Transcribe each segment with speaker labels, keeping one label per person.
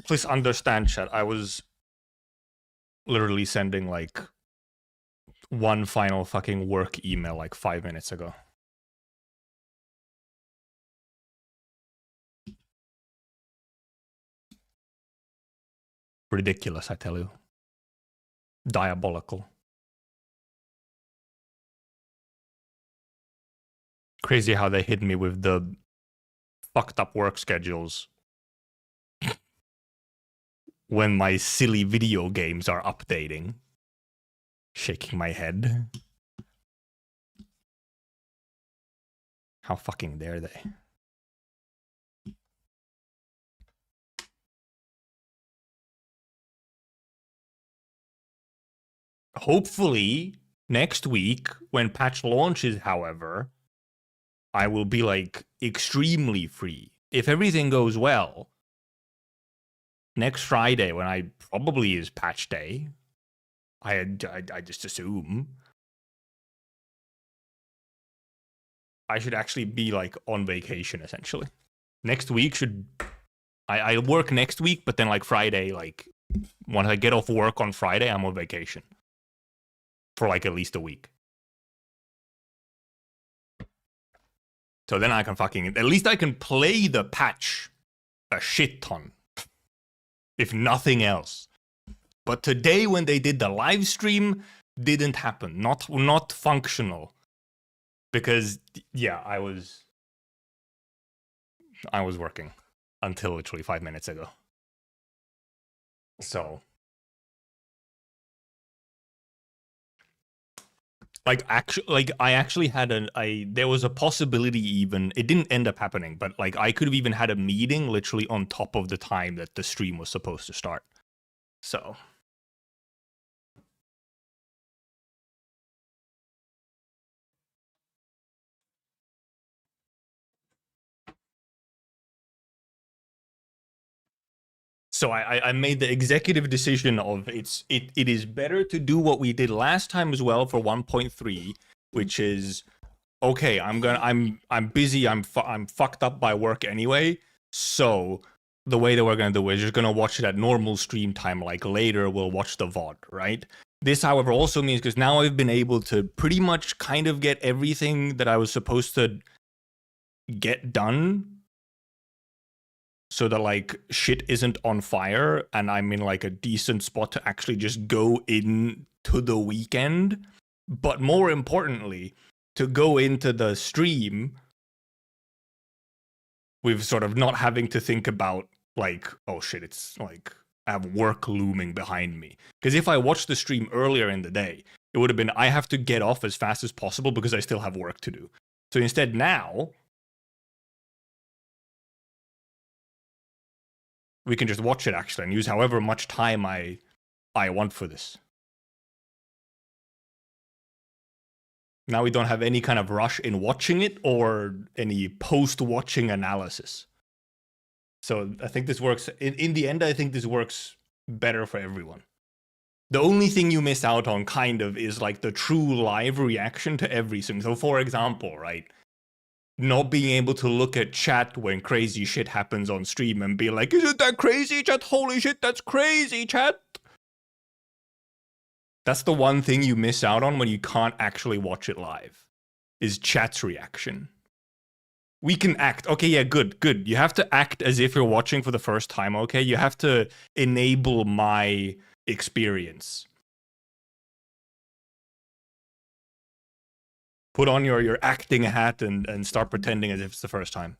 Speaker 1: Please understand, chat. I was literally sending like one final fucking work email like 5 minutes ago. Ridiculous, I tell you. Diabolical. Crazy how they hit me with the fucked up work schedules when my silly video games are updating. Shaking my head. How fucking dare they? Hopefully, next week, when patch launches, however, I will be like extremely free. If everything goes well, next Friday, when I probably is patch day, I just assume I should actually be like on vacation essentially. Next week should I work next week, but then like Friday, like when I get off work on Friday, I'm on vacation for like at least a week. So then I can fucking, at least I can play the patch a shit ton, if nothing else. But today when they did the live stream, didn't happen. Not functional. Because yeah, I was working until literally 5 minutes ago. So like I actually had there was a possibility, even it didn't end up happening, but like I could have even had a meeting literally on top of the time that the stream was supposed to start. So I made the executive decision of it is better to do what we did last time as well for 1.3, which is okay, I'm busy, I'm fucked up by work anyway, so the way that we're gonna do it is just gonna watch it at normal stream time, like later we'll watch the VOD, right? This, however, also means, because now I've been able to pretty much kind of get everything that I was supposed to get done, so that like shit isn't on fire and I'm in like a decent spot to actually just go into the weekend, but more importantly, to go into the stream with sort of not having to think about like, oh shit, it's like I have work looming behind me. Because if I watched the stream earlier in the day, it would have been I have to get off as fast as possible because I still have work to do. So instead now, we can just watch it actually and use however much time I want for this. Now we don't have any kind of rush in watching it or any post-watching analysis. So I think this works. In the end, I think this works better for everyone. The only thing you miss out on, kind of, is like the true live reaction to everything. So for example, right, not being able to look at chat when crazy shit happens on stream and be like, isn't that crazy, chat? Holy shit, that's crazy, chat. That's the one thing you miss out on when you can't actually watch it live, is chat's reaction. We can act. Okay, yeah, good. You have to act as if you're watching for the first time, okay? You have to enable my experience. Put on your acting hat and start pretending as if it's the first time.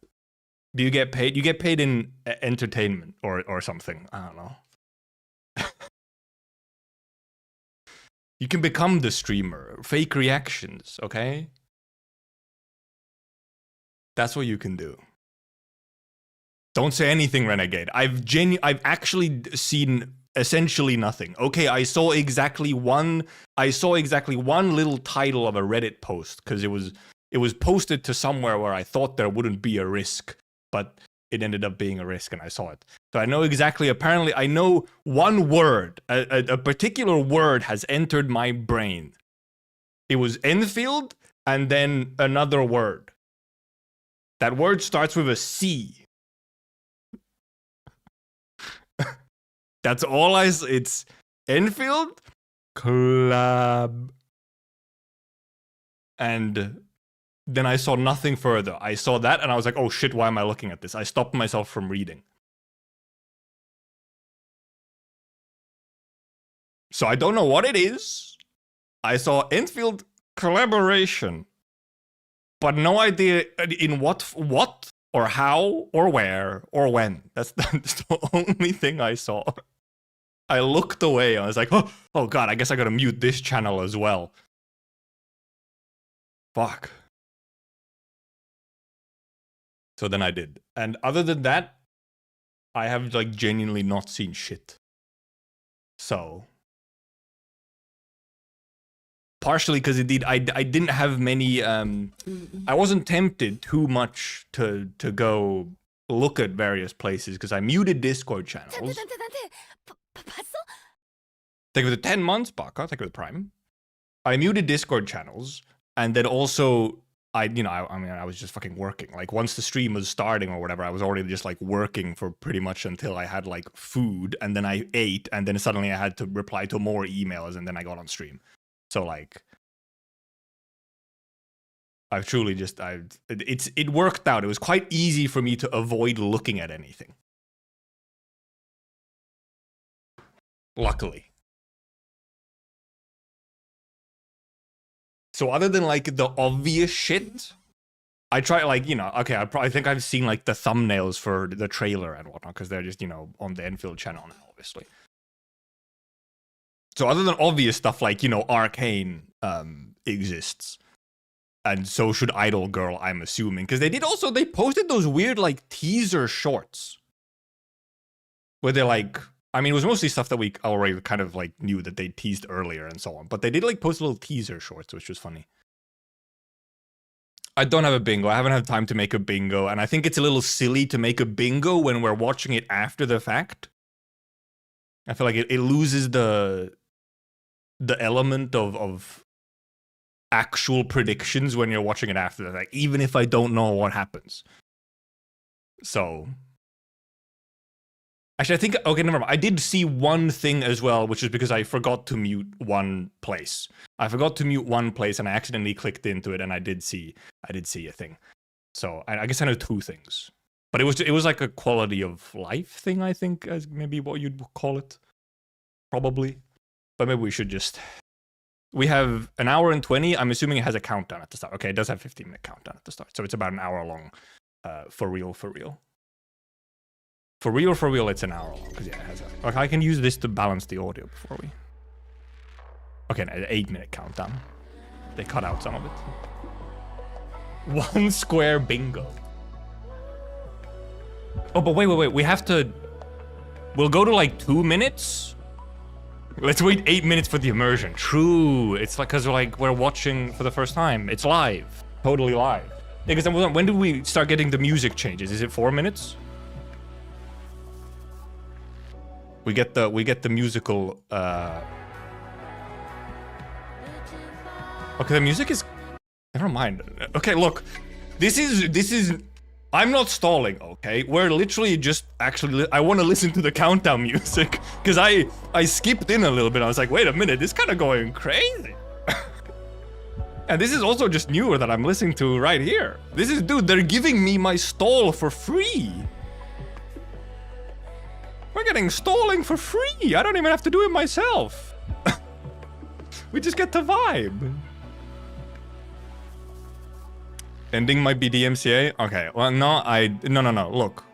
Speaker 1: Do you get paid? You get paid in entertainment or something. I don't know. You can become the streamer. Fake reactions, okay? That's what you can do. Don't say anything, Renegade. I've actually seen essentially nothing. Okay, I saw exactly one little title of a Reddit post, because it was posted to somewhere where I thought there wouldn't be a risk, but it ended up being a risk and I saw it. So I know exactly, apparently I know one word, a particular word has entered my brain. It was Enfield and then another word. That word starts with a C. That's all it's Enfield collab. And then I saw nothing further. I saw that and I was like, oh shit, why am I looking at this? I stopped myself from reading. So I don't know what it is. I saw Endfield collaboration, but no idea in what or how or where or when. That's the only thing I saw. I looked away. I was like, oh god, I guess I gotta mute this channel as well. Fuck. So then I did. And other than that, I have like genuinely not seen shit. So partially because indeed I didn't have many I wasn't tempted too much to go look at various places because I muted Discord channels. Thank you for the 10 months, Baka. Thank you for the Prime. I muted Discord channels, and then also I was just fucking working. Like once the stream was starting or whatever, I was already just like working for pretty much until I had like food, and then I ate, and then suddenly I had to reply to more emails, and then I got on stream. So like, I've truly just it worked out. It was quite easy for me to avoid looking at anything. Luckily. So other than like the obvious shit, I try like, okay, I think I've seen like the thumbnails for the trailer and whatnot because they're just, on the Endfield channel now, obviously. So other than obvious stuff like, Arcane exists. And so should Idol Girl, I'm assuming. Because they posted those weird like teaser shorts. Where they're like, it was mostly stuff that we already kind of like knew that they teased earlier and so on. But they did like post little teaser shorts, which was funny. I don't have a bingo. I haven't had time to make a bingo. And I think it's a little silly to make a bingo when we're watching it after the fact. I feel like it loses the element of actual predictions when you're watching it after the fact, even if I don't know what happens. So actually, I think, okay, never mind. I did see one thing as well, which is because I forgot to mute one place. I forgot to mute one place and I accidentally clicked into it and I did see a thing. So I guess I know two things. But it was like a quality of life thing, I think, as maybe what you'd call it. Probably. But maybe we should just... We have an hour and 20. I'm assuming it has a countdown at the start. Okay, it does have 15-minute countdown at the start. So it's about an hour long. For real. For real, it's an hour long. Because yeah, it has a... Okay, I can use this to balance the audio before we... Okay, an 8-minute countdown. They cut out some of it. 1 square bingo. Oh, but wait. We have to... We'll go to like 2 minutes. Let's wait 8 minutes for the immersion. True. It's like because we're watching for the first time. It's live. Totally live. Yeah, because when do we start getting the music changes? Is it 4 minutes? We get the musical Okay, the music is... Never mind. Okay, look. This is... I'm not stalling, okay? We're literally just actually... I want to listen to the countdown music. Because I skipped in a little bit. I was like, wait a minute, this kind of going crazy. And this is also just newer that I'm listening to right here. This is... Dude, they're giving me my stall for free. We're getting stalling for free. I don't even have to do it myself. We just get to vibe. Ending might be DMCA? Okay, well, no. Look.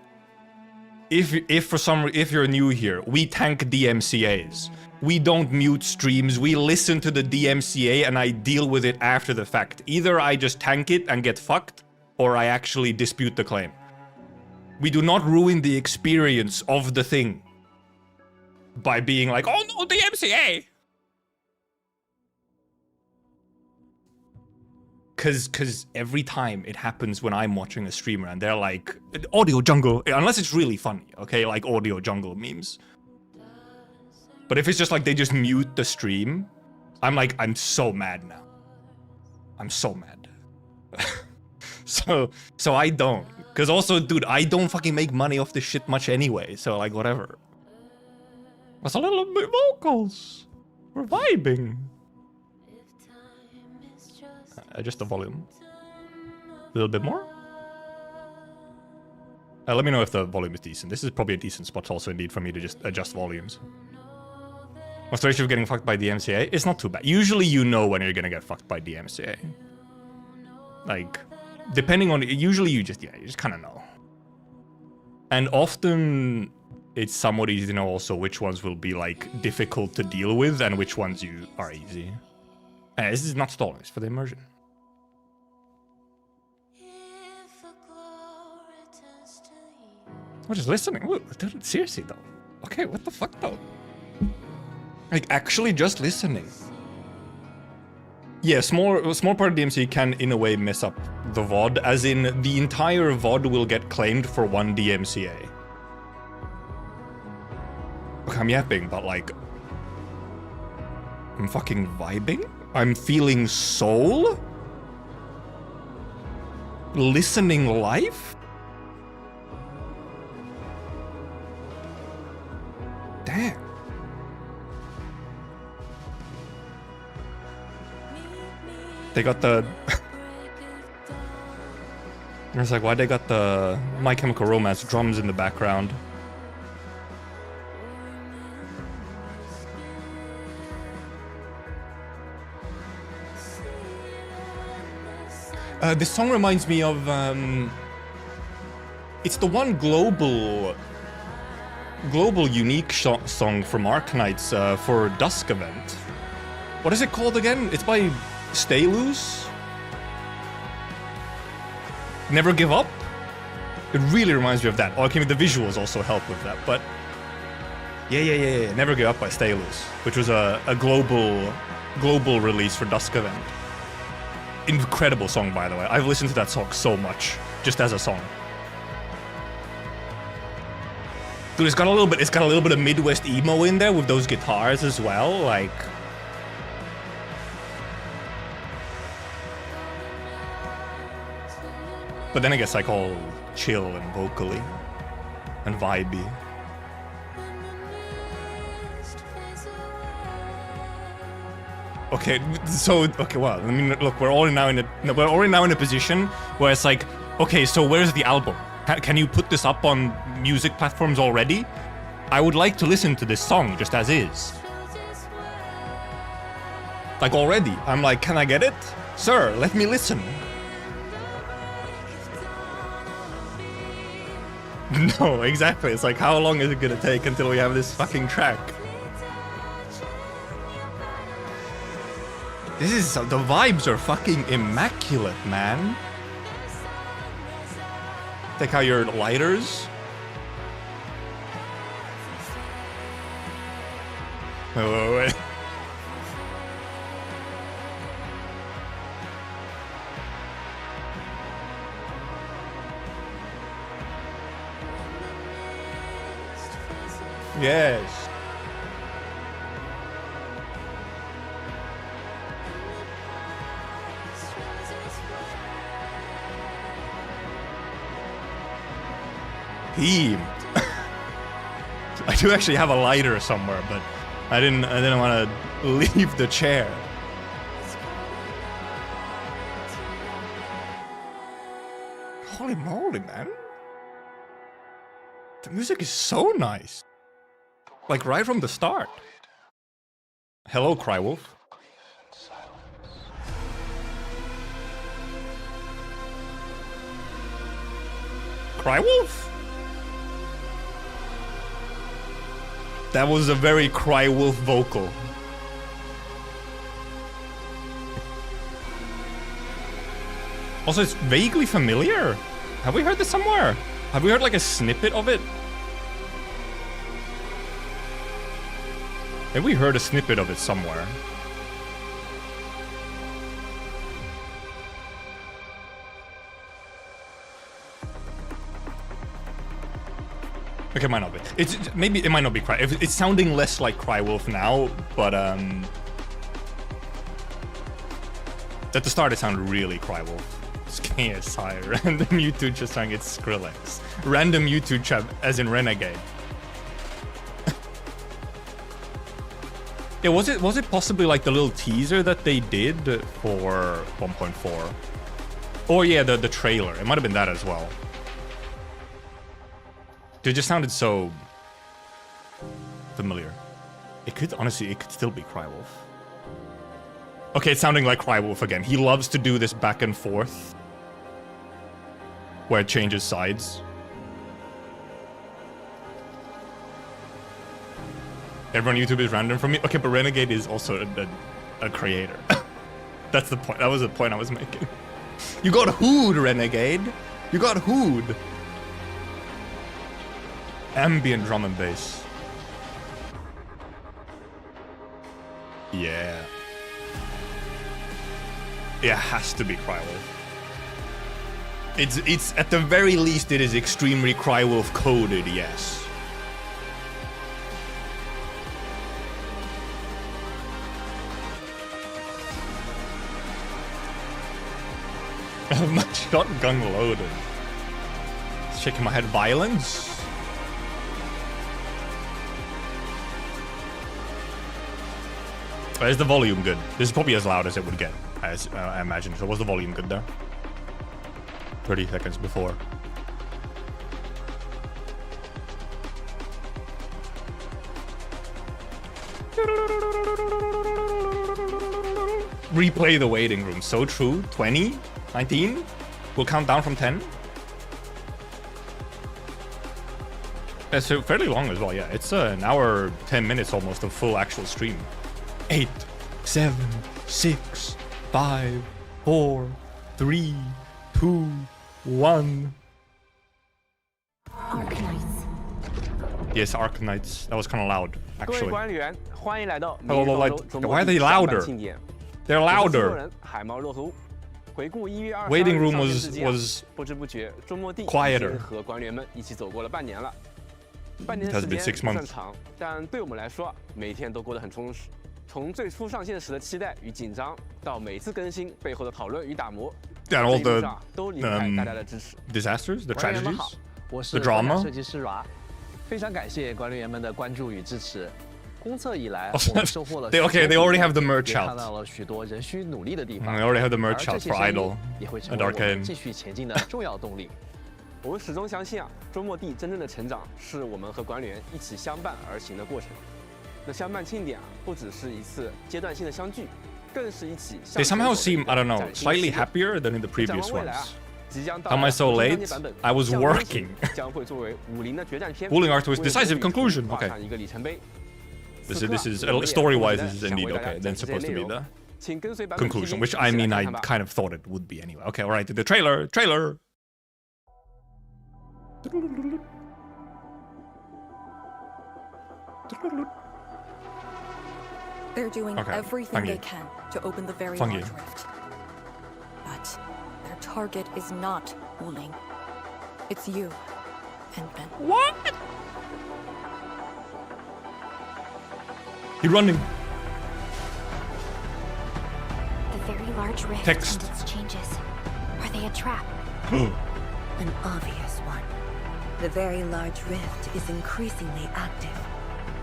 Speaker 1: If you're new here, we tank DMCAs. We don't mute streams. We listen to the DMCA and I deal with it after the fact. Either I just tank it and get fucked, or I actually dispute the claim. We do not ruin the experience of the thing by being like, oh no, DMCA! Cause every time it happens when I'm watching a streamer and they're like, audio jungle, unless it's really funny, okay, like audio jungle memes. But if it's just like they just mute the stream, I'm like, I'm so mad now. I'm so mad. So I don't. Cause also, dude, I don't fucking make money off this shit much anyway, so like, whatever. That's a little bit vocals. We're vibing. Adjust the volume. A little bit more. Let me know if the volume is decent. This is probably a decent spot also indeed for me to just adjust volumes. What's the ratio of getting fucked by DMCA? It's not too bad. Usually you know when you're gonna get fucked by DMCA. Like, depending on... Usually you just kind of know. And often it's somewhat easy to know also which ones will be, like, difficult to deal with and which ones you are easy. And this is not stalling, it's for the immersion. I'm just listening. Ooh, dude, seriously though. Okay, what the fuck though? Like actually just listening. Yeah, small part of DMC can in a way mess up the VOD, as in the entire VOD will get claimed for one DMCA. Okay, I'm yapping, but like I'm fucking vibing. I'm feeling soul. Listening life. Damn. They got the... I was like, why they got the My Chemical Romance drums in the background? This song reminds me of... it's the one global unique song from Arknights for Dusk event. What is it called again? It's by Stay Loose? Never Give Up? It really reminds me of that. Oh, okay, the visuals also help with that, but... Yeah. Never Give Up by Stay Loose, which was a global release for Dusk event. Incredible song, by the way. I've listened to that song so much, just as a song. Dude, it's got a little bit of Midwest emo in there with those guitars as well, like... But then it gets like all chill and vocally and vibey. Okay, so well, I mean, look, we're already now in a position where it's like, okay, so where's the album? Can you put this up on music platforms already? I would like to listen to this song just as is. Like already, I'm like, can I get it? Sir, let me listen. No, exactly. It's like, how long is it gonna take until we have this fucking track? The vibes are fucking immaculate, man. Take out your lighters. Wait. Yes. Heaved. I do actually have a lighter somewhere, but I didn't want to leave the chair. Holy moly, man. The music is so nice. Like right from the start. Hello, Crywolf. Crywolf? That was a very Crywolf vocal. Also, it's vaguely familiar. Have we heard this somewhere? Have we heard like a snippet of it? Maybe we heard a snippet of it somewhere. Okay, it might not be. Maybe it might not be Cry. It's sounding less like Crywolf now, but at the start it sounded really Crywolf. KSI, random YouTube chat saying it's Skrillex. Random YouTube chat as in Renegade. Yeah, was it possibly like the little teaser that they did for 1.4? Or yeah, the trailer. It might have been that as well. It just sounded so familiar. It could, honestly, it could still be Crywolf. Okay, it's sounding like Crywolf again. He loves to do this back and forth, where it changes sides. Everyone on YouTube is random for me. Okay, but Renegade is also a creator. That's the point. That was the point I was making. You got Hood, Renegade. You got Hood. Ambient drum and bass. Yeah. It has to be Crywolf. It's at the very least it is extremely Crywolf coded, yes. My shotgun loaded. Shaking my head. Violence. Is the volume good? This is probably as loud as it would get, I imagine. So was the volume good there? 30 seconds before. Replay the waiting room. So true. 20? 19? We'll count down from 10. It's fairly long as well, yeah. It's an hour, 10 minutes almost of full actual stream. 8, 7, 6, 5, 4, 3, 2, 1.
Speaker 2: Arknights.
Speaker 1: Yes, Arknights. That was kind of loud, actually.
Speaker 3: 官员，欢迎来到
Speaker 1: Why are they louder? They're louder.
Speaker 3: 海猫若图。回顾1月22日
Speaker 1: Waiting room
Speaker 3: 上线至今
Speaker 1: was
Speaker 3: 不知不觉，周末地
Speaker 1: quieter.
Speaker 3: 和官员们一起走过了半年了。半年
Speaker 1: It has
Speaker 3: 时
Speaker 1: been
Speaker 3: 间
Speaker 1: 6
Speaker 3: 不算
Speaker 1: months.
Speaker 3: 长，但对我们来说，每天都过得很充实。从最初上线时的期待与紧张，到每次更新背后的讨论与打磨，
Speaker 1: And all
Speaker 3: 这一路
Speaker 1: the
Speaker 3: 上都离不开大家的支持。
Speaker 1: disasters, the
Speaker 4: 官员们好
Speaker 1: tragedies,
Speaker 4: 我是
Speaker 1: the drama.
Speaker 4: 设计师 Ra， 非常感谢管理员们的关注与支持。公测以来，
Speaker 1: Oh,
Speaker 4: 我们收获了
Speaker 1: they
Speaker 4: 许多
Speaker 1: already have the
Speaker 4: 也
Speaker 1: merch
Speaker 4: 看
Speaker 1: out.
Speaker 4: 到了许多仍需努力的地
Speaker 1: They
Speaker 4: 方。
Speaker 1: already have the
Speaker 4: 而
Speaker 1: merch
Speaker 4: 这
Speaker 1: out
Speaker 4: 些
Speaker 1: for
Speaker 4: 声
Speaker 1: Idol
Speaker 4: 音也会
Speaker 1: and
Speaker 4: 成为我们
Speaker 1: Arcane.
Speaker 4: 继续前进的重要动力。
Speaker 3: 我们始终相信啊，周末地真正的成长是我们和管理员一起相伴而行的过程。那相伴庆典啊，不只是一次阶段性的相聚，更是一起。
Speaker 1: They somehow seem, I don't know, slightly happier than in the previous ones. How am I so late? I was working.
Speaker 3: 将会作为武林的决战篇
Speaker 1: Ruling Art to its decisive conclusion.
Speaker 3: 画
Speaker 1: Okay.
Speaker 3: 上一个里程碑。
Speaker 1: This is story-wise. This is indeed okay. Then supposed to be the
Speaker 3: 请跟随版本
Speaker 1: conclusion,
Speaker 3: TV
Speaker 1: which I mean,
Speaker 3: 一起来
Speaker 1: I
Speaker 3: 看吧
Speaker 1: kind of thought it would be anyway. Okay, all right. The trailer.
Speaker 2: They're doing
Speaker 1: Okay,
Speaker 2: everything they
Speaker 1: Fungi.
Speaker 2: can to open the very
Speaker 1: Fungi.
Speaker 2: large rift. But their target is not Wuling. It's you and Ben.
Speaker 1: What? He's running.
Speaker 5: The very large rift
Speaker 1: Text.
Speaker 5: and its changes. Are they a trap?
Speaker 6: An obvious one. The very large rift is increasingly active.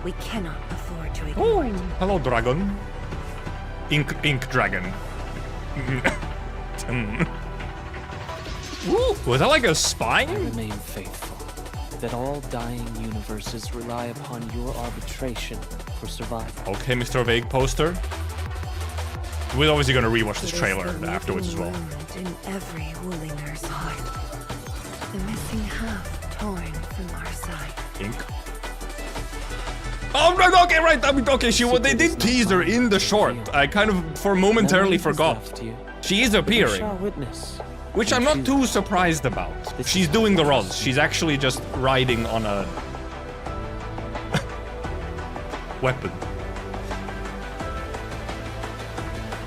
Speaker 6: We cannot afford to ignore it.
Speaker 1: Hello, dragon. Ink dragon. Ooh, was that like a spine?
Speaker 7: Remain faithful, that all dying universes rely upon your arbitration for survival.
Speaker 1: Okay, Mr. Vague poster. We're obviously gonna rewatch this
Speaker 6: It is
Speaker 1: trailer
Speaker 6: the
Speaker 1: afterwards as
Speaker 6: living
Speaker 1: well.
Speaker 6: moment in every Wulinger's heart. The missing half torn from our side.
Speaker 1: Ink. Oh, right, okay, right. I mean, okay, they did tease her in the short. I kind of, for momentarily
Speaker 7: No one has
Speaker 1: forgot.
Speaker 7: left you,
Speaker 1: She is
Speaker 7: but you
Speaker 1: appearing,
Speaker 7: shall witness.
Speaker 1: which I'm not too surprised about. She's doing the rods. She's actually just riding on a weapon.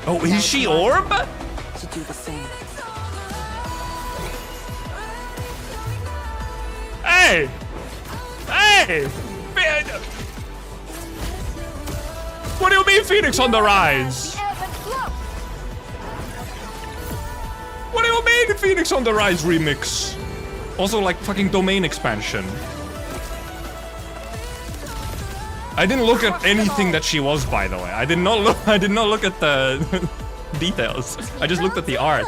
Speaker 1: Oh, is she Orb?
Speaker 6: To do the same.
Speaker 1: Hey! Hey! What do you mean Phoenix on the rise? What do you mean Phoenix on the Rise remix? Also like fucking domain expansion. I didn't look at anything that she was, by the way. I did not look at the details. I just looked at the art.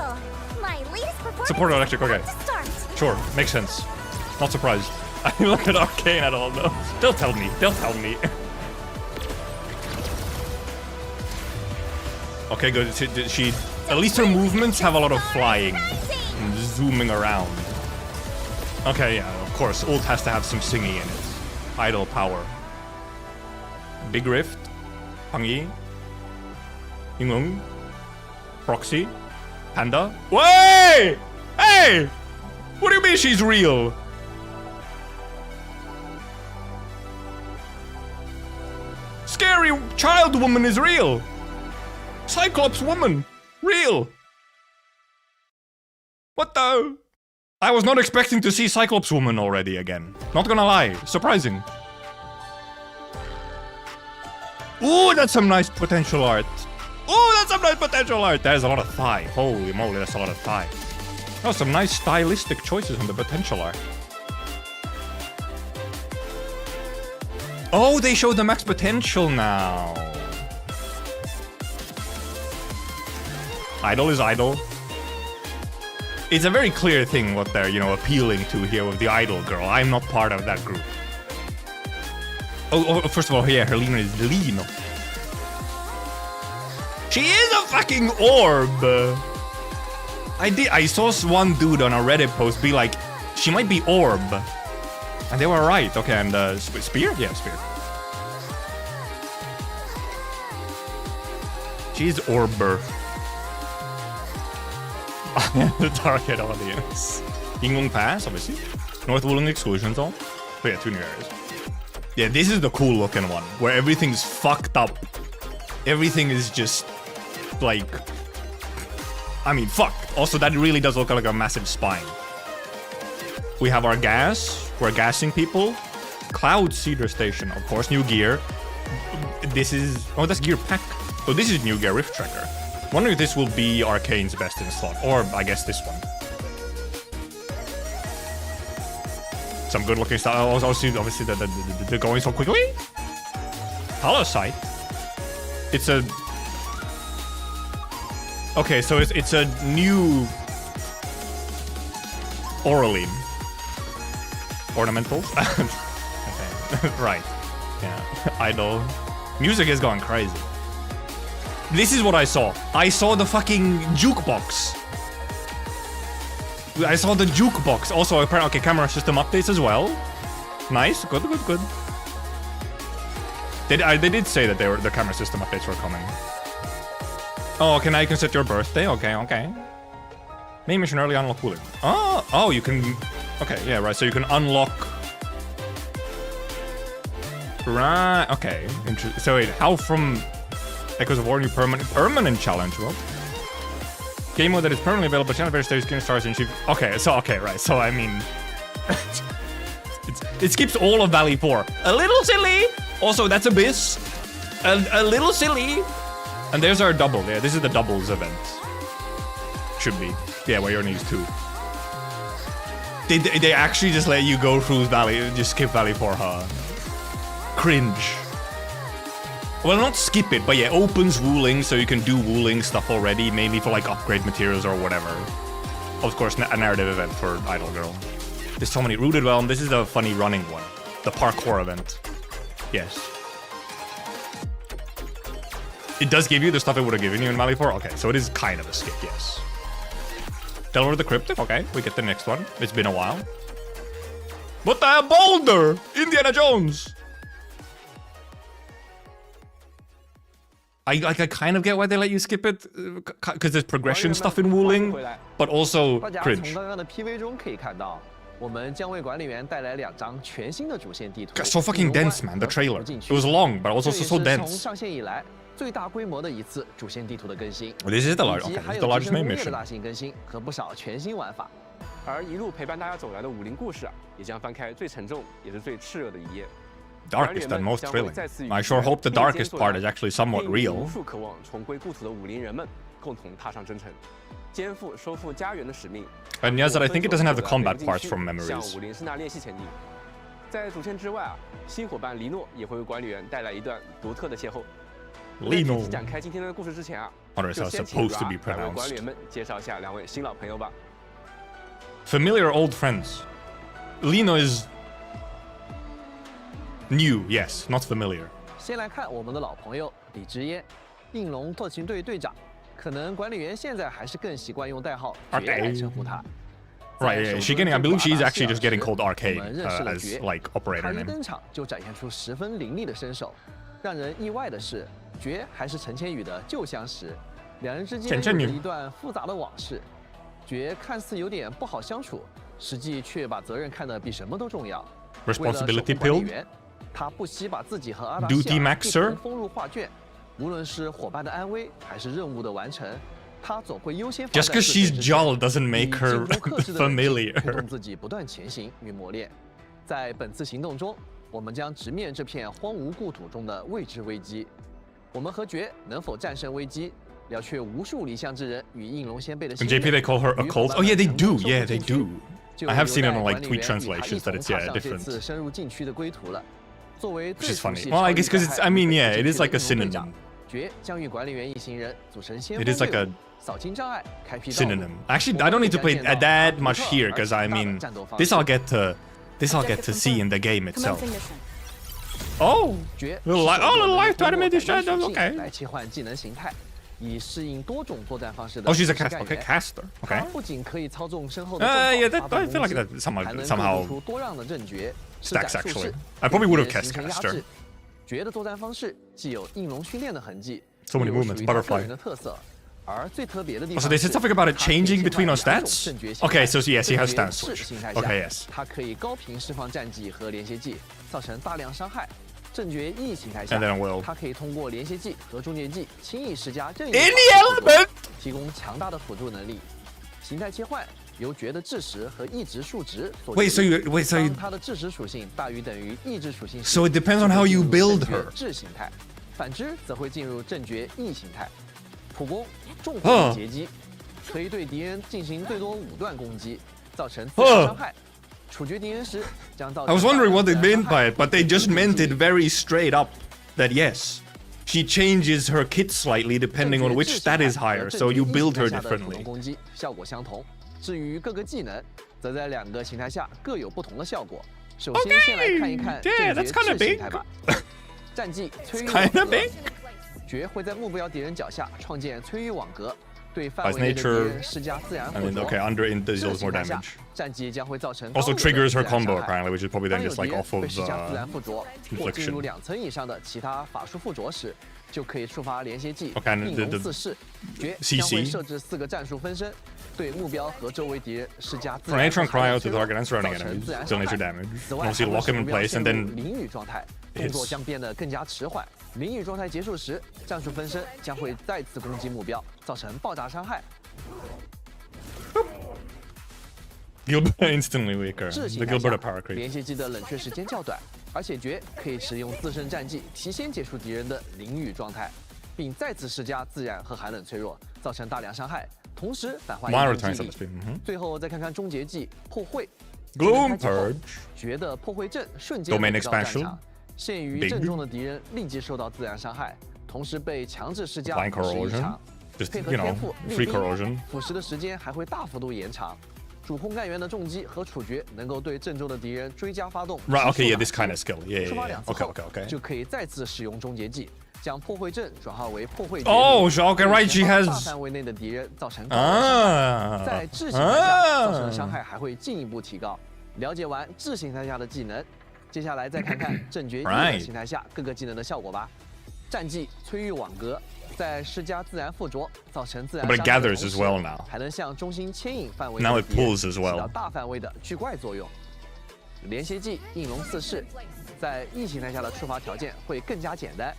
Speaker 5: My latest performance
Speaker 1: Support electric, okay.
Speaker 5: is about to start.
Speaker 1: Sure, makes sense. Not surprised. I didn't look at Arcane at all, though. They'll tell me. Okay, good. She at least her movements have a lot of flying and zooming around. Okay, yeah, of course. Ult has to have some singing in it. Idle power. Big Rift. Hangi. Yungung. Proxy. Panda. Wait! Hey! What do you mean she's real? Scary child woman is real. Cyclops woman. Real. What the? I was not expecting to see Cyclops woman already again. Not gonna lie. Surprising. Ooh, that's some nice potential art. Ooh, that's some nice potential art. There's a lot of thigh. Holy moly, that's a lot of thigh. Oh, some nice stylistic choices on the potential art. Oh, they show the max potential now. Idol is idol. It's a very clear thing what they're, appealing to here with the idol girl. I'm not part of that group. Oh, first of all, yeah, her name is Lino. She is a fucking orb. I saw one dude on a Reddit post be like, she might be orb. And they were right. Okay, and spear? Yeah, spear. She's orber. The target audience. Yingling Pass, obviously. North Wooling Exclusion Zone. Oh yeah, 2 new areas. Yeah, this is the cool looking one, where everything's fucked up. Everything is just, like... I mean, fuck. Also, that really does look like a massive spine. We have our gas. We're gassing people. Cloud Cedar Station. Of course, new gear. This is... Oh, that's gear pack. Oh, this is new gear Rift Tracker. Wonder if this will be Arcane's best in slot. Or, I guess, this one. Some good looking stuff. Obviously, they're going so quickly. Holosight. It's a... Okay, so it's a new... Oraline. Ornamentals? Okay. Right. Yeah. Idol. Music is going crazy. This is what I saw. I saw the fucking jukebox. I saw the jukebox. Also, apparently, okay, camera system updates as well. Nice. Good. They did say that the camera system updates were coming. Oh, can I set your birthday? Okay. Main mission early unlock cooling. Oh, you can... Okay, yeah, right, so you can unlock... Right, okay. So wait, how from... Echoes of War, new permanent challenge mode? Game mode that is permanently available, channel various stages, game stars, and okay, right, so I mean... it skips all of Valley 4. A little silly! Also, that's Abyss. A little silly. And there's our double. Yeah, this is the doubles event. Should be. Yeah, where your knees too. They actually just let you go through Valley, just skip Valley 4, huh? Cringe. Well, not skip it, but yeah, opens Wooling, so you can do Wooling stuff already, mainly for like upgrade materials or whatever. Of course, a narrative event for Idol Girl. There's so many. Rooted Realm, this is the funny running one. The parkour event. Yes. It does give you the stuff it would have given you in Valley 4? Okay, so it is kind of a skip, yes. Delver the Cryptic, okay, we get the next one. It's been a while. What the hell, Boulder? Indiana Jones! I kind of get why they let you skip it, because there's progression stuff in Wooling, but also
Speaker 4: 大家
Speaker 1: cringe.
Speaker 4: 从刚刚的 PV 中可以看到，我们将为管理员带来2张全新的主线地图。
Speaker 1: Got so fucking dense, man, the trailer. It was long, but also so
Speaker 4: 从
Speaker 1: dense.
Speaker 4: 上线以来最大规模的一次主线地图的更新，
Speaker 1: This is the largest,
Speaker 4: 以及
Speaker 1: okay,
Speaker 4: 还
Speaker 1: this is
Speaker 4: 有
Speaker 1: the
Speaker 4: 提
Speaker 1: largest
Speaker 4: 升
Speaker 1: main
Speaker 4: 攻略的
Speaker 1: mission.
Speaker 4: 大型更新和不少全新玩法。
Speaker 3: 而一路陪伴大家走来的武林故事也将翻开最沉重也是最炽热的一页。
Speaker 1: Darkest and most thrilling. I sure hope the darkest part is actually somewhat
Speaker 3: 无
Speaker 1: real.
Speaker 3: 数渴望重归故土的武林人们共同踏上征程，肩负收复家园的使命。
Speaker 1: And yes, I think it doesn't have the combat parts from
Speaker 3: 向
Speaker 1: memories.
Speaker 3: 武林圣纳练习前进。在主线之外啊，新伙伴黎诺也会为管理员带来一段独特的邂逅。
Speaker 1: Lino.
Speaker 3: 在展开今天的故事之前啊，
Speaker 1: Or is
Speaker 3: 就
Speaker 1: that
Speaker 3: 先请
Speaker 1: supposed to be
Speaker 3: 两位管
Speaker 1: pronounced?
Speaker 3: 理员们介绍一下两位新老朋友吧。
Speaker 1: Familiar old friends. Lino is new, yes, not familiar.
Speaker 4: 先来看我们的老朋友李知嫣，应龙特勤队队长。可能管理员现在还是更习惯用代号“绝”来称呼他。
Speaker 1: Right, yeah, she getting. I believe she's actually just getting called
Speaker 4: 我
Speaker 1: Arcade
Speaker 4: 们认识了
Speaker 1: as
Speaker 4: 绝
Speaker 1: like operator
Speaker 4: 他一
Speaker 1: name.
Speaker 4: 登场就展现出十分凌厉的身手。让人意外的是，绝还是陈千羽的旧相识，两人之间有着一段复杂的往事。绝看似有点不好相处，实际却把责任看得比什么都重要。
Speaker 1: Responsibility
Speaker 4: 为了守护管理
Speaker 1: pilled.
Speaker 4: 员，他不惜把自己和阿达
Speaker 1: Duty
Speaker 4: 希尔
Speaker 1: maxer
Speaker 4: 一同封入画卷。无论是伙伴的安危，还是任务的完成，他总会优先放
Speaker 1: Just
Speaker 4: 在
Speaker 1: because
Speaker 4: 自身
Speaker 1: she's
Speaker 4: 之上
Speaker 1: Jal doesn't make
Speaker 4: 以
Speaker 1: her
Speaker 4: 精通克制的忍劲推动
Speaker 1: familiar.
Speaker 4: 自己不断前行与磨练。在本次行动中，我们将直面这片荒芜故土中的未知危机。我们和绝能否战胜危机，了却无数离乡之人与应龙先辈的
Speaker 1: In
Speaker 4: 心
Speaker 1: JP
Speaker 4: 愿
Speaker 1: they call her a
Speaker 4: 与
Speaker 1: cult.
Speaker 4: 伙
Speaker 1: Oh yeah, they
Speaker 4: 伴们
Speaker 1: do.
Speaker 4: 成功
Speaker 1: Yeah,
Speaker 4: 收
Speaker 1: they
Speaker 4: 进去
Speaker 1: do.
Speaker 4: 就
Speaker 1: I have
Speaker 4: 有
Speaker 1: seen it
Speaker 4: 待
Speaker 1: on
Speaker 4: 管
Speaker 1: like
Speaker 4: 理
Speaker 1: tweet
Speaker 4: 员与他
Speaker 1: translations
Speaker 4: 一
Speaker 1: that
Speaker 4: 同
Speaker 1: it's
Speaker 4: 踏
Speaker 1: yeah
Speaker 4: 上这
Speaker 1: different.
Speaker 4: 次深入禁区的归途了。作为
Speaker 1: Which
Speaker 4: 最
Speaker 1: is
Speaker 4: 熟
Speaker 1: funny.
Speaker 4: 悉
Speaker 1: Well, I
Speaker 4: 超
Speaker 1: guess 'cause
Speaker 4: 越
Speaker 1: it's.
Speaker 4: 灾
Speaker 1: I
Speaker 4: 害
Speaker 1: mean,
Speaker 4: 与
Speaker 1: yeah,
Speaker 4: 本
Speaker 1: it
Speaker 4: 地
Speaker 1: is
Speaker 4: 区
Speaker 1: like a
Speaker 4: 的应龙队长
Speaker 1: synonym.
Speaker 4: 绝将与管理员一行人组成先
Speaker 1: It
Speaker 4: 锋
Speaker 1: is like
Speaker 4: 队
Speaker 1: a
Speaker 4: 伍，扫清障碍，开辟道路。
Speaker 1: synonym. Actually, I don't need to play that much here because I mean, this I'll get to see in the game itself.
Speaker 2: Commencing mission.
Speaker 1: Oh,
Speaker 4: 绝
Speaker 1: little life. Oh, little life to
Speaker 4: 通过
Speaker 1: animate this
Speaker 4: 改
Speaker 1: shit.
Speaker 4: 变属性
Speaker 1: Okay.
Speaker 4: 来切换技能形态，以适应多种作战方式的
Speaker 1: Oh, she's a
Speaker 4: 实
Speaker 1: cast.
Speaker 4: 干
Speaker 1: Okay,
Speaker 4: 员。
Speaker 1: caster.
Speaker 4: 他
Speaker 1: Okay.
Speaker 4: 不仅可以操纵身后的
Speaker 1: Yeah,
Speaker 4: 重
Speaker 1: that
Speaker 4: 炮发
Speaker 1: I
Speaker 4: 动
Speaker 1: feel
Speaker 4: 攻
Speaker 1: like
Speaker 4: 击，
Speaker 1: that
Speaker 4: 还能
Speaker 1: somehow
Speaker 4: 构筑出多样的阵诀，施
Speaker 1: stacks
Speaker 4: 展术
Speaker 1: actually.
Speaker 4: 式，
Speaker 1: I probably would have
Speaker 4: 对敌
Speaker 1: cast
Speaker 4: 人形成压
Speaker 1: caster.
Speaker 4: 制。绝的作战方式既有应龙训练的痕迹，
Speaker 1: So many
Speaker 4: 又有
Speaker 1: movements,
Speaker 4: 属于他个
Speaker 1: butterfly.
Speaker 4: 人的特色。而最特别的地
Speaker 1: Oh,
Speaker 4: 方
Speaker 1: so
Speaker 4: 是，
Speaker 1: they said something about it
Speaker 4: 它可以
Speaker 1: changing
Speaker 4: 切
Speaker 1: between
Speaker 4: 换
Speaker 1: our
Speaker 4: 两种
Speaker 1: stats?
Speaker 4: 阵诀形
Speaker 1: Okay,
Speaker 4: 态
Speaker 1: so yes, he has
Speaker 4: 阵
Speaker 1: stance
Speaker 4: 诀
Speaker 1: switch.
Speaker 4: 式形态下
Speaker 1: Okay, yes.
Speaker 4: 它可以高频释放战技和连接技，造成大量伤害。阵诀 E 形态下
Speaker 1: And then will
Speaker 4: 它可以通过连接技和终结技轻易施加任意
Speaker 1: Any
Speaker 4: 法术
Speaker 1: element.
Speaker 4: 提供强大的辅助能力。形态切换由绝的智识和意志数值所
Speaker 1: Wait, so
Speaker 4: 决定
Speaker 1: you wait, so you
Speaker 4: 当它的智识属性大于等于意志属性时
Speaker 1: So it depends on how you
Speaker 4: 就会进入
Speaker 1: build
Speaker 4: 阵诀
Speaker 1: her.
Speaker 4: 智形态，反之则会进入阵诀 E 形态。普攻重
Speaker 1: 哦
Speaker 4: 火截击，可以对敌人进行最多5段攻击，造成自然伤害。处决敌人时将造成
Speaker 1: I was wondering what they
Speaker 4: 大量
Speaker 1: meant
Speaker 4: 自然
Speaker 1: by it,
Speaker 4: 伤害
Speaker 1: but they just meant it
Speaker 4: 攻击
Speaker 1: very straight up that yes, she changes her kit slightly depending on which stat is higher, so you build her
Speaker 4: 正确 E 形态下的普通
Speaker 1: differently.
Speaker 4: 攻击效果相同。至于各个技能，则在2个形态下各有不同的效果。首先，先来看一看
Speaker 1: yeah,
Speaker 4: 正
Speaker 1: that's
Speaker 4: 确
Speaker 1: kinda
Speaker 4: 智形态吧。战技摧域网
Speaker 1: Kinda
Speaker 4: 格
Speaker 1: big.
Speaker 4: 绝会在目标敌人脚下创建摧域网格，对范
Speaker 1: By
Speaker 4: 围内的敌
Speaker 1: nature,
Speaker 4: 人施加自然
Speaker 1: I
Speaker 4: 附
Speaker 1: mean,
Speaker 4: 着。
Speaker 1: okay, under in
Speaker 4: 这
Speaker 1: deals
Speaker 4: 形
Speaker 1: more
Speaker 4: 态下
Speaker 1: damage.
Speaker 4: 战绩将会造成
Speaker 1: Also
Speaker 4: 高额的
Speaker 1: triggers
Speaker 4: 自
Speaker 1: her
Speaker 4: 然伤
Speaker 1: combo
Speaker 4: 害
Speaker 1: apparently, which is probably
Speaker 4: 当
Speaker 1: then
Speaker 4: 有
Speaker 1: just
Speaker 4: 敌
Speaker 1: like
Speaker 4: 人
Speaker 1: off
Speaker 4: 被
Speaker 1: of
Speaker 4: 施加自然附着或进入
Speaker 1: infliction.
Speaker 4: 2层以上的其他法术附着时，就可以触发连接技
Speaker 1: Okay,
Speaker 4: 应
Speaker 1: the-
Speaker 4: 龙
Speaker 1: the
Speaker 4: 四式，绝
Speaker 1: CC
Speaker 4: 将会设置4个战术分身，对目标和周围敌人施加自
Speaker 1: For
Speaker 4: 然
Speaker 1: nature and
Speaker 4: 和寒冷
Speaker 1: cryo to
Speaker 4: 摧弱
Speaker 1: target and surrounding
Speaker 4: 造成
Speaker 1: enemies,
Speaker 4: 自然
Speaker 1: deal
Speaker 4: 伤
Speaker 1: nature
Speaker 4: 害。
Speaker 1: damage.
Speaker 4: 此外，
Speaker 1: Once you
Speaker 4: 还会
Speaker 1: lock
Speaker 4: 使
Speaker 1: him in
Speaker 4: 目标
Speaker 1: place
Speaker 4: 陷
Speaker 1: and
Speaker 4: 入
Speaker 1: then
Speaker 4: 淋雨状态，动作将变得更加迟缓。淋雨状态结束时，战术分身将会再次攻击目标，造成爆炸伤害。
Speaker 1: Gilbert instantly weaker.
Speaker 4: 智
Speaker 1: The
Speaker 4: 形态
Speaker 1: Gilbert
Speaker 4: 下
Speaker 1: power creep.
Speaker 4: 连接技的冷却时间较短，而且绝可以使用自身战技提前结束敌人的淋雨状态，并再次施加自然和寒冷脆弱，造成大量伤害，同时返还
Speaker 1: One
Speaker 4: 一定
Speaker 1: returns
Speaker 4: 技
Speaker 1: on
Speaker 4: 力
Speaker 1: the。speed.
Speaker 4: 最后再看看终结技破会。
Speaker 1: Gloom
Speaker 4: 技能开启后
Speaker 1: Purge.
Speaker 4: 绝的破会阵瞬间
Speaker 1: Domain
Speaker 4: 回到战
Speaker 1: expansion
Speaker 4: 场，陷于
Speaker 1: Big
Speaker 4: 阵中的敌人立即受到自然伤害，同时被强制施加
Speaker 1: Blind
Speaker 4: 51
Speaker 1: corrosion.
Speaker 4: 场。
Speaker 1: Just,
Speaker 4: 配合
Speaker 1: you
Speaker 4: 天
Speaker 1: know,
Speaker 4: 赋
Speaker 1: free
Speaker 4: 绿兵
Speaker 1: corrosion.
Speaker 4: 腐蚀的时间还会大幅度延长。主控干员的重击和处决能够对阵中的敌人追加发动。
Speaker 1: Right, okay,
Speaker 4: 急
Speaker 1: yeah,
Speaker 4: 速
Speaker 1: this
Speaker 4: 打
Speaker 1: kind of
Speaker 4: 击
Speaker 1: skill. Yeah,
Speaker 4: 触
Speaker 1: yeah,
Speaker 4: 发
Speaker 1: yeah.
Speaker 4: 2次
Speaker 1: Okay,
Speaker 4: 后
Speaker 1: okay, okay.
Speaker 4: 就可以再次使用终结技，将破会阵转化为破会绝
Speaker 1: Oh,
Speaker 4: 地
Speaker 1: so okay,
Speaker 4: 对
Speaker 1: right,
Speaker 4: 前
Speaker 1: she
Speaker 4: 方
Speaker 1: has-
Speaker 4: 大范围内的敌人造成高额伤害。在
Speaker 1: Ah.
Speaker 4: 智形态下造成的伤
Speaker 1: Ah.
Speaker 4: 害还会进一步提高。了解完智形态下的技能，接下来再看看正绝 E 的
Speaker 1: Right.
Speaker 4: 形态下各个技能的效果吧。战技摧域网格，在施加自然附着，造成自然
Speaker 1: But it
Speaker 4: 伤害的
Speaker 1: gathers
Speaker 4: 同
Speaker 1: as
Speaker 4: 时
Speaker 1: well now.
Speaker 4: 还能向中心牵引范围
Speaker 1: Now
Speaker 4: 内
Speaker 1: it
Speaker 4: 的敌人
Speaker 1: pulls as
Speaker 4: 起
Speaker 1: well.
Speaker 4: 到大范围的聚怪作用。连接技应龙四式，在 E 形态下的触发条件会更加简单，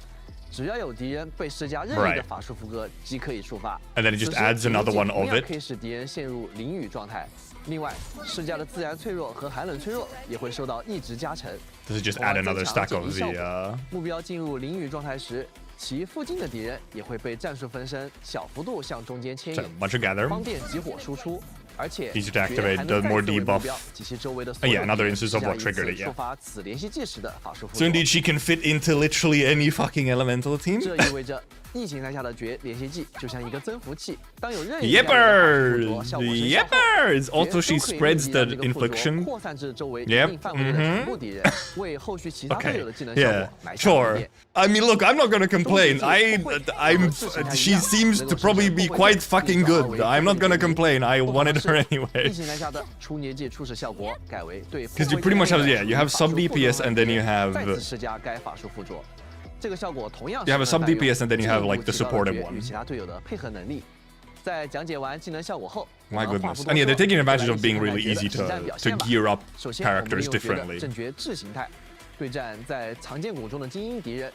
Speaker 4: 只要有敌人被施加任意的
Speaker 1: Right.
Speaker 4: 法术符格即可以触发。
Speaker 1: And then it just
Speaker 4: 此时
Speaker 1: adds another
Speaker 4: 连接
Speaker 1: one
Speaker 4: 技同
Speaker 1: of
Speaker 4: 样
Speaker 1: it.
Speaker 4: 可以使敌人陷入淋雨状态。另外，施加的自然脆弱和寒冷脆弱也会受到一直加成。
Speaker 1: Does it just
Speaker 4: 从而
Speaker 1: add
Speaker 4: 增
Speaker 1: another
Speaker 4: 强
Speaker 1: stack
Speaker 4: 减
Speaker 1: of
Speaker 4: 一效
Speaker 1: the
Speaker 4: 果目标进入淋雨状态时，其附近的敌人也会被战术分身小幅度向中间牵
Speaker 1: so
Speaker 4: 引，
Speaker 1: bunch of gather?
Speaker 4: 方便集火输出。而且
Speaker 1: Easy to activate, does more debuff.
Speaker 4: 及其周围的
Speaker 1: Oh, yeah, another instance of what triggered it, yeah.
Speaker 4: 触发此连续技时的法术副
Speaker 1: So
Speaker 4: 作。
Speaker 1: indeed, she can fit into literally any fucking elemental team.
Speaker 4: 这意味着异形态下的绝连续技就像一个增幅器，当有任意一样的法术附着
Speaker 1: Yeppers!
Speaker 4: 效果生效后，
Speaker 1: Yeppers! Also,
Speaker 4: 绝
Speaker 1: she
Speaker 4: 都可以
Speaker 1: spreads
Speaker 4: 立即
Speaker 1: the
Speaker 4: 让这个附着
Speaker 1: infliction.
Speaker 4: 扩散至周围一
Speaker 1: Yep.
Speaker 4: 定范围内的全部敌人，为后续其他队
Speaker 1: Okay.
Speaker 4: 友的技能效果
Speaker 1: Yeah.
Speaker 4: 埋下铺
Speaker 1: Sure.
Speaker 4: 垫。
Speaker 1: I mean, look, I'm not gonna complain. She seems to probably be quite fucking good. I'm not gonna complain. I wanted her
Speaker 4: 异
Speaker 1: anyway.
Speaker 4: 形台下的出捏技初始效果改为对
Speaker 1: Because you pretty much have, yeah, you have sub DPS and then you
Speaker 4: 再次
Speaker 1: have
Speaker 4: 施加该法术附着。这个效果同样
Speaker 1: You have a
Speaker 4: 是
Speaker 1: sub DPS and then you have, like, the
Speaker 4: 进一步提高了
Speaker 1: supportive
Speaker 4: 绝
Speaker 1: one.
Speaker 4: 与其他队友的配合能力。在讲解完技能效果后
Speaker 1: My
Speaker 4: 我们话
Speaker 1: goodness.
Speaker 4: 不多
Speaker 1: And yeah, they're
Speaker 4: 说
Speaker 1: taking advantage
Speaker 4: 来
Speaker 1: of being
Speaker 4: 异形
Speaker 1: really
Speaker 4: 态
Speaker 1: easy
Speaker 4: 决的实战表
Speaker 1: to
Speaker 4: 现吧
Speaker 1: gear up
Speaker 4: 首先，我们
Speaker 1: characters
Speaker 4: 利用绝的
Speaker 1: differently.
Speaker 4: 正绝智形态对战在常见谷中的精英敌人。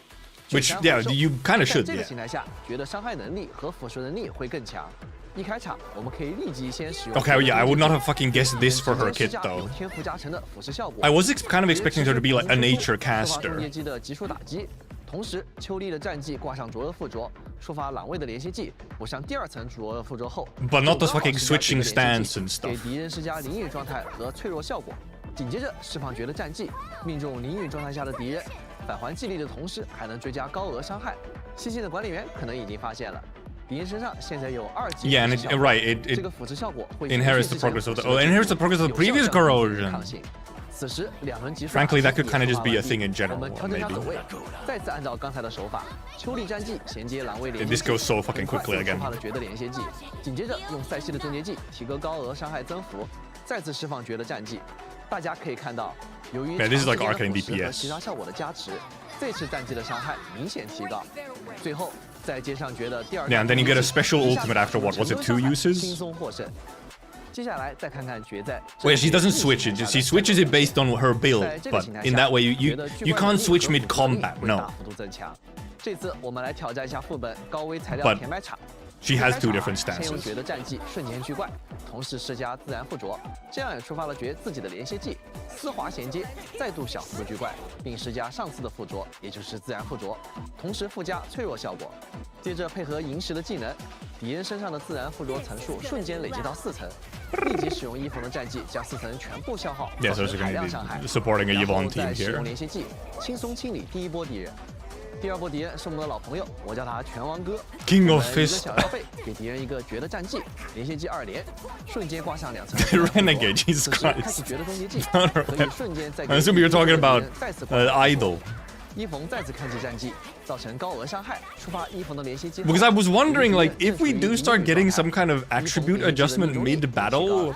Speaker 1: Which,
Speaker 4: 卷
Speaker 1: yeah,
Speaker 4: 山火兽
Speaker 1: you kind of
Speaker 4: 在
Speaker 1: should,
Speaker 4: 这个
Speaker 1: yeah.
Speaker 4: 形态下，绝的伤害能力和腐蚀能力会更强。一开场，我们可以立即先使用。
Speaker 1: Okay, yeah, I would not have fucking guessed this for her
Speaker 4: 直接
Speaker 1: kit
Speaker 4: 施加有
Speaker 1: though.
Speaker 4: 天赋加成的腐蚀效果。
Speaker 1: I was kind of expecting her to be like a nature
Speaker 4: 触发重
Speaker 1: caster.
Speaker 4: 叠机的急速打击，同时秋丽的战绩挂上灼热附着，触发朗卫的连续技，补上第二层灼热附着后
Speaker 1: But not
Speaker 4: 就
Speaker 1: those
Speaker 4: 刚好
Speaker 1: fucking
Speaker 4: 施加
Speaker 1: switching
Speaker 4: 这个连续
Speaker 1: stance and
Speaker 4: 技给
Speaker 1: stuff.
Speaker 4: 敌人施加淋雨状态和脆弱效果。紧接着释放绝的战绩，命中淋雨状态下的敌人，返还技力的同时还能追加高额伤害。细心的管理员可能已经发现了，敌人身上现在有2级
Speaker 1: Yeah, and
Speaker 4: 腐蚀
Speaker 1: it,
Speaker 4: 效果
Speaker 1: right, it
Speaker 4: 这个腐蚀效果会
Speaker 1: inherits the progress of the inherits the progress of the previous corrosion.
Speaker 4: 此时2轮急速
Speaker 1: Frankly, that could
Speaker 4: 也
Speaker 1: kind of
Speaker 4: 触
Speaker 1: just
Speaker 4: 发
Speaker 1: be a
Speaker 4: 完毕
Speaker 1: thing in
Speaker 4: 我
Speaker 1: general,
Speaker 4: 们调整下
Speaker 1: maybe.
Speaker 4: 走位，再次按照刚才的手法，秋丽战技衔接狼卫连
Speaker 1: And
Speaker 4: 接
Speaker 1: this goes so fucking
Speaker 4: 很快
Speaker 1: quickly
Speaker 4: 就
Speaker 1: again.
Speaker 4: 触发了绝的连接技，紧接着用赛西的终结技提高高额伤害增幅，再次释放绝的战绩。大家可以看到，由于
Speaker 1: Yeah, this is like
Speaker 4: 长时间
Speaker 1: Arknight
Speaker 4: 的腐蚀和
Speaker 1: DPS.
Speaker 4: 其他效果的加持，这次战绩的伤害明显提高。最后再接上绝的第二，
Speaker 1: Yeah, and then you get a special ultimate after what was it, 2 uses?
Speaker 4: 轻松获胜。接下来再看看绝在
Speaker 1: Wait, she doesn't switch it. She switches it based on her build,
Speaker 4: 在这个
Speaker 1: but
Speaker 4: 形态
Speaker 1: in
Speaker 4: 下
Speaker 1: that way, you
Speaker 4: 绝的巨
Speaker 1: you
Speaker 4: 怪能
Speaker 1: can't
Speaker 4: 力
Speaker 1: switch
Speaker 4: 和
Speaker 1: mid
Speaker 4: 腐蚀能力
Speaker 1: combat.
Speaker 4: 会大
Speaker 1: No,
Speaker 4: 幅度增强。这次我们来挑战一下副本高危材料
Speaker 1: But
Speaker 4: 填埋场。
Speaker 1: she has 2 different
Speaker 4: 先用
Speaker 1: stances.
Speaker 4: 绝的战技瞬间巨怪，同时施加自然附着，这样也触发了绝自己的连接技丝滑衔接，再度小幅度巨怪，并施加上次的附着，也就是自然附着，同时附加脆弱效果。接着配合萤石的技能，敌人身上的自然附着层数瞬间累积到4层，立即使用伊冯的战技将4层全部消耗，
Speaker 1: Yeah,
Speaker 4: 造
Speaker 1: so
Speaker 4: 成
Speaker 1: she's
Speaker 4: 海
Speaker 1: gonna
Speaker 4: 量伤害
Speaker 1: be。supporting a
Speaker 4: 然后
Speaker 1: Yvonne
Speaker 4: 再
Speaker 1: team
Speaker 4: 使用
Speaker 1: here.
Speaker 4: 连接技，轻松清理第一波敌人。第二波敌人是我们的老朋友，我叫他拳王哥。
Speaker 1: King
Speaker 4: 我
Speaker 1: of
Speaker 4: 们一个
Speaker 1: Fist.
Speaker 4: 小腰背给敌人一个绝的战技，连续技2连，瞬间挂上2层。
Speaker 1: Renegade, Jesus
Speaker 4: 此时开始
Speaker 1: Christ.
Speaker 4: 绝的终结技，
Speaker 1: Not her
Speaker 4: 可以瞬间再给
Speaker 1: I assume you're talking
Speaker 4: 敌
Speaker 1: about
Speaker 4: 人再次挂上
Speaker 1: Idol.
Speaker 4: 伊冯再次开启战绩，造成高额伤害，触发伊冯的连续技。
Speaker 1: Because I was wondering, like, if we do start getting some kind of attribute adjustment mid-battle,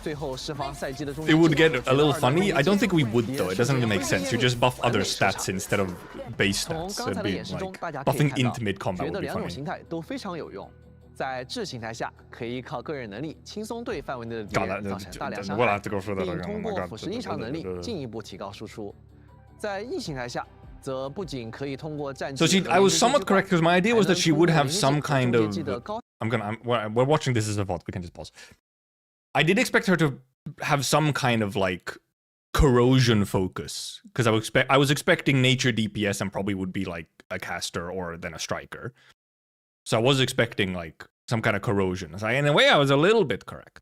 Speaker 4: 最后释放赛季的终
Speaker 1: it
Speaker 4: 结技
Speaker 1: would get a little
Speaker 4: 绝的
Speaker 1: funny. I don't think we would
Speaker 4: 敌人
Speaker 1: though. It doesn't really make
Speaker 4: 瞬
Speaker 1: sense.
Speaker 4: 间
Speaker 1: You just buff
Speaker 4: 还
Speaker 1: other
Speaker 4: 没射
Speaker 1: stats
Speaker 4: 上
Speaker 1: instead of base
Speaker 4: 从
Speaker 1: stats.
Speaker 4: 刚才
Speaker 1: It'd
Speaker 4: 的
Speaker 1: be
Speaker 4: 演示中，
Speaker 1: like
Speaker 4: 大家可以
Speaker 1: buffing
Speaker 4: 看到
Speaker 1: into mid combat
Speaker 4: 绝
Speaker 1: would
Speaker 4: 的
Speaker 1: be
Speaker 4: 2种
Speaker 1: funny.
Speaker 4: 形态都非常有用。在智形态下，可以靠个人能力轻松对范围内的敌
Speaker 1: God,
Speaker 4: 人
Speaker 1: that-
Speaker 4: 造成大量
Speaker 1: that-
Speaker 4: 伤
Speaker 1: we'll
Speaker 4: 害
Speaker 1: have to go through that
Speaker 4: 并
Speaker 1: again.
Speaker 4: 通
Speaker 1: Oh my
Speaker 4: 过
Speaker 1: God.
Speaker 4: 腐蚀异常能力进一步提高输出。在异形态下，则不仅可以通过战
Speaker 1: So
Speaker 4: 绩
Speaker 1: she,
Speaker 4: 和
Speaker 1: I
Speaker 4: 连
Speaker 1: was
Speaker 4: 接技
Speaker 1: somewhat
Speaker 4: 之外
Speaker 1: correct because my idea was that she would have some kind
Speaker 4: 还能通过
Speaker 1: of.
Speaker 4: 连接技的高
Speaker 1: We're watching this as a VOD. We can just pause. I did expect her to have some kind of like corrosion focus because I was expecting nature DPS and probably would be like a caster or then a striker. So I was expecting like some kind of corrosion. So in a way, I was a little bit correct.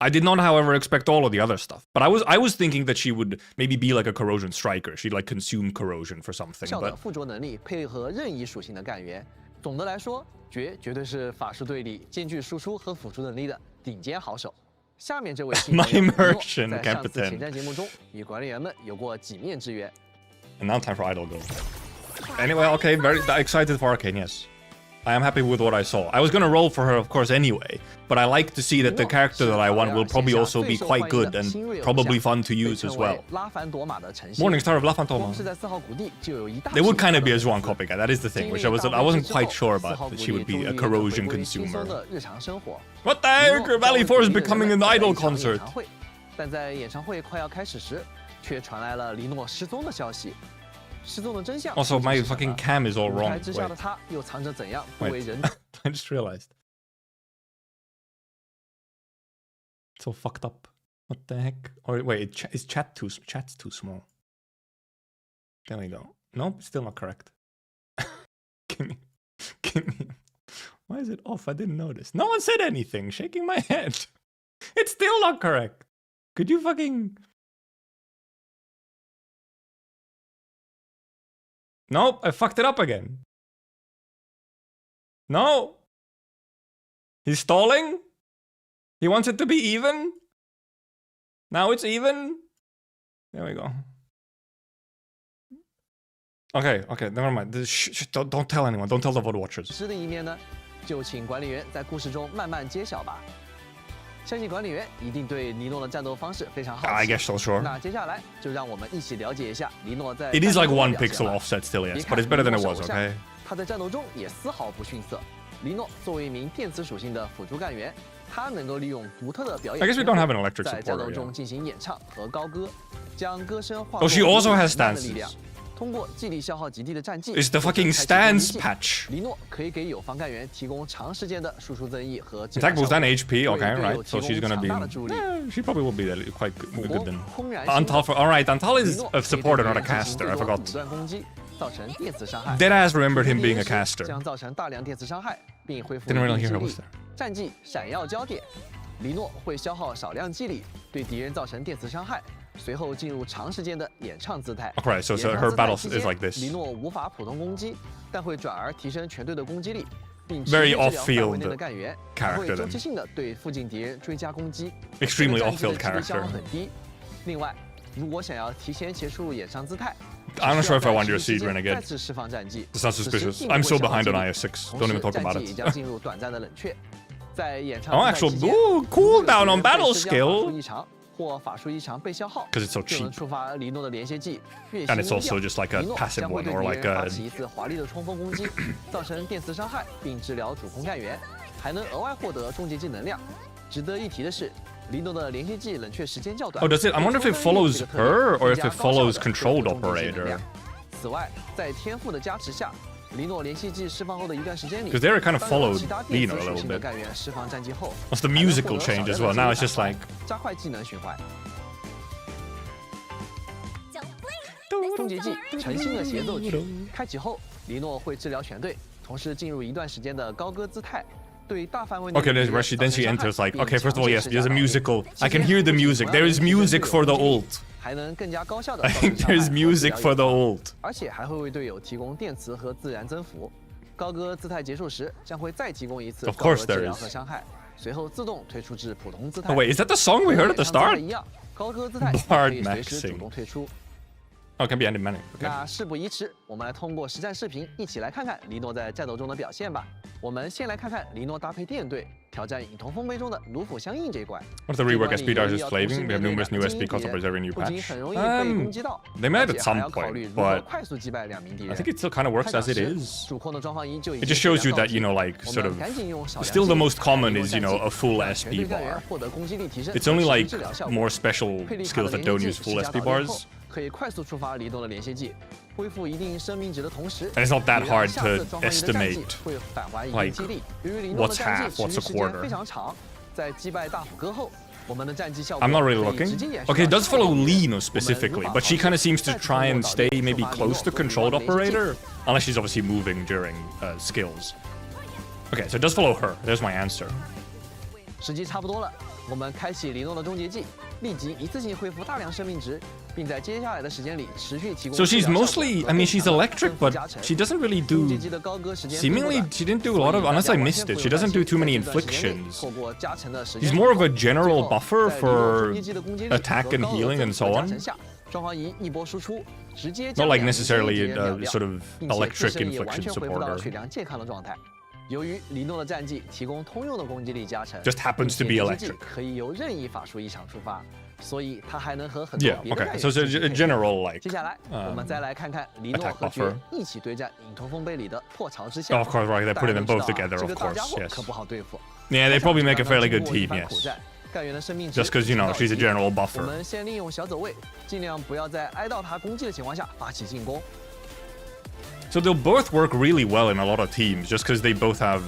Speaker 1: I did not, however, expect all of the other stuff. But I was thinking that she would maybe be like a corrosion striker. She'd like consume corrosion for something.
Speaker 4: 效的
Speaker 1: But
Speaker 4: 附着能力配合任意属性的干员。总的来说，绝对是法术队里兼具输出和辅助能力的顶尖好手。下面这位新
Speaker 1: My
Speaker 4: 朋友
Speaker 1: immersion
Speaker 4: 在上次
Speaker 1: captain
Speaker 4: 前瞻节目中与管理员们有过几面之缘。
Speaker 1: And now time for Idol Go. Anyway, okay, very excited for Arcane, yes. I am happy with what I saw. I was gonna roll for her, of course, anyway, but I like to see that the character that I want will probably also be quite good and probably fun to use as well.
Speaker 4: 拉凡朵玛的晨曦
Speaker 1: Morning Star of La
Speaker 4: 光
Speaker 1: Fantoma.
Speaker 4: 是在4号谷地就有一大
Speaker 1: They would kind of be a
Speaker 4: 系列
Speaker 1: Zhuang copycat, that is the thing, which I wasn't quite sure about, that she would be a corrosion consumer.
Speaker 4: 的日常生活。
Speaker 1: What the heck? Valley 4 is becoming an idol concert.
Speaker 4: 但在演唱会快要开始时，却传来了黎诺失踪的消息。失踪的真相
Speaker 1: Also, my
Speaker 4: 是什么
Speaker 1: fucking cam is all
Speaker 4: 舞
Speaker 1: wrong.
Speaker 4: 台之下
Speaker 1: Wait,
Speaker 4: 的他又藏着怎样不
Speaker 1: Wait.
Speaker 4: 为人
Speaker 1: I just realized. So fucked up. What the heck? Or wait, is chat's too small? There we go. Nope, still not correct. give me. Why is it off? I didn't notice. No one said anything. Shaking my head. It's still not correct. Could you fucking... Nope, I fucked it up again. No. He's stalling. He wants it to be even. Now it's even. There we go. Okay, never mind. Don't tell anyone. Don't tell the vote watchers.
Speaker 4: 诗的一面呢，就请管理员在故事中慢慢揭晓吧。相信管理员一定对黎诺的战斗方式非常好奇。
Speaker 1: I guess so, sure.
Speaker 4: 那接下来就让我们一起了解一下黎诺在。
Speaker 1: It is like 1 pixel offset still, yes, but it's better than it was, okay?
Speaker 4: 他在战斗中也丝毫不逊色。黎诺作为一名电磁属性的辅助干员，他能够利用独特的表演，
Speaker 1: I guess we don't have an electric
Speaker 4: 在战斗
Speaker 1: supporter,
Speaker 4: 中
Speaker 1: yeah.
Speaker 4: 进行演唱和高歌，将歌声化
Speaker 1: Oh, she also has
Speaker 4: 的力量。
Speaker 1: stances.
Speaker 4: 通过记力消耗极低的战绩
Speaker 1: It's the fucking stance patch.
Speaker 4: 黎诺可以给友方干员提供长时间的输出增益和
Speaker 1: Attack boost and HP, okay, right? So
Speaker 4: 提
Speaker 1: she's
Speaker 4: 供
Speaker 1: gonna be.
Speaker 4: 强大的助力。
Speaker 1: She probably will be quite good then.
Speaker 4: 轰然
Speaker 1: Antal, alright, Antal is
Speaker 4: 黎诺
Speaker 1: a supporter, not a
Speaker 4: 可以对敌人
Speaker 1: caster. I
Speaker 4: 进行最多
Speaker 1: forgot.
Speaker 4: 阻断攻击，造成电磁伤害。
Speaker 1: Deadass remembered him being a
Speaker 4: 敌人时
Speaker 1: caster.
Speaker 4: 将造成大量电磁伤害，并恢复
Speaker 1: Didn't really
Speaker 4: 一定
Speaker 1: hear
Speaker 4: 记
Speaker 1: it
Speaker 4: 力
Speaker 1: was there.
Speaker 4: 战绩闪耀焦点，黎诺会消耗少量记力，对敌人造成电磁伤害，随后进入长时间的演唱姿态。
Speaker 1: Okay, so
Speaker 4: 演唱
Speaker 1: her
Speaker 4: 姿态
Speaker 1: battle
Speaker 4: 期
Speaker 1: is
Speaker 4: 间
Speaker 1: like this.
Speaker 4: 黎诺无法普通攻击，但会转而提升全队的攻击力，并
Speaker 1: Very
Speaker 4: 持续治疗
Speaker 1: off-field
Speaker 4: 范围内的干员，还会
Speaker 1: character
Speaker 4: 周
Speaker 1: then.
Speaker 4: 期性的对附近敌人追加攻击。
Speaker 1: Extremely
Speaker 4: 这个战绩的
Speaker 1: off-field
Speaker 4: 击力消耗
Speaker 1: character.
Speaker 4: 很低。另外，如果想要提前结束演唱姿态，
Speaker 1: I'm not sure if I want your
Speaker 4: 需
Speaker 1: seed
Speaker 4: 要
Speaker 1: Renegade.
Speaker 4: 在持续期间再次释放战绩。
Speaker 1: It's not
Speaker 4: 此时
Speaker 1: suspicious.
Speaker 4: 并不
Speaker 1: I'm
Speaker 4: 会
Speaker 1: so
Speaker 4: 消耗
Speaker 1: behind
Speaker 4: 记
Speaker 1: on
Speaker 4: 力
Speaker 1: IS6.
Speaker 4: 同
Speaker 1: Don't
Speaker 4: 时
Speaker 1: even talk
Speaker 4: 战
Speaker 1: about
Speaker 4: 绩也
Speaker 1: it.
Speaker 4: 将进入短暂的冷却。在演唱
Speaker 1: Oh,
Speaker 4: 姿态
Speaker 1: actual
Speaker 4: 期间
Speaker 1: ooh,
Speaker 4: 如果有
Speaker 1: cooldown
Speaker 4: 敌人
Speaker 1: on
Speaker 4: 被
Speaker 1: battle
Speaker 4: 施加法术
Speaker 1: skill.
Speaker 4: 异常或法术异常被消耗，
Speaker 1: 'Cause it's so
Speaker 4: 就能
Speaker 1: cheap.
Speaker 4: 触发黎诺的连接技月
Speaker 1: And
Speaker 4: 星
Speaker 1: it's
Speaker 4: 音
Speaker 1: also
Speaker 4: 调
Speaker 1: just like a
Speaker 4: 黎诺
Speaker 1: passive
Speaker 4: 将会
Speaker 1: one
Speaker 4: 对
Speaker 1: or
Speaker 4: 敌
Speaker 1: like
Speaker 4: 人发
Speaker 1: a.
Speaker 4: 起一次华丽的冲锋攻击，造成电磁伤害，并治疗主攻干员，还能额外获得终结技能量。值得一提的是，黎诺的连接技冷却时间较短。
Speaker 1: Oh, does it? I wonder if it
Speaker 4: 对冲锋
Speaker 1: follows
Speaker 4: 这个特点
Speaker 1: her or
Speaker 4: 更
Speaker 1: if
Speaker 4: 加
Speaker 1: it
Speaker 4: 高效
Speaker 1: follows
Speaker 4: 地
Speaker 1: controlled
Speaker 4: 获得终结技能
Speaker 1: operator.
Speaker 4: 量。此外，在天赋的加持下，黎诺连续技释放后的一段时间里
Speaker 1: 'Cause there it kind of
Speaker 4: 当
Speaker 1: followed
Speaker 4: 其他电磁
Speaker 1: Lino a
Speaker 4: 属
Speaker 1: little
Speaker 4: 性的
Speaker 1: bit.
Speaker 4: 干员释放战绩后，
Speaker 1: What's the
Speaker 4: 还能
Speaker 1: musical
Speaker 4: 获得少
Speaker 1: change
Speaker 4: 量
Speaker 1: as
Speaker 4: 的
Speaker 1: well? Now
Speaker 4: 记
Speaker 1: it's
Speaker 4: 忆
Speaker 1: just
Speaker 4: 返还
Speaker 1: like.
Speaker 4: 加快技能循环。
Speaker 5: Don't blink.
Speaker 4: 终结技诚心的协奏曲开启后，黎诺会治疗全队，同时进入一段时间的高歌姿态。对大范围内
Speaker 1: Okay,
Speaker 4: 的敌
Speaker 1: then
Speaker 4: 人
Speaker 1: she
Speaker 4: 造
Speaker 1: then
Speaker 4: 成
Speaker 1: she
Speaker 4: 伤害
Speaker 1: enters like.
Speaker 4: 并
Speaker 1: Okay, first of all,
Speaker 4: 强
Speaker 1: yes,
Speaker 4: 制
Speaker 1: there's a
Speaker 4: 施加
Speaker 1: musical.
Speaker 4: 期
Speaker 1: I can
Speaker 4: 间
Speaker 1: hear the
Speaker 4: 同
Speaker 1: music.
Speaker 4: 样
Speaker 1: There is
Speaker 4: 提升队
Speaker 1: music
Speaker 4: 友
Speaker 1: for the
Speaker 4: 攻击力
Speaker 1: ult.
Speaker 4: 还能更加高效的
Speaker 1: I think there's music for the ult.
Speaker 4: 而且还会为队友提供电磁和自然增幅。高歌姿态结束时，将会再提供一次
Speaker 1: Of
Speaker 4: 高
Speaker 1: course
Speaker 4: 额治
Speaker 1: there
Speaker 4: 疗
Speaker 1: is.
Speaker 4: 和伤害，随后自动退出至普通姿态。
Speaker 1: Oh wait, is that the song we heard at the
Speaker 4: 和演唱姿态
Speaker 1: start?
Speaker 4: 一样，高歌姿态
Speaker 1: Bard
Speaker 4: 可以随时
Speaker 1: maxing.
Speaker 4: 主动退出。
Speaker 1: Oh, it can be ended many. Okay.
Speaker 4: 那事不宜迟，我们来通过实战视频一起来看看黎诺在战斗中的表现吧。我们先来看看黎诺搭配电队挑战影童风杯中的炉斧相应这一关。
Speaker 1: What's the rework
Speaker 4: 这
Speaker 1: SP
Speaker 4: 关
Speaker 1: does
Speaker 4: 里
Speaker 1: is
Speaker 4: 由于要
Speaker 1: flaving.
Speaker 4: 同时
Speaker 1: We have
Speaker 4: 面对
Speaker 1: numerous new
Speaker 4: 两
Speaker 1: SP
Speaker 4: 名敌
Speaker 1: cosplers
Speaker 4: 人
Speaker 1: every new
Speaker 4: 不仅
Speaker 1: patch.
Speaker 4: 很容易被攻击到，
Speaker 1: They may
Speaker 4: 而
Speaker 1: at
Speaker 4: 且还
Speaker 1: some
Speaker 4: 要考
Speaker 1: point,
Speaker 4: 虑如何
Speaker 1: but
Speaker 4: 快速击败两名敌
Speaker 1: I
Speaker 4: 人。
Speaker 1: think it still kind of works
Speaker 4: 开
Speaker 1: as
Speaker 4: 场
Speaker 1: it
Speaker 4: 时
Speaker 1: is.
Speaker 4: 主控的装方仪就已
Speaker 1: It
Speaker 4: 经
Speaker 1: just shows you
Speaker 4: 被
Speaker 1: that, you know, like
Speaker 4: 我
Speaker 1: sort
Speaker 4: 们
Speaker 1: of.
Speaker 4: 赶紧用少量
Speaker 1: Still the
Speaker 4: 技能
Speaker 1: most common
Speaker 4: 利用
Speaker 1: is, you
Speaker 4: 战
Speaker 1: know,
Speaker 4: 绩
Speaker 1: a full
Speaker 4: 让
Speaker 1: SP
Speaker 4: 全队干员
Speaker 1: bar.
Speaker 4: 获得攻击力提升
Speaker 1: It's only
Speaker 4: 和
Speaker 1: like
Speaker 4: 治疗效果
Speaker 1: more special
Speaker 4: 佩利卡
Speaker 1: skills
Speaker 4: 的
Speaker 1: that
Speaker 4: 连
Speaker 1: don't
Speaker 4: 接
Speaker 1: use
Speaker 4: 技
Speaker 1: full
Speaker 4: 施加
Speaker 1: SP
Speaker 4: 到敌后
Speaker 1: bars.
Speaker 4: 可以快速触发黎诺的连接技，恢复一定生命值的同时，
Speaker 1: And it's not that
Speaker 4: 也让
Speaker 1: hard
Speaker 4: 下
Speaker 1: to
Speaker 4: 次装方仪的战绩
Speaker 1: estimate,
Speaker 4: 会返还一定
Speaker 1: like,
Speaker 4: 激励。由于黎诺的
Speaker 1: what's
Speaker 4: 战
Speaker 1: half,
Speaker 4: 绩持
Speaker 1: what's
Speaker 4: 续
Speaker 1: a
Speaker 4: 时间
Speaker 1: quarter.
Speaker 4: 非常长，在击败大斧哥后，我们的战绩效果
Speaker 1: I'm not really
Speaker 4: 可以直接
Speaker 1: looking.
Speaker 4: 延续
Speaker 1: Okay, it
Speaker 4: 到
Speaker 1: does
Speaker 4: 下一
Speaker 1: follow
Speaker 4: 个
Speaker 1: Lino specifically, but she kind of seems to try and stay maybe close to controlled operator, unless she's obviously moving during skills. Okay, so it does follow her. There's my answer.
Speaker 4: 时机差不多了，我们开启黎诺的终结技，立即一次性恢复大量生命值，并在接下来的时间里持续提供。
Speaker 1: So she's mostly, I mean, she's electric, but she doesn't really
Speaker 4: 终结
Speaker 1: do.
Speaker 4: 技的高歌时间
Speaker 1: Seemingly, she didn't do a lot of, unless I missed it, she doesn't do too many inflictions.
Speaker 4: 透过加成的时间
Speaker 1: He's more of a general
Speaker 4: 最后
Speaker 1: buffer
Speaker 4: 在黎诺
Speaker 1: for
Speaker 4: 终结技的攻击力
Speaker 1: attack
Speaker 4: 和
Speaker 1: and
Speaker 4: 高额
Speaker 1: healing
Speaker 4: 增
Speaker 1: and
Speaker 4: 幅
Speaker 1: so
Speaker 4: 的加
Speaker 1: on.
Speaker 4: 成下，双方仪一波输出，直接
Speaker 1: Not
Speaker 4: 将
Speaker 1: like
Speaker 4: 两名
Speaker 1: necessarily
Speaker 4: 敌人秒
Speaker 1: a
Speaker 4: 掉
Speaker 1: sort of
Speaker 4: 并且自
Speaker 1: electric
Speaker 4: 身也完
Speaker 1: infliction
Speaker 4: 全恢复到了
Speaker 1: supporter.
Speaker 4: 血量健康的状态。由于黎诺的战绩提供通用的攻击力加成
Speaker 1: Just happens to be
Speaker 4: 并且连接技
Speaker 1: electric.
Speaker 4: 可以由任意法术异常触发，所以它还能和很多
Speaker 1: Yeah,
Speaker 4: 别的
Speaker 1: okay.
Speaker 4: 干
Speaker 1: So
Speaker 4: 员
Speaker 1: it's
Speaker 4: 进
Speaker 1: a
Speaker 4: 行配合。
Speaker 1: general, like.
Speaker 4: 接下来，我们再来看看黎诺
Speaker 1: attack
Speaker 4: 和
Speaker 1: buffer.
Speaker 4: 爵一起对战影童风杯里的破巢之下。
Speaker 1: Of course, right. They
Speaker 4: 大
Speaker 1: put
Speaker 4: 家
Speaker 1: them
Speaker 4: 都
Speaker 1: both
Speaker 4: 知道啊
Speaker 1: together,
Speaker 4: 这
Speaker 1: of
Speaker 4: 个大
Speaker 1: course.
Speaker 4: 家伙
Speaker 1: Yes.
Speaker 4: 可不好对付。
Speaker 1: Yeah, they probably make a
Speaker 4: 开场
Speaker 1: fairly
Speaker 4: 经
Speaker 1: good
Speaker 4: 过一
Speaker 1: team,
Speaker 4: 番苦
Speaker 1: yes.
Speaker 4: 战，干员的生命值
Speaker 1: Just because, you know,
Speaker 4: 已
Speaker 1: she's a
Speaker 4: 经到
Speaker 1: general
Speaker 4: 我
Speaker 1: buffer.
Speaker 4: 们先利用小走位，尽量不要在挨到他攻击的情况下发起进攻。
Speaker 1: So they'll both work really well in a lot of teams, just because they both have,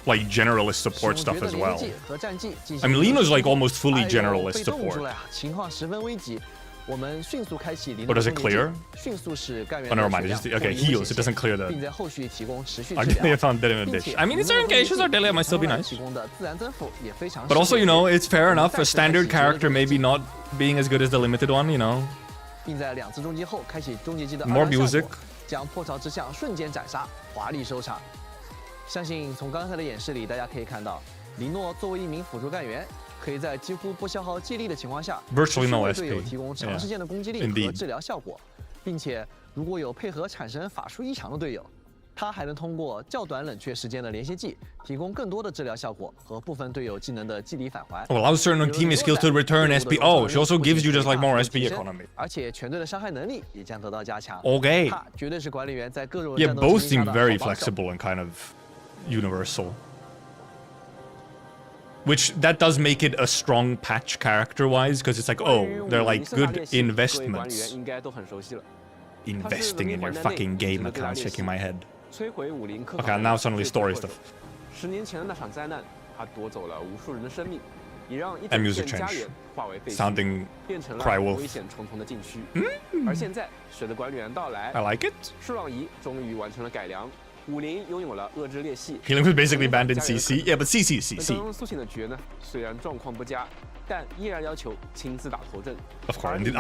Speaker 1: like, generalist
Speaker 4: 使
Speaker 1: support
Speaker 4: 用
Speaker 1: stuff
Speaker 4: 绝的
Speaker 1: as
Speaker 4: 连
Speaker 1: well.
Speaker 4: 接技和战绩进
Speaker 1: I
Speaker 4: 行
Speaker 1: mean, Lino's like almost fully
Speaker 4: 哎呦
Speaker 1: generalist
Speaker 4: 被冻住
Speaker 1: support.
Speaker 4: 了呀，情况十分危急。我们迅速开启灵
Speaker 1: Or
Speaker 4: 诺
Speaker 1: does it
Speaker 4: 终结
Speaker 1: clear?
Speaker 4: 技，迅速使干员
Speaker 1: Oh,
Speaker 4: 的
Speaker 1: never
Speaker 4: 血
Speaker 1: mind. It's
Speaker 4: 量
Speaker 1: just
Speaker 4: 脱
Speaker 1: okay.
Speaker 4: 离危
Speaker 1: Heals.
Speaker 4: 险
Speaker 1: It doesn't
Speaker 4: 线
Speaker 1: clear the.
Speaker 4: 并在后续提供持续
Speaker 1: I
Speaker 4: 治
Speaker 1: think I
Speaker 4: 疗。
Speaker 1: found dead
Speaker 4: 并且
Speaker 1: damage. I mean, in certain cases, our daily might still be nice.
Speaker 4: 提供的自然增幅也非常
Speaker 1: But also, you know, it's fair enough. A
Speaker 4: 再次开
Speaker 1: standard
Speaker 4: 启绝对
Speaker 1: character
Speaker 4: 终结
Speaker 1: maybe
Speaker 4: 技
Speaker 1: not being as good as the limited one, you know.
Speaker 4: 并在2次终结后开启终结技的
Speaker 1: More
Speaker 4: 二段效
Speaker 1: music.
Speaker 4: 果，将破巢之象瞬间斩杀，华丽收场。相信从刚才的演示里，大家可以看到，林诺作为一名辅助干员，可以在几乎不消耗技力的情况下，
Speaker 1: Virtually no
Speaker 4: 为
Speaker 1: SP.
Speaker 4: 队友提供长时间的攻击力
Speaker 1: Indeed.
Speaker 4: 和治疗效果，并且如果有配合产生法术异常的队友，他还能通过较短冷却时间的连续技，提供更多的治疗效果和部分队友技能的技力返还。
Speaker 1: Allows certain team skills to return SP. Oh, she also gives you just like more SP economy.
Speaker 4: 而且全队的伤害能力也将得到加强。
Speaker 1: Okay.
Speaker 4: 他绝对是管理员在各种
Speaker 1: Yeah,
Speaker 4: 战斗
Speaker 1: both
Speaker 4: 情境
Speaker 1: seem
Speaker 4: 下的
Speaker 1: very
Speaker 4: 好帮手
Speaker 1: flexible and kind of universal. Which that does make it a strong patch character-wise, because it's like, oh, they're like good investments.
Speaker 3: 应该都很熟悉了。
Speaker 1: Investing in your fucking game account, shaking my head.
Speaker 3: 摧毁武林科
Speaker 1: Okay, now suddenly story stuff.
Speaker 3: 10年前的那场灾难，它夺走了无数人的生命，也让一
Speaker 1: And
Speaker 3: 整
Speaker 1: music
Speaker 3: 片家
Speaker 1: change.
Speaker 3: 园化为废墟，
Speaker 1: Sounding
Speaker 3: 变成了
Speaker 1: Cry Wolf.
Speaker 3: 危险重重的禁区。而现在，随着管理员到来
Speaker 1: I，like it.
Speaker 3: 树朗仪终于完成了改良，武林拥有了遏制裂隙。
Speaker 1: Healing was basically banned in CC. Yeah, but CC is
Speaker 3: 而
Speaker 1: CC.
Speaker 3: 刚刚苏醒的爵呢，虽然状况不佳，但依然要求亲自打头阵。
Speaker 1: Of course. And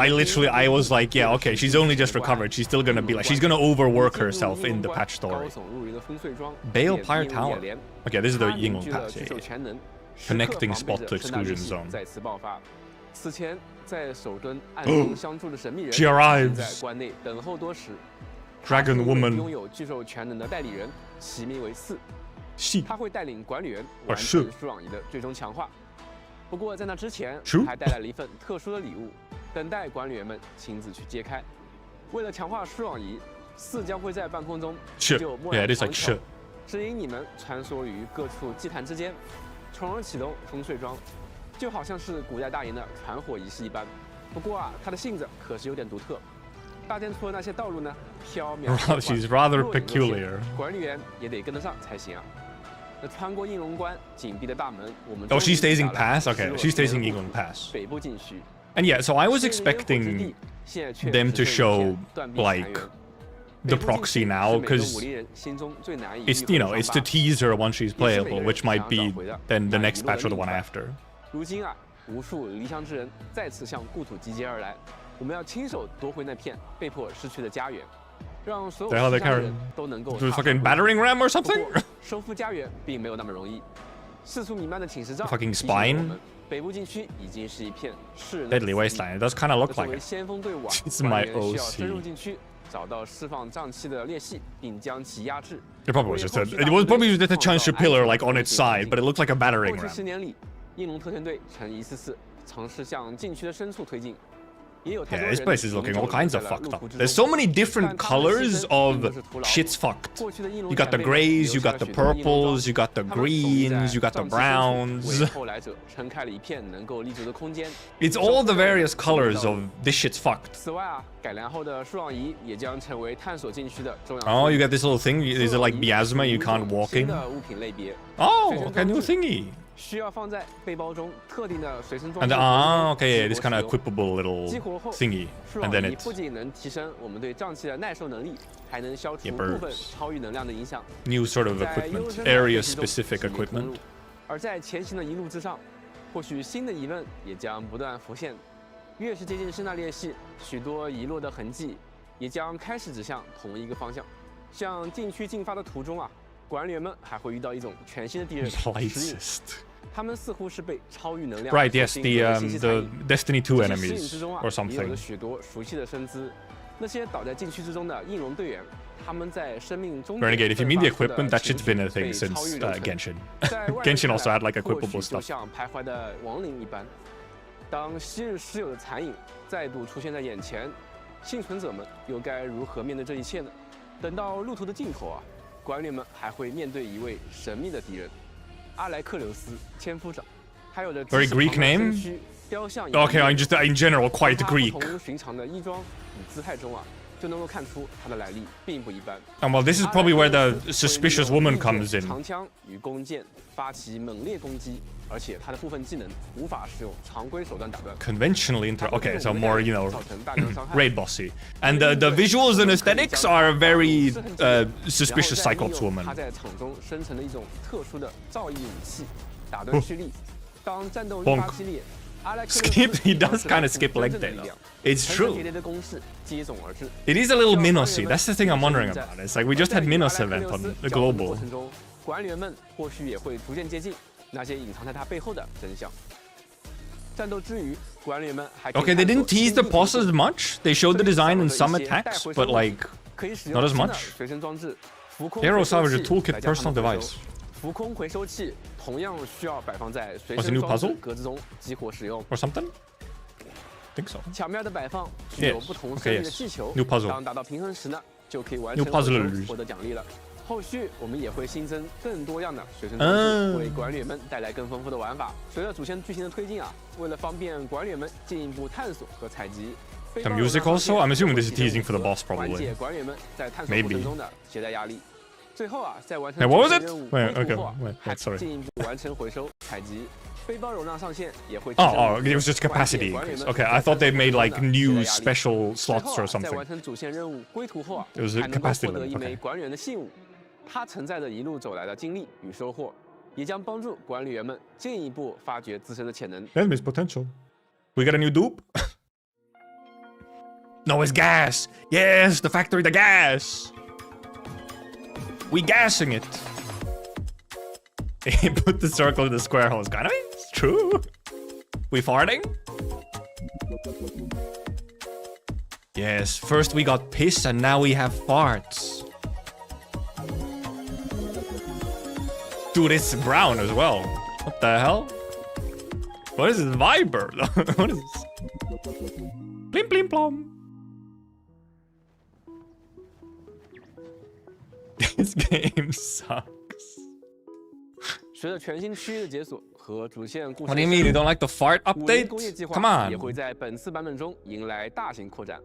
Speaker 1: I was like, yeah, okay, she's only just recovered. She's still gonna be like, she's gonna overwork herself in the patch
Speaker 3: 高
Speaker 1: story.
Speaker 3: 耸入云的风碎装
Speaker 1: Bale
Speaker 3: 也
Speaker 1: Pyre
Speaker 3: 映入
Speaker 1: Tower.
Speaker 3: 眼帘
Speaker 1: Okay, this is the
Speaker 3: 他
Speaker 1: Yingling
Speaker 3: 凝聚了
Speaker 1: patch.
Speaker 3: 巨
Speaker 1: Yeah,
Speaker 3: 兽
Speaker 1: yeah.
Speaker 3: 全能，
Speaker 1: Connecting
Speaker 3: 时刻
Speaker 1: spot
Speaker 3: 防
Speaker 1: to
Speaker 3: 备着盛大烈
Speaker 1: exclusion
Speaker 3: 气
Speaker 1: zone.
Speaker 3: 再次爆发。此前在首蹲暗中相助的神秘人
Speaker 1: She arrives.
Speaker 3: 正在关内等候多时。
Speaker 1: Dragon
Speaker 3: 他是一位
Speaker 1: Woman.
Speaker 3: 拥有巨兽全能的代理人，其名为4。
Speaker 1: She.
Speaker 3: 他会带领管理员
Speaker 1: 啊
Speaker 3: 完
Speaker 1: 是
Speaker 3: 成舒朗仪的最终强化。不过在那之前，
Speaker 1: 是
Speaker 3: 还带来了一份特殊的礼物，等待管理员们亲自去揭开。为了强化舒朗仪，4将会在半空中
Speaker 1: Shit.
Speaker 3: 就莫
Speaker 1: Yeah,
Speaker 3: 尔
Speaker 1: it is like
Speaker 3: 长桥
Speaker 1: shit.
Speaker 3: 指引你们穿梭于各处祭坛之间，从而启动风碎装，就好像是古代大营的传火仪式一般。不过啊，它的性子可是有点独特。大殿处的那些道路呢，缥缈幻幻
Speaker 1: She's rather
Speaker 3: 若隐若现
Speaker 1: peculiar.
Speaker 3: 管理员也得跟得上才行啊。那穿过应龙关紧闭的大门，我们
Speaker 1: Oh, she stays in
Speaker 3: 终于打了
Speaker 1: Pass? Okay,
Speaker 3: 失落
Speaker 1: she stays in
Speaker 3: 天龙
Speaker 1: England Pass.
Speaker 3: 北部禁区。
Speaker 1: And yeah, so I was
Speaker 3: 是烟火之
Speaker 1: expecting
Speaker 3: 地现在却
Speaker 1: them to
Speaker 3: 只剩一
Speaker 1: show
Speaker 3: 片断壁残
Speaker 1: like
Speaker 3: 垣
Speaker 1: the
Speaker 3: 北部禁区
Speaker 1: proxy
Speaker 3: 是
Speaker 1: now,
Speaker 3: 每个
Speaker 1: because
Speaker 3: 武林人心中最难以
Speaker 1: it's
Speaker 3: 愈
Speaker 1: you
Speaker 3: 合
Speaker 1: know
Speaker 3: 的
Speaker 1: it's
Speaker 3: 伤
Speaker 1: to
Speaker 3: 疤
Speaker 1: tease her once she's
Speaker 3: 也是每个
Speaker 1: playable,
Speaker 3: 人
Speaker 1: which
Speaker 3: 想
Speaker 1: might
Speaker 3: 要
Speaker 1: be
Speaker 3: 找回的
Speaker 1: then the
Speaker 3: 那
Speaker 1: next
Speaker 3: 遗落的
Speaker 1: patch or the
Speaker 3: 另一
Speaker 1: one
Speaker 3: 半
Speaker 1: after.
Speaker 3: 如今啊，无数离乡之人再次向故土集结而来，我们要亲手夺回那片被迫失去的家园，让所有
Speaker 1: The hell they
Speaker 3: 失家的
Speaker 1: carry?
Speaker 3: 人都能够
Speaker 1: To
Speaker 3: 踏
Speaker 1: fucking
Speaker 3: 上归途
Speaker 1: battering ram or
Speaker 3: 不
Speaker 1: something?
Speaker 3: 过，收复家园并没有那么容易。四处弥漫的侵蚀障
Speaker 1: Fucking
Speaker 3: 提醒了
Speaker 1: spine
Speaker 3: 我们北部禁区已经是一片世人
Speaker 1: Deadly Wasteland. It does kind of look
Speaker 3: 作
Speaker 1: like
Speaker 3: 为
Speaker 1: it.
Speaker 3: 先锋队伍啊，
Speaker 1: It's
Speaker 3: 管
Speaker 1: my
Speaker 3: 理员需要
Speaker 1: OC.
Speaker 3: 深入禁区，找到释放瘴气的裂隙，并将其压制。
Speaker 1: It probably was just a chunky pillar like on its side, but it looked like a battering
Speaker 3: 过去10
Speaker 1: ram.
Speaker 3: 年里，应龙特遣队曾一次次尝试向禁区的深处推进，也有太
Speaker 1: Yeah,
Speaker 3: 多
Speaker 1: this
Speaker 3: 人
Speaker 1: place is looking all
Speaker 3: 永久
Speaker 1: kinds
Speaker 3: 留
Speaker 1: of
Speaker 3: 在了
Speaker 1: fucked
Speaker 3: 路
Speaker 1: up.
Speaker 3: 途之
Speaker 1: There's
Speaker 3: 中
Speaker 1: so many different
Speaker 3: 但他们的牺
Speaker 1: colors
Speaker 3: 牲
Speaker 1: of
Speaker 3: 并不是徒劳的。
Speaker 1: shit's fucked.
Speaker 3: 过去的应龙
Speaker 1: You got the
Speaker 3: 前辈
Speaker 1: grays, you
Speaker 3: 留下
Speaker 1: got
Speaker 3: 了
Speaker 1: the
Speaker 3: 许多应龙
Speaker 1: purples,
Speaker 3: 装
Speaker 1: you got the
Speaker 3: 他们总立在
Speaker 1: greens, you got the
Speaker 3: 瘴气深处，为
Speaker 1: browns.
Speaker 3: 后来者撑开了一片能够立足的空间。
Speaker 1: It's all the various colors of this shit's fucked.
Speaker 3: 此外啊，改良后的树朗仪也将成为探索禁区的重要。
Speaker 1: Oh, you got this little thing. Is it like miasma? You can't walk
Speaker 3: 新
Speaker 1: in?
Speaker 3: 的物品类别
Speaker 1: Oh, okay, new thingy.
Speaker 3: 需要放在背包中特定的随身装
Speaker 1: And
Speaker 3: 置。
Speaker 1: okay, this kind of
Speaker 3: 激活
Speaker 1: equipable little
Speaker 3: 激活后
Speaker 1: thingy.
Speaker 3: 树
Speaker 1: And
Speaker 3: 朗
Speaker 1: then
Speaker 3: 仪
Speaker 1: it's
Speaker 3: 不仅能提升我们对瘴气的耐受能力，还能消除
Speaker 1: Yeah,
Speaker 3: 部分
Speaker 1: birds.
Speaker 3: 超域能量的影响。
Speaker 1: new sort of
Speaker 3: 在幽
Speaker 1: equipment,
Speaker 3: 深的
Speaker 1: area
Speaker 3: 废墟中
Speaker 1: specific
Speaker 3: 进行通
Speaker 1: equipment.
Speaker 3: 路而在前行的一路之上，或许新的疑问也将不断浮现。越是接近声纳裂隙，许多遗落的痕迹也将开始指向同一个方向。向禁区进发的途中啊，管理员们还会遇到一种全新的敌人——食影。
Speaker 1: Lightest.
Speaker 3: 他们似乎是被超域能量
Speaker 1: Right,
Speaker 3: 所
Speaker 1: yes,
Speaker 3: 定格的信息
Speaker 1: the
Speaker 3: 残影
Speaker 1: Destiny 2
Speaker 3: 这些食影
Speaker 1: enemies
Speaker 3: 之中啊
Speaker 1: or
Speaker 3: 也有着
Speaker 1: something.
Speaker 3: 许多熟悉的身姿。那些倒在禁区之中的应龙队员，他们在生命中
Speaker 1: Renegade, if you mean the equipment, that shit's been a
Speaker 3: 被
Speaker 1: thing since
Speaker 3: 超越流程
Speaker 1: Genshin.
Speaker 3: 在外人
Speaker 1: Genshin
Speaker 3: 看
Speaker 1: also
Speaker 3: 来
Speaker 1: had like
Speaker 3: 或
Speaker 1: equipable
Speaker 3: 许就
Speaker 1: stuff.
Speaker 3: 像徘徊的亡灵一般。当昔日师友的残影再度出现在眼前，幸存者们又该如何面对这一切呢？等到路途的尽头啊，管理们还会面对一位神秘的敌人——阿莱克琉斯千夫长。还有着
Speaker 1: Very Greek name?
Speaker 3: 雕像
Speaker 1: Okay, I'm just in general quite
Speaker 3: 从他不
Speaker 1: Greek.
Speaker 3: 同寻常的衣装与姿态中啊，就能够看出它的来历并不一般。
Speaker 1: And well, this is probably where the suspicious woman comes in.
Speaker 3: 长枪与弓箭发起猛烈攻击，而且它的部分技能无法使用常规手段打断。
Speaker 1: Conventionally okay, so more raid bossy, and the visuals and aesthetics are very suspicious Cyclops woman.
Speaker 3: 它在场中生成了一种特殊的造诣武器，打断蓄力。当战斗愈发激烈。
Speaker 1: Skip, he does kind of skip leg day though. It's true. It is a little Minos-y. That's the thing I'm wondering about. It's like we just had Minos event on the global.
Speaker 3: 管理员们或许也会逐渐接近那些隐藏在它背后的真相。战斗之余，管理员们还
Speaker 1: Okay, they didn't tease the bosses much. They showed the design and some attacks, but like not as much.
Speaker 3: 随身装置
Speaker 1: Hero Salvage toolkit personal device.
Speaker 3: 浮空回收器同样需要摆放在随身装置格子中激活使用。
Speaker 1: Or something? Think so.
Speaker 3: 巧妙的摆放具有不同设计的气球，
Speaker 1: New puzzle.
Speaker 3: 当达到平衡时呢，就可以完成获得奖励了。后续我们也会新增更多样的随身装置，为管理员们带来更丰富的玩法。随着主线剧情的推进啊，为了方便管理员们进一步探索和采集。
Speaker 1: The music also? I'm assuming this is teasing for the boss,
Speaker 3: 缓
Speaker 1: probably.
Speaker 3: 解管理员们在探索过程中的携带压力。最后啊，在完成
Speaker 1: What was it?
Speaker 3: 任务
Speaker 1: Wait,
Speaker 3: 归
Speaker 1: okay,
Speaker 3: 途后啊，
Speaker 1: wait,
Speaker 3: 还
Speaker 1: sorry.
Speaker 3: 进一步完成回收采集。背包容量上限也会
Speaker 1: Oh, it was just capacity increase. Okay, I thought they made like new special slots or
Speaker 3: 在
Speaker 1: something.
Speaker 3: 完成主线任务归途后啊，
Speaker 1: It was a
Speaker 3: 还能够
Speaker 1: capacity
Speaker 3: 获得
Speaker 1: limit,
Speaker 3: 一枚
Speaker 1: okay.
Speaker 3: 管理员的信物，它承载着一路走来的经历与收获，也将帮助管理员们进一步发掘自身的潜能。
Speaker 1: Enemies potential. We got a new dupe? No, it's gas. Yes, the factory, the gas. We gassing it. He put the circle in the square hole. It's kind of it's true. We farting? Yes, first we got piss and now we have farts. Dude, it's brown as well. What the hell? What is this Viber? What is this? Blim blim plom. This game sucks.
Speaker 3: 随着全新区域的解锁和主线故事
Speaker 1: What do you mean? You don't like the fart
Speaker 3: 武林
Speaker 1: update?
Speaker 3: 工业计划
Speaker 1: Come
Speaker 3: 也会
Speaker 1: on.
Speaker 3: 在本次版本中迎来大型扩展，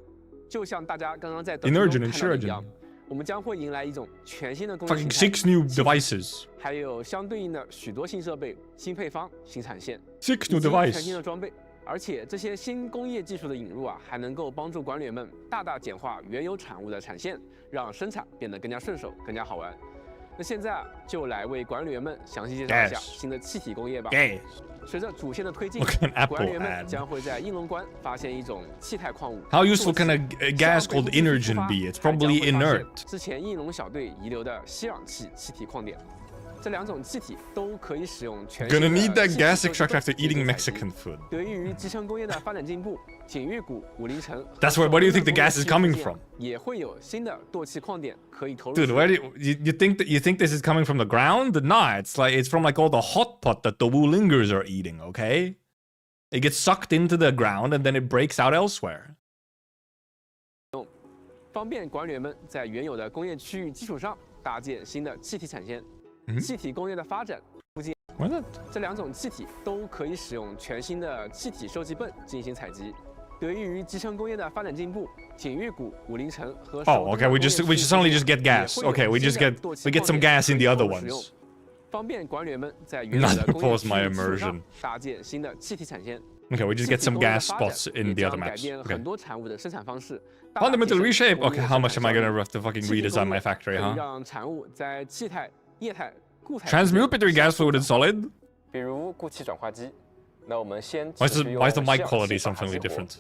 Speaker 3: 就像大家刚刚在短
Speaker 1: Energen
Speaker 3: 片
Speaker 1: and
Speaker 3: 中看到的一
Speaker 1: Shuriken.
Speaker 3: 样，我们将会迎来一种全新的工业
Speaker 1: Fucking
Speaker 3: 形态
Speaker 1: 6 new devices.
Speaker 3: 还有相对应的许多新设备、新配方、新产线，
Speaker 1: 6 new
Speaker 3: 以及全新
Speaker 1: device.
Speaker 3: 的装备。而且这些新工业技术的引入啊，还能够帮助管理员们大大简化原有产物的产线，让生产变得更加顺手、更加好玩。那现在啊，就来为管理员们详细介绍一下
Speaker 1: Gas.
Speaker 3: 新的气体工业吧。
Speaker 1: Gas.
Speaker 3: 随着主线的推进，
Speaker 1: Look at an Apple
Speaker 3: 管理员们
Speaker 1: ad.
Speaker 3: 将会在应龙关发现一种气态矿物。
Speaker 1: How useful can a gas called Energen be? It's probably inert.
Speaker 3: 之前应龙小队遗留的吸氧气气体矿点，这两种气体都可以使用全新的
Speaker 1: Gonna need that
Speaker 3: 气体
Speaker 1: gas
Speaker 3: 收集
Speaker 1: extractor
Speaker 3: 泵
Speaker 1: after
Speaker 3: 进行
Speaker 1: eating
Speaker 3: 采集
Speaker 1: Mexican food.
Speaker 3: 得益于集成工业的发展进步，锦玉谷、武陵城
Speaker 1: That's where do you think the gas is coming from?
Speaker 3: 也会有新的惰气矿点可以投入。
Speaker 1: Dude, where do you think that you think this is coming from the ground? Nah, it's from like all the hot pot that the Woolingers are eating, okay? It gets sucked into the ground and then it breaks out elsewhere.
Speaker 3: 方便管理员们在原有的工业区域基础上搭建新的气体产线。气体工业的发展，
Speaker 1: What is it?
Speaker 3: 这两种气体都可以使用全新的气体收集泵进行采集。得益于集成工业的发展进步，锦玉谷、武陵城和
Speaker 1: Oh, okay. We suddenly just get gas. Okay, we get some gas in the other ones.
Speaker 3: 方便管理员们在原有的工业区域基础上搭建新的气体产线。
Speaker 1: Okay, we just get some gas spots in the other
Speaker 3: 改
Speaker 1: maps.
Speaker 3: 变
Speaker 1: Okay.
Speaker 3: 很多产物的生产方式。
Speaker 1: Fundamental reshape. Okay, how much am I gonna have to fucking redesign my factory,
Speaker 3: 可以
Speaker 1: huh?
Speaker 3: 让产物在气态、液态、固态
Speaker 1: Transmutatory gas fluid and solid.
Speaker 8: 比如固气转化机，那我们先
Speaker 1: Why
Speaker 8: 持
Speaker 1: is
Speaker 8: 续
Speaker 1: the
Speaker 8: 用
Speaker 1: mic
Speaker 8: 吸氧
Speaker 1: quality
Speaker 8: 气把它
Speaker 1: something
Speaker 8: 激活
Speaker 1: different?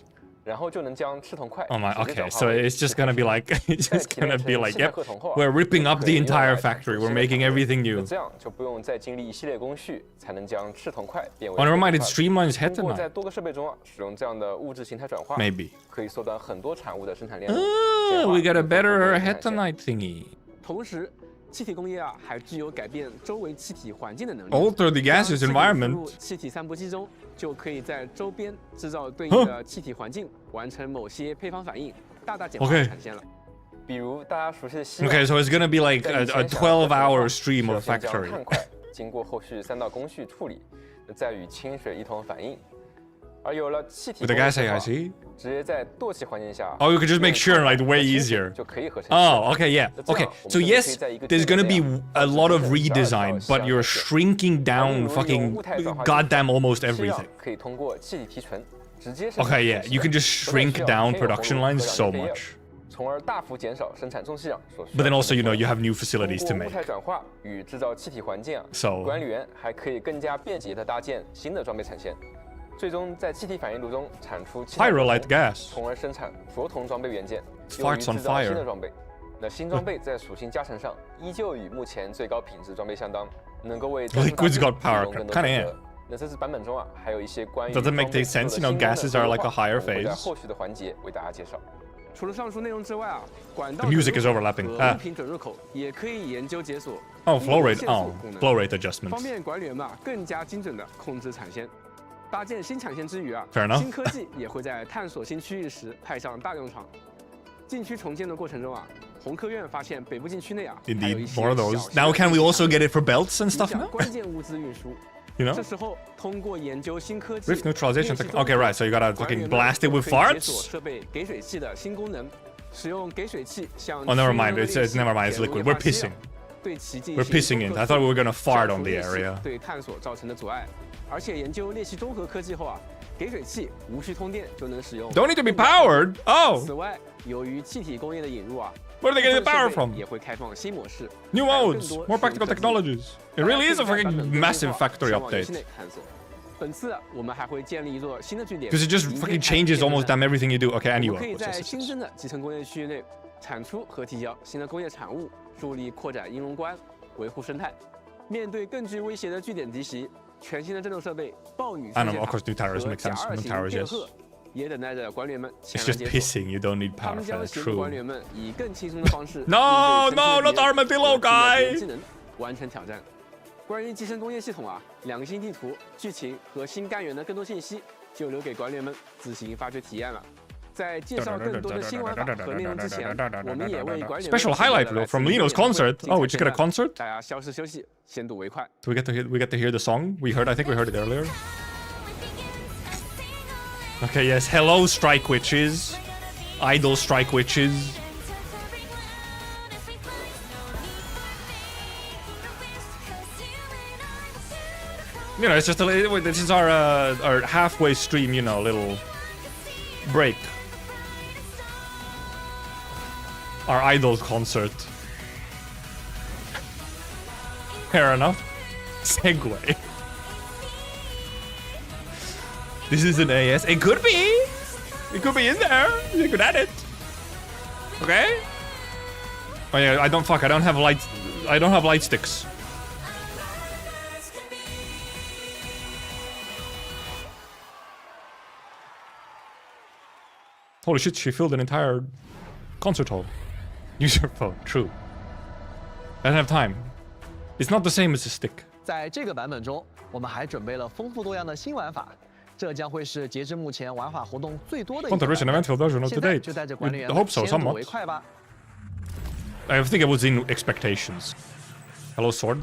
Speaker 8: 然后就能将赤铜块
Speaker 1: Oh my.
Speaker 8: 直接
Speaker 1: Okay,
Speaker 8: 转化
Speaker 1: so
Speaker 8: 为
Speaker 1: it's just gonna be like it's
Speaker 8: 在
Speaker 1: just
Speaker 8: 提炼
Speaker 1: gonna be
Speaker 8: 成
Speaker 1: like
Speaker 8: 气态
Speaker 1: yep.
Speaker 8: 合同后啊
Speaker 1: We're ripping
Speaker 8: 就
Speaker 1: up
Speaker 8: 可
Speaker 1: the
Speaker 8: 以用
Speaker 1: entire
Speaker 8: 来产出
Speaker 1: factory.
Speaker 8: 新
Speaker 1: We're
Speaker 8: 的
Speaker 1: making
Speaker 8: 产物
Speaker 1: everything
Speaker 8: 那
Speaker 1: new.
Speaker 8: 这样就不用再经历一系列工序，才能将赤铜块变为
Speaker 1: Oh, never
Speaker 8: 合
Speaker 1: mind.
Speaker 8: 铜
Speaker 1: It
Speaker 8: 块
Speaker 1: streamlines
Speaker 8: 通过在
Speaker 1: Hetanite.
Speaker 8: 多个设备中啊，使用这样的物质形态转化
Speaker 1: Maybe.
Speaker 8: 可以缩短很多产物的生产链路。
Speaker 1: Oh, we got a
Speaker 8: 简化
Speaker 1: better
Speaker 8: 生产线
Speaker 1: Hetanite thingy.
Speaker 3: 同时，气体工业啊还具有改变周围气体环境的能力。
Speaker 1: Alter the
Speaker 3: 将
Speaker 1: gaseous
Speaker 3: 气体
Speaker 1: environment.
Speaker 3: 放入气体散布机中，就可以在周边制造对应的气体环境，完成某些配方反应，大大简化
Speaker 1: Okay.
Speaker 3: 产线了。
Speaker 8: 比如大家熟悉的吸氧
Speaker 1: Okay, so it's gonna be like
Speaker 8: 在
Speaker 1: a
Speaker 8: 以前想要
Speaker 1: 12-hour
Speaker 8: 合
Speaker 1: stream
Speaker 8: 成
Speaker 1: of
Speaker 8: 首先将
Speaker 1: factory.
Speaker 8: 碳块经过后续3道工序处理，再与清水一同反应。而有了气体
Speaker 1: With the gas AIC?
Speaker 8: 直接在舵气环境下
Speaker 1: Oh, you could just make sure like way easier.
Speaker 8: 就可以合成。
Speaker 1: Oh, okay, yeah. Okay, so yes, there's gonna be a lot of redesign, but you're shrinking down fucking goddamn almost everything.
Speaker 8: 可以通过气体提纯直接
Speaker 1: Okay, yeah, you can just shrink down production lines so much.
Speaker 8: 从而大幅减少生产重气氧所需。
Speaker 1: But then also, you know, you have new facilities to
Speaker 8: 通过
Speaker 1: make.
Speaker 8: 物态转化与制造气体环境啊
Speaker 1: So
Speaker 8: 管理员还可以更加便捷地搭建新的装备产线，最终在气体反应炉中产出气态
Speaker 1: Pyrolite gas.
Speaker 8: 从而生产着铜装备元件，
Speaker 1: It
Speaker 8: 用于
Speaker 1: farts on
Speaker 8: 制造
Speaker 1: fire.
Speaker 8: 新的装备。那新装备在属性加成上依旧与目前最高品质装备相当，能够为战术大
Speaker 1: Liquid's
Speaker 8: 局
Speaker 1: got power,
Speaker 8: 提供更多
Speaker 1: kinda
Speaker 8: 选
Speaker 1: yeah.
Speaker 8: 择。那这次版本中啊，还有一些关于
Speaker 1: Does it make
Speaker 8: 装备
Speaker 1: sense?
Speaker 8: 做
Speaker 1: You know,
Speaker 8: 的新功能
Speaker 1: gases
Speaker 8: 的
Speaker 1: are
Speaker 8: 优
Speaker 1: like a
Speaker 8: 化
Speaker 1: higher
Speaker 8: 我会在
Speaker 1: phase.
Speaker 8: 后续的环节为大家介绍。
Speaker 3: 除了上述内容之外啊，管道
Speaker 1: The music is overlapping.
Speaker 3: 和物品准入口也可以研究解锁
Speaker 1: Oh, flow rate.
Speaker 3: 限速
Speaker 1: Oh,
Speaker 3: 功能
Speaker 1: flow rate
Speaker 3: 方
Speaker 1: adjustments.
Speaker 3: 便管理员们更加精准地控制产线。搭建新产线之余啊，
Speaker 1: Fair enough.
Speaker 3: 新科技也会在探索新区域时派上大用场。禁区重建的过程中啊，红科院发现北部禁区内啊，还有一
Speaker 1: Indeed,
Speaker 3: 些
Speaker 1: more of
Speaker 3: 小
Speaker 1: those.
Speaker 3: 型
Speaker 1: Now,
Speaker 3: 的
Speaker 1: can we
Speaker 3: 影
Speaker 1: also get it for belts and stuff
Speaker 3: 响
Speaker 1: now?
Speaker 3: 关键物资运输。
Speaker 1: You know?
Speaker 3: 这时候通过研究新科技
Speaker 1: Rift neutralization
Speaker 3: 练习
Speaker 1: technology. Okay, right. So you gotta
Speaker 3: 管理
Speaker 1: fucking
Speaker 3: 员们
Speaker 1: blast it with
Speaker 3: 可以解锁
Speaker 1: farts?
Speaker 3: 设备给水器的新功能，使用给水器向
Speaker 1: Oh, never mind.
Speaker 3: 区域
Speaker 1: It's
Speaker 3: 内的
Speaker 1: never mind. It's
Speaker 3: 铁路
Speaker 1: liquid.
Speaker 3: 液
Speaker 1: We're
Speaker 3: 化气
Speaker 1: pissing.
Speaker 3: 对其进
Speaker 1: We're
Speaker 3: 行
Speaker 1: pissing in.
Speaker 3: 综合
Speaker 1: I thought we were gonna
Speaker 3: 消
Speaker 1: fart
Speaker 3: 除
Speaker 1: on the
Speaker 3: 裂隙
Speaker 1: area.
Speaker 3: 对探索造成的阻碍。而且研究裂隙中和科技后啊，给水器无需通电就能使用。
Speaker 1: Don't need to be powered. Oh,
Speaker 3: 此外，由于气体工业的引入啊，
Speaker 1: where are they getting the
Speaker 3: 部分
Speaker 1: power
Speaker 3: 设备
Speaker 1: from?
Speaker 3: 也会开放新模式。
Speaker 1: New
Speaker 3: 还有更
Speaker 1: modes,
Speaker 3: 多
Speaker 1: more
Speaker 3: 使用
Speaker 1: practical
Speaker 3: 设计
Speaker 1: technologies. It really is a
Speaker 3: 大家可以在版
Speaker 1: fucking
Speaker 3: 本规
Speaker 1: massive
Speaker 3: 划
Speaker 1: factory
Speaker 3: 前往游戏
Speaker 1: update.
Speaker 3: 内探索。本次我们还会建立一座新的据点
Speaker 1: Because it just
Speaker 3: 迎接
Speaker 1: fucking
Speaker 3: 产业
Speaker 1: changes
Speaker 3: 变
Speaker 1: almost
Speaker 3: 革
Speaker 1: damn everything you do. Okay,
Speaker 3: 我们
Speaker 1: anyway.
Speaker 3: 可以
Speaker 1: What's
Speaker 3: 在
Speaker 1: this?
Speaker 3: 新增的集成工业区域内产出和提交新的工业产物，助力扩展应用观，维护生态。面对更具威胁的据点敌袭，全新的战斗设备暴雨
Speaker 1: I
Speaker 3: 机
Speaker 1: know,
Speaker 3: 械
Speaker 1: of course, new
Speaker 3: 塔
Speaker 1: towers
Speaker 3: 和
Speaker 1: make
Speaker 3: 甲
Speaker 1: sense.
Speaker 3: 二
Speaker 1: New
Speaker 3: 型
Speaker 1: towers,
Speaker 3: 电
Speaker 1: yes.
Speaker 3: 荷也等待着管理员们
Speaker 1: It's
Speaker 3: 前来
Speaker 1: just
Speaker 3: 解锁。
Speaker 1: pissing. You don't need
Speaker 3: 他
Speaker 1: power
Speaker 3: 们
Speaker 1: for
Speaker 3: 将
Speaker 1: that.
Speaker 3: 协助管理
Speaker 1: True.
Speaker 3: 员们以更轻松的方式
Speaker 1: No,
Speaker 3: 应对
Speaker 1: no,
Speaker 3: 深
Speaker 1: not
Speaker 3: 刻
Speaker 1: armadillo
Speaker 3: 敌人和
Speaker 1: guy
Speaker 3: 技能，完成挑战。关于寄生工业系统啊，两个新地图、剧情和新干员的更多信息，就留给管理员们自行发掘体验了。在介绍更多的新玩法和内容之前，我们也为管理员们
Speaker 1: Special highlight
Speaker 3: 准备了
Speaker 1: from
Speaker 3: 来自
Speaker 1: Lino's
Speaker 3: 于演唱会
Speaker 1: concert. Oh, we just got a
Speaker 3: 精彩片段
Speaker 1: concert?
Speaker 3: 大家消失休息，先睹为快。
Speaker 1: Do we get to hear the song? I think we heard it earlier. Okay, yes. Hello, Strike Witches. Idol Strike Witches. You know, it's just this is our halfway stream, you know, little break. Our idol concert. Fair enough. Segway. This is an AS. It could be. It could be in there. You could add it. Okay. Oh yeah, I don't have light. I don't have light sticks. Holy shit, she filled an entire concert hall. Use your phone. True. I don't have time. It's not the same as a stick.
Speaker 4: 在这个版本中，我们还准备了丰富多样的新玩法，这将会是截至目前玩法活动最多的一个版
Speaker 1: Controversial
Speaker 4: 本。
Speaker 1: Endfield version of
Speaker 4: 现在
Speaker 1: today.
Speaker 4: 就带着管理员
Speaker 1: I hope so,
Speaker 4: 先睹
Speaker 1: somewhat.
Speaker 4: 为快吧。
Speaker 1: I think it was in expectations. Hello, sword.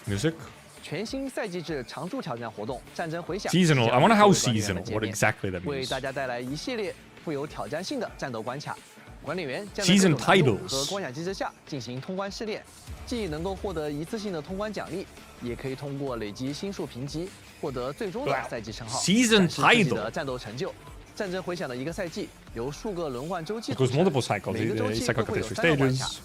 Speaker 1: Music.
Speaker 4: 全新赛季制常驻挑战活动“战争回响”
Speaker 1: Seasonal. I
Speaker 4: 将
Speaker 1: wonder how
Speaker 4: 为管理员们
Speaker 1: seasonal.
Speaker 4: 见
Speaker 1: What
Speaker 4: 面
Speaker 1: exactly that
Speaker 4: 为
Speaker 1: means.
Speaker 4: 大家带来一系列富有挑战性的战斗关卡。管理员将在
Speaker 1: Season
Speaker 4: 各种难度
Speaker 1: titles
Speaker 4: 和关卡机制下进行通关试炼，既能够获得一次性的通关奖励，也可以通过累积星数评级获得最终的赛季称号，
Speaker 1: Season
Speaker 4: 展示自己
Speaker 1: title
Speaker 4: 的战斗成就。战争回响的一个赛季由数个轮换周期
Speaker 1: It
Speaker 4: 组
Speaker 1: goes
Speaker 4: 成，
Speaker 1: multiple cycles.
Speaker 4: 每个周
Speaker 1: It's
Speaker 4: 期
Speaker 1: like
Speaker 4: 都会有
Speaker 1: 3
Speaker 4: 3个关卡
Speaker 1: stages.，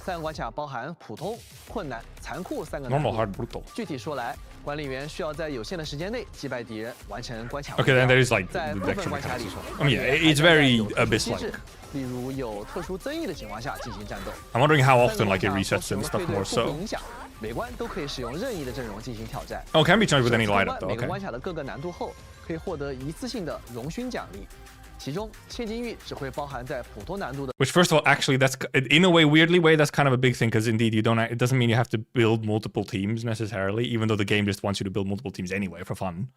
Speaker 4: 3个关卡包含普通、困难、残酷3个难
Speaker 1: Normal,
Speaker 4: 度。
Speaker 1: hard, brutal.
Speaker 4: 具体说来，管理员需要在有限的时间内击败敌人，完成关卡。
Speaker 1: Okay, then there is like
Speaker 4: 在
Speaker 1: the
Speaker 4: 部分
Speaker 1: actual
Speaker 4: 关卡里
Speaker 1: mechanics.，I mean, yeah, it's very
Speaker 4: 有特殊机
Speaker 1: abyss-like.
Speaker 4: 制，例如有特殊增益的情况下进行战斗。
Speaker 1: I'm wondering how
Speaker 4: 3个
Speaker 1: often
Speaker 4: 关
Speaker 1: like it
Speaker 4: 卡
Speaker 1: resets
Speaker 4: 都
Speaker 1: and
Speaker 4: 使
Speaker 1: stuff
Speaker 4: 用
Speaker 1: more
Speaker 4: 配对互
Speaker 1: so.
Speaker 4: 不影响，每关都可以使用任意的阵容进行挑战。
Speaker 1: Oh, can be charged with any
Speaker 4: 通关
Speaker 1: lineup though.
Speaker 4: 每个
Speaker 1: Okay.
Speaker 4: 关卡的各个难度后，可以获得一次性的荣勋奖励，其中千金玉只会包含在普通难度的。
Speaker 1: Which, first of all, actually, that's in a way, weirdly way, that's kind of a big thing because indeed, it doesn't mean you have to build multiple teams necessarily, even though the game just wants you to build multiple teams anyway for fun.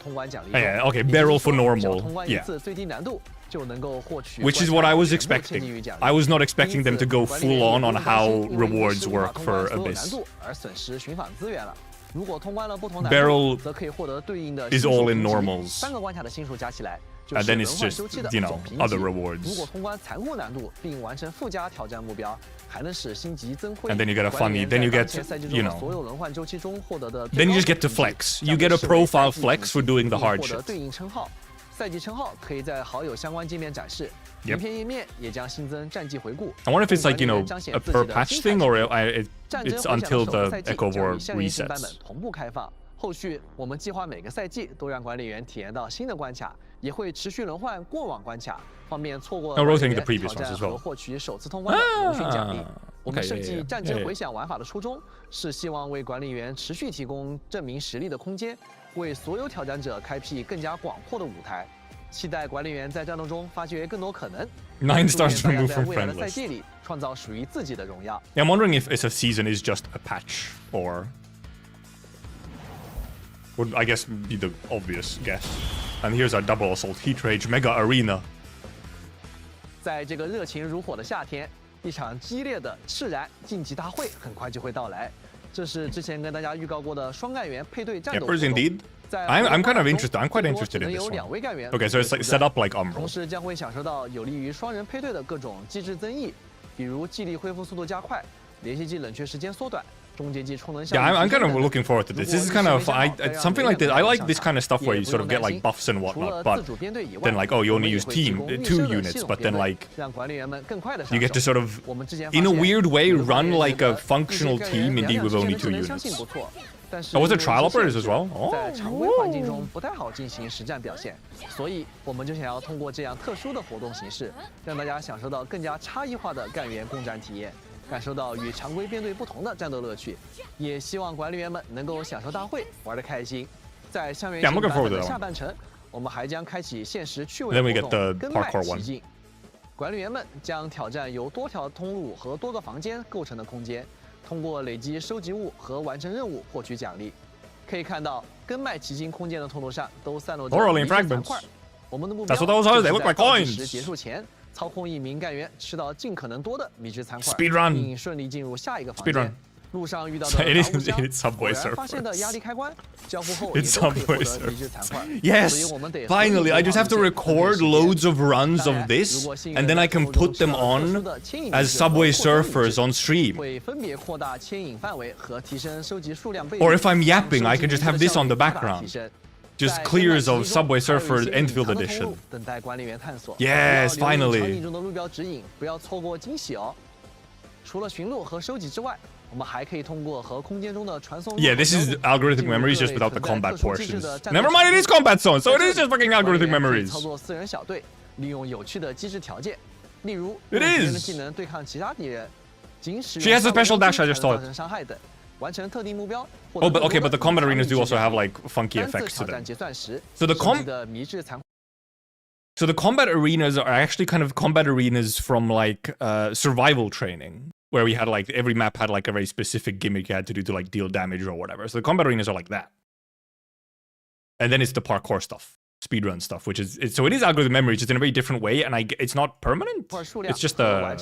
Speaker 4: 通关奖励。
Speaker 1: Yeah, okay, barrel for normal.
Speaker 4: 通关一次最低难度就能够获取。
Speaker 1: Which is what I was expecting. I was not expecting them to go full on how rewards work for Abyss.
Speaker 4: 而损失寻访资源了。如果通关了不同难
Speaker 1: Barrel
Speaker 4: 度，则可以获得对应的
Speaker 1: is all in normals.
Speaker 4: 3个关卡的星数加起来。
Speaker 1: And then it's just, you know, other rewards.
Speaker 4: 如果通关残酷难度并完成附加挑战目标，还能使星级增辉。
Speaker 1: And then you get a funny, then you get, you know,
Speaker 4: 所有轮换周期中获得的
Speaker 1: then you just get to flex. You get a profile flex for doing the hard
Speaker 4: 获得
Speaker 1: shit.
Speaker 4: 对应称号，赛季称号可以在好友相关界面展示。名片页面也将新增战绩回顾。
Speaker 1: I wonder if it's like, you know, a per patch thing or it's until the Echo War resets.
Speaker 4: 同步开放。 后续我们计划每个赛季都让管理员体验到新的关卡，也会持续轮换过往关卡，方便错过挑战和获取首次通关的荣誉奖励。我们设计战争回响玩法的初衷是希望为管理员持续提供证明实力的空间，为所有挑战者开辟更加广阔的舞台。期待管理员在战斗中发掘更多可能。
Speaker 1: 9 stars removed from
Speaker 4: 未来的
Speaker 1: friend
Speaker 4: 赛
Speaker 1: list.
Speaker 4: 季里创造属于自己的荣耀。
Speaker 1: Yeah, I'm wondering if a season is just a patch or. Would I guess be the obvious guess. And here's our double assault heat rage mega arena.
Speaker 4: 在这个热情如火的夏天，一场激烈的赤燃晋级大会很快就会到来。这是之前跟大家预告过的双干员配对战斗活
Speaker 1: Yep,
Speaker 4: 动。
Speaker 1: indeed. I'm kind of interested. I'm quite interested in this
Speaker 4: 有
Speaker 1: one.
Speaker 4: 2位干员。
Speaker 1: Okay, so it's like set up like
Speaker 4: 同
Speaker 1: Umbral.
Speaker 4: 时将会享受到有利于双人配对的各种机制增益，比如技力恢复速度加快、连续技冷却时间缩短。
Speaker 1: Yeah, I'm kind of looking forward to this. This is kind of something like this. I like this kind of stuff where you sort of get like buffs and whatnot, but then like, oh, you only use 2 units, but then like you get to sort of, in a weird way, run like a functional team indeed with only 2 units. Oh, was it trial operators as well?
Speaker 4: 在常规环境中不太好进行实战表现，所以我们就想要通过这样特殊的活动形式，让大家享受到更加差异化的干员共战体验。 感受到与常规编队不同的战斗乐趣，也希望管理员们能够享受大会，玩得开心。在校园性版本的下半程，我们还将开启限时趣味活动，跟麦奇境。管理员们将挑战由多条通路和多个房间构成的空间，通过累积收集物和完成任务获取奖励。可以看到，跟麦奇境空间的通路上都散落着迷之残块。我们的目标是在倒计时结束前。 操控一名干员吃到尽可能多的迷之残块，并顺利进入下一个房间。路上遇到的杂物箱，偶然发现的压力开关，交互后也都可以获得迷之残块。
Speaker 1: Yes, finally, I just have to record loads of runs of this, and then I can put them on as Subway Surfers on stream.
Speaker 4: 会分别扩大牵引范围和提升收集数量倍率。
Speaker 1: Or if I'm yapping, I can just have this on the background. Just clears of Subway Surfer Endfield edition.
Speaker 4: 等待管理员探索。
Speaker 1: Yes, finally.
Speaker 4: 场景中的路标指引，不要错过惊喜哦。除了寻路和收集之外，我们还可以通过和空间中的传送。
Speaker 1: Yeah, this is algorithmic memories just without the combat portions. Never mind, it is combat zone, so it is just fucking algorithmic memories.
Speaker 4: 操作4人小队，利用有趣的机制条件，例如
Speaker 1: It
Speaker 4: 用敌人的
Speaker 1: is.
Speaker 4: 技能对抗其他敌人，仅使
Speaker 1: She has a special dash, I just saw it.
Speaker 4: 造成伤害等。 完成特定目标。
Speaker 1: Oh, but okay, but the combat arenas do also have like funky effects to them. So the combat arenas are actually kind of combat arenas from like survival training, where we had like every map had like a very specific gimmick you had to do to like deal damage or whatever. So the combat arenas are like that. And then it's the parkour stuff, speedrun stuff, which is so it is algorithm memory, just in a very different way, and it's not permanent. It's just a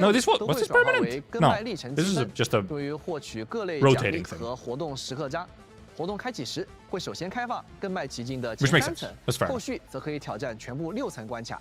Speaker 1: no. What's this permanent? No, this is just a rotating thing.
Speaker 4: 和活动时刻章，活动开启时会首先开放跟麦奇境的
Speaker 1: Which
Speaker 4: 前
Speaker 1: makes
Speaker 4: 3
Speaker 1: sense.
Speaker 4: 层
Speaker 1: That's fair.
Speaker 4: 后续则可以挑战全部6层关卡。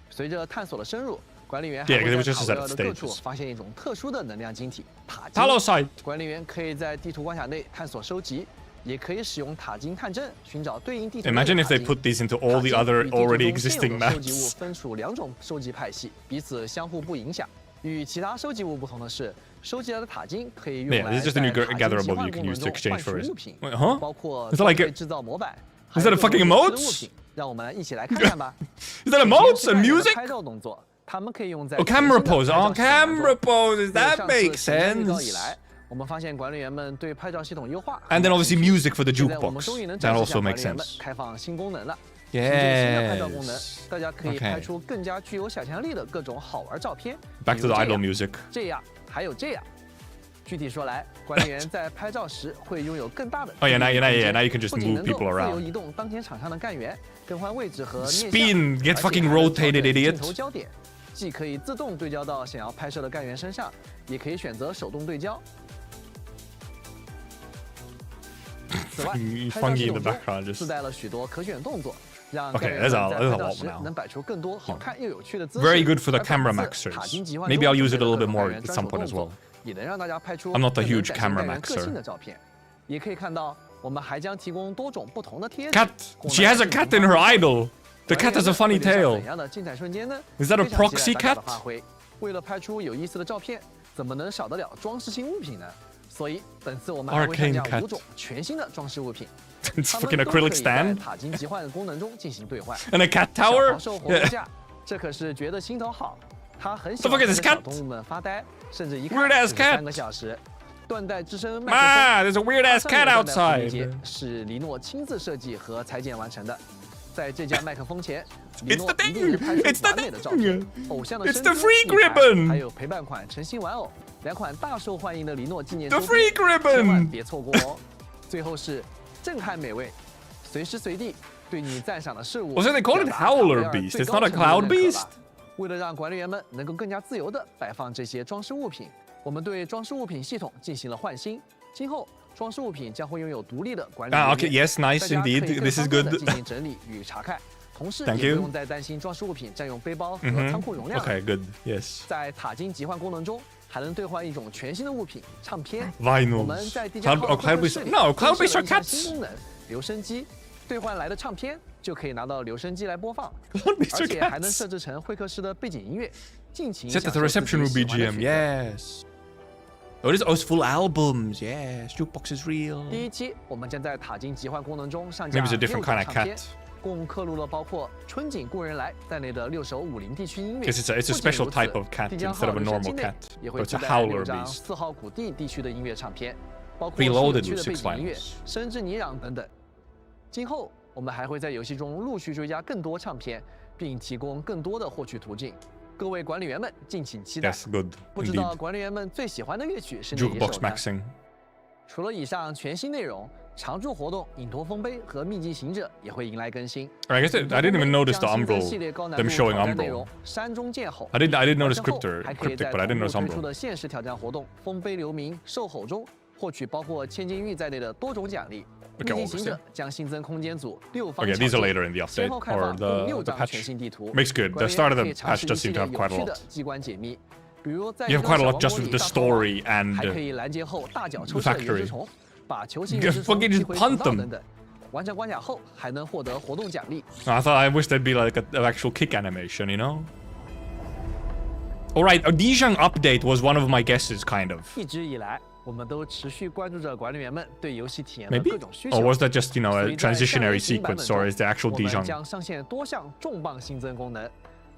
Speaker 4: 随着探索的深入，管理员
Speaker 1: Yeah,
Speaker 4: 还
Speaker 1: 'cause it
Speaker 4: 会
Speaker 1: was
Speaker 4: 在
Speaker 1: just
Speaker 4: 草
Speaker 1: a set
Speaker 4: 料
Speaker 1: of
Speaker 4: 的各处
Speaker 1: stages.
Speaker 4: 发现一种特殊的能量晶体塔
Speaker 1: Hello
Speaker 4: 晶。
Speaker 1: side.
Speaker 4: 管理员可以在地图关卡内探索收集。 也可以使用塔金探针寻找对应地图。
Speaker 1: Imagine if they put these into all the other already existing
Speaker 4: 收集物
Speaker 1: maps.
Speaker 4: 分属2种收集派系，彼此相互不影响。与其他收集物不同的是，收集来的塔金可以用
Speaker 1: Yeah,
Speaker 4: 来
Speaker 1: this is just a
Speaker 4: 在
Speaker 1: new
Speaker 4: 塔金
Speaker 1: gatherable
Speaker 4: 切换
Speaker 1: you can
Speaker 4: 功能
Speaker 1: use to
Speaker 4: 中
Speaker 1: exchange
Speaker 4: 换
Speaker 1: for
Speaker 4: 取
Speaker 1: it.
Speaker 4: 物品，
Speaker 1: Wait, huh?
Speaker 4: 包括
Speaker 1: Is that like
Speaker 4: 装备制造模板。
Speaker 1: Is that a fucking emotes?
Speaker 4: 让我们一起来看看吧。
Speaker 1: Is that emotes and music?
Speaker 4: 拍照动作，他们可以用在
Speaker 1: Oh, camera pose. Oh, camera poses. That makes sense.
Speaker 4: 我们发现管理员们对拍照系统优化。
Speaker 1: And then obviously music for the
Speaker 4: 现在我们
Speaker 1: jukebox.
Speaker 4: 终于能
Speaker 1: That
Speaker 4: 展示
Speaker 1: also
Speaker 4: 向管
Speaker 1: makes
Speaker 4: 理员们
Speaker 1: sense.
Speaker 4: 开放新功能了。凭借新的拍照功能，
Speaker 1: Yes.
Speaker 4: 大家可以
Speaker 1: Okay.
Speaker 4: 拍出更加具有想象力的各种好玩照片。
Speaker 1: Back to the
Speaker 4: 比如这
Speaker 1: idle
Speaker 4: 样
Speaker 1: music.
Speaker 4: 这样，还有这样。具体说来，管理员在拍照时会拥有更大的
Speaker 1: Oh yeah, now you can just
Speaker 4: 不仅
Speaker 1: move
Speaker 4: 能够
Speaker 1: people
Speaker 4: 自由
Speaker 1: around.
Speaker 4: 移动当前场上的干员，更换位置和面向，
Speaker 1: Spin, get
Speaker 4: 而且
Speaker 1: fucking
Speaker 4: 还能调
Speaker 1: rotated,
Speaker 4: 整
Speaker 1: idiot.
Speaker 4: 镜头焦点，既可以自动对焦到想要拍摄的干员身上，也可以选择手动对焦。此外，拍照系统中自带了许多可选动作。 让干员在拍照时能摆出更多好看又有趣的姿势。
Speaker 1: Very good for the camera maxers. Maybe I'll use it a little bit more at some point as well.
Speaker 4: 也能让大家拍出
Speaker 1: I'm not a huge
Speaker 4: 更
Speaker 1: camera
Speaker 4: 能展现干员个
Speaker 1: maxer.
Speaker 4: 性的照片。也可以看到，我们还将提供多种不同的贴纸。
Speaker 1: Cat. She has a cat in her idol. The cat has a funny tail.
Speaker 4: 怎样的精彩瞬间呢？
Speaker 1: Is that a
Speaker 4: 非常期待
Speaker 1: proxy
Speaker 4: 大家的
Speaker 1: cat?
Speaker 4: 发挥。为了拍出有意思的照片，怎么能少得了装饰性物品呢？所以本次我们还会上架
Speaker 1: Arcane cat.
Speaker 4: 5种全新的装饰物品。
Speaker 1: It's fucking acrylic stand.
Speaker 4: 塔金集换功能中进行兑换。
Speaker 1: And a cat tower?
Speaker 4: 小活动价，这可是觉得心头好。他很喜
Speaker 1: The
Speaker 4: 欢
Speaker 1: fuck is
Speaker 4: 跟
Speaker 1: this
Speaker 4: 小
Speaker 1: cat?
Speaker 4: 动物们发呆，甚至一
Speaker 1: Weird
Speaker 4: 看
Speaker 1: ass
Speaker 4: 就是
Speaker 1: cat.
Speaker 4: 3个小时。断带之声麦克
Speaker 1: Ah,
Speaker 4: 风
Speaker 1: there's a weird ass cat
Speaker 4: 它上面的断带
Speaker 1: outside.
Speaker 4: 蝴蝶结是黎诺亲自设计和裁剪完成的。在这家麦克风前，黎
Speaker 1: It's
Speaker 4: 诺
Speaker 1: the
Speaker 4: 一定是
Speaker 1: thing.
Speaker 4: 拍
Speaker 1: It's
Speaker 4: 出
Speaker 1: the
Speaker 4: 完美的照片。偶像的
Speaker 1: It's
Speaker 4: 身
Speaker 1: the
Speaker 4: 姿
Speaker 1: freak
Speaker 4: 立牌
Speaker 1: ribbon.
Speaker 4: 还有陪伴款成型玩偶，2款大受欢迎的黎诺纪念
Speaker 1: The
Speaker 4: 周边，
Speaker 1: freak
Speaker 4: 千万
Speaker 1: ribbon.
Speaker 4: 别错过哦。最后是震撼美味，随时随地对你赞赏的事物。
Speaker 1: Well, so they call it
Speaker 4: 表达
Speaker 1: Howler
Speaker 4: 卡维尔
Speaker 1: Beast.
Speaker 4: 最
Speaker 1: It's
Speaker 4: 高
Speaker 1: not a
Speaker 4: 程度的
Speaker 1: cloud
Speaker 4: 认可
Speaker 1: beast.
Speaker 4: 吧。为了让管理员们能够更加自由地摆放这些装饰物品，我们对装饰物品系统进行了换新。今后装饰物品将会拥有独立的管理人
Speaker 1: Ah,
Speaker 4: 员。
Speaker 1: okay. Yes, nice
Speaker 4: 大家可以
Speaker 1: indeed.
Speaker 4: 更
Speaker 1: This is
Speaker 4: 方便地
Speaker 1: good.
Speaker 4: 进行整理与查看，同时
Speaker 1: Thank
Speaker 4: 也
Speaker 1: you.
Speaker 4: 不用再担心装饰物品占用背包和
Speaker 1: Mhm.
Speaker 4: 仓库容量。
Speaker 1: Okay, good. Yes.
Speaker 4: 在塔金集换功能中，还能兑换一种全新的物品——唱片。我
Speaker 1: Vinyls.
Speaker 4: 们在地下
Speaker 1: Cloud,
Speaker 4: 号
Speaker 1: oh,
Speaker 4: 会
Speaker 1: cloud
Speaker 4: 客
Speaker 1: beast.
Speaker 4: 室里
Speaker 1: No,
Speaker 4: 增
Speaker 1: cloud
Speaker 4: 设
Speaker 1: beast
Speaker 4: 了
Speaker 1: are
Speaker 4: 一项
Speaker 1: cats.
Speaker 4: 新功能——留声机。兑换来的唱片就可以拿到留声机来播放，
Speaker 1: Cloud beast
Speaker 4: 而
Speaker 1: are
Speaker 4: 且还能
Speaker 1: cats.
Speaker 4: 设置成会客室的背景音乐，尽情
Speaker 1: Set
Speaker 4: 享
Speaker 1: that
Speaker 4: 受
Speaker 1: the
Speaker 4: 自己
Speaker 1: reception room
Speaker 4: 喜欢的
Speaker 1: BGM.
Speaker 4: 曲子。
Speaker 1: Yes. Oh, it's full albums. Yes. Jukebox is real.
Speaker 4: 第一期，我们将在塔金集换功能中上架
Speaker 1: Maybe it's a
Speaker 4: 6
Speaker 1: different
Speaker 4: 张
Speaker 1: kind of
Speaker 4: 唱片
Speaker 1: cat.，
Speaker 4: 共刻录了包括《春景故人来》在内的6首武林地区音乐。
Speaker 1: Because it's a
Speaker 4: 不仅
Speaker 1: special
Speaker 4: 如此
Speaker 1: type of cat
Speaker 4: 地江
Speaker 1: instead
Speaker 4: 号
Speaker 1: of a
Speaker 4: 留声
Speaker 1: normal
Speaker 4: 机内
Speaker 1: cat.
Speaker 4: 也
Speaker 1: Oh,
Speaker 4: 会
Speaker 1: it's
Speaker 4: 自
Speaker 1: a
Speaker 4: 带
Speaker 1: howler
Speaker 4: 6张
Speaker 1: beast.
Speaker 4: 4号谷地地区的音乐唱片，包括
Speaker 1: Preloaded
Speaker 4: 市区
Speaker 1: with
Speaker 4: 的背
Speaker 1: 6
Speaker 4: 景音乐、
Speaker 1: vinyls.
Speaker 4: 生之泥壤等等。今后我们还会在游戏中陆续追加更多唱片，并提供更多的获取途径。各位管理员们，敬请期待。
Speaker 1: Yes, good.
Speaker 4: 不知道
Speaker 1: Indeed.
Speaker 4: 管理员们最喜欢的乐曲是哪一首
Speaker 1: Jukebox
Speaker 4: 呢？
Speaker 1: maxing.
Speaker 4: 除了以上全新内容，常驻活动《影驼丰碑》和《秘籍行者》也会迎来更新。
Speaker 1: I guess I didn't even notice the
Speaker 4: 将新增
Speaker 1: umbral.
Speaker 4: 系列高难
Speaker 1: them
Speaker 4: 度
Speaker 1: showing
Speaker 4: 挑战内
Speaker 1: umbral.
Speaker 4: 容山中剑吼。
Speaker 1: I didn't notice
Speaker 4: 完成后
Speaker 1: cryptic,
Speaker 4: 还可以在
Speaker 1: but I didn't
Speaker 4: 同
Speaker 1: notice
Speaker 4: 步推出
Speaker 1: umbral.
Speaker 4: 的限时挑战活动“丰碑留名兽吼”中，获取包括千金玉在内的多种奖励。
Speaker 1: Okay,
Speaker 4: 秘籍行者将新增空间组6方
Speaker 1: Okay,
Speaker 4: 巧
Speaker 1: these are
Speaker 4: 境
Speaker 1: later in the
Speaker 4: 先
Speaker 1: update
Speaker 4: 后开
Speaker 1: or
Speaker 4: 放共
Speaker 1: the
Speaker 4: 6张
Speaker 1: patch.
Speaker 4: 全新地图。
Speaker 1: Makes good.
Speaker 4: 管
Speaker 1: The
Speaker 4: 理
Speaker 1: start
Speaker 4: 员
Speaker 1: of
Speaker 4: 可
Speaker 1: the
Speaker 4: 以尝
Speaker 1: patch
Speaker 4: 试
Speaker 1: does
Speaker 4: 一系
Speaker 1: seem to
Speaker 4: 列
Speaker 1: have
Speaker 4: 有
Speaker 1: quite a
Speaker 4: 趣的
Speaker 1: lot.
Speaker 4: 机关解密，比如在
Speaker 1: You have quite a lot
Speaker 4: 小
Speaker 1: just
Speaker 4: 王
Speaker 1: with
Speaker 4: 国
Speaker 1: the
Speaker 4: 里大逃荒
Speaker 1: story and
Speaker 4: 还可以拦截后大脚抽
Speaker 1: the
Speaker 4: 射原之
Speaker 1: factory.
Speaker 4: 虫，把球形
Speaker 1: You
Speaker 4: 原之虫
Speaker 1: fucking
Speaker 4: 击
Speaker 1: just
Speaker 4: 回
Speaker 1: punt
Speaker 4: 通道
Speaker 1: them.
Speaker 4: 等等。完成关卡后还能获得活动奖励。
Speaker 1: I thought I wish there'd be like an actual kick animation, you know? Alright, a Dijon update was one of my guesses, kind of.
Speaker 4: 一直以来，我们都持续关注着管理员们对游戏体验的
Speaker 1: Maybe?
Speaker 4: 各种需
Speaker 1: Or
Speaker 4: 求。
Speaker 1: was that just, you know,
Speaker 4: 所
Speaker 1: a
Speaker 4: 以在下一
Speaker 1: transitionary
Speaker 4: 期版本
Speaker 1: sequence,
Speaker 4: 中
Speaker 1: or is the actual
Speaker 4: 我们
Speaker 1: Dijon?
Speaker 4: 将上线多项重磅新增功能，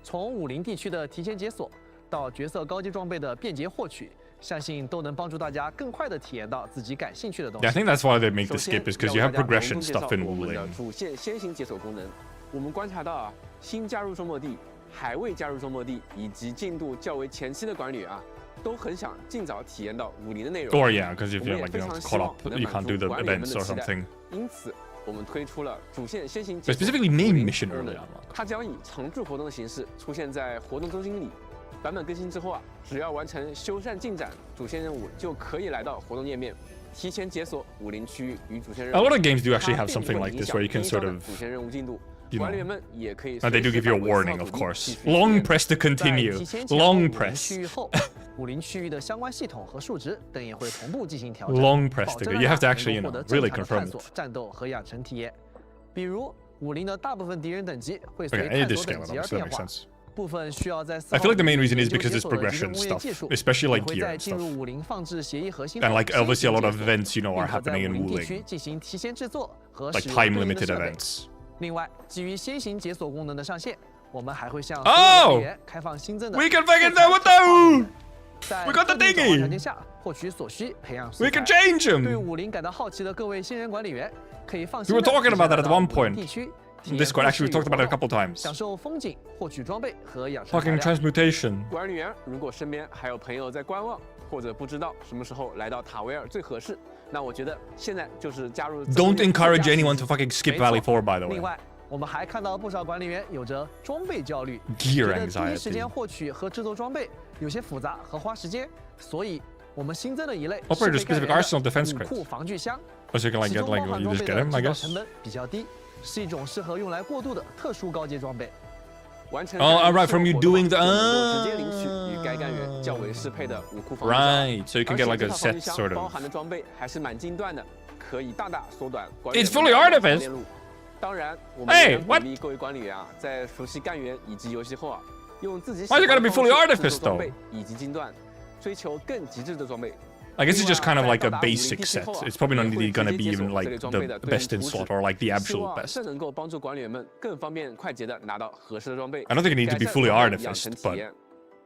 Speaker 4: 从武林地区的提前解锁到角色高级装备的便捷获取，相信都能帮助大家更快地体验到自己感兴趣的东
Speaker 1: Yeah, I
Speaker 4: 西。
Speaker 1: think that's why they make the
Speaker 3: 首先
Speaker 1: skip, is because
Speaker 3: 要
Speaker 1: you
Speaker 3: 为
Speaker 1: have
Speaker 3: 大家隆
Speaker 1: progression
Speaker 3: 重介
Speaker 1: stuff
Speaker 3: 绍
Speaker 1: in
Speaker 3: 我们的
Speaker 1: Wuling.
Speaker 3: 主线先行解锁功能。我们观察到啊，新加入周末地、还未加入周末地以及进度较为前期的管理员啊，都很想尽早体验到武林的内容。
Speaker 1: Or yeah, because if
Speaker 3: 我
Speaker 1: you're
Speaker 3: 们也
Speaker 1: like,
Speaker 3: 非
Speaker 1: you know,
Speaker 3: 常希
Speaker 1: caught
Speaker 3: 望
Speaker 1: up,
Speaker 3: 能
Speaker 1: you
Speaker 3: 满
Speaker 1: can't do
Speaker 3: 足
Speaker 1: the
Speaker 3: 管理员们
Speaker 1: events
Speaker 3: 的
Speaker 1: or
Speaker 3: 期待。
Speaker 1: something.
Speaker 3: 因此，我们推出了主线先行
Speaker 1: But
Speaker 3: 解锁
Speaker 1: specifically
Speaker 3: 武
Speaker 1: main
Speaker 3: 林
Speaker 1: mission
Speaker 3: 功能
Speaker 1: early unlock.
Speaker 3: 它将以常驻活动的形式出现在活动中心里。版本更新之后啊，只要完成修缮进展主线任务，就可以来到活动页面，提前解锁武林区域与主线任
Speaker 1: A
Speaker 3: 务。
Speaker 1: lot of games do actually
Speaker 3: 它
Speaker 1: have
Speaker 3: 并不
Speaker 1: something
Speaker 3: 会
Speaker 1: like
Speaker 3: 影
Speaker 1: this
Speaker 3: 响
Speaker 1: where you can
Speaker 3: 第一章
Speaker 1: sort
Speaker 3: 的
Speaker 1: of,
Speaker 3: 主线任务进度。
Speaker 1: you
Speaker 3: 管理
Speaker 1: know,
Speaker 3: 员们也可以
Speaker 1: and they do
Speaker 3: 随
Speaker 1: give
Speaker 3: 时
Speaker 1: you a
Speaker 3: 返回
Speaker 1: warning,
Speaker 3: 四号
Speaker 1: of
Speaker 3: 谷地
Speaker 1: course.
Speaker 3: 继续
Speaker 1: Long
Speaker 3: 体验
Speaker 1: press to
Speaker 4: 在
Speaker 1: continue.
Speaker 4: 提前解锁
Speaker 1: Long
Speaker 4: 武林
Speaker 1: press.
Speaker 4: 区域后，武林区域的相关系统和数值等也会同步进行调整。
Speaker 1: Long press
Speaker 4: 保
Speaker 1: to
Speaker 4: 证
Speaker 1: go.
Speaker 4: 让
Speaker 1: You have to
Speaker 4: 大家
Speaker 1: actually, you
Speaker 4: 能
Speaker 1: know,
Speaker 4: 够获得正
Speaker 1: really
Speaker 4: 常的
Speaker 1: confirm
Speaker 4: 探索
Speaker 1: it.
Speaker 4: 战斗和养成体验。比如，武林的大部分敌人等级会
Speaker 1: Okay,
Speaker 4: 随
Speaker 1: I need
Speaker 4: 探
Speaker 1: this
Speaker 4: 索
Speaker 1: scale,
Speaker 4: 等级而
Speaker 1: that
Speaker 4: 变
Speaker 1: makes
Speaker 4: 化，
Speaker 1: sense.
Speaker 4: 部分需要在
Speaker 1: I feel like the main reason is
Speaker 4: 4号
Speaker 1: because this
Speaker 4: 解锁的集
Speaker 1: progression
Speaker 4: 成工业
Speaker 1: stuff,
Speaker 4: 技术
Speaker 1: especially
Speaker 4: 也
Speaker 1: like
Speaker 4: 会
Speaker 1: gear
Speaker 4: 在
Speaker 1: and
Speaker 4: 进
Speaker 1: stuff.
Speaker 4: 入武林放置协议核心
Speaker 1: And
Speaker 4: 后
Speaker 1: like
Speaker 4: 先
Speaker 1: obviously a
Speaker 4: 行
Speaker 1: lot of
Speaker 4: 解锁
Speaker 1: events, you know,
Speaker 4: 并
Speaker 1: are
Speaker 4: 可在
Speaker 1: happening
Speaker 4: 武
Speaker 1: in
Speaker 4: 林地区
Speaker 1: Wuling.
Speaker 4: 进行提前制作和
Speaker 1: Like
Speaker 4: 使用
Speaker 1: time
Speaker 4: 对应的
Speaker 1: limited
Speaker 4: 设备。
Speaker 1: events.
Speaker 4: 另外，基于先行解锁功能的上线，我们还会向
Speaker 1: Oh!
Speaker 4: 所有管理员开放新增的
Speaker 1: We can fucking
Speaker 4: 素材
Speaker 1: do it
Speaker 4: 转化功
Speaker 1: though!
Speaker 4: 能，在
Speaker 1: We got the
Speaker 4: 特定转化
Speaker 1: thingy!
Speaker 4: 条件下获取所需培养素
Speaker 1: We
Speaker 4: 材
Speaker 1: can。change
Speaker 4: 对
Speaker 1: them!
Speaker 4: 武林感到好奇的各位新人管理员，可以放心
Speaker 1: We
Speaker 4: 地
Speaker 1: were talking about that at
Speaker 4: 来到
Speaker 1: one
Speaker 4: 武林
Speaker 1: point.
Speaker 4: 地区体
Speaker 1: This
Speaker 4: 验
Speaker 1: squad, actually, we
Speaker 4: 各
Speaker 1: talked
Speaker 4: 式
Speaker 1: about it a
Speaker 4: 活
Speaker 1: couple
Speaker 4: 动
Speaker 1: times.
Speaker 4: 享受风景、获取装备和养成材
Speaker 1: Fucking
Speaker 4: 料。
Speaker 1: transmutation.
Speaker 3: 管理员如果身边还有朋友在观望，或者不知道什么时候来到塔维尔最合适，那我觉得现在就是加入。
Speaker 1: Don't encourage anyone to fucking skip Valley 4, by the way.
Speaker 4: 另外，我们还看到不少管理员有着装备焦虑，
Speaker 1: Gear
Speaker 4: 觉得第一
Speaker 1: anxiety.
Speaker 4: 时间获取和制作装备有些复杂和花时间，所以我们新增了一类
Speaker 1: Operator
Speaker 4: 适配干
Speaker 1: specific
Speaker 4: 员的
Speaker 1: arsenal defense
Speaker 4: 武
Speaker 1: crits.
Speaker 4: 库防具箱，
Speaker 1: Oh, so you can like
Speaker 4: 其
Speaker 1: get
Speaker 4: 中包
Speaker 1: like
Speaker 4: 含
Speaker 1: you
Speaker 4: 装
Speaker 1: just
Speaker 4: 备
Speaker 1: get
Speaker 4: 的
Speaker 1: him, I
Speaker 4: 制造
Speaker 1: guess.
Speaker 4: 成本比较低，是一种适合用来过渡的特殊高阶装备。
Speaker 3: 完成
Speaker 1: Oh, alright, from you doing the
Speaker 3: 直接领取与该干员较为适配的武库防具箱。
Speaker 1: Right, so you can get like a set sort
Speaker 3: 包
Speaker 1: of.
Speaker 3: 含的装备还是蛮精断的，可以大大缩短管
Speaker 1: It's fully artifice.
Speaker 3: 当然，我们
Speaker 1: Hey,
Speaker 3: 鼓
Speaker 1: what?
Speaker 3: 励各位管理员啊，在熟悉干员以及游戏后啊，用自己
Speaker 1: Why is it gotta be fully
Speaker 3: 喜欢的
Speaker 1: artifice
Speaker 3: 方式制作装
Speaker 1: though?
Speaker 3: 备以及精断，追求更极致的装备。
Speaker 1: I guess it's just kind of like a
Speaker 3: 另外
Speaker 1: basic
Speaker 3: 在
Speaker 1: set.
Speaker 3: 到达武林
Speaker 1: It's probably not
Speaker 3: 地区后啊，
Speaker 1: really gonna be
Speaker 3: 也会
Speaker 1: even
Speaker 3: 直接
Speaker 1: like
Speaker 3: 解锁这类装
Speaker 1: the
Speaker 3: 备的对应
Speaker 1: best in
Speaker 3: 图纸
Speaker 1: slot or like the
Speaker 3: 希
Speaker 1: absolute
Speaker 3: 望
Speaker 1: best.
Speaker 3: 这能够帮助管理员们更方便快捷的拿到合适的装备。
Speaker 1: I don't think it needs to be
Speaker 3: 改善
Speaker 1: fully
Speaker 3: 他们的养
Speaker 1: artificed,
Speaker 3: 成体
Speaker 1: but
Speaker 3: 验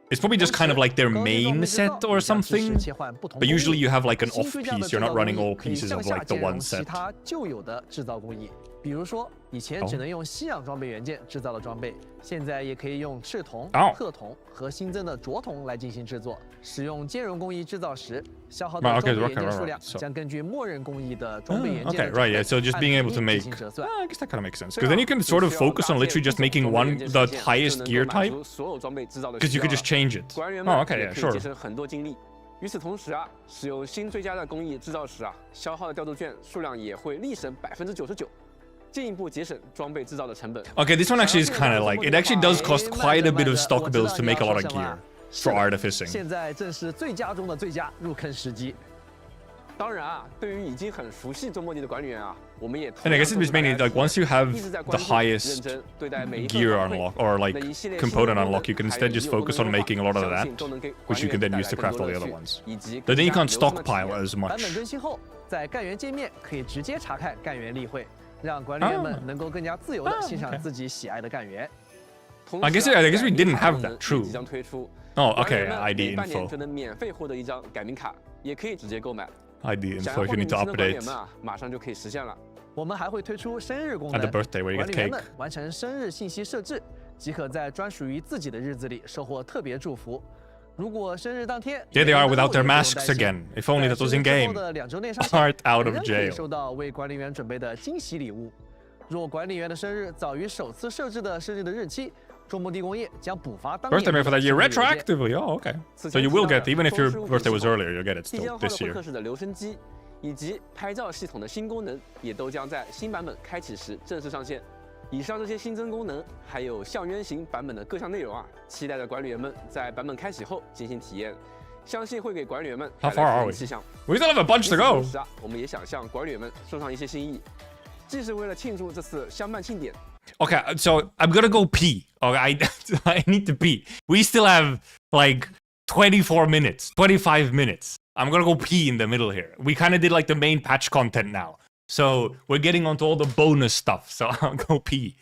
Speaker 1: it's probably just kind of like their main set or something. But usually you have like an off piece. You're not running all pieces of like the one
Speaker 4: 其
Speaker 1: set.
Speaker 4: 他旧有的制造工艺，比如说以前只能用西洋装备元件制造的装备，现在也可以用赤铜、褐铜和新增的镯铜来进行制作。使用兼容工艺制造时，消耗的装备元件数量将根据默认工艺的装备元件
Speaker 1: Okay, right, yeah. So just being able to make.
Speaker 4: 进行折算。
Speaker 1: I guess that kind of makes sense because then you can sort of focus on literally just making one the highest gear type because you could just change it.
Speaker 3: 管理员
Speaker 1: Oh,
Speaker 3: 们
Speaker 1: okay,
Speaker 3: 也
Speaker 1: yeah,
Speaker 3: 可以
Speaker 1: sure.
Speaker 3: 节省很多精力。与此同时啊，使用新最佳的工艺制造时啊，消耗的调度券数量也会立省99%，进一步节省装备制造的成本。
Speaker 1: Okay, this one actually is kind of like it actually does cost quite a bit of stock builds to make a lot of gear for artificing.
Speaker 4: 现在正是最佳中的最佳入坑时机。
Speaker 3: 当然啊，对于已经很熟悉周末地的管理员啊，我们也
Speaker 1: And I guess it's mainly like once you have the highest
Speaker 3: 认真对待每一份
Speaker 1: gear
Speaker 3: 反馈
Speaker 1: unlock or like
Speaker 3: 那一系列
Speaker 1: component
Speaker 3: 新的功能
Speaker 1: unlock, you can
Speaker 3: 还
Speaker 1: instead
Speaker 3: 有
Speaker 1: just
Speaker 3: 以后
Speaker 1: focus
Speaker 3: 的
Speaker 1: on
Speaker 3: 优化
Speaker 1: making a lot of
Speaker 3: 相
Speaker 1: that,
Speaker 3: 信都能给
Speaker 1: which you can then
Speaker 3: 管理员
Speaker 1: use to
Speaker 3: 带来
Speaker 1: craft
Speaker 3: 更
Speaker 1: all
Speaker 3: 多
Speaker 1: the
Speaker 3: 乐
Speaker 1: other
Speaker 3: 趣
Speaker 1: ones.
Speaker 3: 以及
Speaker 1: But then you
Speaker 3: 更
Speaker 1: can't
Speaker 3: 加流畅的体
Speaker 1: stockpile
Speaker 3: 验
Speaker 1: as
Speaker 4: 版
Speaker 1: much.
Speaker 4: 本更新后，在干员界面可以直接查看干员例会，让管理员们能够更加自由地欣赏自己喜爱的干员。
Speaker 1: I guess we didn't have that. True.
Speaker 3: 即将推出。
Speaker 1: Oh, okay,
Speaker 3: 管理员们
Speaker 1: ID
Speaker 3: 每半年
Speaker 1: info.
Speaker 3: 就能免费获得一张改名卡，也可以直接购买。
Speaker 1: ID
Speaker 3: 想
Speaker 1: info
Speaker 3: 要
Speaker 1: if
Speaker 3: 获
Speaker 1: you
Speaker 3: 得
Speaker 1: need to
Speaker 3: 5星的管理员
Speaker 1: update
Speaker 3: 们啊，马上就可以实现了。
Speaker 4: 我们还会推出生日功
Speaker 1: at
Speaker 4: 能，
Speaker 1: the birthday where you
Speaker 4: 管
Speaker 1: get
Speaker 4: 理员
Speaker 1: cake.
Speaker 4: 们完成生日信息设置，即可在专属于自己的日子里收获特别祝福。如果生日当天
Speaker 1: There they are
Speaker 4: 连
Speaker 1: without their
Speaker 4: 任务也不用
Speaker 1: masks
Speaker 4: 担心
Speaker 1: again. If only that was in
Speaker 4: 在生日
Speaker 1: game.
Speaker 4: 之后的2周内上线
Speaker 1: Art out of
Speaker 4: 仍然可以
Speaker 1: jail.
Speaker 4: 收到为管理员准备的惊喜礼物。若管理员的生日早于首次设置的生日的日期，中目地工业将补发当年
Speaker 1: Birthday
Speaker 4: 的
Speaker 1: mail for that year
Speaker 4: 生日邮件
Speaker 1: retroactively. Oh, okay. So you will get, even if your birthday was earlier, you'll get it
Speaker 3: 即
Speaker 1: still
Speaker 3: 将换
Speaker 1: this
Speaker 3: 了会
Speaker 1: year.
Speaker 3: 客室的留声机，以及拍照系统的新功能，也都将在新版本开启时正式上线。以上这些新增功能，还有象渊型版本的各项内容啊，期待着管理员们在版本开启后进行体验，相信会给管理员们带
Speaker 1: How far are
Speaker 3: 来
Speaker 1: we?
Speaker 3: 气象。
Speaker 1: We still have a bunch to
Speaker 3: 与此
Speaker 1: go.
Speaker 3: 同时啊，我们也想向管理员们送上一些心意，既是为了庆祝这次相伴庆典。
Speaker 1: Okay, so I'm gonna go pee. Okay, I need to pee. We still have like 24 minutes, 25 minutes. I'm gonna go pee in the middle here. We kind of did like the main patch content now. So we're getting onto all the bonus stuff. So I'll go pee.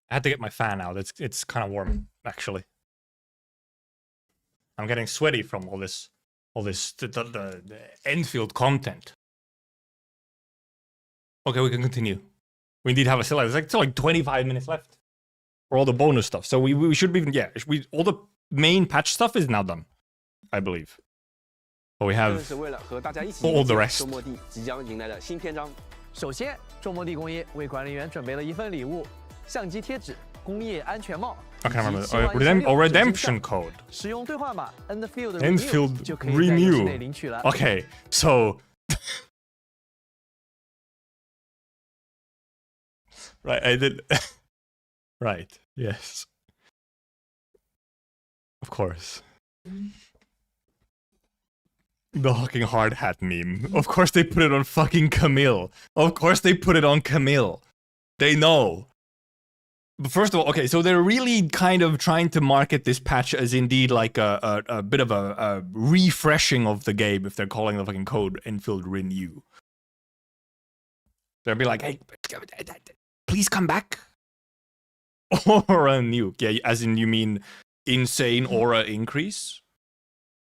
Speaker 1: I had to get my fan out. It's kind of warm, actually. I'm getting sweaty from all this the Endfield content. Okay, we can continue. We indeed have a still. It's like 25 minutes left for all the bonus stuff. So we should be all the main patch stuff is now done, I believe. But we have all the rest.
Speaker 4: 首先，众魔帝工业为管理员准备了一份礼物——相机贴纸、工业安全帽。
Speaker 1: I can't remember. Redemption code.
Speaker 4: 使用兑换码
Speaker 1: Endfield
Speaker 4: 就可以在游戏内
Speaker 1: renew.
Speaker 4: 领取了。
Speaker 1: Okay, so right, I did. Right, yes, of course. The fucking hard hat meme. Of course they put it on fucking Camille. Of course they put it on Camille. They know. But first of all, okay, so they're really kind of trying to market this patch as indeed like a bit of a refreshing of the game if they're calling the fucking code Endfield Renew. They'll be like, hey, please come back. Aura new. Yeah, as in you mean insane aura increase?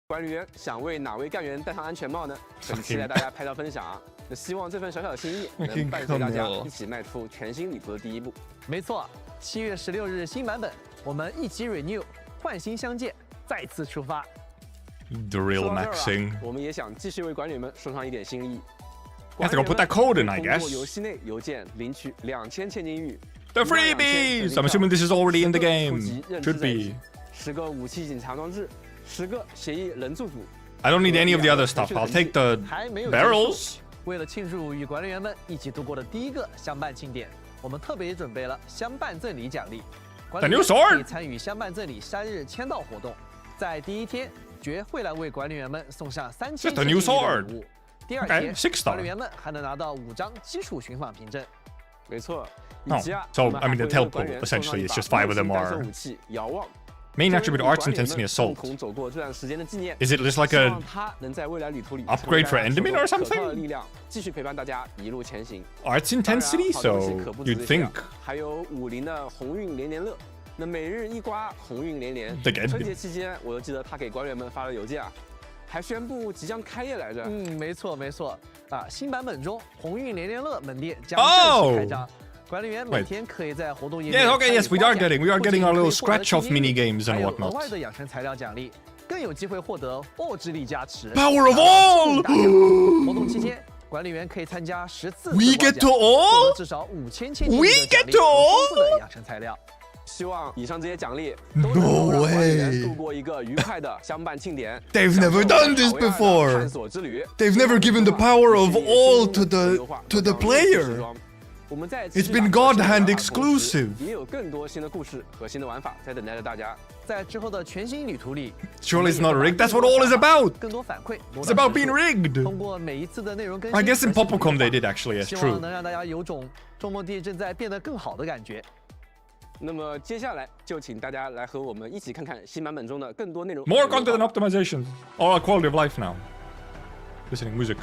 Speaker 3: 管理员想为哪位干员戴上安全帽呢？很期待大家拍照分享啊！那希望这份小小的心意能伴随大家一起迈出全新旅途的第一步。
Speaker 4: 没错，7月16日新版本，我们一起 renew， 换新相见，再次出发。
Speaker 1: The real maxing.
Speaker 3: 我们也想继续为管理员们送上一点心意。
Speaker 1: You have to go put that code in, I guess.
Speaker 3: 通过游戏内邮件领取2000千金玉。
Speaker 1: The freebies! I'm assuming this is already in the game. Should be.
Speaker 3: 10个武器警察装置，10个协议人助组。
Speaker 1: I don't need any of the other stuff. I'll take the barrels.
Speaker 4: 为了庆祝与管理员们一起度过的第一个相伴庆典，我们特别准备了相伴赠礼奖励。管理员可以参与相伴赠礼3日签到活动，在第一天，爵会来为管理员们送上3000金币的礼物。第二天，管理员们还能拿到5张基础寻访凭证。
Speaker 3: 没错。
Speaker 1: Oh, so I mean the teleport essentially it's just 5 of them are main attribute arts intensity assault. Is it just like a upgrade for Enderman or something? Arts intensity, so you'd think.
Speaker 3: 还有50的鸿运连连乐，那每日一刮鸿运连连。春节期间，我又记得他给管理员们发了邮件啊，还宣布即将开业来着。
Speaker 4: 没错没错啊，新版本中鸿运连连乐门店将正式开张。 管理员每天可以在活动页面
Speaker 1: Yeah, okay, yes, we are getting our little scratch-off mini games and
Speaker 4: 额
Speaker 1: whatnot.
Speaker 4: 外的养成材料奖励，更有机会获得爆之力加持。
Speaker 1: Power of all!
Speaker 4: 活动期间，管理员可以参加10次
Speaker 1: We get to all?
Speaker 4: 获得至少5000千金
Speaker 1: We get to all?
Speaker 4: 的养成材料。
Speaker 3: 希望以上这些奖励都能够让管理员度过一个愉快的相伴庆典。
Speaker 1: They've never done this before.
Speaker 3: 探索之旅。
Speaker 1: They've never given the power of all to the player. It's been God hand exclusive.
Speaker 3: 也有更多新的故事和新的玩法在等待着大家。
Speaker 4: 在之后的全新旅途里
Speaker 1: Surely it's not rigged. That's what all is about.
Speaker 4: 更多反馈
Speaker 1: It's about being rigged.
Speaker 4: 通过每一次的内容更新
Speaker 1: I guess in Popocom they did actually. It's
Speaker 4: 希
Speaker 1: true.
Speaker 4: 望能让大家有种周末地正在变得更好的感觉。
Speaker 3: 那么接下来就请大家来和我们一起看看新版本中的更多内容。
Speaker 1: More content and optimization. All quality of life now. Listening music.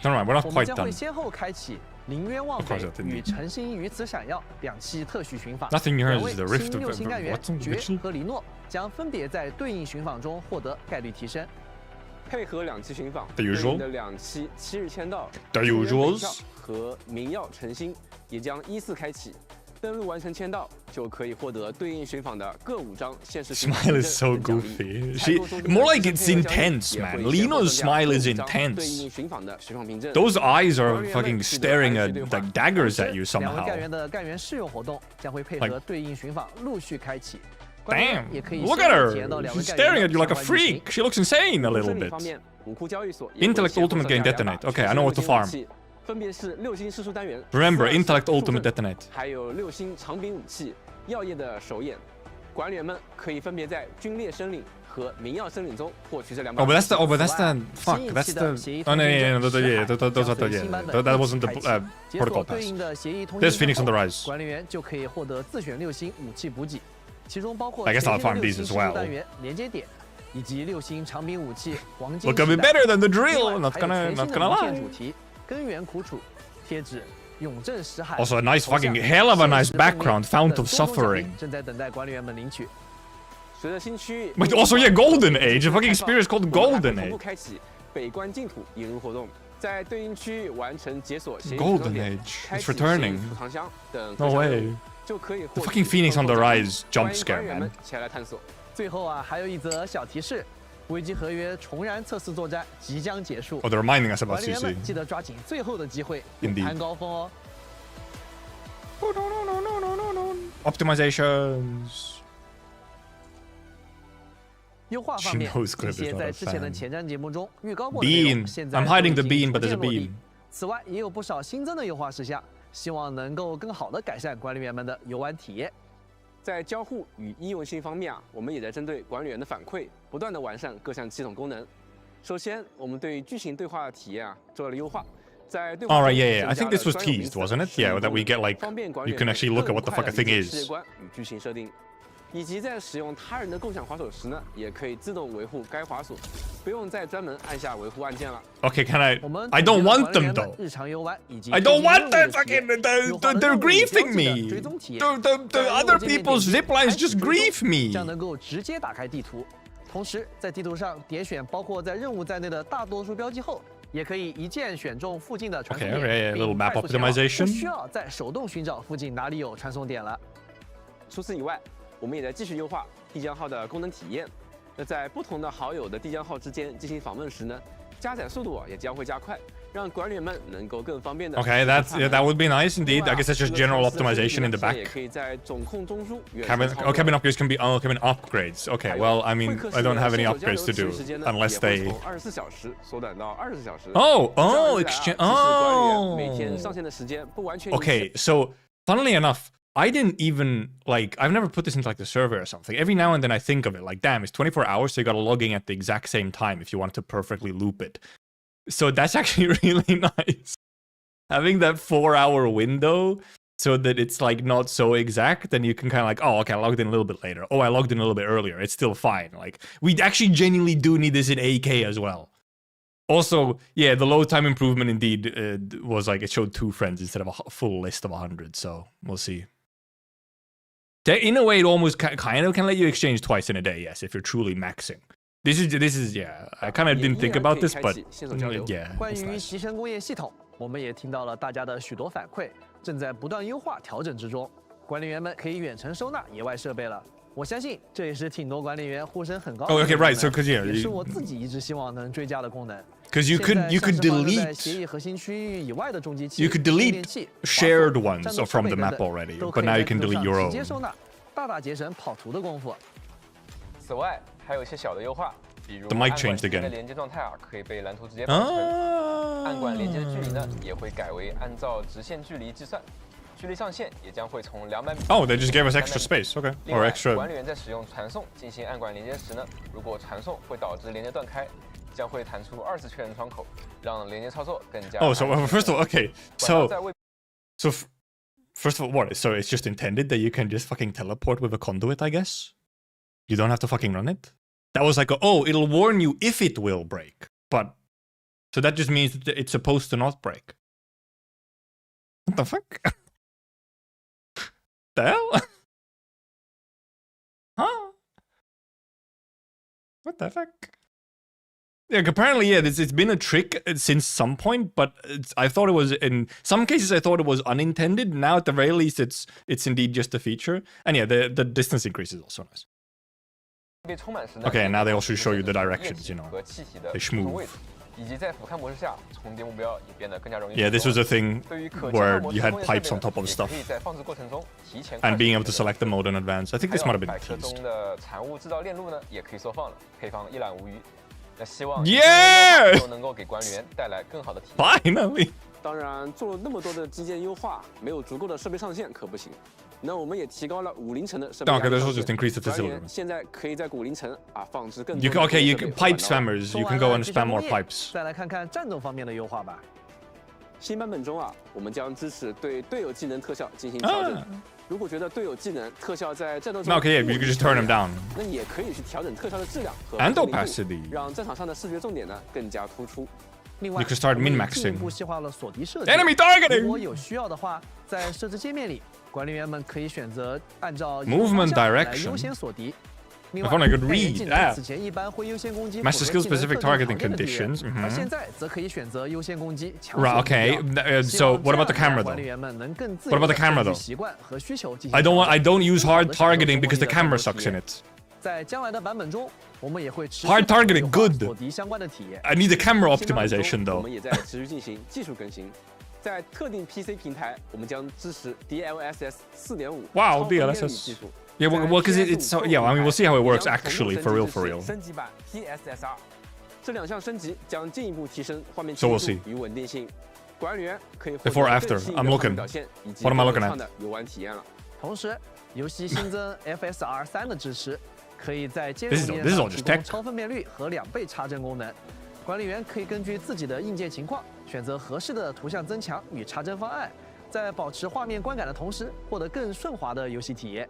Speaker 1: Never mind, we're not
Speaker 4: 我们
Speaker 1: quite
Speaker 4: 将会
Speaker 1: done.
Speaker 4: 先后开启零冤枉
Speaker 1: Of
Speaker 4: 匪
Speaker 1: course that didn't
Speaker 4: 与诚心于此闪耀2期特许寻访。
Speaker 1: Nothing here
Speaker 4: 2
Speaker 1: is the
Speaker 4: 位
Speaker 1: rift
Speaker 4: 新
Speaker 1: of
Speaker 4: 6星干员
Speaker 1: what's
Speaker 4: 爵
Speaker 1: the
Speaker 4: 和黎诺将分别在对应寻访中获得概率提升。
Speaker 3: 配合2期寻访
Speaker 1: The usual
Speaker 3: 的2期7日签到
Speaker 1: The usuals
Speaker 3: 和明耀诚心也将依次开启。登录完成签到，就可以获得对应寻访的各5张现实寻访
Speaker 1: Smile is so goofy. She more like it's intense, man. Lino's smile is intense. Those eyes are fucking staring at like daggers at you
Speaker 4: 2位
Speaker 1: somehow.
Speaker 4: 干员的干员试用活动将会配合对应寻访陆续开启。
Speaker 1: Damn!
Speaker 4: 也可以
Speaker 1: Look at
Speaker 4: 体验到
Speaker 1: her.
Speaker 4: 2位
Speaker 1: She's
Speaker 4: 干
Speaker 1: staring
Speaker 4: 员
Speaker 1: at you like a
Speaker 4: 的相关剧情
Speaker 1: freak. She looks insane a little bit. Intellect Ultimate Gain Detonate. Okay, I know what to farm.
Speaker 3: 分别是6星施术单元
Speaker 1: Remember, Intellect Ultimate Detonate.
Speaker 3: 还有6星长柄武器耀夜的手眼。管理员们可以分别在军烈生领和明耀生领中获取这2把。
Speaker 1: Oh, but that's the fuck. That's the. Oh no, yeah, those are the that wasn't the protocol pass. There's Phoenix on the Rise.
Speaker 4: 管理员就可以获得自选6星武器补给，其中包括
Speaker 1: I guess I'll farm
Speaker 4: 6
Speaker 1: these
Speaker 4: 星
Speaker 1: as
Speaker 4: 施
Speaker 1: well.
Speaker 4: 术单元连接点，以及6星长柄武器黄金。
Speaker 1: Look a bit better than the drill.
Speaker 4: 另外
Speaker 1: Not
Speaker 4: 还有
Speaker 1: gonna
Speaker 4: 全新的
Speaker 1: lie.
Speaker 4: 无限主题根源苦楚贴纸永镇石海
Speaker 1: Also a nice fucking hell of a nice background, Fount of Suffering.
Speaker 4: 正在等待管理员们领取。
Speaker 3: 随着新区域
Speaker 1: But also, yeah, Golden Age. The fucking spear is called Golden
Speaker 3: 同步
Speaker 1: Age.
Speaker 3: 开启北关净土引入活动，在对应区域完成解锁协议
Speaker 1: Golden
Speaker 3: 点
Speaker 1: Age.
Speaker 3: 开
Speaker 1: It's
Speaker 3: 启
Speaker 1: returning.
Speaker 3: 储藏箱等
Speaker 1: No
Speaker 3: 各项任
Speaker 1: way.
Speaker 3: 务，就可以获
Speaker 1: The
Speaker 3: 取
Speaker 1: fucking Phoenix on the
Speaker 3: 更多
Speaker 1: rise
Speaker 3: 欢
Speaker 1: jump
Speaker 3: 迎
Speaker 1: scare,
Speaker 3: 管理员
Speaker 1: man.
Speaker 3: 们前来探索。
Speaker 4: 最后啊，还有一则小提示：危机合约重燃测试作战即将结束。
Speaker 1: Oh, they're reminding us about
Speaker 4: 管理员
Speaker 1: CC.
Speaker 4: 们记得抓紧最后的机会，
Speaker 1: Indeed.
Speaker 4: 攀高峰哦。
Speaker 1: Optimizations.
Speaker 4: 优化方面，
Speaker 1: She knows
Speaker 4: 这
Speaker 1: Cliff is
Speaker 4: 些
Speaker 1: not
Speaker 4: 在
Speaker 1: a
Speaker 4: 之前的
Speaker 1: fan.
Speaker 4: 前瞻节目中预告过的内容，
Speaker 1: Bean.
Speaker 4: 现在
Speaker 1: I'm hiding
Speaker 4: 都
Speaker 1: the
Speaker 4: 已经
Speaker 1: bean, but
Speaker 4: 逐
Speaker 1: there's a
Speaker 4: 渐落地
Speaker 1: bean.
Speaker 4: 此外，也有不少新增的优化事项，希望能够更好地改善管理员们的游玩体验。
Speaker 3: 在交互与易用性方面啊，我们也在针对管理员的反馈，不断的完善各项系统功能。首先，我们对于剧情对话的体验啊做了优化。在对话
Speaker 1: Alright,
Speaker 3: 中
Speaker 1: yeah, yeah. I
Speaker 3: 增加
Speaker 1: think this
Speaker 3: 了
Speaker 1: was
Speaker 3: 专有名
Speaker 1: teased,
Speaker 3: 词
Speaker 1: wasn't it?
Speaker 3: 使用
Speaker 1: Yeah, that we get
Speaker 3: 功能
Speaker 1: like
Speaker 3: 方便管
Speaker 1: you
Speaker 3: 理
Speaker 1: can
Speaker 3: 员
Speaker 1: actually look at what the
Speaker 3: 更
Speaker 1: fuck
Speaker 3: 快
Speaker 1: a
Speaker 3: 地
Speaker 1: thing
Speaker 3: 理解世界
Speaker 1: is.
Speaker 3: 观与剧情设定。以及在使用他人的共享滑手时呢，也可以自动维护该滑鼠，不用再专门按下维护按键了。
Speaker 1: Okay, can I?
Speaker 4: 我们
Speaker 1: I don't want them though.
Speaker 4: 日常游玩以及
Speaker 1: I don't want
Speaker 4: that
Speaker 1: that fucking. They're griefing me. The other people's zip lines just grief
Speaker 4: 这
Speaker 1: me.
Speaker 4: 样能够直接打开地图。同时，在地图上点选包括在任务在内的大多数标记后，也可以一键选中附近的传送
Speaker 1: Okay,
Speaker 4: 点，
Speaker 1: okay, a
Speaker 4: 并
Speaker 1: little map
Speaker 4: 快速前往
Speaker 1: optimization.
Speaker 4: 不需要再手动寻找附近哪里有传送点了。
Speaker 3: 除此以外，我们也在继续优化递江号的功能体验。那在不同的好友的递江号之间进行访问时呢，加载速度也将会加快，让管理员们能够更方便的。
Speaker 1: Okay, that would be nice indeed. I guess that's just general optimization in the back.
Speaker 3: 也可以在总控中枢远
Speaker 1: Cabin
Speaker 3: 程操作
Speaker 1: cabin upgrades can be cabin upgrades. Okay, well, I mean, I don't have any upgrades to do unless they.
Speaker 3: 24小时缩短到20小时。
Speaker 1: Oh,
Speaker 3: 这样
Speaker 1: oh,
Speaker 3: 一来啊
Speaker 1: exchange.
Speaker 3: 即使管理员每天
Speaker 1: Oh.
Speaker 3: 上线的时间不完全
Speaker 1: Okay, so funnily enough, I didn't even like. I've never put this into like the server or something. Every now and then I think of it like, damn, it's 24 hours, so you gotta log in at the exact same time if you want to perfectly loop it. So that's actually really nice. Having that 4-hour window so that it's like not so exact, then you can kind of like, oh, okay, I logged in a little bit later. Oh, I logged in a little bit earlier. It's still fine. Like, we actually genuinely do need this in AK as well. Also, yeah, the load time improvement indeed was like it showed 2 friends instead of a full list of 100. So we'll see. In a way, it almost kind of can let you exchange twice in a day. Yes, if you're truly maxing. This is yeah. I kind of didn't think about this, but yeah.
Speaker 4: 关
Speaker 1: it's
Speaker 4: 于
Speaker 1: nice.
Speaker 4: 集成工业系统，我们也听到了大家的许多反馈，正在不断优化调整之中。管理员们可以远程收纳野外设备了。我相信这也是挺多管理员呼声很高的
Speaker 1: Oh, okay,
Speaker 4: 功能
Speaker 1: right. So, 'cause yeah,
Speaker 4: 也是我自己一直希望能追加的功能。
Speaker 1: Because you could
Speaker 4: 现在像是放置在
Speaker 1: delete
Speaker 4: 协议核心区域以外的重机器、
Speaker 1: you could
Speaker 4: 充
Speaker 1: delete
Speaker 4: 电器、
Speaker 1: shared
Speaker 4: 滑
Speaker 1: ones
Speaker 4: 索战斗
Speaker 1: from
Speaker 4: 设
Speaker 1: the
Speaker 4: 备
Speaker 1: map
Speaker 4: 等等
Speaker 1: already,
Speaker 4: 都可
Speaker 1: but
Speaker 4: 以
Speaker 1: now
Speaker 4: 在
Speaker 1: you can
Speaker 4: 地图
Speaker 1: delete
Speaker 4: 上
Speaker 1: your
Speaker 4: 直接
Speaker 1: own.
Speaker 4: 收纳，大大节省跑图的功夫。
Speaker 8: 此外，还有一些小的优化，比如
Speaker 1: The
Speaker 8: 按
Speaker 1: mic
Speaker 8: 管
Speaker 1: changed
Speaker 8: 之间
Speaker 1: again.
Speaker 8: 的连接状态啊，可以被蓝图直接保存。按管连接的距离呢，也会改为按照直线距离计算，距离上限也将会从200米。
Speaker 1: Oh, they just gave us extra space. Okay,
Speaker 8: 另
Speaker 1: or
Speaker 8: 外，
Speaker 1: extra.
Speaker 8: 管理员在使用传送进行按管连接时呢，如果传送会导致连接断开，将会弹出2次确认窗口，让连接操作更加。
Speaker 1: Oh, so first of all, okay,
Speaker 8: 管道
Speaker 1: so
Speaker 8: 在未
Speaker 1: so first of all, what? So it's just intended that you can just fucking teleport with a conduit, I guess. You don't have to fucking run it. That was like, oh, it'll warn you if it will break, but so that just means that it's supposed to not break. What the fuck? The hell? Huh? What the fuck? Yeah, apparently, yeah, it's been a trick since some point, but I thought it was, in some cases, I thought it was unintended. Now, at the very least, it's indeed just a feature. And yeah, the distance increase is also nice.
Speaker 8: 被充满时呢
Speaker 1: Okay, now they
Speaker 8: 也
Speaker 1: also show you the
Speaker 8: 液
Speaker 1: directions,
Speaker 8: 体
Speaker 1: you know.
Speaker 8: 和气体的
Speaker 1: They
Speaker 8: 不同
Speaker 1: schmooze.
Speaker 8: 位置，以及在俯瞰模式下重叠目标也变得更加容易。
Speaker 1: Yeah, this was a thing
Speaker 8: 对于可
Speaker 1: where
Speaker 8: 模
Speaker 1: you
Speaker 8: 式
Speaker 1: had
Speaker 8: 工业
Speaker 1: pipes
Speaker 8: 设
Speaker 1: on
Speaker 8: 备
Speaker 1: top of
Speaker 8: 也
Speaker 1: stuff
Speaker 8: 可以在放置过程中提前
Speaker 1: and
Speaker 8: 快
Speaker 1: being
Speaker 8: 速
Speaker 1: able to
Speaker 8: 选择
Speaker 1: select the mode in advance. I think this might have been
Speaker 8: 百科
Speaker 1: teased.
Speaker 8: 中的产物制造链路呢，也可以缩放了，配方一览无余。那希望
Speaker 1: Yeah!
Speaker 8: 都能够给管理员带来更好的体验。
Speaker 1: Finally!
Speaker 3: 当然，做了那么多的基建优化，没有足够的设备上限可不行。那我们也提高了50层的设备
Speaker 1: Okay,
Speaker 3: 压力
Speaker 1: this
Speaker 3: 上
Speaker 1: will
Speaker 3: 限
Speaker 1: just increase the
Speaker 3: 管理
Speaker 1: facility.
Speaker 3: 员现在可以在50层啊放置更多
Speaker 1: You
Speaker 3: 的
Speaker 1: can, okay, you
Speaker 3: 设备
Speaker 1: can
Speaker 3: 和
Speaker 1: pipe
Speaker 3: 管道
Speaker 1: spammers. You can go and spam more pipes.
Speaker 4: 再来看看战斗方面的优化吧。
Speaker 3: 新版本中啊，我们将支持对队友技能特效进行调整。
Speaker 1: Ah.
Speaker 3: 如果觉得队友技能特效在战斗中
Speaker 1: No, okay, yeah,
Speaker 3: 过于
Speaker 1: you can just turn them
Speaker 3: 强
Speaker 1: down.
Speaker 3: 烈，那你也可以去调整特效的质量和
Speaker 1: And
Speaker 3: 透明度
Speaker 1: opacity.
Speaker 3: 让战场上的视觉重点呢更加突出。
Speaker 4: 另外
Speaker 1: You can start
Speaker 4: 我们也
Speaker 1: min-maxing
Speaker 4: 进一步细化了锁敌设计。
Speaker 1: Enemy
Speaker 4: 如果
Speaker 1: targeting!
Speaker 4: 有需要的话，在设置界面里，管理员们可以选择按照
Speaker 1: Movement
Speaker 4: 方向来
Speaker 1: direction
Speaker 4: 优先锁敌。另
Speaker 1: I
Speaker 4: 外，
Speaker 1: thought I could
Speaker 4: 概念
Speaker 1: read
Speaker 4: 技
Speaker 1: that.
Speaker 4: 能此前一般会优先攻击
Speaker 1: Master
Speaker 4: 符合
Speaker 1: skill
Speaker 4: 技能
Speaker 1: specific
Speaker 4: 特定
Speaker 1: targeting
Speaker 4: 行业的敌人
Speaker 1: conditions.
Speaker 4: 而现在则可以选择优先攻击强
Speaker 1: Right,
Speaker 4: 锁
Speaker 1: okay.
Speaker 4: 目标
Speaker 1: So what about the
Speaker 4: 希望
Speaker 1: camera
Speaker 4: 这样管理
Speaker 1: though?
Speaker 4: 员们能更自
Speaker 1: What
Speaker 4: 由
Speaker 1: about the
Speaker 4: 地
Speaker 1: camera
Speaker 4: 根据
Speaker 1: though?
Speaker 4: 习惯和需求进行
Speaker 1: I don't
Speaker 4: 调整
Speaker 1: use hard
Speaker 4: 和享受
Speaker 1: targeting
Speaker 4: 生活
Speaker 1: because
Speaker 4: 里
Speaker 1: the
Speaker 4: 的
Speaker 1: camera
Speaker 4: 更多体
Speaker 1: sucks in
Speaker 4: 验
Speaker 1: it.
Speaker 4: 在将来的版本中，我们也会持续
Speaker 1: Hard targeting
Speaker 4: 优化
Speaker 1: good.
Speaker 4: 锁敌相关的体验。
Speaker 1: I need the camera
Speaker 3: 新版本中
Speaker 1: optimization
Speaker 3: 我
Speaker 1: though.
Speaker 3: 们也在持续进行技术更新。在特定 PC 平台，我们将支持 DLSS 4.5
Speaker 1: Wow,
Speaker 3: 超分辨率
Speaker 1: DLSS
Speaker 3: 技术。
Speaker 1: Yeah, well, because it's so. Yeah, I mean, we'll see how it works
Speaker 3: 将
Speaker 1: actually
Speaker 3: 同
Speaker 1: for
Speaker 3: 步
Speaker 1: real,
Speaker 3: 升级
Speaker 1: for
Speaker 3: 至
Speaker 1: real.
Speaker 3: 升级版 PSSR， 这两项升级将进一步提升画面
Speaker 1: So
Speaker 3: 清
Speaker 1: we'll
Speaker 3: 楚
Speaker 1: see.
Speaker 3: 与稳定性。管理员可以获得
Speaker 1: Before,
Speaker 3: 更
Speaker 1: after.
Speaker 3: 细腻
Speaker 1: I'm
Speaker 3: 的
Speaker 1: looking.
Speaker 3: 画面表现以及
Speaker 1: What am I looking
Speaker 3: 更
Speaker 1: at?
Speaker 3: 畅的游玩体验了。
Speaker 4: 同时，游戏新增 FSR 3的支持，可以在兼
Speaker 1: This
Speaker 4: 容
Speaker 1: is
Speaker 4: 面
Speaker 1: all
Speaker 4: 上
Speaker 1: just
Speaker 4: 提供
Speaker 1: tech.
Speaker 4: 超分辨率和2倍插帧功能。管理员可以根据自己的硬件情况，选择合适的图像增强与插帧方案，在保持画面观感的同时，获得更顺滑的游戏体验。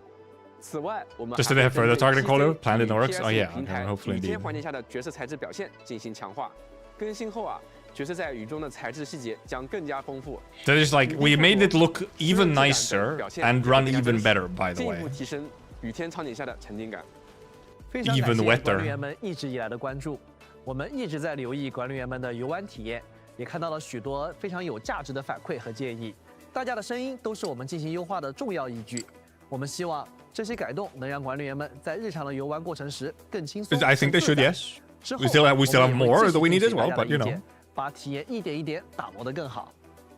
Speaker 3: 此外，我们
Speaker 1: Just
Speaker 3: 还
Speaker 1: did they
Speaker 3: 会
Speaker 1: have further
Speaker 3: 针对
Speaker 1: targeting
Speaker 3: PC
Speaker 1: color planned in the
Speaker 3: 与
Speaker 1: works?
Speaker 3: PS
Speaker 1: Oh yeah,
Speaker 3: 平台
Speaker 1: hopefully
Speaker 3: 雨天
Speaker 1: indeed.
Speaker 3: 环境下的角色材质表现进行强化。更新后啊，角色在雨中的材质细节将更加丰富。
Speaker 1: So it's like we made it look even nicer and run even better. By the
Speaker 3: 进一
Speaker 1: way,
Speaker 3: 步提升雨天场景下的沉浸感。
Speaker 4: 非常感
Speaker 1: Even
Speaker 4: 谢
Speaker 1: wetter
Speaker 4: 管理员们一直以来的关注，我们一直在留意管理员们的游玩体验，也看到了许多非常有价值的反馈和建议。大家的声音都是我们进行优化的重要依据。我们希望这些改动能让管理员们在日常的游玩过程时更轻松。
Speaker 1: I think they should. Yes.
Speaker 4: 之后
Speaker 1: We still have
Speaker 4: 我们
Speaker 1: more
Speaker 4: 也会
Speaker 1: that we need
Speaker 4: 继
Speaker 1: as
Speaker 4: 续
Speaker 1: well,
Speaker 4: 听取大
Speaker 1: but
Speaker 4: 家
Speaker 1: you
Speaker 4: 的
Speaker 1: know.
Speaker 4: 意见，把体验一点一点打磨得更好。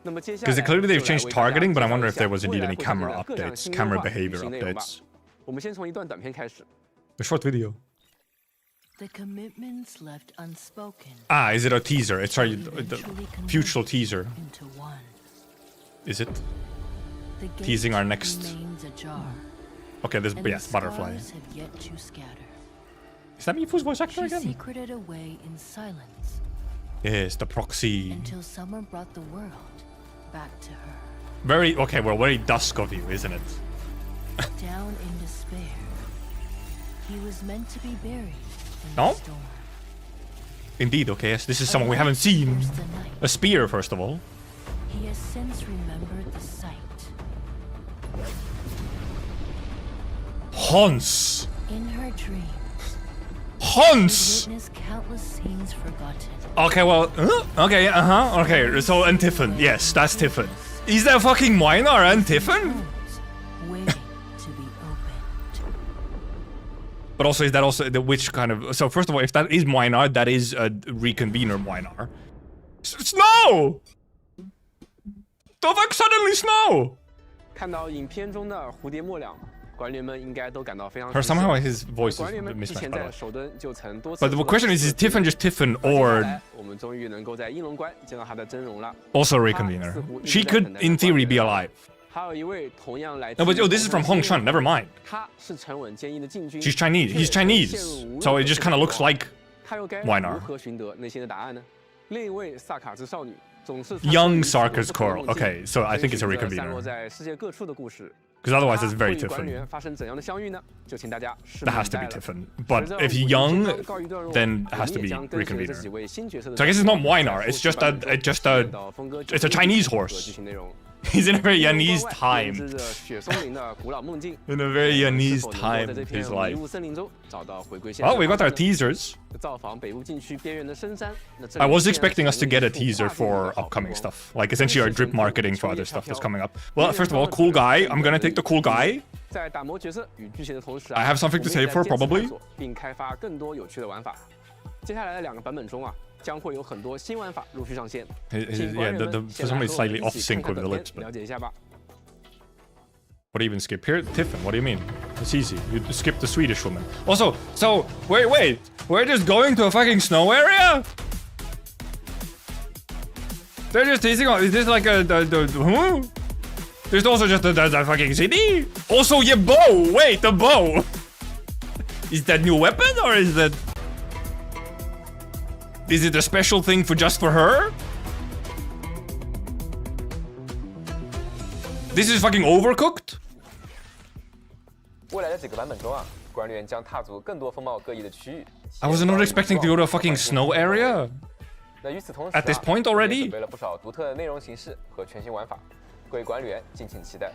Speaker 3: 那么接下来
Speaker 1: Because clearly they've
Speaker 3: 就来
Speaker 1: changed
Speaker 3: 为大家
Speaker 1: targeting, but I
Speaker 3: 介绍
Speaker 1: wonder
Speaker 3: 一
Speaker 1: if
Speaker 3: 下
Speaker 1: there was
Speaker 3: 未
Speaker 1: indeed
Speaker 3: 来
Speaker 1: any
Speaker 3: 会出现
Speaker 1: camera
Speaker 3: 的各项
Speaker 1: updates,
Speaker 3: 新
Speaker 1: camera
Speaker 3: 优化与
Speaker 1: behavior
Speaker 3: 新内容吧。
Speaker 1: updates.
Speaker 3: 我们先从一段短片开始。
Speaker 1: A short video.
Speaker 9: The commitments left unspoken
Speaker 1: Ah, is it a teaser? It's sorry, the
Speaker 9: eventually
Speaker 1: future
Speaker 9: converge
Speaker 1: teaser.
Speaker 9: into one.
Speaker 1: Is it?
Speaker 9: The gate
Speaker 1: Teasing our next-
Speaker 9: remains ajar,
Speaker 1: Okay, this
Speaker 9: and
Speaker 1: yes,
Speaker 9: the
Speaker 1: butterfly.
Speaker 9: stars have yet to scatter.
Speaker 1: Is that Mifu's voice actor
Speaker 9: She
Speaker 1: again?
Speaker 9: secreted away in silence
Speaker 1: Yes, the proxy.
Speaker 9: until summer brought the world back to her.
Speaker 1: Very okay. Well, very dusk of you, isn't it?
Speaker 9: Down in despair, he was meant to be buried in
Speaker 1: No?
Speaker 9: the storm.
Speaker 1: Indeed. Okay. Yes, this is someone we haven't seen.
Speaker 9: First the night.
Speaker 1: A spear, first of all.
Speaker 9: He has since remembered the sight.
Speaker 1: Hans.
Speaker 9: In her dreams,
Speaker 1: Hans.
Speaker 9: witnessed countless scenes forgotten.
Speaker 1: Okay. Well. Okay. Okay. So and Tiffin. Yes, that's Tiffin. Is that fucking Minar and Tiffin?
Speaker 9: Wounds waiting to be opened.
Speaker 1: But also, is that also the which kind of? So first of all, if that is Minar, that is a reconvener Minar. Snow. The fuck suddenly snow?
Speaker 3: 看到影片中的蝴蝶末两，管理员们应该都感到非常
Speaker 1: Or
Speaker 3: 熟悉
Speaker 1: somehow
Speaker 3: 了。
Speaker 1: his voice is
Speaker 3: 管理员们之
Speaker 1: mismatched.
Speaker 3: 前
Speaker 1: By the
Speaker 3: 在
Speaker 1: way.
Speaker 3: 首登就曾多次。
Speaker 1: But the question is Tiffin just Tiffin
Speaker 3: 接下
Speaker 1: or
Speaker 3: 来我们终于能够在英龙关见到他的真容了。
Speaker 1: also a reconvener? She could, in theory, be alive.
Speaker 3: 还有一位同样来自
Speaker 1: No, but oh, this is from Hong Shun. Never mind.
Speaker 3: 他是沉稳坚毅的禁军。
Speaker 1: She's Chinese. He's
Speaker 3: 却
Speaker 1: Chinese,
Speaker 3: 陷入无
Speaker 1: so
Speaker 3: 论
Speaker 1: it just
Speaker 3: 何
Speaker 1: kind of
Speaker 3: 种
Speaker 1: looks
Speaker 3: 状况
Speaker 1: like
Speaker 3: 他又该
Speaker 1: Why not?
Speaker 3: 如何寻得内心的答案呢？另一位萨卡之少女总是
Speaker 1: young Sarkis Coral. Okay, so I think it's a
Speaker 3: 散落
Speaker 1: reconvener
Speaker 3: 在世界各处的故事。
Speaker 1: because otherwise it's
Speaker 3: 她
Speaker 1: very
Speaker 3: 会与管理员
Speaker 1: Tiffin.
Speaker 3: 发生怎样的相遇呢？就请大家拭
Speaker 1: That
Speaker 3: 目
Speaker 1: has
Speaker 3: 以
Speaker 1: to
Speaker 3: 待
Speaker 1: be
Speaker 3: 了。
Speaker 1: Tiffin.
Speaker 3: 随
Speaker 1: But
Speaker 3: 着
Speaker 1: if
Speaker 3: 武林
Speaker 1: young,
Speaker 3: 篇章告一段落
Speaker 1: then it has
Speaker 3: 我
Speaker 1: to
Speaker 3: 们
Speaker 1: be
Speaker 3: 也将跟随着这
Speaker 1: reconvener.
Speaker 3: 几位新角色的
Speaker 1: So I guess it's not
Speaker 3: 在
Speaker 1: Minar.
Speaker 3: 后
Speaker 1: It's
Speaker 3: 续
Speaker 1: just
Speaker 3: 版
Speaker 1: a,
Speaker 3: 本
Speaker 1: it's just
Speaker 3: 体
Speaker 1: a,
Speaker 3: 验到风格
Speaker 1: it's a Chinese
Speaker 3: 和
Speaker 1: horse.
Speaker 3: 剧情内容。
Speaker 1: He's in a very
Speaker 3: 英龙
Speaker 1: Yanese
Speaker 3: 关外
Speaker 1: time.
Speaker 3: 编织着雪松林的古老梦境。
Speaker 1: In a very
Speaker 3: 我们是
Speaker 1: Yanese
Speaker 3: 否能够
Speaker 1: time
Speaker 3: 在这
Speaker 1: in
Speaker 3: 片
Speaker 1: his
Speaker 3: 迷
Speaker 1: life.
Speaker 3: 雾森林中找到回归现实
Speaker 1: Well,
Speaker 3: 的
Speaker 1: we got
Speaker 3: 方
Speaker 1: our
Speaker 3: 向呢？
Speaker 1: teasers.
Speaker 3: 造访北部禁区边缘的深山。那这
Speaker 1: I
Speaker 3: 里
Speaker 1: was
Speaker 3: 必然
Speaker 1: expecting us to
Speaker 3: 是
Speaker 1: get a
Speaker 3: 一束
Speaker 1: teaser
Speaker 3: 画面
Speaker 1: for
Speaker 3: 的好
Speaker 1: upcoming
Speaker 3: 光
Speaker 1: stuff. Like essentially our drip
Speaker 3: 真是
Speaker 1: marketing for
Speaker 3: 秋
Speaker 1: other
Speaker 3: 叶
Speaker 1: stuff
Speaker 3: 飘
Speaker 1: that's
Speaker 3: 飘
Speaker 1: coming up. Well, first of all, cool guy. I'm gonna take the cool guy.
Speaker 3: 在打磨角色与剧情的同时
Speaker 1: I have something to
Speaker 3: 我们
Speaker 1: say
Speaker 3: 也在
Speaker 1: for
Speaker 3: 坚持
Speaker 1: probably.
Speaker 3: 探索并开发更多有趣的玩法。接下来的2个版本中啊，将会有很多新玩法陆续上线。
Speaker 1: Yeah, for some reason it's slightly off sync with the lips.
Speaker 3: 了
Speaker 1: But
Speaker 3: 解一下吧。
Speaker 1: what do you even skip here? Tiffin. What do you mean? It's easy. You skip the Swedish woman. Also, so wait. We're just going to a fucking snow area? They're just teasing on. Is this like a huh? There's also just a fucking city. Also, your bow. Wait, the bow. Is that new weapon or is that? Is it a special thing for just for her? This is fucking overcooked.
Speaker 8: 未来的几个版本中啊，管理员将踏足更多风貌各异的区域。
Speaker 1: I was not expecting to go to a fucking snow area.
Speaker 8: 那与此同时
Speaker 1: At this point already?
Speaker 8: 准备了不少独特的内容形式和全新玩法，各位管理员敬请期待。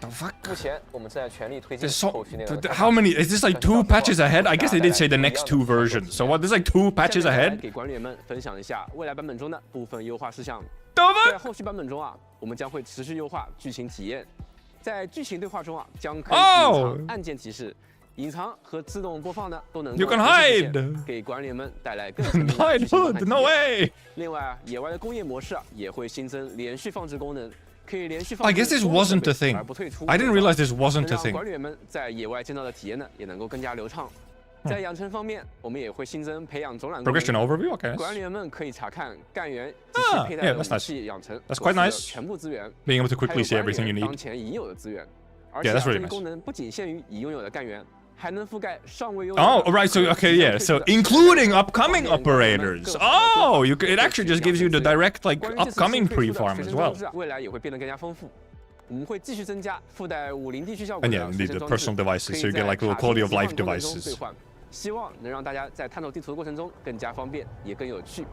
Speaker 8: 目前我们正在全力推进后续内容。
Speaker 1: How many? Is this like 2 patches ahead? I guess they did say the next 2 versions. So what? There's like 2 patches ahead.
Speaker 3: 给管理员们分享一下未来版本中的部分优化事项。在后续版本中啊，我们将会持续优化剧情体验。在剧情对话中啊，将可以隐藏按键提示。隐藏和自动播放呢，都能
Speaker 1: You can hide.
Speaker 3: 给管理员们带来更全面的
Speaker 1: Hide
Speaker 3: 剧情观看
Speaker 1: hood? No way.
Speaker 3: 另外啊，野外的工业模式啊，也会新增连续放置功能，可以连续
Speaker 1: I
Speaker 3: 放置
Speaker 1: guess this wasn't a thing.
Speaker 3: 而不退出。
Speaker 1: I didn't realize this wasn't a
Speaker 3: 让
Speaker 1: thing.
Speaker 3: 管理员们在野外见到的体验呢，也能够更加流畅。在养成方面，我们也会新增培养总览功能。
Speaker 1: Progression overview. Okay.
Speaker 3: 管理员们可以查看干员及其佩戴的武器养成
Speaker 1: That's quite nice.
Speaker 3: 全部资源，
Speaker 1: Being able to quickly see
Speaker 3: 还有管理
Speaker 1: everything you
Speaker 3: 员
Speaker 1: need.
Speaker 3: 当前已有的资源。而
Speaker 1: Yeah,
Speaker 3: 且
Speaker 1: that's really
Speaker 3: 这
Speaker 1: nice.
Speaker 3: 个功能不仅限于已拥有的干员。 还能覆盖尚未拥有
Speaker 1: Oh, right. So okay, yeah. So including upcoming operators. Oh, you it actually just gives you the direct like upcoming pre-farm as well.
Speaker 3: 未来也会变得更加丰富。我们会继续增加附带50地区效果
Speaker 1: And
Speaker 3: 的
Speaker 1: yeah,
Speaker 3: 随
Speaker 1: indeed
Speaker 3: 身
Speaker 1: the
Speaker 3: 装置
Speaker 1: personal devices, so you get like little
Speaker 3: 可
Speaker 1: quality
Speaker 3: 以
Speaker 1: of
Speaker 3: 在
Speaker 1: life
Speaker 3: 卡通过程中
Speaker 1: devices.
Speaker 3: 兑换，希望能让大家在探索地图的过程中更加方便，也更有趣。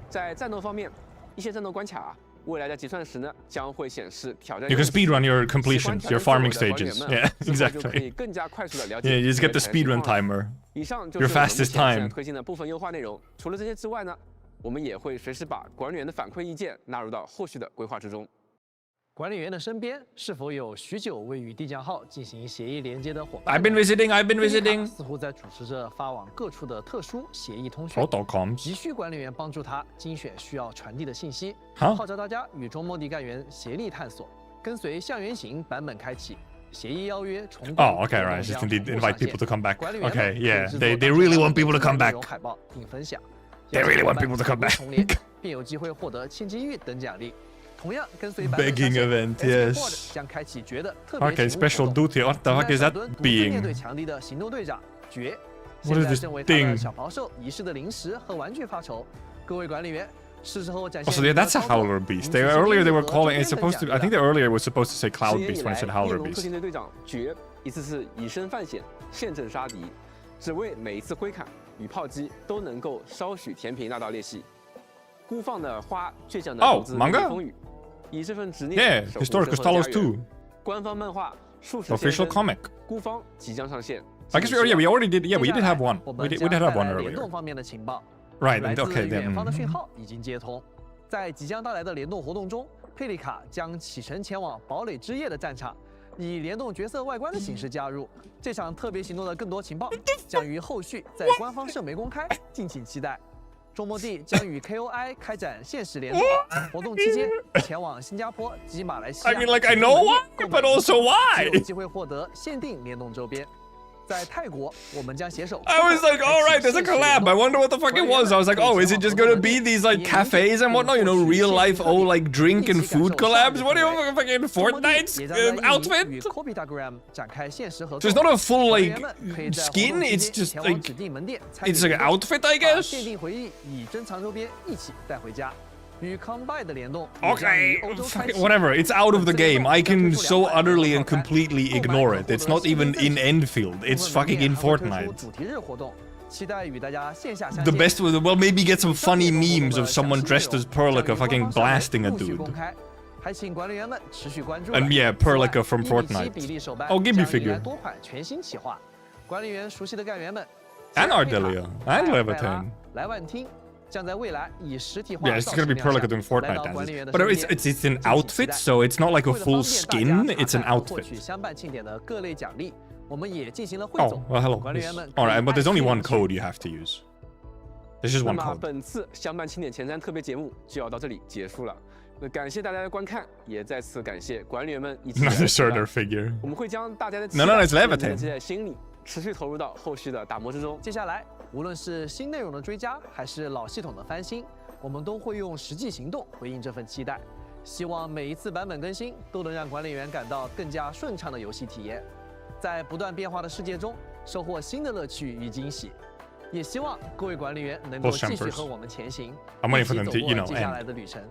Speaker 3: 在战斗方面，一些战斗关卡啊，未来在计算时呢，将会显示挑战。
Speaker 1: You can speedrun your completions, your farming stages. Yeah,
Speaker 3: 可以
Speaker 1: exactly.
Speaker 3: 更加快速的了解。
Speaker 1: Yeah, you just get the speedrun timer.
Speaker 3: 以上就
Speaker 1: Your
Speaker 3: 是我们
Speaker 1: fastest
Speaker 3: 目前
Speaker 1: time.
Speaker 3: 推进的部分优化内容。除了这些之外呢，我们也会随时把管理员的反馈意见纳入到后续的规划之中。
Speaker 4: 管理员的身边是否有许久未与地将号进行协议连接的伙伴
Speaker 1: I've been visiting. I've been visiting.
Speaker 4: 似乎在主持着发往各处的特殊协议通讯，
Speaker 1: Protocom.
Speaker 4: 急需管理员帮助他精选需要传递的信息，
Speaker 1: Huh?
Speaker 4: 号召大家与中末地干员协力探索，跟随象原型版本开启。协议邀约重叠
Speaker 1: Oh, okay, right.
Speaker 4: 活动
Speaker 1: Just
Speaker 4: 将
Speaker 1: indeed
Speaker 4: 同步
Speaker 1: invite
Speaker 4: 上线
Speaker 1: people to come back.
Speaker 4: 管理员们
Speaker 1: Okay,
Speaker 4: 可以
Speaker 1: yeah.
Speaker 4: 制作
Speaker 1: They
Speaker 4: 当
Speaker 1: really
Speaker 4: 前
Speaker 1: want people to come
Speaker 4: 内
Speaker 1: back.
Speaker 4: 容海报并分享。
Speaker 1: They really want
Speaker 4: 邀请
Speaker 1: people to
Speaker 4: 伙
Speaker 1: come
Speaker 4: 伴
Speaker 1: back.
Speaker 4: 重连便有机会获得千机遇等奖励。同样跟随版本
Speaker 1: Begging
Speaker 4: 上线
Speaker 1: event,
Speaker 4: Escape
Speaker 1: yes.
Speaker 4: Pod 将开启绝的特别
Speaker 1: Okay,
Speaker 4: 勤务
Speaker 1: special
Speaker 4: 活动
Speaker 1: duty. What the fuck is
Speaker 4: 小
Speaker 1: that
Speaker 4: 墩独自面
Speaker 1: being?
Speaker 4: 对强敌的行动队长绝，
Speaker 1: What
Speaker 4: 现
Speaker 1: is
Speaker 4: 在
Speaker 1: this
Speaker 4: 正为他的
Speaker 1: thing?
Speaker 4: 小袍兽遗失的零食和玩具发愁。各位管理员，是时候展
Speaker 1: Also,
Speaker 4: 现
Speaker 1: yeah,
Speaker 4: 你的
Speaker 1: that's a
Speaker 4: 操作
Speaker 1: howler beast.
Speaker 4: 赢
Speaker 1: They
Speaker 4: 取
Speaker 1: earlier they were
Speaker 4: 和
Speaker 1: calling
Speaker 4: 周
Speaker 1: it's
Speaker 4: 边
Speaker 1: supposed to.
Speaker 4: 等
Speaker 1: I
Speaker 4: 奖
Speaker 1: think
Speaker 4: 励
Speaker 1: they earlier was supposed to say
Speaker 3: 10
Speaker 1: cloud
Speaker 3: 年
Speaker 1: beast
Speaker 3: 以
Speaker 1: when
Speaker 3: 来
Speaker 1: it said
Speaker 3: 翼
Speaker 1: howler
Speaker 3: 龙特
Speaker 1: beast.
Speaker 3: 勤队队长绝一次次以身犯险，现阵杀敌，只为每一次挥砍与炮击都能够稍许填平那道裂隙。孤放的花，倔强的
Speaker 1: Oh,
Speaker 3: 独自
Speaker 1: manga?
Speaker 3: 面对风雨，以这份执
Speaker 1: Yeah,
Speaker 3: 念守护
Speaker 1: historical
Speaker 3: 身后的
Speaker 1: Stalos
Speaker 3: 家园
Speaker 1: too.
Speaker 3: 官方漫画数十
Speaker 1: Official comic.
Speaker 3: 孤方即将上线。
Speaker 1: I guess we already did. Yeah, we did have one.
Speaker 4: 我
Speaker 1: We
Speaker 4: 们
Speaker 1: did
Speaker 4: 将
Speaker 1: have
Speaker 4: 带
Speaker 1: one
Speaker 4: 来联
Speaker 1: earlier.
Speaker 4: 动方面的情报。
Speaker 1: Right.
Speaker 4: 来
Speaker 1: And
Speaker 4: 自
Speaker 1: okay,
Speaker 4: 远方的
Speaker 1: then.
Speaker 4: 讯号已经接通，在即将到来的联动活动中，佩丽卡将启程前往堡垒之夜的战场，以联动角色外观的形式加入。这场特别行动的更多情报将于后续在官方社媒公开，敬请期待。中末地将与 KOI 开展限时联动活动期间，前往新加坡及马来西亚
Speaker 1: I mean, like I know why,
Speaker 4: 购买
Speaker 1: but also
Speaker 4: 就
Speaker 1: why?
Speaker 4: 有机会获得限定联动周边。在泰国，我们将携手。
Speaker 1: I was like, all right, there's a collab. I wonder what the fuck it was. I was like, oh, is it just gonna be these like cafes and whatnot? You know, real life, oh, like drink and food collabs. What are you fucking Fortnite's outfit? So it's not a full like skin. It's just like it's like an outfit, I guess.
Speaker 4: 限定回忆以珍藏周边一起带回家。与 Combine 的联动
Speaker 1: Okay, fucking whatever. It's out of the game. I can so utterly and completely ignore it. It's not even in Endfield. It's fucking in Fortnite.
Speaker 4: 主题日活动，期待与大家线下相
Speaker 1: The
Speaker 4: 见。
Speaker 1: best was, well, maybe get some funny memes of someone dressed as Perlica fucking blasting a
Speaker 4: 陆续
Speaker 1: dude.
Speaker 4: 公开，还请管理员们持续关注。
Speaker 1: And yeah, Perlica from
Speaker 4: 此外
Speaker 1: Fortnite.
Speaker 4: 1:7比例手办
Speaker 1: Oh, give me
Speaker 4: 将迎来
Speaker 1: figure.
Speaker 4: 多款全新企划，管理员熟悉的干员们
Speaker 1: And
Speaker 4: 杰瑞佩卡
Speaker 1: Ardelia. And
Speaker 4: 莱
Speaker 1: Levitain.
Speaker 4: 莱万汀将在未来以实体化
Speaker 1: Yeah, it's gonna be Perlica doing Fortnite dances. But it's an outfit, so it's not like a full skin. It's an
Speaker 4: 获
Speaker 1: outfit.
Speaker 4: 取相伴庆典的各类奖励，我们也进行了汇
Speaker 1: Oh,
Speaker 4: 总。
Speaker 1: well, hello.
Speaker 4: 管理员们
Speaker 1: All right, but there's only one
Speaker 4: 可以
Speaker 1: code you have to use. There's just
Speaker 3: 那
Speaker 1: one
Speaker 3: 么
Speaker 1: code.
Speaker 3: 本次相伴庆典前瞻特别节目就要到这里结束了。那感谢大家的观看，也再次感谢管理员们一起。
Speaker 1: Another Surtur figure.
Speaker 3: 我们会将大家的
Speaker 1: No, no, it's Levitain.
Speaker 3: 记在心里，持续投入到后续的打磨之中。
Speaker 4: 接下来，无论是新内容的追加，还是老系统的翻新，我们都会用实际行动回应这份期待。希望每一次版本更新都能让管理员感到更加顺畅的游戏体验，在不断变化的世界中收获新的乐趣与惊喜。也希望各位管理员能够
Speaker 1: Both
Speaker 4: 继续
Speaker 1: jumpers.
Speaker 4: 和我们前行，
Speaker 1: I'm waiting for them
Speaker 4: 一
Speaker 1: to,
Speaker 4: 起
Speaker 1: you
Speaker 4: 走
Speaker 1: know,
Speaker 4: 过接下
Speaker 1: end.
Speaker 4: 来的旅程。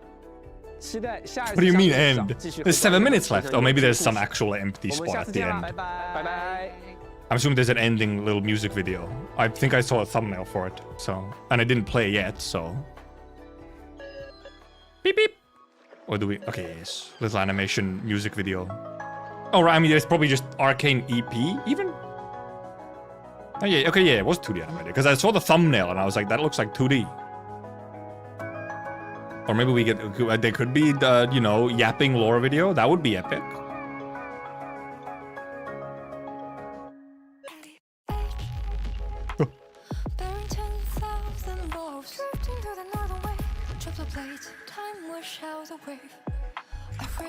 Speaker 3: 期待下一次。
Speaker 1: What do you mean end?
Speaker 3: 继续
Speaker 1: There's 7 minutes left. Oh, maybe there's some
Speaker 3: 我
Speaker 1: actual empty
Speaker 3: 们
Speaker 1: spot
Speaker 3: 下
Speaker 1: at
Speaker 3: 次
Speaker 1: the
Speaker 3: 见啦，
Speaker 1: end.
Speaker 3: 拜拜，拜拜。
Speaker 1: I'm assuming there's an ending little music video. I think I saw a thumbnail for it. So, and I didn't play yet, so Beep beep. Or do we? Okay, yes. Little animation music video. Oh, right. I mean, it's probably just Arcane EP, even. Oh yeah. Okay, yeah. It was 2D animated because I saw the thumbnail and I was like, that looks like 2D. Or maybe we get. There could be the yapping lore video. That would be epic.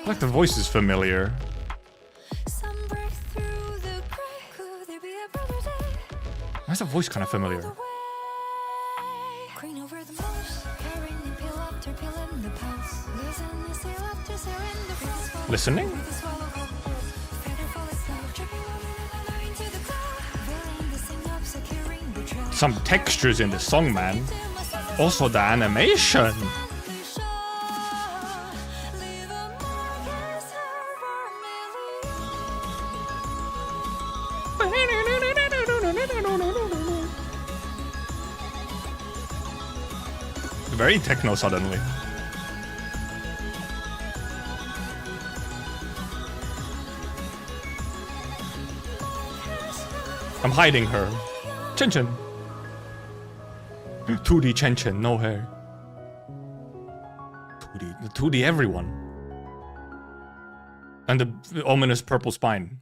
Speaker 1: Like the voice is familiar. Why is the voice kind of familiar? Listening? Some textures in the song, man. Also the animation. Very techno suddenly. I'm hiding her. Chen Chen. 2D Chen Chen, no hair. 2D everyone. And the ominous purple spine.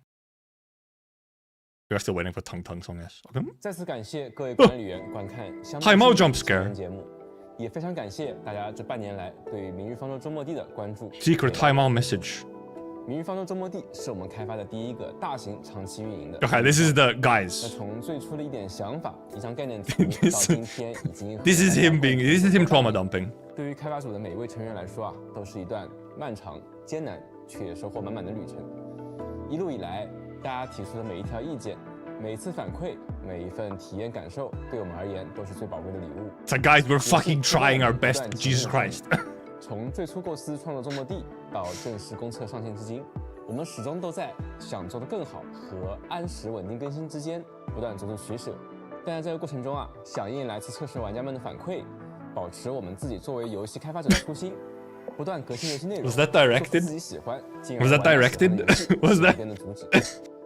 Speaker 1: We're still waiting for Tung Tung song, yes. Okay.
Speaker 3: 再次感谢各位管理员观看相
Speaker 1: 海猫 jump scare
Speaker 3: 节目，也非常感谢大家这半年来对《明日方舟周末地》的关注。
Speaker 1: Secret timeout message.
Speaker 3: 明日方舟周末地是我们开发的第一个大型长期运营的。
Speaker 1: Okay, this is the
Speaker 3: 那
Speaker 1: guys.
Speaker 3: 从最初的一点想法，一张概念图，到今天已经
Speaker 1: This is him trauma dumping.
Speaker 3: 对于开发组的每一位成员来说啊，都是一段漫长、艰难却收获满满的旅程。一路以来，大家提出的每一条意见、每一次反馈、每一份体验感受，对我们而言都是最宝贵的礼物。
Speaker 1: It's like, guys, we're fucking trying our best. Jesus Christ.
Speaker 3: 从最初构思创作周末地到正式公测上线至今，我们始终都在想做得更好和按时稳定更新之间不断做出取舍。但在这个过程中啊，响应来自测试玩家们的反馈，保持我们自己作为游戏开发者的初心，不断革新游戏内容。
Speaker 1: Was that directed?
Speaker 3: 自己喜欢，进而
Speaker 1: Was that directed? Was that?
Speaker 3: 的主旨。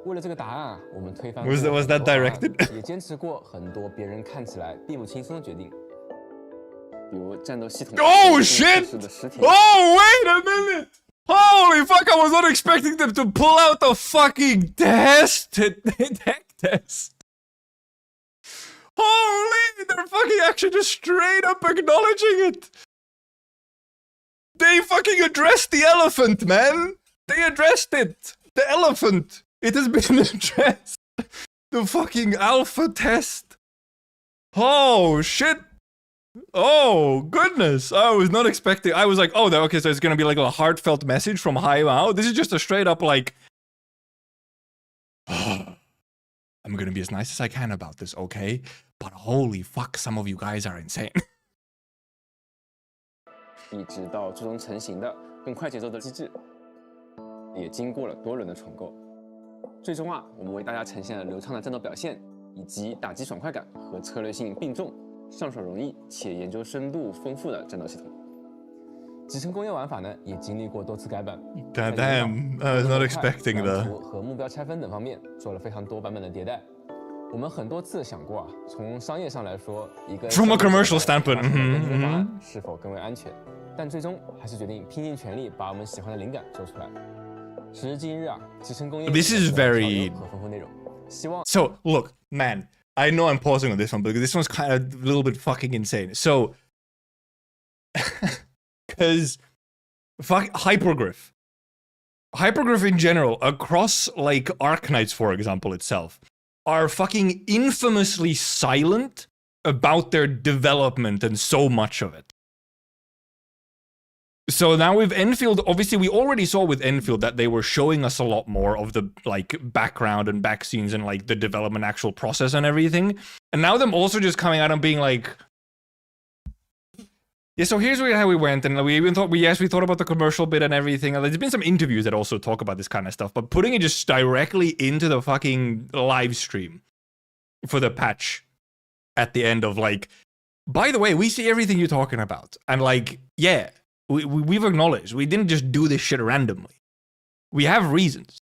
Speaker 3: 为了这个答案啊，我们推翻
Speaker 1: Was that directed?
Speaker 3: 也坚持过很多别人看起来并不轻松的决定。 比如战斗系统
Speaker 1: Oh shit! Oh, wait a minute! Holy fuck, I was not expecting them to pull out the fucking tech test. Holy, they're fucking actually just straight up acknowledging it. They fucking addressed the elephant, man. They addressed it. The elephant. It has been addressed. The fucking alpha test. Oh shit. Oh goodness! I was not expecting. I was like, oh, okay, so it's gonna be like a heartfelt message from Hai Mao. This is just a straight up like, I'm gonna be as nice as I can about this, okay? But holy fuck, some of you guys are insane.
Speaker 3: 一直到最终成型的更快节奏的机制，也经过了多轮的重构。最终啊，我们为大家呈现了流畅的战斗表现，以及打击爽快感和策略性并重。 上手容易且研究深度丰富的战斗系统，集成工业玩法呢也经历过多次改版。
Speaker 1: Damn, I was not expecting that.
Speaker 3: 和目标拆分等方面做了非常多版本的迭代。我们很多次想过啊，从商业上来说，一个
Speaker 1: From a commercial standpoint,
Speaker 3: 方案是否更为安全，但最终还是决定拼尽全力把我们喜欢的灵感做出来。时至今日啊，集成工业
Speaker 1: This is very
Speaker 3: 和丰富内容，希望
Speaker 1: So look, man. I know I'm pausing on this one, but this one's kind of a little bit fucking insane. So, because Hyperglyph in general, across like Arknights, for example, itself, are fucking infamously silent about their development and so much of it. So now with Endfield, obviously we already saw with Endfield that they were showing us a lot more of the like background and back scenes and like the development actual process and everything. And now them also just coming out and being like, yeah, so here's how we went, and we even thought we thought about the commercial bit and everything. And there's been some interviews that also talk about this kind of stuff, but putting it just directly into the fucking live stream for the patch at the end of like, by the way, we see everything you're talking about. And like, yeah. we've acknowledged we didn't just do this shit randomly. We have reasons.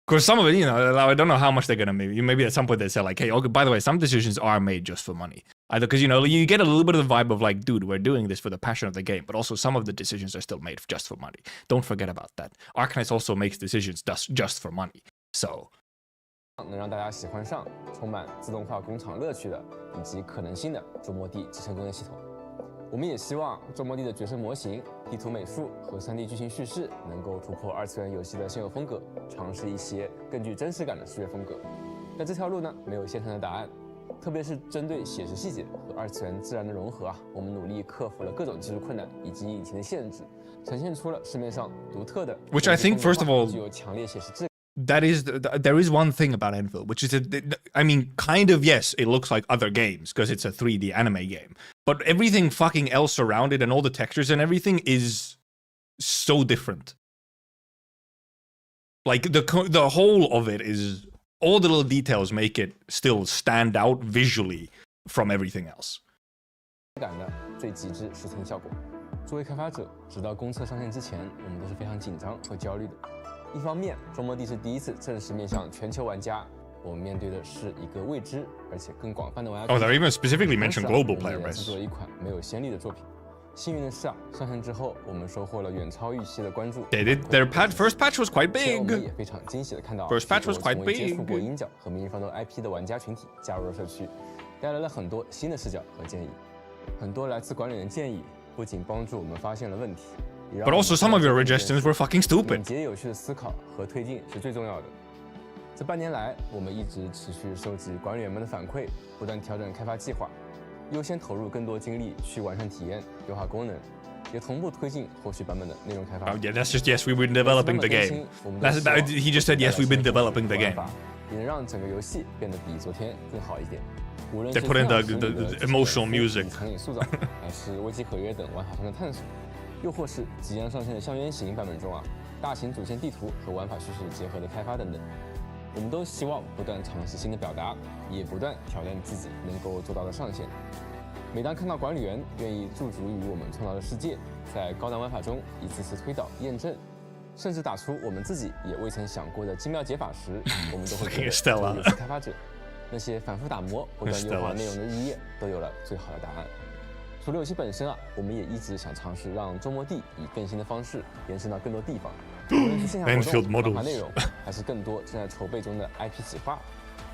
Speaker 1: Because some of it, I don't know how much they're gonna maybe at some point they say like, hey, okay, by the way, some decisions are made just for money. Either because you get a little bit of the vibe of like, dude, we're doing this for the passion of the game, but also some of the decisions are still made just for money. Don't forget about that. Arknights also makes decisions just for money. So
Speaker 8: 能让大家喜欢上充满自动化工厂乐趣的以及可能性的捉摸地集成工业系统。我们也希望捉摸地的角色模型、地图美术和 3D 剧情叙事能够突破2次元游戏的现有风格，尝试一些更具真实感的视觉风格。但这条路呢，没有现成的答案，特别是针对写实细节和2次元自然的融合啊，我们努力克服了各种技术困难以及引擎的限制，呈现出了市面上独特的
Speaker 1: Which I think, first of all,
Speaker 8: 具有强烈写实质感。
Speaker 1: there is one thing about Endfield, which is I mean, kind of, yes, it looks like other games because it's a 3D anime game, but everything fucking else around it and all the textures and everything is so different. Like the whole of it is, all the little details make it still stand out visually from everything else.
Speaker 8: 感的最极致视听效果。作为开发者，直到公测上线之前，我们都是非常紧张和焦虑的。 一方面，捉摸地是第一次正式面向全球玩家，我们面对的是一个未知而且更广泛的玩家。
Speaker 1: Oh, they even specifically mentioned global player base.
Speaker 8: 制作了一款没有先例的作品。幸运的是啊，上线之后，我们收获了远超预期的关注。
Speaker 1: They did their first patch was quite
Speaker 8: 我们
Speaker 1: big.
Speaker 8: 也非常惊喜的看到
Speaker 1: First patch was quite
Speaker 8: 接触
Speaker 1: big.
Speaker 8: 过鹰角和明日方舟 IP 的玩家群体加入了社区，带来了很多新的视角和建议。很多来自管理员建议，不仅帮助我们发现了问题。
Speaker 1: But also some of your suggestions were fucking
Speaker 8: 简
Speaker 1: stupid.
Speaker 8: 洁有趣的思考和推进是最重要的。这半年来，我们一直持续收集管理员们的反馈，不断调整开发计划，优先投入更多精力去完善体验、优化功能，也同步推进后续版本的内容开发。
Speaker 1: Oh yeah, that's just yes, we've been developing the game. He just said yes, we've been developing the game.
Speaker 8: 也能让整个游戏变得比昨天更好一点。无论
Speaker 1: They
Speaker 8: 是
Speaker 1: put in the
Speaker 8: 需要深入的
Speaker 1: emotional music.
Speaker 8: 场景塑造，还是危机合约等玩法上的探索。 又或是即将上线的校园型版本中啊，大型主线地图和玩法叙事结合的开发等等，我们都希望不断尝试新的表达，也不断挑战自己能够做到的上限。每当看到管理员愿意驻足于我们创造的世界，在高难玩法中一次次推导、验证，甚至打出我们自己也未曾想过的精妙解法时，我们都会觉得作为游戏开发者，那些反复打磨、不断优化内容的日夜，都有了最好的答案。 除了游戏本身啊，我们也一直想尝试让捉摸地以更新的方式延伸到更多地方，无论是线下活动、玩法内容，还是更多正在筹备中的 IP 企划。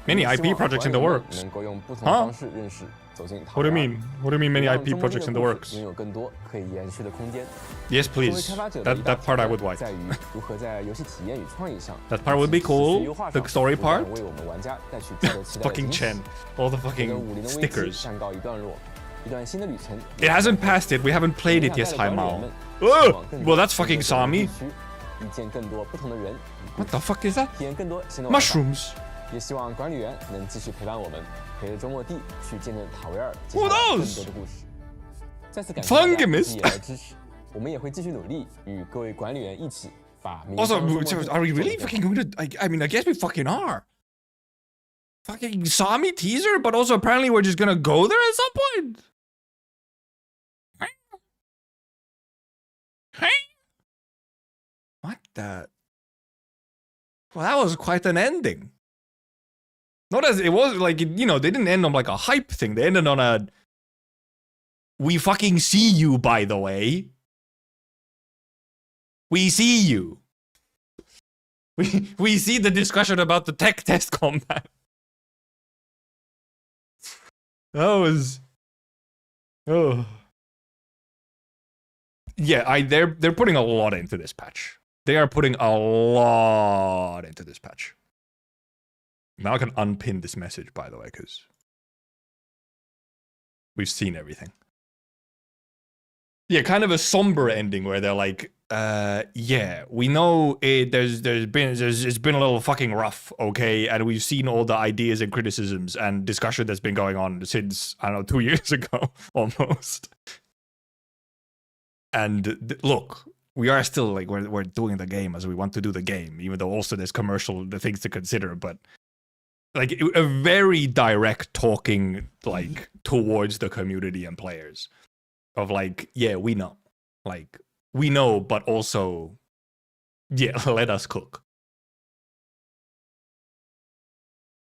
Speaker 1: Many IP projects in the works.
Speaker 8: 能够用不同的方式认识、走进。
Speaker 1: What do you mean? What do you mean many IP projects in the works?
Speaker 8: 拥有更多可以延续的空间。
Speaker 1: Yes, please. That part I would like.
Speaker 8: 在于如何在游戏体验与创意上。
Speaker 1: That part would be cool. The story part.
Speaker 8: 为我们玩家带去值得期待的
Speaker 1: Fucking
Speaker 8: 惊喜。
Speaker 1: Chen. All the fucking stickers.
Speaker 8: 暂告一段落。
Speaker 1: It hasn't passed it. We haven't played it yet, Haimao. Oh! Well, that's fucking Sami. What the fuck is that? Mushrooms.
Speaker 8: 也希望管理员能继续陪伴我们，陪着周末地去见证塔维尔
Speaker 1: Who
Speaker 8: 更
Speaker 1: knows?
Speaker 8: 多的故事。再次感谢大家一直以来的支持，我们也会继续努力，与各位管理员一起把。
Speaker 1: Also, are we really fucking going to? I mean, I guess we fucking are. Fucking Sami teaser, but also apparently we're just gonna go there at some point. What the? Well, that was quite an ending. Not as it was like, they didn't end on like a hype thing. They ended on a. We fucking see you, by the way. We see you. We see the discussion about the tech test combat. That was. Oh. Yeah, they're putting a lot into this patch. They are putting a lot into this patch. Now I can unpin this message, by the way, because we've seen everything. Yeah, kind of a somber ending where they're like, yeah, we know it's been a little fucking rough, okay, and we've seen all the ideas and criticisms and discussion that's been going on since, I don't know, 2 years ago, almost. And look, we are still like, we're doing the game as we want to do the game, even though also there's commercial things to consider, but like a very direct talking, like, towards the community and players. of like, yeah, we know. Like, we know, but also, yeah, let us cook.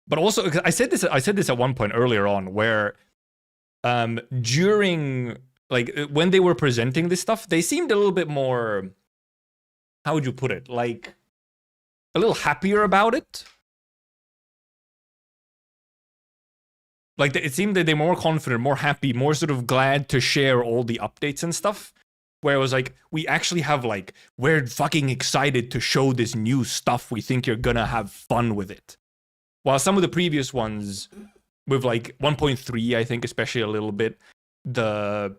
Speaker 1: But also, I said this at one point earlier on, where during, like, when they were presenting this stuff, they seemed a little bit more, how would you put it? Like, a little happier about it. Like, it seemed that they're more confident, more happy, more sort of glad to share all the updates and stuff. Where it was like, we actually have, like, we're fucking excited to show this new stuff. We think you're gonna have fun with it. While some of the previous ones, with like 1.3, I think especially a little bit, the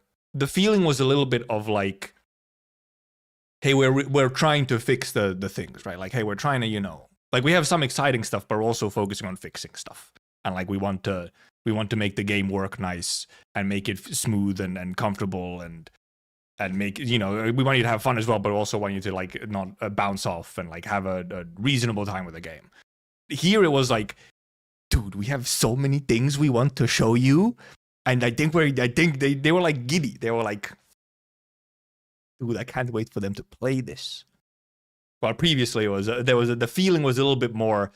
Speaker 1: feeling was a little bit of like, hey, we're trying to fix the things, right? Like, hey, we're trying to, you know, like, we have some exciting stuff, but we're also focusing on fixing stuff. And like, we want to make the game work nice and make it smooth and comfortable and make, you know, we want you to have fun as well, but also want you to like not bounce off and like have a reasonable time with the game. Here it was like, dude, we have so many things we want to show you, and I think they were like giddy. They were like, dude, I can't wait for them to play this. Well, previously it was the feeling was a little bit more,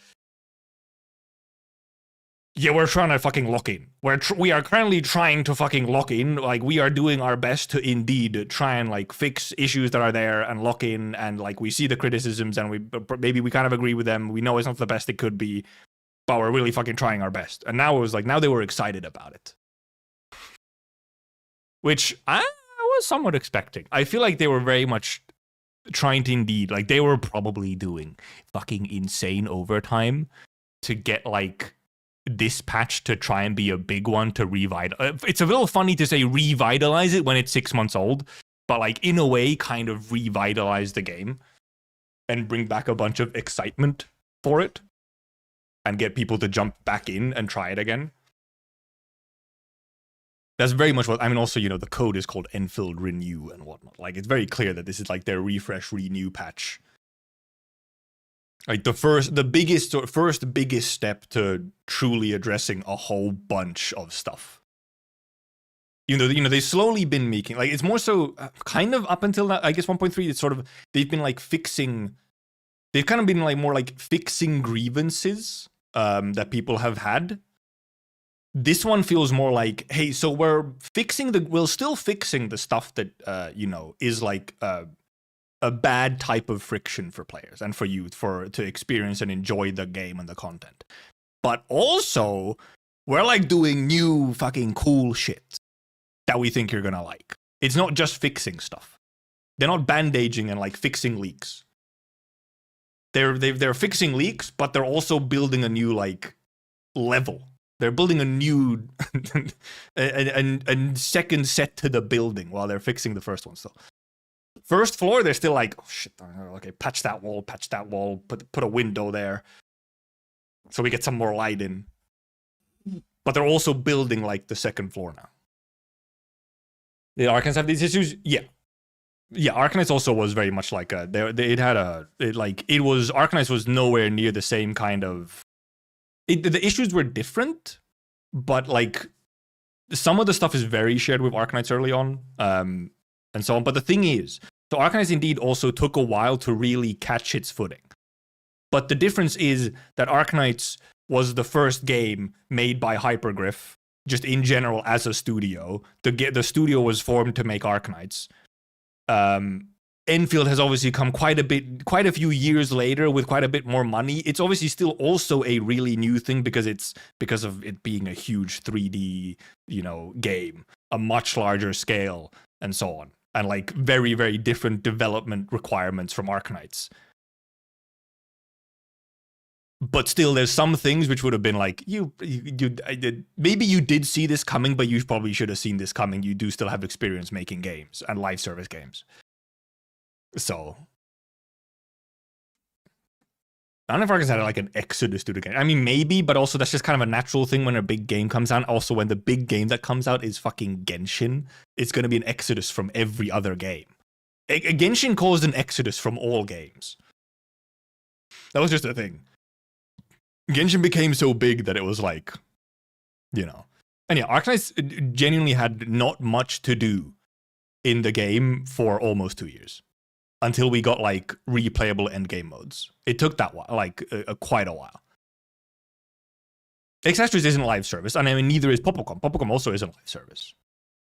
Speaker 1: yeah, we're trying to fucking lock in. We are currently trying to fucking lock in. Like, we are doing our best to indeed try and like fix issues that are there and lock in. And like, we see the criticisms and maybe we kind of agree with them. We know it's not the best it could be, but we're really fucking trying our best. And now it was like, now they were excited about it, which I was somewhat expecting. I feel like they were very much trying to indeed, like, they were probably doing fucking insane overtime to get like this patch to try and be a big one to revitalize. It's a little funny to say revitalize it when it's 6 months old, but like, in a way, kind of revitalize the game and bring back a bunch of excitement for it and get people to jump back in and try it again. That's very much what, I mean, also, you know, the code is called Endfield Renew and whatnot. Like, it's very clear that this is like their refresh renew patch. Like, the first biggest step to truly addressing a whole bunch of stuff. You know, they've slowly been making, like, it's more so kind of up until that, I guess 1.3, it's sort of, they've been like fixing, they've kind of been like more like fixing grievances that people have had. This one feels more like, hey, so we're still fixing the stuff that, you know, is like a bad type of friction for players and for you to experience and enjoy the game and the content. But also, we're like doing new fucking cool shit that we think you're gonna like. It's not just fixing stuff. They're not bandaging and like fixing leaks. They're fixing leaks, but they're also building a new like level. They're building a new and second set to the building while they're fixing the first one still. First floor, they're still like, oh shit, okay, patch that wall, put a window there so we get some more light in. But they're also building like the second floor now. Did Arknights have these issues? Yeah. Yeah, Arknights also was very much like Arknights was nowhere near the same kind of, the issues were different, but like some of the stuff is very shared with Arknights early on, and so on. But the thing is, so Arknights indeed also took a while to really catch its footing. But the difference is that Arknights was the first game made by Hypergriff, just in general as a studio. The studio was formed to make Arknights. Endfield has obviously come quite a few years later with quite a bit more money. It's obviously still also a really new thing because of it being a huge 3D, you know, game, a much larger scale, and so on, and like very, very different development requirements from Arknights. But still, there's some things which would have been like, maybe you did see this coming, but you probably should have seen this coming. You do still have experience making games and live service games. So, I don't know if Arknights had like an exodus to the game. I mean, maybe, but also that's just kind of a natural thing when a big game comes out. Also, when the big game that comes out is fucking Genshin, it's going to be an exodus from every other game. Genshin caused an exodus from all games. That was just a thing. Genshin became so big that it was like, you know. And yeah, Arknights genuinely had not much to do in the game for almost 2 years until we got like replayable endgame modes. It took that while, like quite a while. Exastris isn't a live service, and I mean neither is Popocom. Popocom also isn't a live service.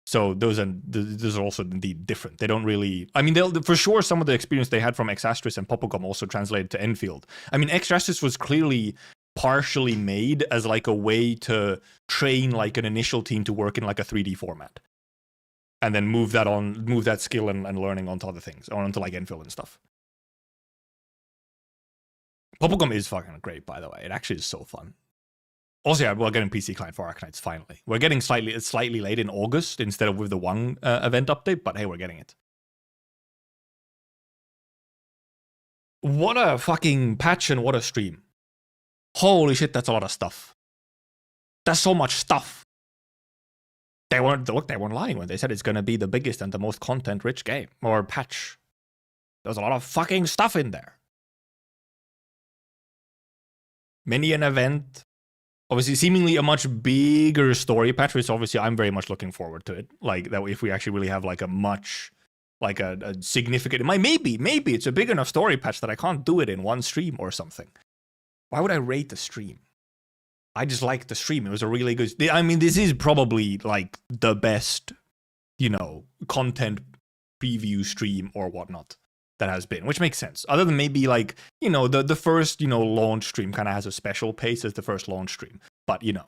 Speaker 1: So those are also indeed different. They don't really. I mean, they'll for sure some of the experience they had from Exastris and Popocom also translated to Enfield. I mean, Exastris was clearly partially made as like a way to train like an initial team to work in like a 3D format, and then move that skill and learning onto other things, or onto like Enfield and stuff. Popocom is fucking great, by the way. It actually is so fun. Also, yeah, we're getting PC client for Arknights finally. We're getting slightly late in August instead of with the one event update, but hey, we're getting it. What a fucking patch and what a stream. Holy shit, that's a lot of stuff. That's so much stuff. They weren't lying when they said it's gonna be the biggest and the most content-rich game or patch. There's a lot of fucking stuff in there. Mini an event. Obviously, seemingly a much bigger story patch, which obviously I'm very much looking forward to it. Like, that if we actually really have like a much, like a significant, maybe it's a big enough story patch that I can't do it in one stream or something. Why would I rate the stream? I just liked the stream. It was a really good, I mean, this is probably like the best, you know, content preview stream or whatnot that has been, which makes sense. Other than maybe like, you know, the first, you know, launch stream kind of has a special pace as the first launch stream. But, you know,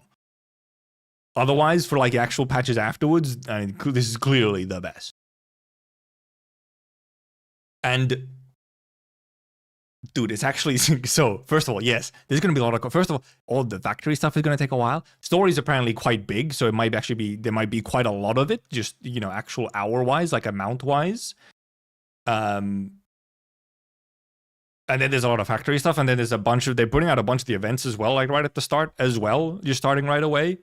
Speaker 1: otherwise for like actual patches afterwards, I mean, this is clearly the best. And dude, it's actually, so first of all, yes, there's going to be a lot of, first of all the factory stuff is going to take a while. Story is apparently quite big, so it might actually be, there might be quite a lot of it, just, you know, actual hour-wise, like amount-wise. And then there's a lot of factory stuff, and then there's a bunch of, they're putting out a bunch of the events as well, like right at the start as well. You're starting right away.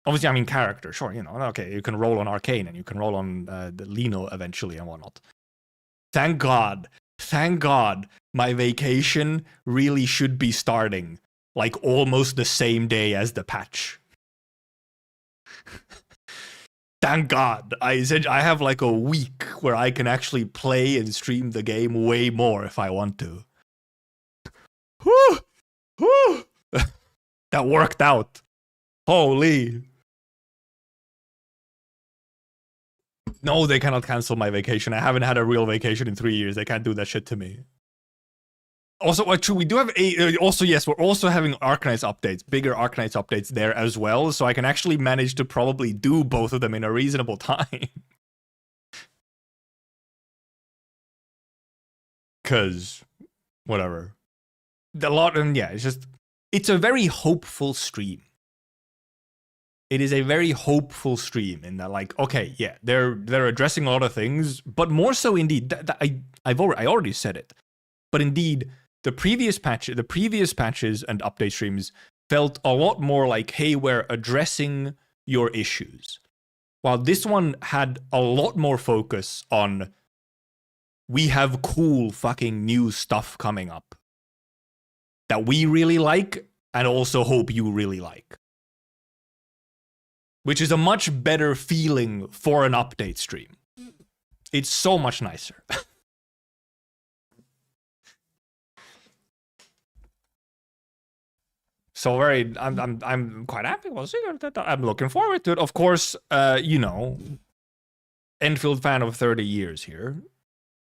Speaker 1: Obviously, I mean, character, sure, you know, okay, you can roll on Arcane, and you can roll on the Lino eventually and whatnot. Thank God, my vacation really should be starting, like, almost the same day as the patch. Thank God. I said I have like a week where I can actually play and stream the game way more if I want to. Whew! Whew! That worked out. Holy. No, they cannot cancel my vacation. I haven't had a real vacation in 3 years. They can't do that shit to me. Also, actually, we do have also, yes, we're also having Arknights updates, bigger Arknights updates there as well, so I can actually manage to probably do both of them in a reasonable time. Because, whatever. And yeah, it's a very hopeful stream. It is a very hopeful stream in that, like, okay, yeah, they're addressing a lot of things, but more so indeed, I already said it, but indeed, the previous patches and update streams felt a lot more like, hey, we're addressing your issues. While this one had a lot more focus on, we have cool fucking new stuff coming up that we really like and also hope you really like. Which is a much better feeling for an update stream. It's so much nicer. So I'm quite happy. We'll see. I'm looking forward to it. Of course, you know, Enfield fan of 30 years here.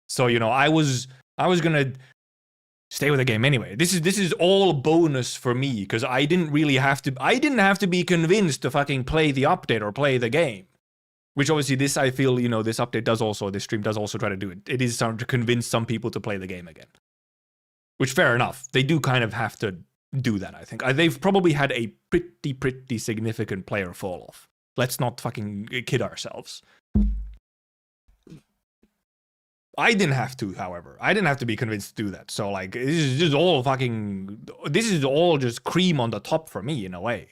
Speaker 1: So, you know, I was gonna stay with the game anyway. This is all bonus for me because I didn't have to be convinced to fucking play the update or play the game. Which obviously this, I feel, you know, this stream does also try to do it. It is starting to convince some people to play the game again. Which, fair enough. They do kind of have to do that, I think. They've probably had a pretty significant player fall off. Let's not fucking kid ourselves. I didn't have to, however. I didn't have to be convinced to do that. So, like, this is all just cream on the top for me, in a way.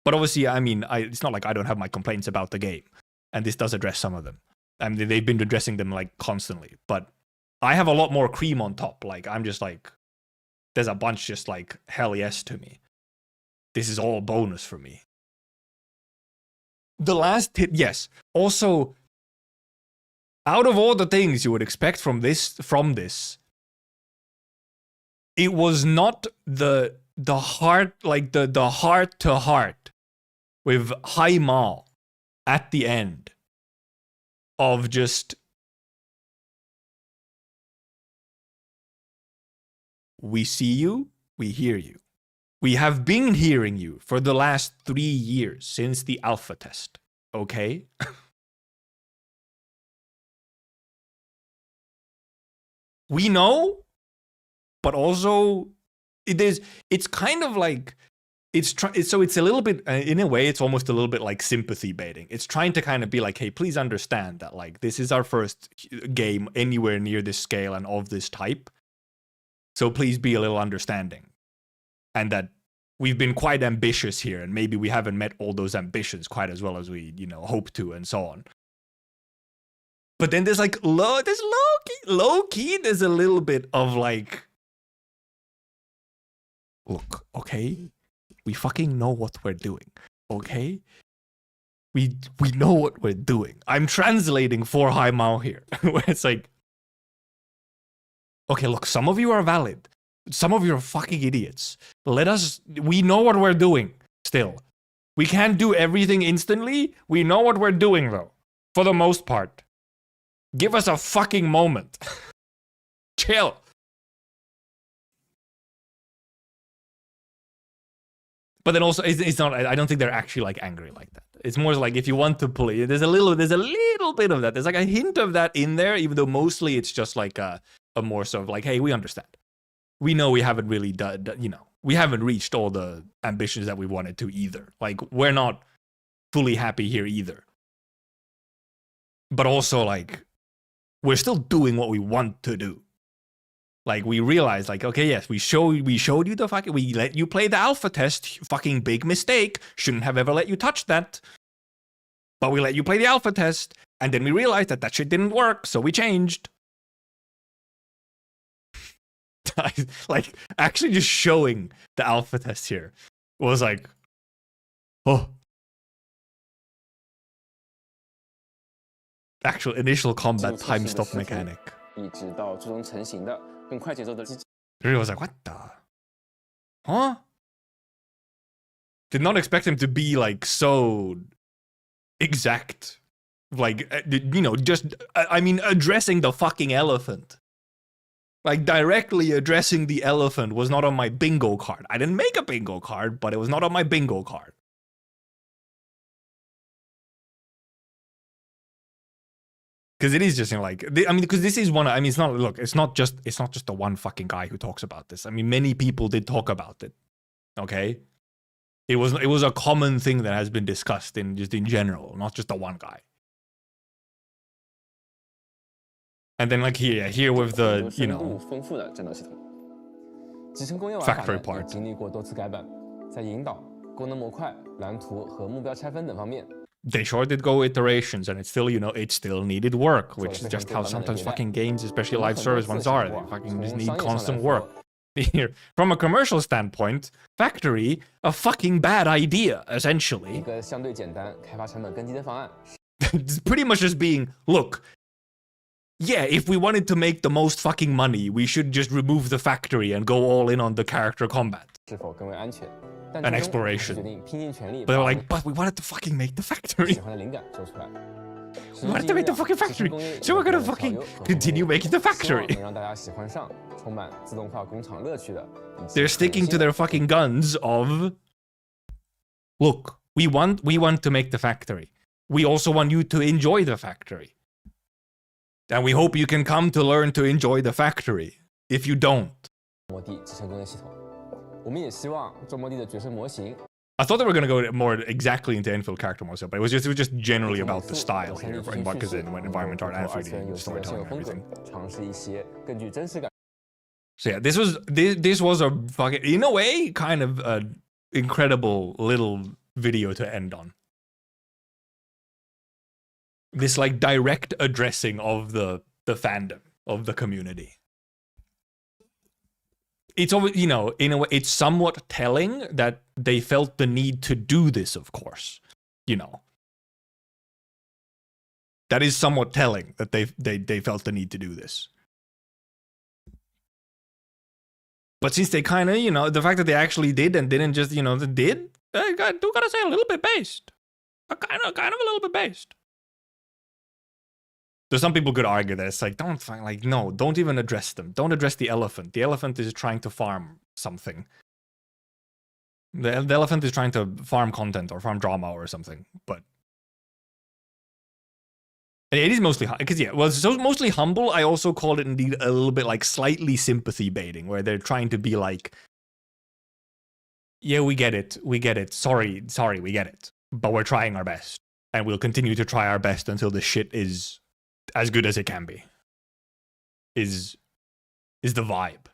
Speaker 1: But obviously, I mean, it's not like I don't have my complaints about the game. And this does address some of them. I mean, they've been addressing them, like, constantly. But I have a lot more cream on top. Like, I'm just like, there's a bunch just like, hell yes to me. This is all bonus for me. The last hit, yes. Also, out of all the things you would expect from this, it was not the heart, like the heart to heart with Hai Mao at the end of just, we see you, we hear you. We have been hearing you for the last 3 years since the alpha test, okay? We know, but also it's kind of like, so it's a little bit, in a way, it's almost a little bit like sympathy baiting. It's trying to kind of be like, hey, please understand that, like, this is our first game anywhere near this scale and of this type. So please be a little understanding. And that we've been quite ambitious here, and maybe we haven't met all those ambitions quite as well as we, hope to, and so on. But then there's like, low key, there's a little bit of like, look, okay, we fucking know what we're doing, okay? We know what we're doing. I'm translating for Hai Mao here, where it's like, okay, look, some of you are valid. Some of you are fucking idiots. We know what we're doing still. We can't do everything instantly. We know what we're doing though, for the most part. Give us a fucking moment. Chill. But then also, it's not, I don't think they're actually like angry like that. It's more like, if you want to play, there's a little bit of that. There's like a hint of that in there, even though mostly it's just like a more sort of like, hey, we understand. We know we haven't really done, we haven't reached all the ambitions that we wanted to either. Like, we're not fully happy here either. But also, like, we're still doing what we want to do. Like, we realize, like, okay, yes, we showed you the fucking, we let you play the alpha test, fucking big mistake, shouldn't have ever let you touch that. But we let you play the alpha test, and then we realized that shit didn't work, so we changed. Like, actually just showing the alpha test here was like, oh. Actual initial combat time stop mechanic. Really was like, what the? Huh? Did not expect him to be like so exact. Like, just, I mean, addressing the fucking elephant. Like, directly addressing the elephant was not on my bingo card. I didn't make a bingo card, but it was not on my bingo card. Because it is just, like, I mean, because this is one, I mean, it's not just the one fucking guy who talks about this. I mean, many people did talk about it. Okay? It was a common thing that has been discussed in general, not just the one guy. And then, like, here with the, factory part. They sure did go iterations, and it still, it still needed work, which is just how sometimes fucking games, especially live service ones are. They fucking just need constant work. Here, from a commercial standpoint, factory, a fucking bad idea, essentially. It's pretty much just being, look, yeah, if we wanted to make the most fucking money, we should just remove the factory and go all in on the character combat. And exploration. But they were like, but we wanted to fucking make the factory. We wanted to make the fucking factory. So we're gonna fucking continue making the factory. They're sticking to their fucking guns of, look, we want to make the factory. We also want you to enjoy the factory. And we hope you can come to learn to enjoy the factory. If you don't. I thought they were going to go more exactly into Endfield character more so, but it was just generally about the style here, because it went environment art and 3D storytelling and everything. So yeah, this was a fucking, in a way, kind of an incredible little video to end on. This like direct addressing of the fandom, of the community. It's always, in a way, it's somewhat telling that they felt the need to do this, of course. That is somewhat telling that they felt the need to do this. But since they kind of, you know, the fact that they actually did and didn't just, you know, they did, I do gotta say a little bit based. Kind of a little bit based. There's some people could argue that it's like, don't even address them. Don't address the elephant. The elephant is trying to farm something. The elephant is trying to farm content or farm drama or something, but it is mostly, because yeah, well, so mostly humble. I also call it indeed a little bit like slightly sympathy baiting, where they're trying to be like, yeah, we get it, sorry, we get it, but we're trying our best, and we'll continue to try our best until the shit is as good as it can be. Is the vibe,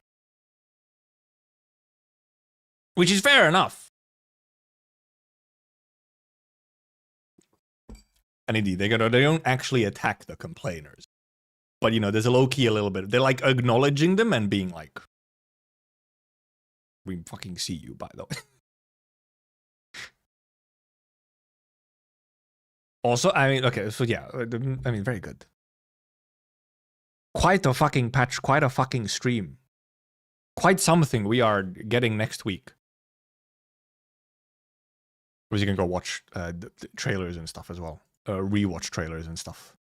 Speaker 1: which is fair enough. And indeed, they don't actually attack the complainers. But, you know, there's a low-key a little bit. They're, like, acknowledging them and being like, we fucking see you, by the way. Also, I mean, okay, so yeah, I mean, very good. Quite a fucking patch, quite a fucking stream. Quite something we are getting next week. Or you can go watch the trailers and stuff as well. Rewatch trailers and stuff.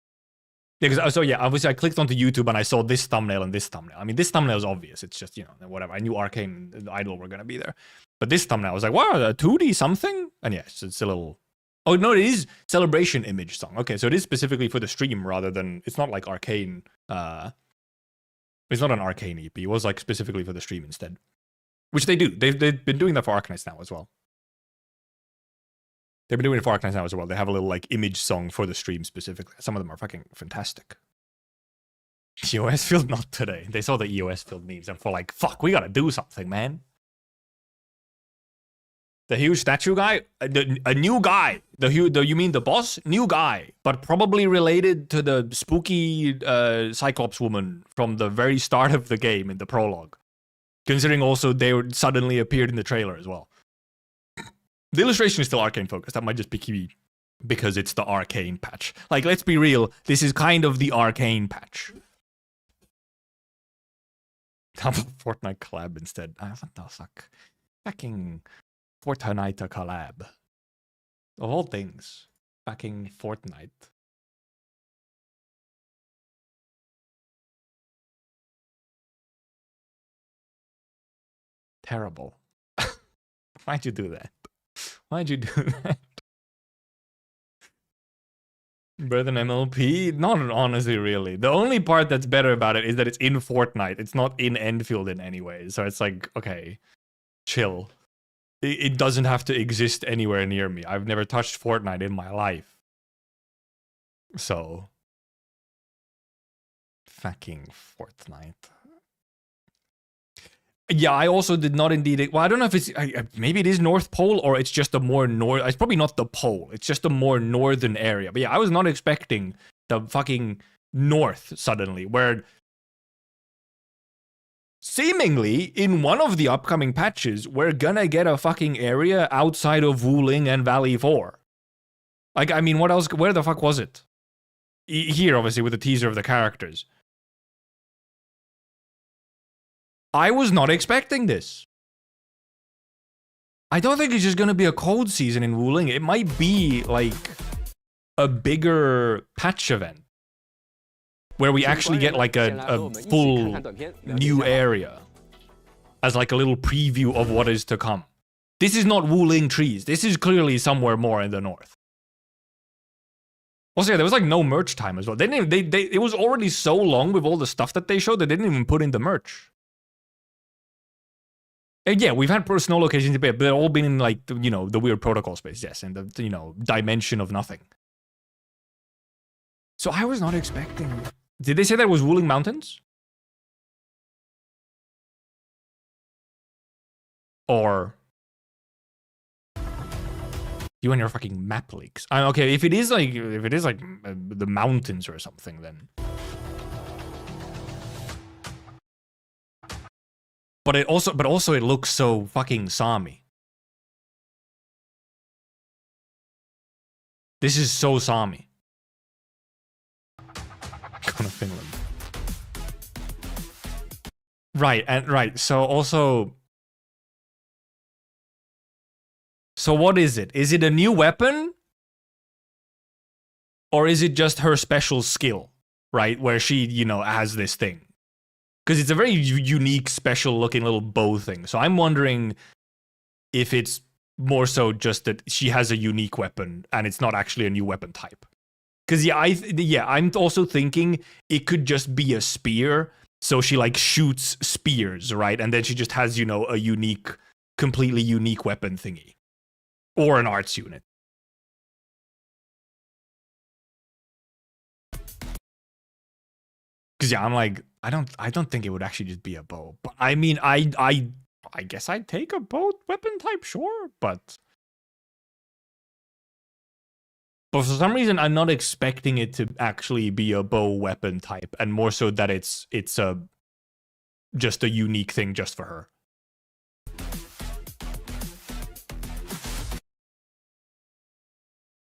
Speaker 1: Yeah, because so yeah, obviously I clicked onto YouTube and I saw this thumbnail and this thumbnail. I mean, this thumbnail is obvious. It's just, you know, whatever. I knew Arcane and Idol were gonna be there, but this thumbnail I was like, wow, a 2D something. And yes, it's a little. Oh no, it is celebration image song. Okay, so it is specifically for the stream rather than it's not like Arcane. It's not an Arcane EP. It was like specifically for the stream instead, which they do. They've been doing that for Arknights now as well. They've been doing it for Arknights now as well. They have a little like image song for the stream specifically. Some of them are fucking fantastic. EOS Field not today. They saw the EOS Field memes and for like, fuck, we gotta do something, man. The huge statue guy, a new guy. You mean the boss? New guy, but probably related to the spooky Cyclops woman from the very start of the game in the prologue. Considering also they suddenly appeared in the trailer as well. The illustration is still Arcane focused. That might just be key because it's the Arcane patch. Like, let's be real. This is kind of the Arcane patch. Fortnite collab instead. What the fuck? Fucking Fortnite collab. Of all things. Fucking Fortnite. Terrible. Why'd you do that? Why'd you do that? Better than MLP? Not honestly, really. The only part that's better about it is that it's in Fortnite. It's not in Endfield in any way. So it's like, okay, chill. It doesn't have to exist anywhere near me. I've never touched Fortnite in my life. So. Fucking Fortnite. Yeah, I also did not indeed. Well, I don't know if it's maybe it is North Pole or it's just a more north. It's probably not the pole. It's just a more northern area. But yeah, I was not expecting the fucking north suddenly, where seemingly in one of the upcoming patches we're gonna get a fucking area outside of Wuling and Valley 4. Like, I mean, what else? Where the fuck was it? Here, obviously, with the teaser of the characters. I was not expecting this. I don't think it's just gonna be a cold season in Wuling. It might be like a bigger patch event where we actually get like a full new area as like a little preview of what is to come. This is not Wuling trees. This is clearly somewhere more in the north. Also, yeah, there was like no merch time as well. They didn't. It was already so long with all the stuff that they showed. They didn't even put in the merch. And yeah, we've had snow locations a bit, but they've all been in like, you know, the weird protocol space, yes, and the, you know, dimension of nothing. So I was not expecting. Did they say that was Wuling Mountains? Or you and your fucking map leaks? Okay, if it is like the mountains or something, then. But also it looks so fucking Sami. This is so Sami. icon of Finland. Right, and right. So also, so what is it? Is it a new weapon? Or is it just her special skill, right? Where she, you know, has this thing. Because it's a very unique, special looking little bow thing. So I'm wondering if it's more so just that she has a unique weapon and it's not actually a new weapon type. Because I'm also thinking it could just be a spear. So she like shoots spears, right? And then she just has, you know, a unique, completely unique weapon thingy. Or an arts unit. Because yeah, I'm like, I don't think it would actually just be a bow. But I mean, I guess I'd take a bow weapon type, sure, but for some reason I'm not expecting it to actually be a bow weapon type, and more so that it's just a unique thing just for her.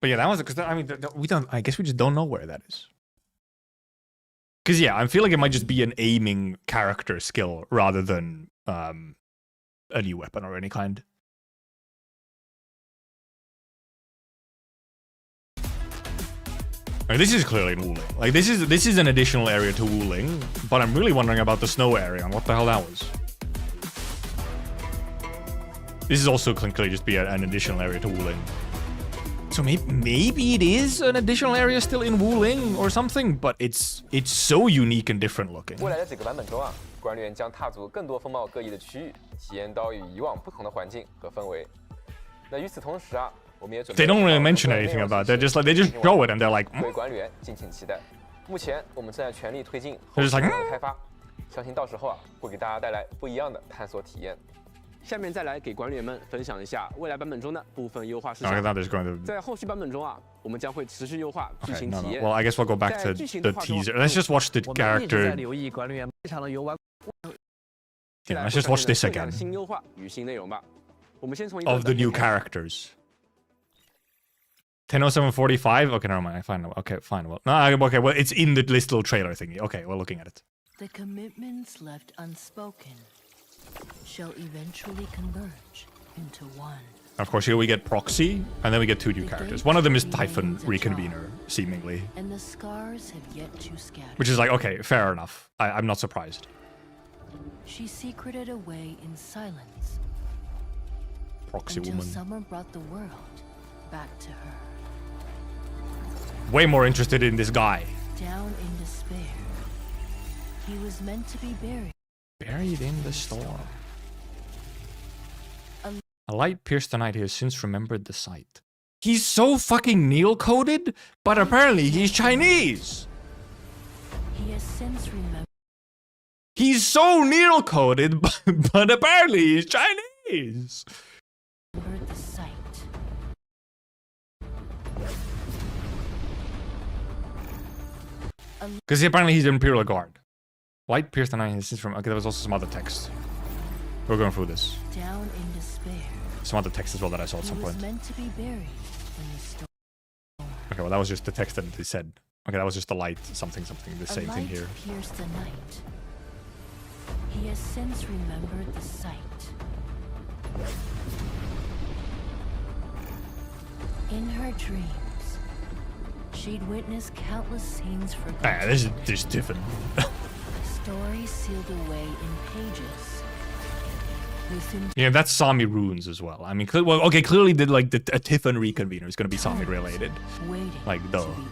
Speaker 1: But yeah, that was because I mean we don't. I guess we just don't know where that is. Because yeah, I feel like it might just be an aiming character skill rather than a new weapon or any kind. I mean, this is clearly in Wuling. Like this is an additional area to Wuling, but I'm really wondering about the snow area and what the hell that was. This is also clearly just be an additional area to Wuling. So maybe it is an additional area still in Wuling or something, but it's so unique and different looking.
Speaker 8: 未来的几个版本中啊，管理员将踏足更多风貌各异的区域，体验到与以往不同的环境和氛围。那与此同时啊，我们也准备
Speaker 1: They don't really mention anything about it. They just show it and they're like.
Speaker 8: 各位管理员敬请期待。目前我们正在全力推进
Speaker 1: They're
Speaker 8: 后
Speaker 1: just
Speaker 8: 续
Speaker 1: like
Speaker 8: 内容的开发，相信到时候啊会给大家带来不一样的探索体验。
Speaker 3: 下面再来给管理员们分享一下未来版本中的部分优化事项。
Speaker 1: Okay, now there's going to.
Speaker 3: 在后续版本中啊，我们将会持续优化剧
Speaker 1: Okay,
Speaker 3: 情
Speaker 1: no,
Speaker 3: 体
Speaker 1: no.
Speaker 3: 验。
Speaker 1: Well, I guess we'll go back to the teaser. Let's just watch the
Speaker 4: 我们一直在
Speaker 1: character.
Speaker 4: 留意管理员非常的游玩。
Speaker 1: Yeah, let's just watch this
Speaker 3: 各项
Speaker 1: again.
Speaker 3: 新优化与新内容吧。我们先从一
Speaker 1: Of the new characters. 10:07:45. Okay, never mind. Fine. Okay, fine. Well, no. Okay. Well, it's in the little trailer thingy. Okay, we're looking at it.
Speaker 9: The commitments left unspoken shall eventually converge into one.
Speaker 1: Of course, here we get Proxy, and then we get two new characters. One of them is Typhon Reconvener, seemingly.
Speaker 9: And the scars have yet to scatter.
Speaker 1: Which is like, okay, fair enough. I'm not surprised.
Speaker 9: She secreted away in silence
Speaker 1: Proxy
Speaker 9: until
Speaker 1: woman.
Speaker 9: summer brought the world back to her.
Speaker 1: Way more interested in this guy.
Speaker 9: Down in despair, he was meant to be buried.
Speaker 1: Buried in the storm. A light pierced the night. He has since remembered the sight. He's so fucking Neil-coded, but apparently he's Chinese.
Speaker 9: He has since remembered
Speaker 1: He's so Neil-coded, but apparently he's Chinese.
Speaker 9: the sight.
Speaker 1: Because apparently he's Imperial Guard. Light pierced the night. He has since from. Okay, there was also some other text. We're going through this.
Speaker 9: Down in despair,
Speaker 1: Some other text as well that I saw at
Speaker 9: he
Speaker 1: some
Speaker 9: was
Speaker 1: point.
Speaker 9: meant to be buried in the storm.
Speaker 1: Okay, well that was just the text that they said. Okay, that was just the light something something. The same thing here.
Speaker 9: A light pierced the night. He has since remembered the sight. In her dreams, she'd witnessed countless scenes forgotten.
Speaker 1: Ah, this is different.
Speaker 9: Stories sealed away in pages. Within
Speaker 1: Yeah, that's Sami runes as well. I mean, well, okay, clearly a Typhon Reconvener is going to be Sami related.
Speaker 9: waiting
Speaker 1: Like,
Speaker 9: to
Speaker 1: duh.
Speaker 9: be opened.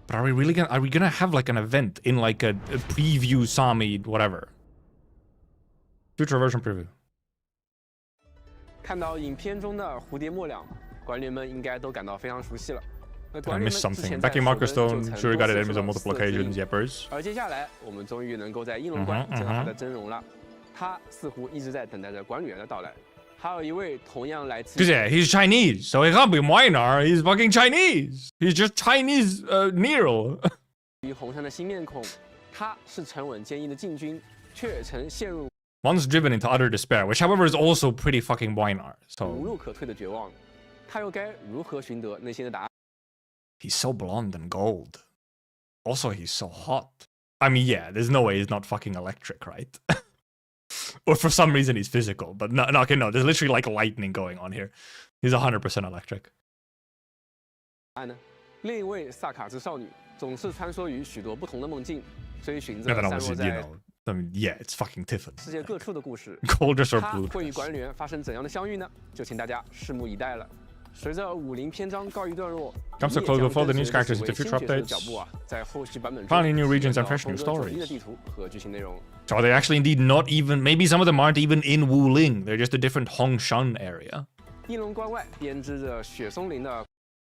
Speaker 1: But are we gonna have like an event in like a preview Sami whatever? Future version preview.
Speaker 3: 看到影片中的蝴蝶末两，管理员们应该都感到非常熟悉了。那
Speaker 1: I
Speaker 3: 管理员
Speaker 1: missed
Speaker 3: 们之
Speaker 1: something.
Speaker 3: 前在
Speaker 1: Backing Marker
Speaker 3: 首
Speaker 1: Stone.
Speaker 3: 登就曾
Speaker 1: Sure, you got it.
Speaker 3: 多
Speaker 1: Enemies
Speaker 3: 次
Speaker 1: on
Speaker 3: 受
Speaker 1: multiple
Speaker 3: 到
Speaker 1: occasions.
Speaker 3: 刺激
Speaker 1: Yepers.
Speaker 3: 而接下来，我们终于能够在应龙馆见到他的真容了。他似乎一直在等待着管理员的到来。还有一位同样来自
Speaker 1: Cause yeah, he's Chinese, so he can't be Mwinar. He's fucking Chinese. He's just Chinese Nero.
Speaker 3: 于红山的新面孔，他是沉稳坚毅的禁军，却曾陷入
Speaker 1: Once driven into utter despair, which however is also pretty fucking Mwinar.
Speaker 3: 无
Speaker 1: So
Speaker 3: 路可退的绝望。他又该如何寻得内心的答案？
Speaker 1: He's so blonde and gold. Also, he's so hot. I mean, yeah, there's no way he's not fucking electric, right? Or for some reason he's physical, but no, okay, no, there's literally like lightning going on here. He's 100% electric.
Speaker 3: 另一位萨卡兹少女总是穿梭于许多不同的梦境，追寻着
Speaker 1: And then
Speaker 3: 散
Speaker 1: obviously,
Speaker 3: 落
Speaker 1: you
Speaker 3: 在
Speaker 1: know, I mean, yeah, it's fucking Tiffin.
Speaker 3: 世界各处的故事。
Speaker 1: Gold dress or
Speaker 3: 她
Speaker 1: blue
Speaker 3: 会与
Speaker 1: dress?
Speaker 3: 管理员发生怎样的相遇呢？就请大家拭目以待了。随着50篇章告一段落，
Speaker 1: Comes to
Speaker 3: 你也
Speaker 1: close
Speaker 3: 将
Speaker 1: with all the
Speaker 3: 跟
Speaker 1: news
Speaker 3: 随
Speaker 1: characters
Speaker 3: 着
Speaker 1: into
Speaker 3: 几位
Speaker 1: future
Speaker 3: 新角色的
Speaker 1: updates.
Speaker 3: 脚步啊，在后续版本中
Speaker 1: Finally, new regions and
Speaker 3: 体验到
Speaker 1: fresh new
Speaker 3: 风格迥异
Speaker 1: stories.
Speaker 3: 的地图和剧情内容。
Speaker 1: So they actually indeed not even, maybe some of them aren't even in Wuling. They're just a different Hongshan area.
Speaker 3: 应龙关外编织着雪松林的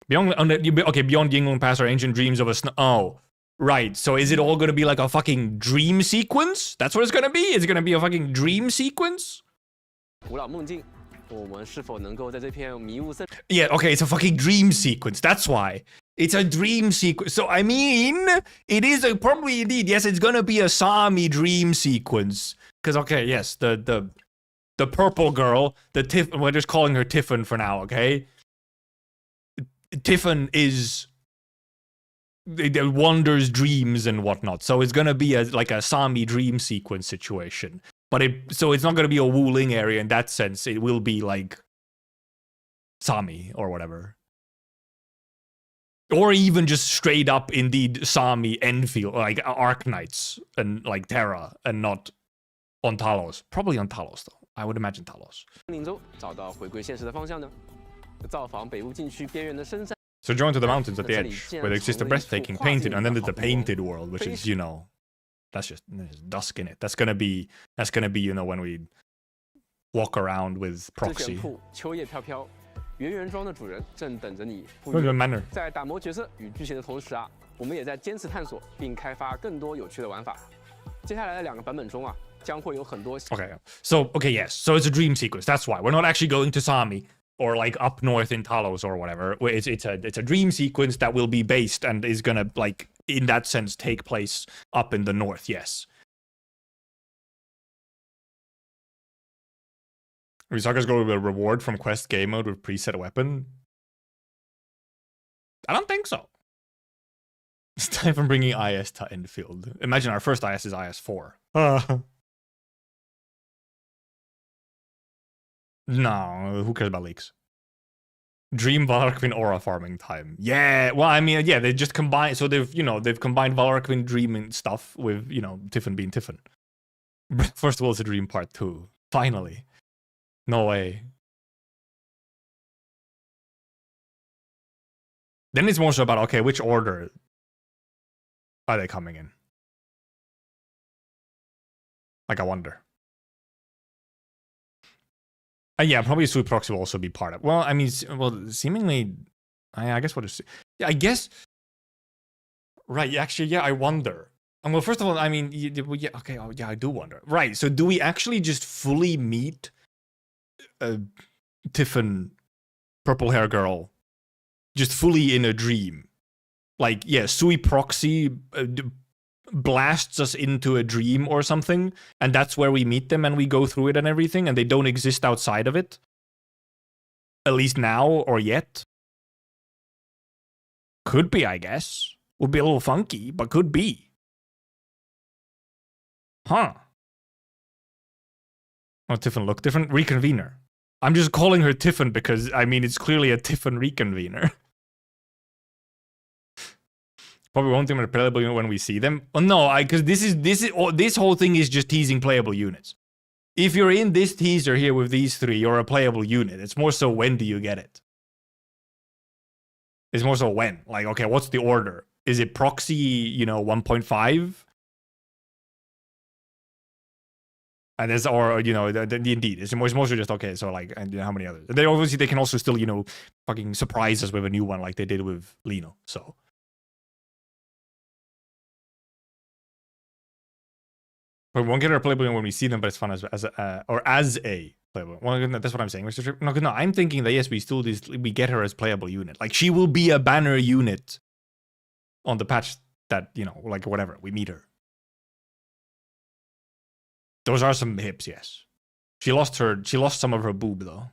Speaker 1: Beyond, okay, beyond Yinglong Pass are ancient dreams of a snow. Oh, right. So is it all going to be like a fucking dream sequence? That's what it's going to be? Is it going to be a fucking dream sequence?
Speaker 3: 古老梦境，我们是否能够在这片迷雾森
Speaker 1: Yeah, okay, it's a fucking dream sequence. That's why. It's a dream sequence. So, I mean, it is probably indeed, yes, it's going to be a Sami dream sequence. Because, okay, yes, the purple girl, we're just calling her Tiffin for now, okay? Tiffin is the wonders, dreams, and whatnot. So it's gonna be like a Sami dream sequence situation. But so it's not gonna be a Wuling area in that sense. It will be like Sami or whatever. Or even just straight up indeed Sami Endfield, like Arknights and like Terra, and not on Talos. Probably on Talos though. I would imagine Talos.
Speaker 3: 林中找到回归现实的方向呢？造访北部禁区边缘的深山。
Speaker 1: So join to the mountains at the edge, where there exists a breathtaking painted, and then there's the painted world, which is, you know, that's just there's dusk in it. That's gonna be, you know, when we walk around with
Speaker 3: 之
Speaker 1: proxy.
Speaker 3: 前铺秋叶飘飘，圆圆庄的主人正等着你赴
Speaker 1: Look
Speaker 3: 约
Speaker 1: at manner.
Speaker 3: 在打磨角色与剧情的同时啊，我们也在坚持探索并开发更多有趣的玩法。接下来的2个版本中啊，将会有很多。
Speaker 1: Okay, so yes, so it's a dream sequence. That's why we're not actually going to Sami or like up north in Talos or whatever. It's a dream sequence that will be based and is gonna like in that sense take place up in the north. Yes. Risaka's going to a reward from quest game mode with preset weapon. I don't think so. It's time for bringing IS to Endfield. Imagine our first IS is IS4. No, who cares about leaks? Dream Valorquin aura farming time. Yeah, well, I mean, yeah, they just combine. So they've combined Valorquin dreaming stuff with, you know, Tiffin being Tiffin. First of all, it's a dream part 2. Finally. No way. Then it's more so about, okay, which order are they coming in? Like, I wonder. Yeah, probably Sweet Proxy will also be part of. Well, I mean, seemingly, I guess what is? Yeah, I guess. Right. Actually, yeah, I wonder. And well, first of all, I mean, yeah, okay, oh, yeah, I do wonder. Right. So, do we actually just fully meet Tiffin, purple hair girl, just fully in a dream? Like, yeah, Sui Proxy blasts us into a dream or something, and that's where we meet them and we go through it and everything, and they don't exist outside of it, at least now or yet. Could be, I guess. Would be a little funky, but could be. Huh. Oh, Tiffin look different. Reconvener. I'm just calling her Tiffin because, I mean, it's clearly a Tiffin reconvener. Probably won't even playable unit when we see them. Oh no, because this whole thing is just teasing playable units. If you're in this teaser here with these 3, you're a playable unit. It's more so when do you get it? It's more so when. Like, okay, what's the order? Is it proxy, you know, 1.5? And there's, or, you know, indeed, it's mostly just, okay, so like, and you know, how many others? They obviously, they can also still, you know, fucking surprise us with a new one like they did with Lino, so. But we won't get our playable when we see them, but it's fun as a playable. Well, that's what I'm saying, Mr. Tripp. No, I'm thinking that yes, we get her as playable unit. Like she will be a banner unit on the patch that, you know, like whatever, we meet her. Those are some hips, yes. She lost some of her boob though.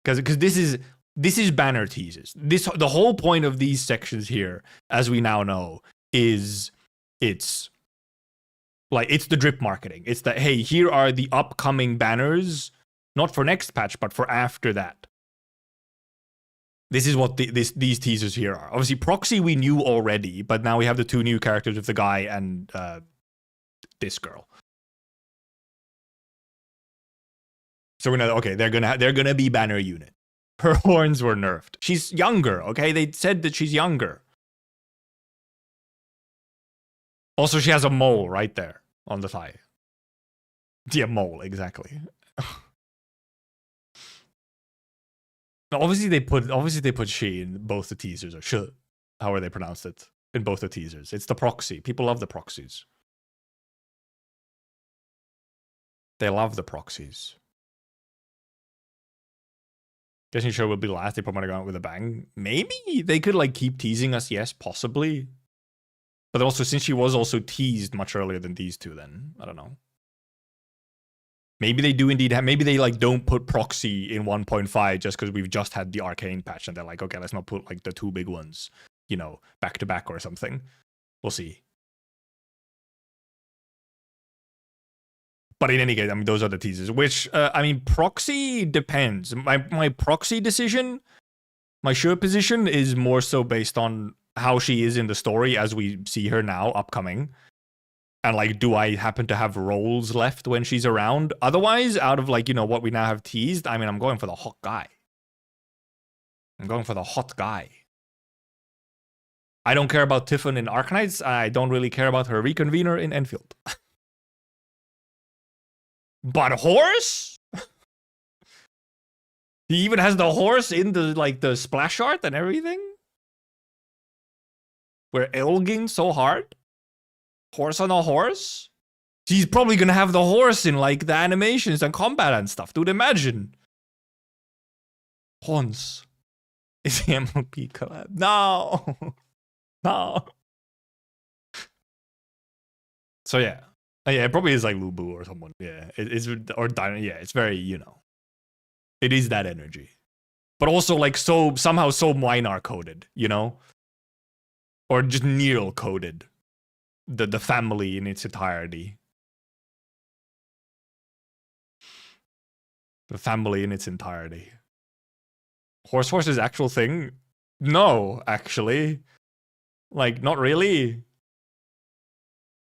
Speaker 1: Because this is this is Banner teases. The whole point of these sections here, as we now know, is it's the drip marketing. It's that, hey, here are the upcoming banners, not for next patch, but for after that. This is what these teasers here are. Obviously, Proxy we knew already, but now we have the 2 new characters with the guy and this girl. So we're gonna, okay, they're gonna be Banner unit. Her horns were nerfed. She's younger, okay? They said that she's younger. Also, she has a mole right there on the thigh. Yeah, mole, exactly. Obviously they put she in both the teasers, or sh, however they pronounced it, in both the teasers. It's the proxy. People love the proxies. They love the proxies. Guessing sure will be last. They probably gonna go out with a bang. Maybe they could like keep teasing us. Yes, possibly. But also, since she was also teased much earlier than these 2, then I don't know. Maybe they do indeed have, maybe they like don't put proxy in 1.5 just because we've just had the arcane patch and they're like, okay, let's not put like the 2 big ones, you know, back to back or something. We'll see. But in any case, I mean, those are the teasers, which, I mean, proxy depends. My proxy decision, my sure position is more so based on how she is in the story as we see her now upcoming. And like, do I happen to have roles left when she's around? Otherwise, out of like, you know, what we now have teased, I mean, I'm going for the hot guy. I'm going for the hot guy. I don't care about Tiffin in Arknights. I don't really care about her reconvener in Enfield. But horse? He even has the horse in the like the splash art and everything? We're elging so hard? Horse on a horse? He's probably gonna have the horse in like the animations and combat and stuff. Dude, imagine. Horns. Is the MLP collab? No. No. So yeah. Yeah, it probably is like Lubu or someone. Yeah. It's or Dino. Yeah, it's very, you know. It is that energy. But also like so somehow so Minar coded, you know? Or just Neil coded. The family in its entirety. The family in its entirety. Horse's actual thing? No, actually. Like, not really.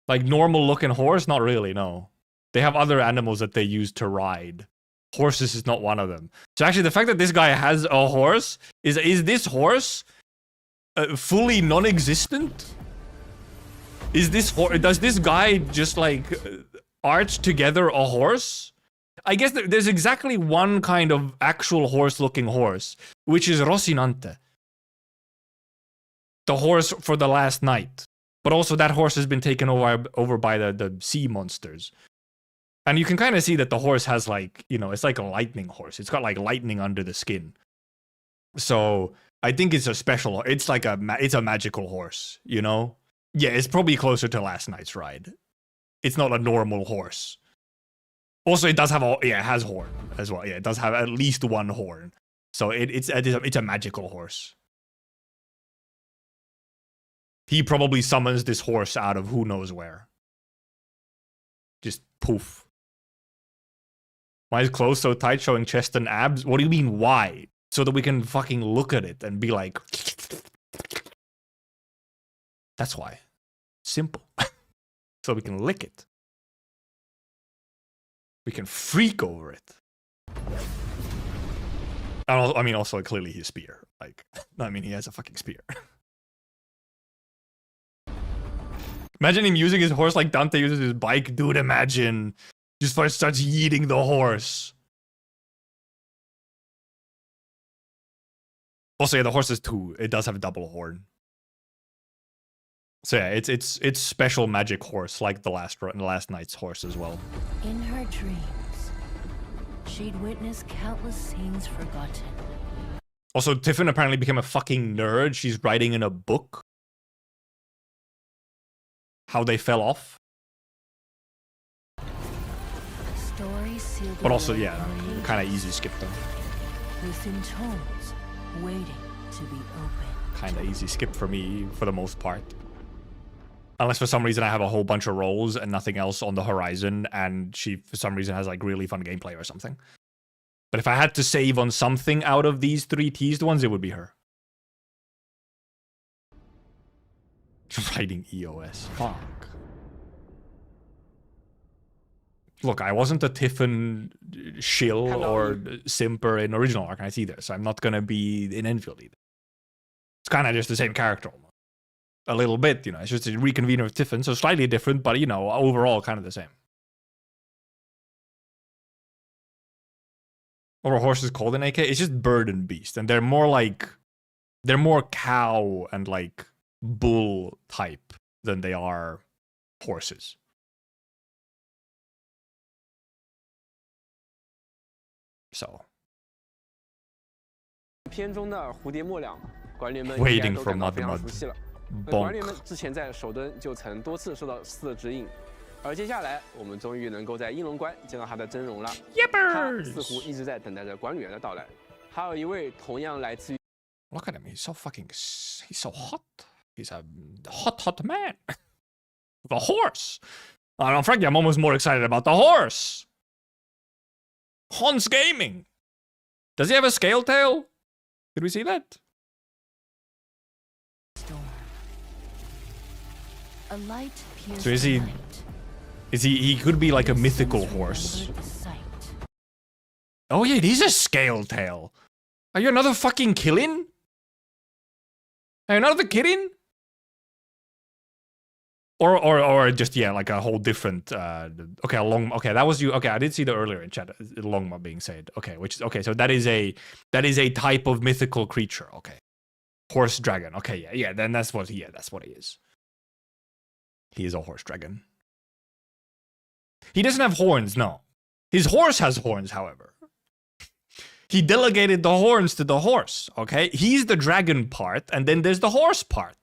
Speaker 1: Like, normal looking horse? Not really, no. They have other animals that they use to ride. Horses is not one of them. So actually, the fact that this guy has a horse, is this horse fully non-existent? Is this does this guy just like arch together a horse? I guess there's exactly one kind of actual horse-looking horse, which is Rocinante. The horse for the last night. But also that horse has been taken over by the sea monsters. And you can kind of see that the horse has like, you know, it's like a lightning horse. It's got like lightning under the skin. So I think it's a special, it's like it's a magical horse, you know? Yeah, it's probably closer to last night's ride. It's not a normal horse. Also, it does have it has horn as well. Yeah, it does have at least one horn. So it's a magical horse. He probably summons this horse out of who knows where. Just poof. Why is clothes so tight, showing chest and abs? What do you mean, why? So that we can fucking look at it and be like... That's why. Simple. So we can lick it. We can freak over it. I mean, also, clearly his spear. Like, I mean, he has a fucking spear. Imagine him using his horse like Dante uses his bike. Dude, imagine. Just first starts yeeting the horse. Also, yeah, the horse is 2. It does have a double horn. So yeah, it's special magic horse, like the last night's horse as well.
Speaker 9: In her dreams, she'd witnessed countless scenes forgotten.
Speaker 1: Also, Tiffin apparently became a fucking nerd. She's writing in a book how they fell off.
Speaker 9: Stories sealed
Speaker 1: But also,
Speaker 9: away
Speaker 1: yeah,
Speaker 9: in
Speaker 1: kind of easy skip them.
Speaker 9: within tomes waiting to be opened.
Speaker 1: Kind of easy skip for me for the most part. Unless for some reason I have a whole bunch of roles and nothing else on the horizon, and she for some reason has like really fun gameplay or something. But if I had to save on something out of these 3 teased ones, it would be her. Writing EOS. Fuck. Look, I wasn't a Tiffin shill or simper in original Arknights either, so I'm not gonna be in Endfield either. It's kind of just the same character almost. A little bit, you know, it's just a reconvener of Tiffin, so slightly different, but, you know, overall kind of the same. Or a horse is called an AK? It's just bird and beast, and they're more cow and, like, bull type than they are horses. So. Waiting for Mud Mud.
Speaker 3: 管理员们之前在首登就曾多次受到4的指引，而接下来我们终于能够在应龙关见到他的真容了。他似乎一直在等待着管理员的到来。还有一位同样来自于
Speaker 1: Look at him, he's so hot. He's a hot man. The horse. Frankly, I'm almost more excited about the horse. Hans Gaming. Does he have a scale tail? Did we see that?
Speaker 9: A light
Speaker 1: So is he? He could be like a mythical horse. Oh yeah, it is a scale tail. Are you another fucking killing? Are you another kidding? Or just, yeah, like a whole different okay, okay, that was you. Okay, I did see the earlier in chat, Longma being said. Okay, so that is a type of mythical creature. Okay. Horse dragon. Okay, yeah, then that's what he is. He is a horse dragon. He doesn't have horns, no. His horse has horns, however. He delegated the horns to the horse, okay? He's the dragon part, and then there's the horse part.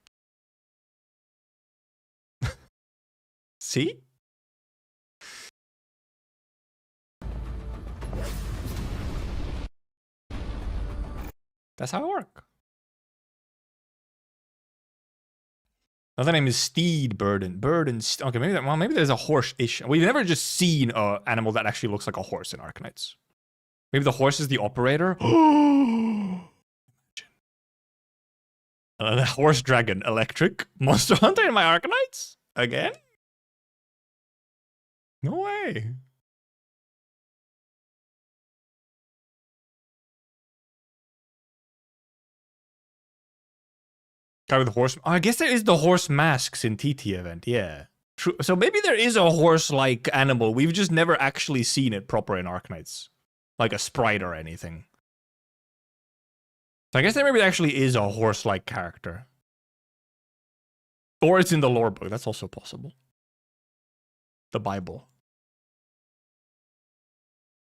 Speaker 1: See? That's how it works. Another name is Steed Burden. Okay, maybe there's a horse-ish. We've never just seen an animal that actually looks like a horse in Arknights. Maybe the horse is the operator? The horse dragon electric monster hunter in my Arknights? Again? No way. Guy with the horse. Oh, I guess there is the horse masks in TT event. Yeah. True. So maybe there is a horse-like animal. We've just never actually seen it proper in Arknights. Like a sprite or anything. So I guess there maybe actually is a horse-like character. Or it's in the lore book. That's also possible. The Bible.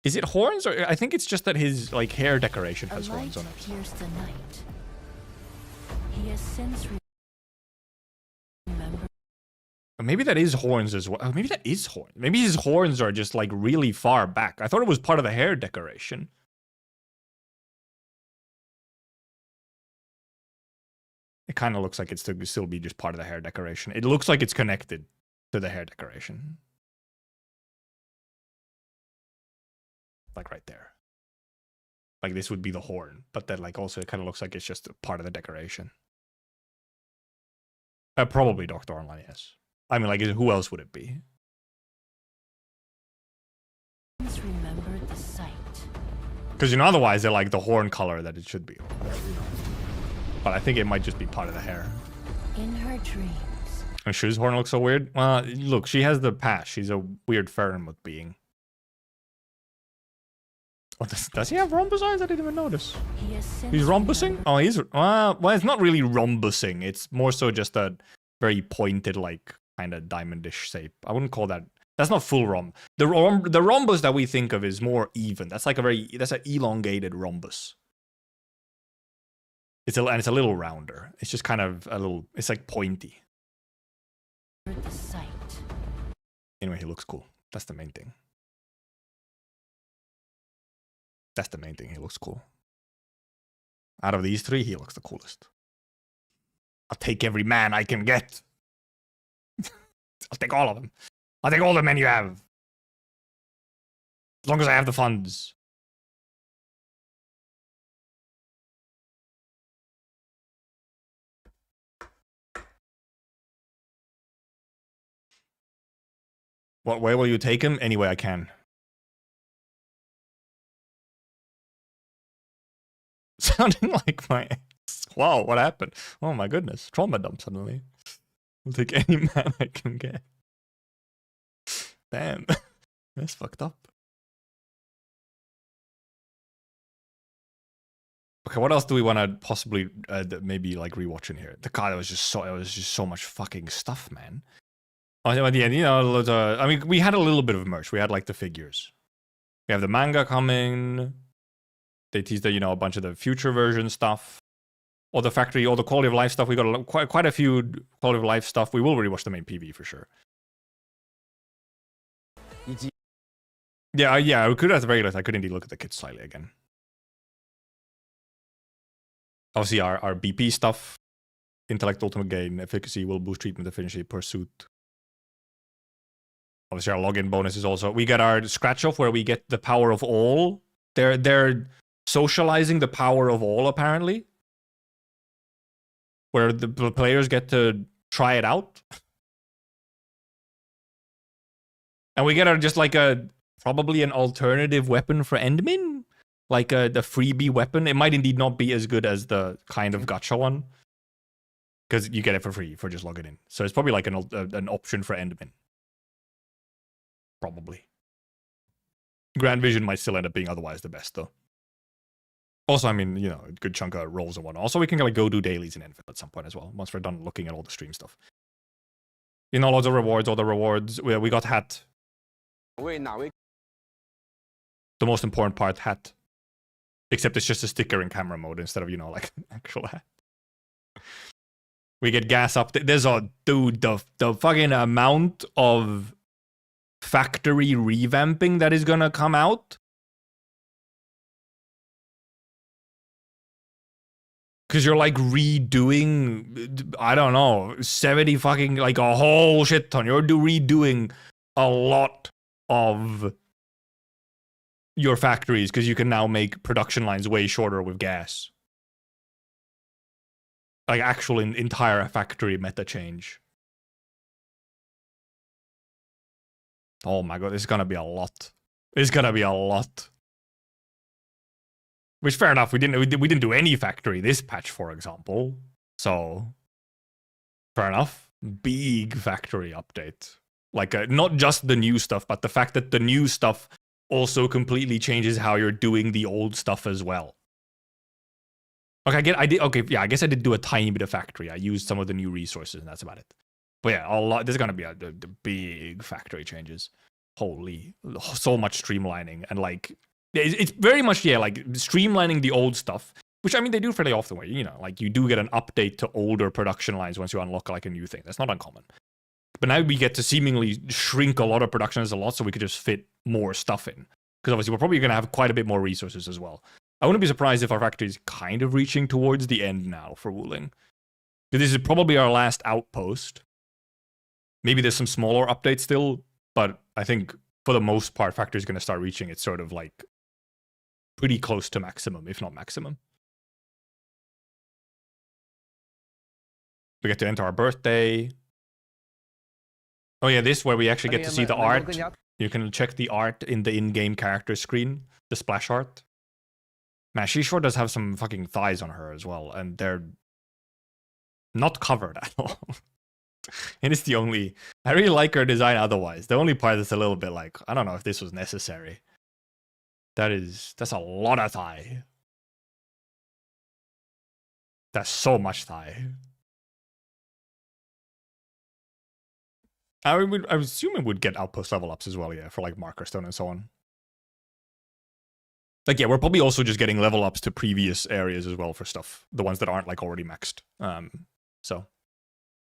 Speaker 1: Is it horns? Or I think it's just that his like hair decoration has horns on it.
Speaker 9: He has since remembered.
Speaker 1: Maybe that is horns as well. Oh, maybe that is horns. Maybe his horns are just like really far back. I thought it was part of the hair decoration. It kind of looks like it's still be just part of the hair decoration. It looks like it's connected to the hair decoration. Like right there. Like this would be the horn, but then like also it kind of looks like it's just a part of the decoration. Probably Dr. Online, yes. I mean, like, who else would it be?
Speaker 9: Remembered the sight.
Speaker 1: Because, you know, otherwise they're like the horn color that it should be. But I think it might just be part of the hair.
Speaker 9: In her dreams.
Speaker 1: And Shu's horn looks so weird. Well, look, she has the patch. She's a weird Fahrenheit being. Oh, does he have rhombus eyes? I didn't even notice. He's rhombusing? Oh, he's... well, it's not really rhombusing. It's more so just a very pointed, like, kind of diamondish shape. I wouldn't call that... That's not full rhomb. The rhombus that we think of is more even. That's like that's an elongated rhombus. It's a little rounder. It's just kind of a little... It's like pointy. Anyway, he looks cool. That's the main thing. That's the main thing. He looks cool. Out of these three, he looks the coolest. I'll take every man I can get. I'll take all of them. I'll take all the men you have. As long as I have the funds. What way will you take him? Any way I can. Sounding like my ex. Wow, what happened? Oh my goodness. Trauma dump suddenly. I'll take any man I can get. Damn. That's fucked up. Okay, what else do we want to possibly maybe like rewatch in here? The God, it was just so much fucking stuff, man. At the end, you know, I mean, we had a little bit of merch. We had like the figures. We have the manga coming. They teased the, you know, a bunch of the future version stuff. All the factory, all the quality of life stuff. We got quite a few quality of life stuff. We will rewatch the main PV for sure. Yeah, we could at the very least. I could indeed look at the kits slightly again. Obviously, our BP stuff, intellect, ultimate gain, efficacy will boost treatment efficiency per suit. Obviously, our login bonuses also. We get our scratch off where we get the power of all. They're socializing the power of all apparently, where the players get to try it out, and we get just like probably an alternative weapon for Endmin. Like the freebie weapon. It might indeed not be as good as the kind of gacha one. Because you get it for free for just logging in. So it's probably like an option for Endmin. Probably. Grand Vision might still end up being otherwise the best though. Also, I mean, you know, a good chunk of rolls and whatnot. Also, we can like go do dailies in Endfield at some point as well. Once we're done looking at all the stream stuff. You know, loads of rewards, all the rewards. We got hat. The most important part, hat. Except it's just a sticker in camera mode instead of, you know, like an actual hat. We get gas up. There's dude, the fucking amount of factory revamping that is gonna come out. Because you're like redoing, I don't know, 70 fucking, like a whole shit ton. You're redoing a lot of your factories because you can now make production lines way shorter with gas. Like actual entire factory meta change. Oh my god, this is gonna be a lot. It's gonna be a lot. Which fair enough, we didn't do any factory this patch, for example. So fair enough. Big factory update. Like not just the new stuff, but the fact that the new stuff also completely changes how you're doing the old stuff as well. Okay, I guess I did do a tiny bit of factory. I used some of the new resources, and that's about it. But yeah, a lot. There's gonna be the big factory changes. Holy, so much streamlining, and like it's very much like streamlining the old stuff. Which I mean, they do fairly often. Where you know, like you do get an update to older production lines once you unlock like a new thing. That's not uncommon. But now we get to seemingly shrink a lot of productions a lot, so we could just fit more stuff in. Because obviously we're probably going to have quite a bit more resources as well. I wouldn't be surprised if our factory is kind of reaching towards the end now for Wuling. This is probably our last outpost. Maybe there's some smaller updates still, but I think for the most part, factory is going to start reaching its sort of like pretty close to maximum, if not maximum. We get to enter our birthday. Oh yeah, this where we actually get to see the art. You can check the art in the in-game character screen, the splash art. Man, she sure does have some fucking thighs on her as well, and they're not covered at all. And it's the only... I really like her design otherwise. The only part that's a little bit like, I don't know if this was necessary. That's a lot of thigh. That's so much thigh. I assume it would get outpost level ups as well, yeah, for like marker stone and so on. Like, yeah, we're probably also just getting level ups to previous areas as well for stuff. The ones that aren't like already maxed. So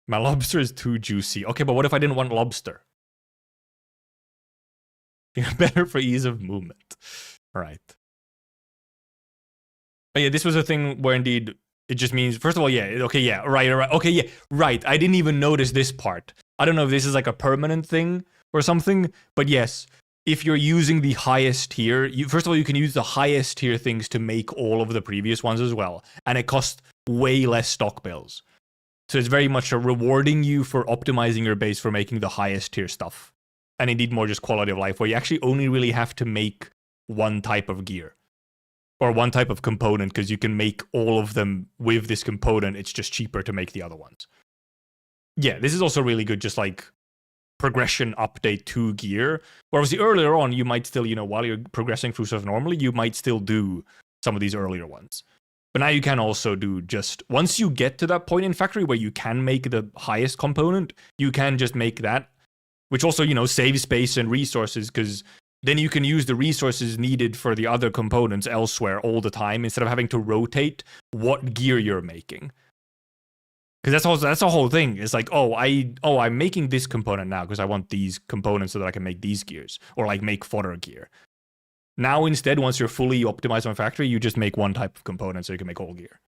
Speaker 1: my lobster is too juicy. Okay, but what if I didn't want lobster? Better for ease of movement. Right. But yeah, this was a thing where indeed it just means, first of all, yeah, okay, yeah, right, okay, yeah, right. I didn't even notice this part. I don't know if this is like a permanent thing or something, but yes, if you're using the highest tier, first of all, you can use the highest tier things to make all of the previous ones as well, and it costs way less stock bills. So it's very much rewarding you for optimizing your base for making the highest tier stuff. And indeed more just quality of life, where you actually only really have to make one type of gear. Or one type of component, because you can make all of them with this component. It's just cheaper to make the other ones. Yeah, this is also really good, just like progression update to gear. Where obviously earlier on, you might still, while you're progressing through stuff normally, you might still do some of these earlier ones. But now you can also do just, once you get to that point in factory where you can make the highest component, you can just make that, which also, saves space and resources, because then you can use the resources needed for the other components elsewhere all the time instead of having to rotate what gear you're making. Because that's the whole thing. It's like, I'm making this component now because I want these components so that I can make these gears or like make fodder gear. Now instead, once you're fully optimized on factory, you just make one type of component so you can make all gear.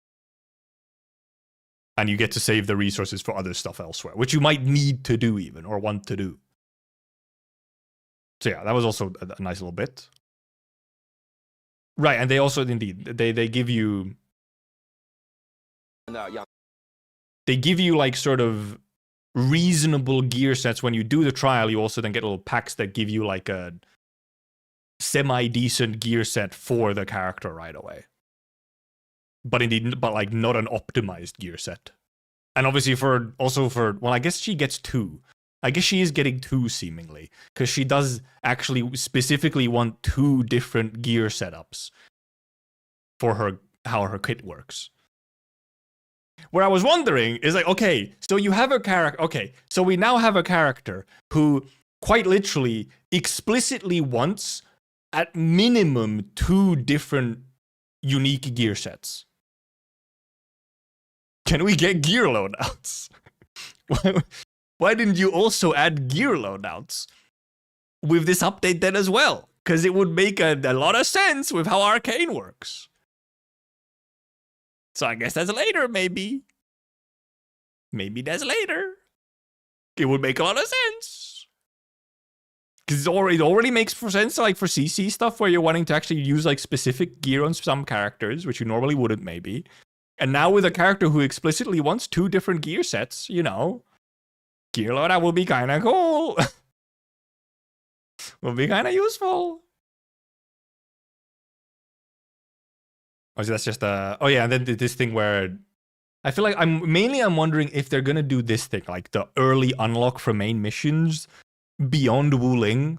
Speaker 1: And you get to save the resources for other stuff elsewhere, which you might need to do even or want to do. So yeah, that was also a nice little bit. Right, and they also, indeed, they give you... They give you, like, sort of reasonable gear sets. When you do the trial, you also then get little packs that give you, like, a semi-decent gear set for the character right away. But indeed, like, not an optimized gear set. And obviously well, I guess she gets 2. I guess she is getting 2, seemingly, because she does actually specifically want 2 different gear setups for how her kit works. Where I was wondering is like, okay, so you have a character, okay, so we now have a character who quite literally explicitly wants at minimum 2 different unique gear sets. Can we get gear loadouts? Why didn't you also add gear loadouts with this update then as well? Because it would make a lot of sense with how Arcane works. So I guess that's later, maybe. Maybe that's later. It would make a lot of sense. Because it already makes sense, like for CC stuff, where you're wanting to actually use like specific gear on some characters, which you normally wouldn't, maybe. And now with a character who explicitly wants 2 different gear sets, gear loadout will be kind of cool. Will be kind of useful. Oh, so that's just oh yeah, and then this thing where I feel like I'm wondering if they're gonna do this thing, like the early unlock for main missions beyond Wuling,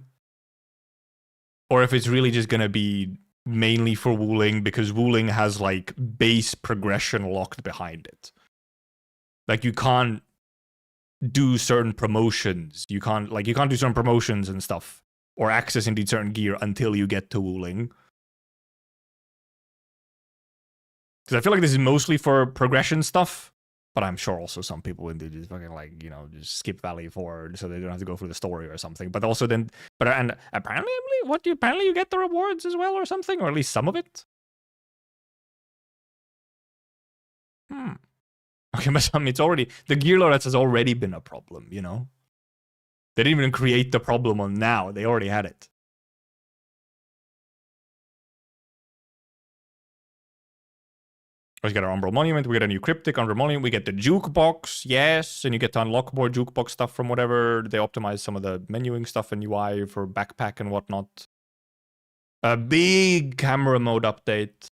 Speaker 1: or if it's really just gonna be mainly for Wuling, because Wuling has like base progression locked behind it. Like you can't do certain promotions. You can't do certain promotions and stuff, or access indeed certain gear until you get to Wuling. Because I feel like this is mostly for progression stuff, but I'm sure also some people will do just fucking like, just skip Valley forward so they don't have to go through the story or something. But also then, and apparently, apparently you get the rewards as well or something, or at least some of it. Okay, but it's already, the gear loadouts has already been a problem, They didn't even create the problem on now. They already had it. We get our Umbral Monument, we get a new Cryptic Umbral Monument, we get the Jukebox, yes, and you get to unlock more Jukebox stuff from whatever. They optimize some of the menuing stuff in UI for backpack and whatnot. A big camera mode update.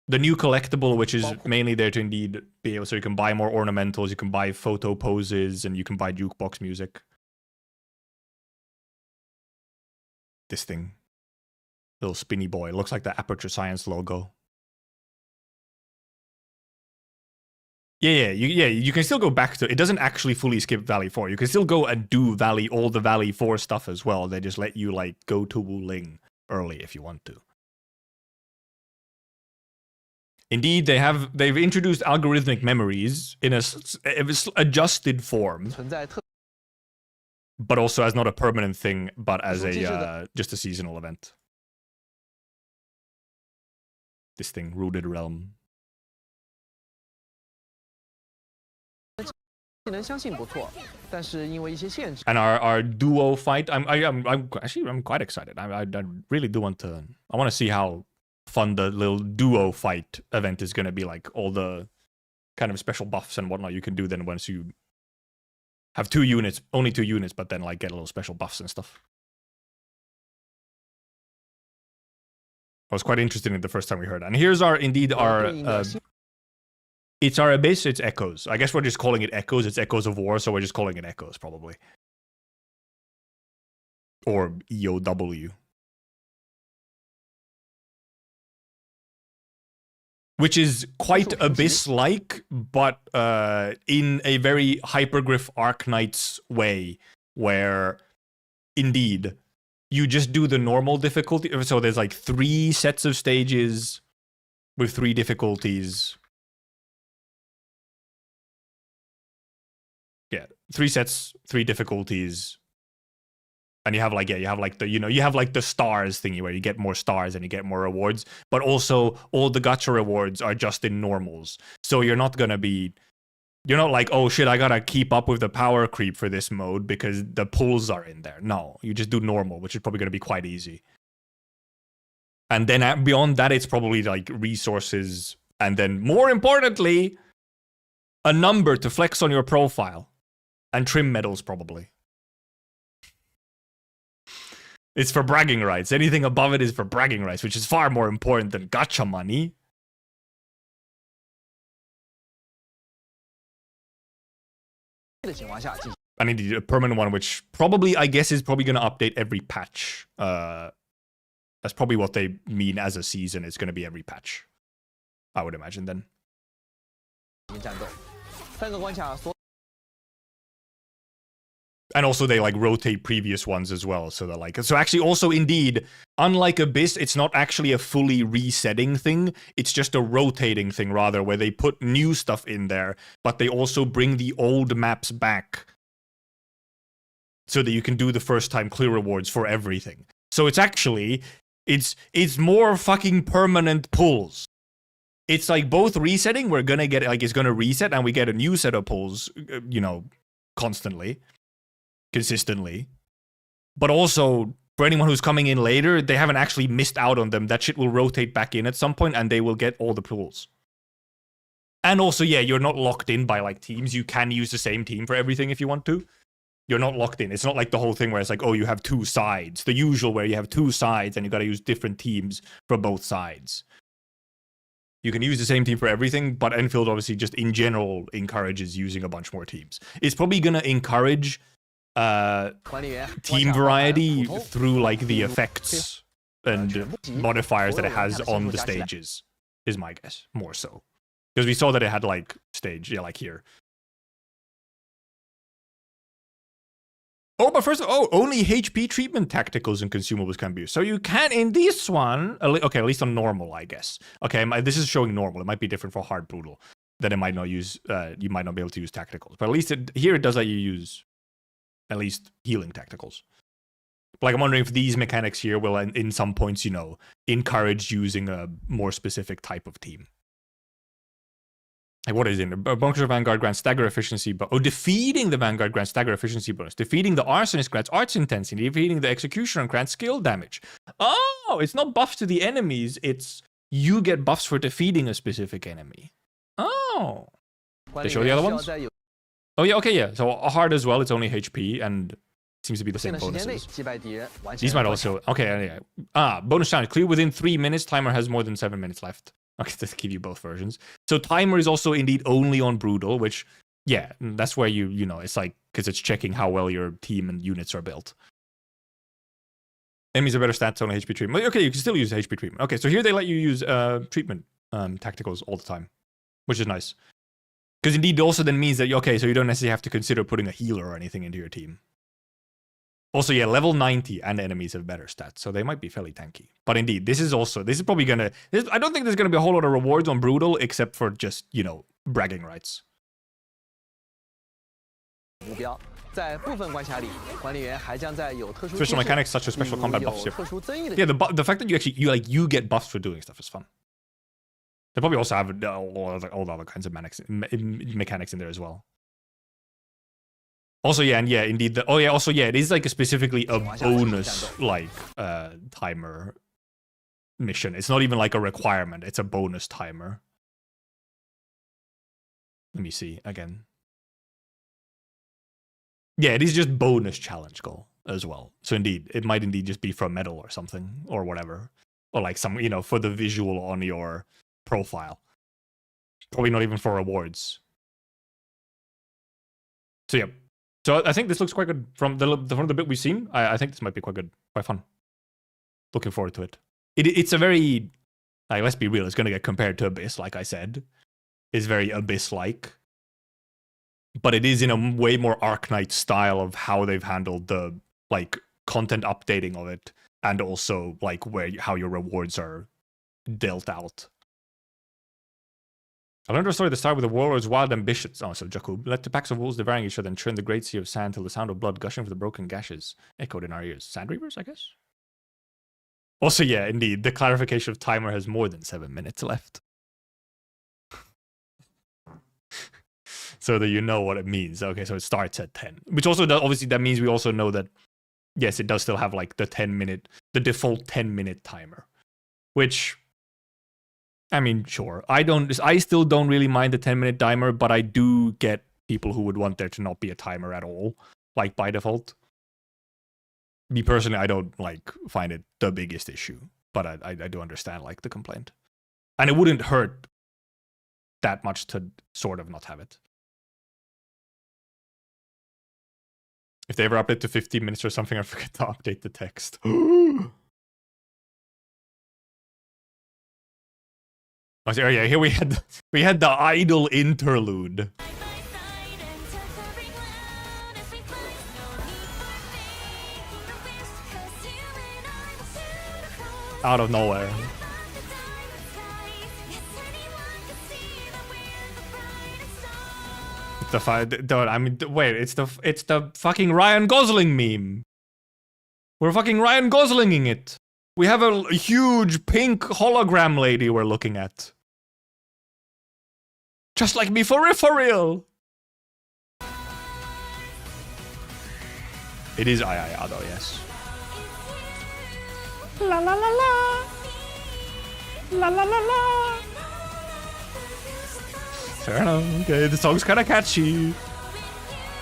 Speaker 1: The new collectible, which is mainly there to indeed be able, so you can buy more ornamentals, you can buy photo poses, and you can buy Jukebox music. This thing. Little spinny boy. Looks like the Aperture Science logo. Yeah, you can still go back to it. It doesn't actually fully skip Valley 4. You can still go and do all the Valley 4 stuff as well. They just let you like go to Wuling early if you want to. Indeed, they've introduced algorithmic memories in a adjusted form, but also as not a permanent thing, but as a just a seasonal event. this thing, Rooted Realm.
Speaker 4: 技能相信不错，但是因为一些限制。
Speaker 1: And our duo fight, I'm quite excited. I really do want to. I want to see how fun the little duo fight event is going to be. Like all the kind of special buffs and whatnot you can do then once you have only two units, but then like get a little special buffs and stuff. I was quite interested in the first time we heard. And here's our it's our abyss, it's echoes. I guess we're just calling it echoes. It's echoes of war, so we're just calling it echoes probably. Or EOW. Which is quite abyss-like, but in a very hyperglyph Arknights way, where indeed you just do the normal difficulty. So there's like 3 sets of stages with 3 difficulties. Yeah, 3 sets, 3 difficulties. And you have like, you have like the stars thingy where you get more stars and you get more rewards. But also all the gacha rewards are just in normals. So you're not like, oh shit, I gotta keep up with the power creep for this mode because the pulls are in there. No, you just do normal, which is probably gonna be quite easy. And then beyond that, it's probably like resources. And then more importantly, a number to flex on your profile. And trim medals, probably. It's for bragging rights. Anything above it is for bragging rights, which is far more important than gacha money. I need a permanent one, which probably, I guess, is probably going to update every patch. That's probably what they mean as a season. It's going to be every patch. I would imagine then. And also they like rotate previous ones as well. So they're like, so actually also indeed, unlike Abyss, it's not actually a fully resetting thing. It's just a rotating thing rather, where they put new stuff in there, but they also bring the old maps back so that you can do the first time clear rewards for everything. So it's actually, it's more fucking permanent pulls. It's like both resetting, we're gonna get, like it's gonna reset and we get a new set of pulls, you know, constantly. Consistently, but also for anyone who's coming in later, they haven't actually missed out on them. That shit will rotate back in at some point and they will get all the pools. And also, yeah, you're not locked in by like teams. You can use the same team for everything if you want to. You're not locked in. It's not like the whole thing where it's like, oh, you have 2 sides. The usual where you have 2 sides and you got to use different teams for both sides. You can use the same team for everything, but Endfield obviously just in general encourages using a bunch more teams. It's probably going to encourage team variety through like the effects and modifiers that it has on the stages, is my guess, more so. Because we saw that it had like stage, yeah, like here. Oh, but first, only HP treatment tacticals and consumables can be used. So you can, in this one, okay, at least on normal, I guess. Okay, this is showing normal. It might be different for hard brutal. Then it might not use, you might not be able to use tacticals. But at least here it does let you use at least healing tacticals. Like, I'm wondering if these mechanics here will, in some points, you know, encourage using a more specific type of team. Like, what is in there? Bunker Vanguard grants stagger efficiency, but defeating the Vanguard grants stagger efficiency bonus. Defeating the Arsonist grants arts intensity. Defeating the Executioner grants skill damage. Oh, it's not buffs to the enemies. It's you get buffs for defeating a specific enemy. Oh. They show the other ones? Oh, yeah, okay, yeah. So hard as well, it's only HP, and seems to be the same bonuses. These might also... Okay, yeah. Bonus challenge. Clear within 3 minutes. Timer has more than 7 minutes left. Okay, let's give you both versions. So timer is also indeed only on Brutal, which, yeah, that's where you know, it's like, because it's checking how well your team and units are built. Enemies are better stats, only HP treatment. Okay, you can still use HP treatment. Okay, so here they let you use treatment tacticals all the time, which is nice. Because indeed also then means that, okay, so you don't necessarily have to consider putting a healer or anything into your team. Also, yeah, level 90 and enemies have better stats, so they might be fairly tanky. But indeed, this is probably gonna... I don't think there's gonna be a whole lot of rewards on Brutal, except for just, you know, bragging rights. Special mechanics such as special combat buffs. Yeah, the fact that you get buffs for doing stuff is fun. They probably also have all the other kinds of mechanics in there as well. Also, yeah, and yeah, indeed. Also, yeah, it is like specifically a bonus like timer mission. It's not even like a requirement. It's a bonus timer. Let me see again. Yeah, it is just bonus challenge goal as well. So indeed, it might indeed just be for a medal or something or whatever, or like some, you know, for the visual on your profile. Probably not even for rewards. So yeah. So I think this looks quite good from the bit we've seen. I think this might be quite good, quite fun. Looking forward to it. It's a very, like, let's be real, it's going to get compared to Abyss, like I said. It's very Abyss-like. But it is in a way more Arknight style of how they've handled the, like, content updating of it. And also, like, how your rewards are dealt out. I learned a story to start with the warlord's wild ambitions. Oh, so Jakub led to packs of wolves devouring each other and churned the great sea of sand till the sound of blood gushing from the broken gashes echoed in our ears. Sand reapers, I guess? Also, yeah, indeed, the clarification of timer has more than 7 minutes left. So that you know what it means. Okay, so it starts at 10. Which also, obviously, that means we also know that, yes, it does still have, like, the default 10-minute timer. Which... I mean, sure. I still don't really mind the 10-minute timer, but I do get people who would want there to not be a timer at all, like by default. Me personally, I don't like find it the biggest issue, but I do understand like the complaint, and it wouldn't hurt that much to sort of not have it. If they ever update to 15 minutes or something, I forget to update the text. Oh yeah, here we had the idle interlude. Out of nowhere. I mean, wait, it's the fucking Ryan Gosling meme. We're fucking Ryan Goslinging it. We have a huge pink hologram lady we're looking at. Just like me for real. It is Ayaya though, yes. La la la la. La la la la. Fair enough. Okay, the song's kind of catchy.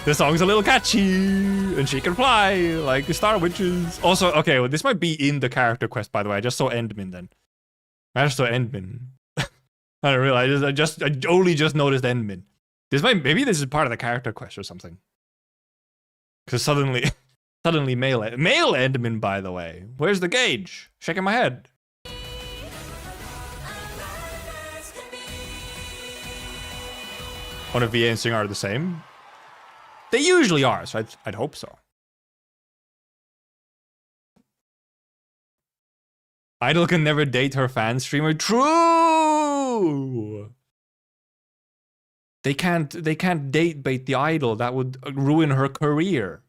Speaker 1: The song's a little catchy, and she can fly like the Star Witches. Also, okay, well, this might be in the character quest, by the way. I just saw Endmin then. I just saw Endmin. I don't realize. I only just noticed Endmin. Maybe this is part of the character quest or something. Because suddenly male Endmin, by the way. Where's the gauge? Shaking my head. One of VA and Sing are the same. They usually are, so I'd hope so. Idol can never date her fan streamer. True. They can't date bait the idol. That would ruin her career.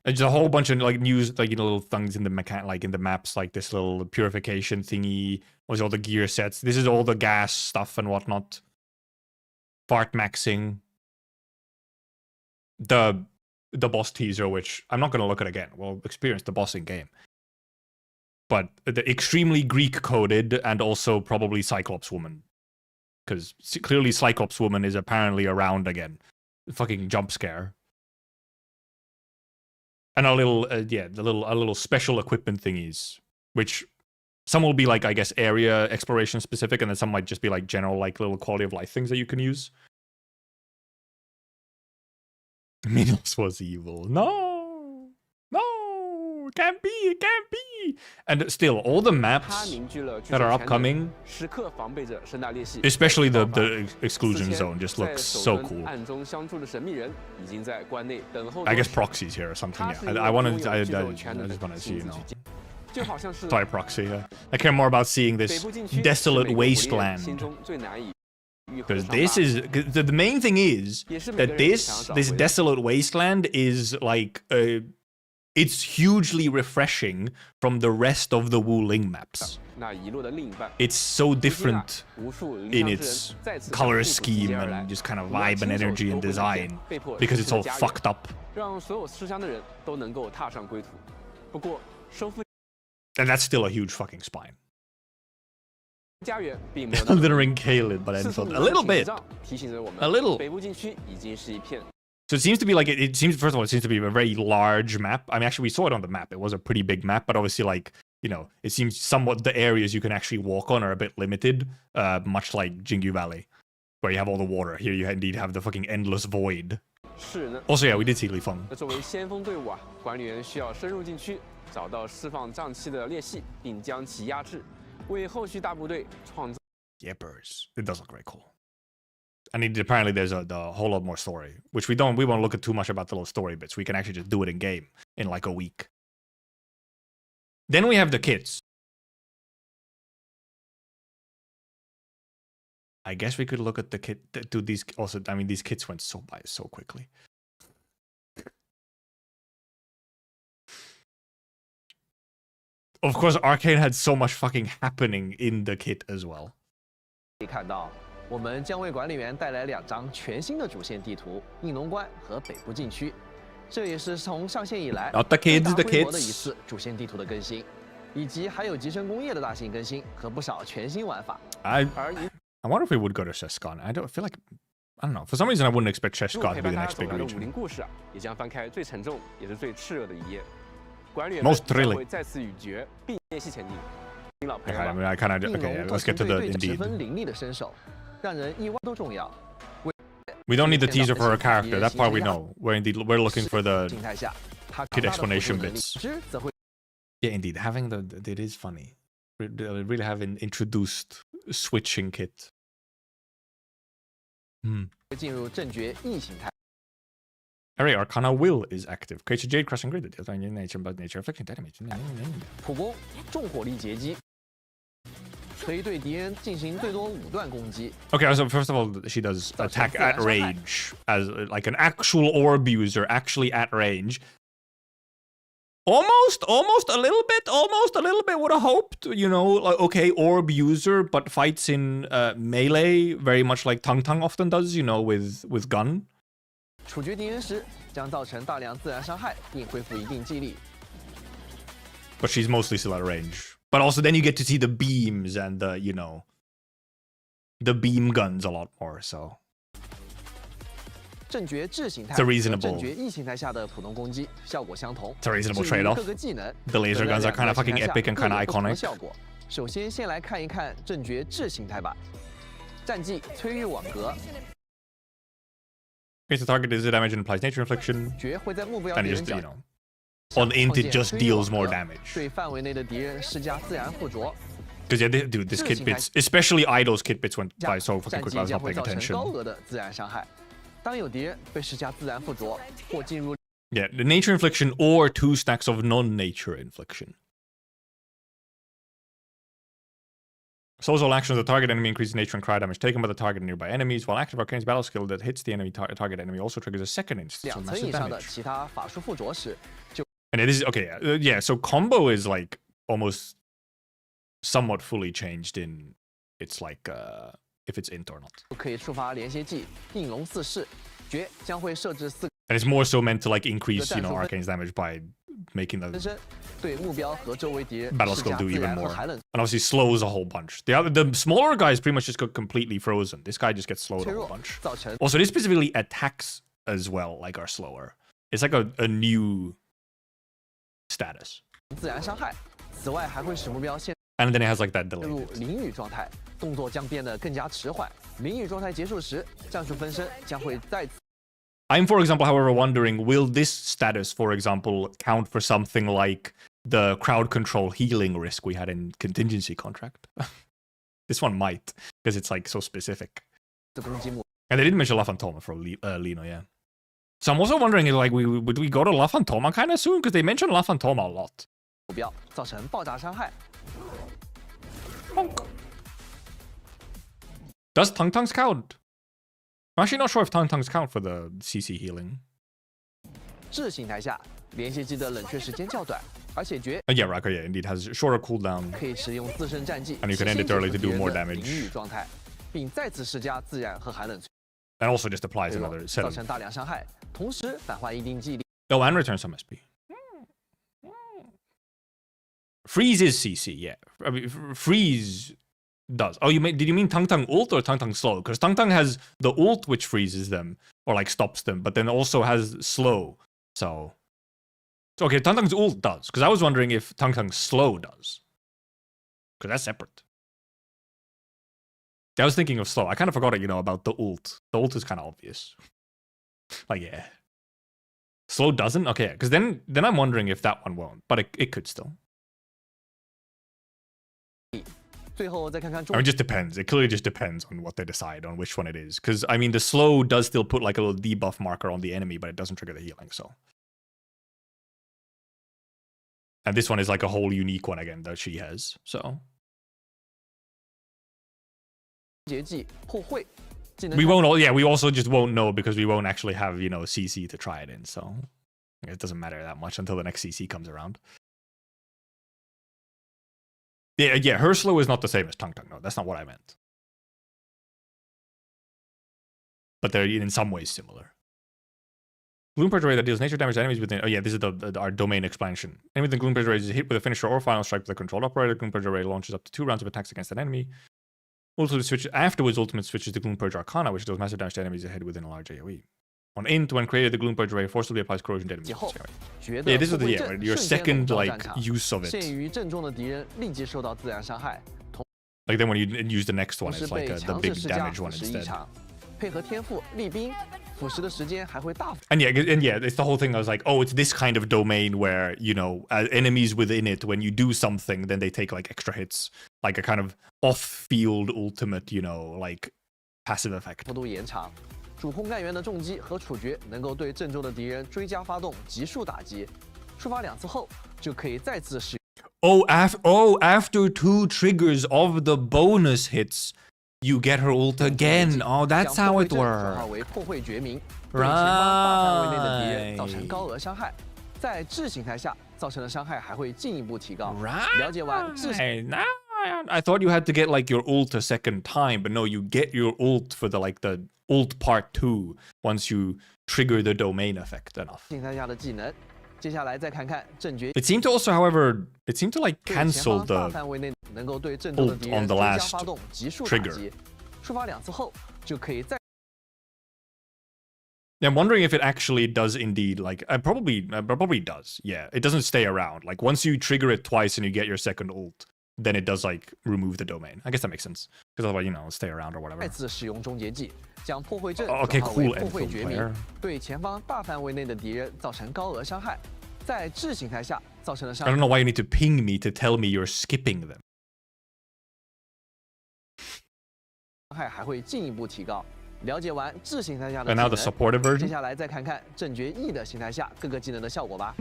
Speaker 1: There's a whole bunch of like news, like, you know, little things in the like in the maps, like this little purification thingy. Was all the gear sets. This is all the gas stuff and whatnot. Fart maxing. The boss teaser, which I'm not gonna look at again. We'll experience the boss in game. But the extremely Greek coded and also probably Cyclops woman, because clearly Cyclops woman is apparently around again. Fucking jump scare. And a little, a little special equipment thingies, which some will be like, I guess, area exploration specific, and then some might just be like general, like little quality of life things that you can use. Minos was evil. No, it can't be. And still, all the maps that are upcoming, especially the exclusion zone, just looks so cool. I guess proxies here or something. Yeah, I just want to see, you know. Sorry, proxy. I care more about seeing this desolate wasteland. Because this is the main thing is that this desolate wasteland is like it's hugely refreshing from the rest of the Wuling maps.
Speaker 3: 那遗落的另一半。
Speaker 1: It's so
Speaker 3: 如今
Speaker 1: different
Speaker 3: 无数
Speaker 1: in
Speaker 3: 临
Speaker 1: its
Speaker 3: 江之人再次
Speaker 1: color
Speaker 3: 向父祖
Speaker 1: scheme
Speaker 3: 集结而来
Speaker 1: and just kind of
Speaker 3: 我们要
Speaker 1: vibe and
Speaker 3: 亲手
Speaker 1: energy and
Speaker 3: 夺回那片
Speaker 1: design
Speaker 3: 被迫
Speaker 1: because
Speaker 3: 失
Speaker 1: it's
Speaker 3: 去的
Speaker 1: all
Speaker 3: 家园
Speaker 1: fucked up.
Speaker 3: 让所有思乡的人都能够踏上归途。不过，收复
Speaker 1: And that's still a huge fucking spine.
Speaker 3: 家园并没有那么
Speaker 1: Littering Kaled, but
Speaker 3: 四处
Speaker 1: Endfield
Speaker 3: 弥
Speaker 1: a
Speaker 3: 漫
Speaker 1: little
Speaker 3: 的
Speaker 1: bit.
Speaker 3: 屏障提醒着我们
Speaker 1: A little.
Speaker 3: 北部禁区已经是一片
Speaker 1: So it seems to be like it seems first of all it seems to be a very large map. I mean, actually we saw it on the map. It was a pretty big map, but obviously like you know it seems somewhat the areas you can actually walk on are a bit limited, much like Jingyu Valley, where you have all the water. Here you indeed have the fucking endless void.
Speaker 3: 是呢。
Speaker 1: Also, yeah, we did see Li Feng.
Speaker 3: 那作为先锋队伍啊，管理员需要深入禁区，找到释放瘴气的裂隙，并将其压制，为后续大部队创造。
Speaker 1: Yippers. It does look very cool. I mean, apparently there's a whole lot more story, which we won't look at too much about the little story bits. We can actually just do it in game in like a week. Then we have the kits. I guess we could look at the kit. Do these also? I mean, these kits went by so quickly. Of course, Arcane had so much fucking happening in the kit as well.
Speaker 4: 可以看到，我们将为管理员带来2张全新的主线地图——应龙关和北部禁区。这也是从上线以来
Speaker 1: Not the
Speaker 4: 最
Speaker 1: kids,
Speaker 4: 大
Speaker 1: the
Speaker 4: 规模的
Speaker 1: kids.
Speaker 4: 一次主线地图的更新，以及还有集成工业的大型更新和不少全新玩法。
Speaker 1: I
Speaker 3: 而一
Speaker 1: wonder if we would go to Sheskan. I feel like I don't know. For some reason, I wouldn't expect
Speaker 3: 路
Speaker 1: Sheskan
Speaker 3: 陪
Speaker 1: to be
Speaker 3: 伴
Speaker 1: the
Speaker 3: 大家
Speaker 1: next
Speaker 3: 走
Speaker 1: big
Speaker 3: 来的武
Speaker 1: region.
Speaker 3: 林故事啊，也将翻开最沉重也是最炽热的一页。管理员
Speaker 1: Most
Speaker 3: 们将
Speaker 1: thrilling.
Speaker 3: 会再次与绝并练习前进。新老朋
Speaker 1: Okay,
Speaker 3: 友
Speaker 1: I
Speaker 3: 们，
Speaker 1: mean, I kind of
Speaker 4: 应
Speaker 1: okay.
Speaker 4: 龙
Speaker 1: Let's get to the
Speaker 4: 对十
Speaker 1: indeed.
Speaker 4: 分凌厉的身手，让人意外都重要。
Speaker 1: We don't need the teaser for her character. That part we know. We're looking for the
Speaker 4: 形态下，他
Speaker 1: kid
Speaker 4: 强大的辅助
Speaker 1: explanation
Speaker 4: 能力
Speaker 1: bits.
Speaker 4: 之则会
Speaker 1: Yeah, indeed. Having it is funny. Really having introduced switching kit.
Speaker 4: 进入正觉异形态。
Speaker 1: Alright, Arcana Will is active. Creates a Jade Crushing Grid. Deals on your nature, but nature affliction damage.
Speaker 4: 普攻重火力截击，可以对敌人进行最多5段攻击。
Speaker 1: Okay, so first of all, she does attack at range as like an actual orb user, actually at range. Almost a little bit would have hoped, you know, like, okay, orb user, but fights in melee, very much like Tang Tang often does, you know, with gun.
Speaker 4: 处决敌人时将造成大量自然伤害，并恢复一定技力。
Speaker 1: But she's mostly still at range. But also then you get to see the beams and the, you know, the beam guns a lot more, so.
Speaker 4: 正觉智形态
Speaker 1: It's a
Speaker 4: 和
Speaker 1: reasonable-
Speaker 4: 正觉异形态下的普通攻击效果相同。
Speaker 1: It's a reasonable
Speaker 4: 至于
Speaker 1: trade-off.
Speaker 4: 各个技能
Speaker 1: The laser
Speaker 4: 则在
Speaker 1: guns are
Speaker 4: 两
Speaker 1: kind of
Speaker 4: 个
Speaker 1: fucking
Speaker 4: 形态下
Speaker 1: epic and kind
Speaker 4: 各
Speaker 1: of
Speaker 4: 有不同的
Speaker 1: iconic.
Speaker 4: 效果。首先，先来看一看正觉智形态吧。战技催日网格，
Speaker 1: Creates the target is the damage and applies nature infliction.
Speaker 4: 觉会在目标
Speaker 1: And
Speaker 4: 敌
Speaker 1: it
Speaker 4: 人
Speaker 1: just, you
Speaker 4: 脚
Speaker 1: know, on int it just
Speaker 4: 创建
Speaker 1: deals
Speaker 4: 催
Speaker 1: more
Speaker 4: 日网格
Speaker 1: damage.
Speaker 4: 对范围内的敌人施加自然附着。
Speaker 1: Because yeah, dude, this kit bits, especially Idol's kit bits went by so fucking
Speaker 4: 战
Speaker 1: quick.
Speaker 4: 技
Speaker 1: I was
Speaker 4: 将
Speaker 1: not
Speaker 4: 会
Speaker 1: paying
Speaker 4: 造成
Speaker 1: attention.
Speaker 4: 高额的自然伤害。当有敌人被施加自然附着或进入
Speaker 1: Yeah, the nature infliction or 2 stacks of non-nature infliction. Social action of the target enemy increases nature and cry damage taken by the target and nearby enemies, while active Arcane's battle skill that hits the enemy target enemy also triggers a second instance
Speaker 4: 2
Speaker 1: of
Speaker 4: 层
Speaker 1: massive
Speaker 4: 以上的
Speaker 1: damage.
Speaker 4: 其他法术附着时，
Speaker 1: And it is okay, yeah. So combo is like almost somewhat fully changed in it's like if it's int or not.
Speaker 4: 就可以触发连接技应龙四式，觉将会设置4
Speaker 1: And it's more so meant to like increase, you know, Arcane's damage by making
Speaker 4: 分
Speaker 1: the
Speaker 4: 身，对目标和周围敌人
Speaker 1: battle
Speaker 4: 施
Speaker 1: skill
Speaker 4: 加
Speaker 1: do
Speaker 4: 自
Speaker 1: even
Speaker 4: 然和
Speaker 1: more.
Speaker 4: 寒冷
Speaker 1: And obviously slows a whole bunch. The smaller guys pretty much just got completely frozen. This guy just gets slowed
Speaker 4: 脆
Speaker 1: a whole
Speaker 4: 弱
Speaker 1: bunch.
Speaker 4: 造成
Speaker 1: Also, this specifically attacks as well, like are slower. It's like a new status.
Speaker 4: 自然伤害。此外，还会使目标陷
Speaker 1: And then it has like that
Speaker 4: 入
Speaker 1: delay.
Speaker 4: 淋雨状态，动作将变得更加迟缓。淋雨状态结束时，战术分身将会再次
Speaker 1: I'm, for example, however, wondering, will this status, for example, count for something like the crowd control healing risk we had in contingency contract? This one might, because it's like so specific.
Speaker 4: 攻击目
Speaker 1: And they didn't mention La Fantoma for Lino, yeah. So I'm also wondering, like, would we go to La Fantoma kind of soon? Because they mentioned La Fantoma a lot.
Speaker 4: 标，造成爆炸伤害。
Speaker 1: Does Tung Tungs count? I'm actually not sure if Tung Tungs count for the CC healing.
Speaker 4: 智形态下，连续技的冷却时间较短，而且绝
Speaker 1: Yeah, Raka, yeah, indeed has shorter cooldown.
Speaker 4: 可以使用自身战绩
Speaker 1: And you can end it early to do more damage.
Speaker 4: 淋雨状态，并再次施加自然和寒冷
Speaker 1: And also just applies
Speaker 4: 脆弱，
Speaker 1: another
Speaker 4: 造
Speaker 1: set.
Speaker 4: 成大量伤害，同时返还一定记忆力。
Speaker 1: Oh, and return some SP. Freeze is CC, yeah. I mean, freeze does. Oh, did you mean Tang Tang ult or Tang Tang slow? Because Tang Tang has the ult which freezes them or like stops them, but then also has slow. So okay, Tang Tang's ult does. Because I was wondering if Tang Tang's slow does. Because that's separate. I was thinking of slow. I kind of forgot it, about the ult. The ult is kind of obvious. Like, yeah. Slow doesn't? Okay, because then I'm wondering if that one won't. But it could still.
Speaker 4: 最后再看看
Speaker 1: I mean, it just depends. It clearly just depends on what they decide on which one it is. Because, I mean, the slow does still put like a little debuff marker on the enemy, but it doesn't trigger the healing, so. And this one is like a whole unique one again that she has, so.
Speaker 4: 结技破会，技能
Speaker 1: We won't, yeah, we also just won't know because we won't actually have, CC to try it in, so. It doesn't matter that much until the next CC comes around. Yeah, her slow is not the same as Tang Tang, no, that's not what I meant. But they're in some ways similar. Gloom Purge Ray that deals nature damage to enemies within... Oh yeah, this is our domain expansion. Enemy with the Gloom Purge Ray is hit with a finisher or final strike with a controlled operator. Gloom Purge Ray launches up to 2 rounds of attacks against an enemy. Afterwards, Ultimate switches to Gloom Purge Arcana, which deals massive damage to enemies ahead within a large AoE. On Int, when created, the Gloom Purge Ray forcibly applies corrosion to enemies. Yeah, this is your second use of it.
Speaker 4: 陷于阵中的敌人立即受到自然伤害，
Speaker 1: Like then when you use the next one,
Speaker 4: 同时
Speaker 1: it's
Speaker 4: 被
Speaker 1: like the
Speaker 4: 强
Speaker 1: big
Speaker 4: 制施加
Speaker 1: damage one
Speaker 4: 腐蚀异
Speaker 1: instead.
Speaker 4: 常，配合天赋厉兵，腐蚀的时间还会大幅
Speaker 1: And yeah, it's the whole thing. I was like, oh, it's this kind of domain where, enemies within it, when you do something, then they take like extra hits, like a kind of off-field ultimate, like passive effect.
Speaker 4: 度延长。主空干员的重击和处决能够对阵中的敌人追加发动急速打击，触发2次后就可以再次使用。
Speaker 1: After 2 triggers of the bonus hits, you get her ult again. Oh, that's how it
Speaker 4: 转化
Speaker 1: works.
Speaker 4: 为破坏绝明，对前方大范围内的敌人造成高额伤害，在智形态下造成的伤害还会进一步提高。了解完智形。
Speaker 1: I thought you had to get like your ult a second time, but no, you get your ult for the ult part 2 once you trigger the domain effect enough.
Speaker 4: 形态下的技能，接下来再看看正绝。
Speaker 1: It seemed to also, however, like
Speaker 4: 对前
Speaker 1: cancel
Speaker 4: 方大
Speaker 1: the
Speaker 4: 范围内能够对阵中的敌
Speaker 1: ult
Speaker 4: 人
Speaker 1: on the
Speaker 4: 追加
Speaker 1: last
Speaker 4: 发动急速打
Speaker 1: trigger.
Speaker 4: 击，触发2次后就可以再。
Speaker 1: I'm wondering if it actually does indeed, like, probably does. Yeah, it doesn't stay around. Like, once you trigger it twice and you get your second ult, then it does, like, remove the domain. I guess that makes sense. Because otherwise, it'll stay around or whatever.
Speaker 4: 再次使用终结技，将破坏阵
Speaker 1: Okay,
Speaker 4: 转化为
Speaker 1: cool,
Speaker 4: 破坏
Speaker 1: Endfield
Speaker 4: 绝明
Speaker 1: player.，
Speaker 4: 对前方大范围内的敌人造成高额伤害，在智形态下造成的伤
Speaker 1: I
Speaker 4: 害
Speaker 1: don't know why you need to ping me to tell me you're skipping them.
Speaker 4: 还会进一步提高。了解完智形态下的
Speaker 1: And
Speaker 4: 技
Speaker 1: now the
Speaker 4: 能，
Speaker 1: supportive
Speaker 4: 接
Speaker 1: version.
Speaker 4: 下来再看看正觉 E 的形态下各个技能的效果吧。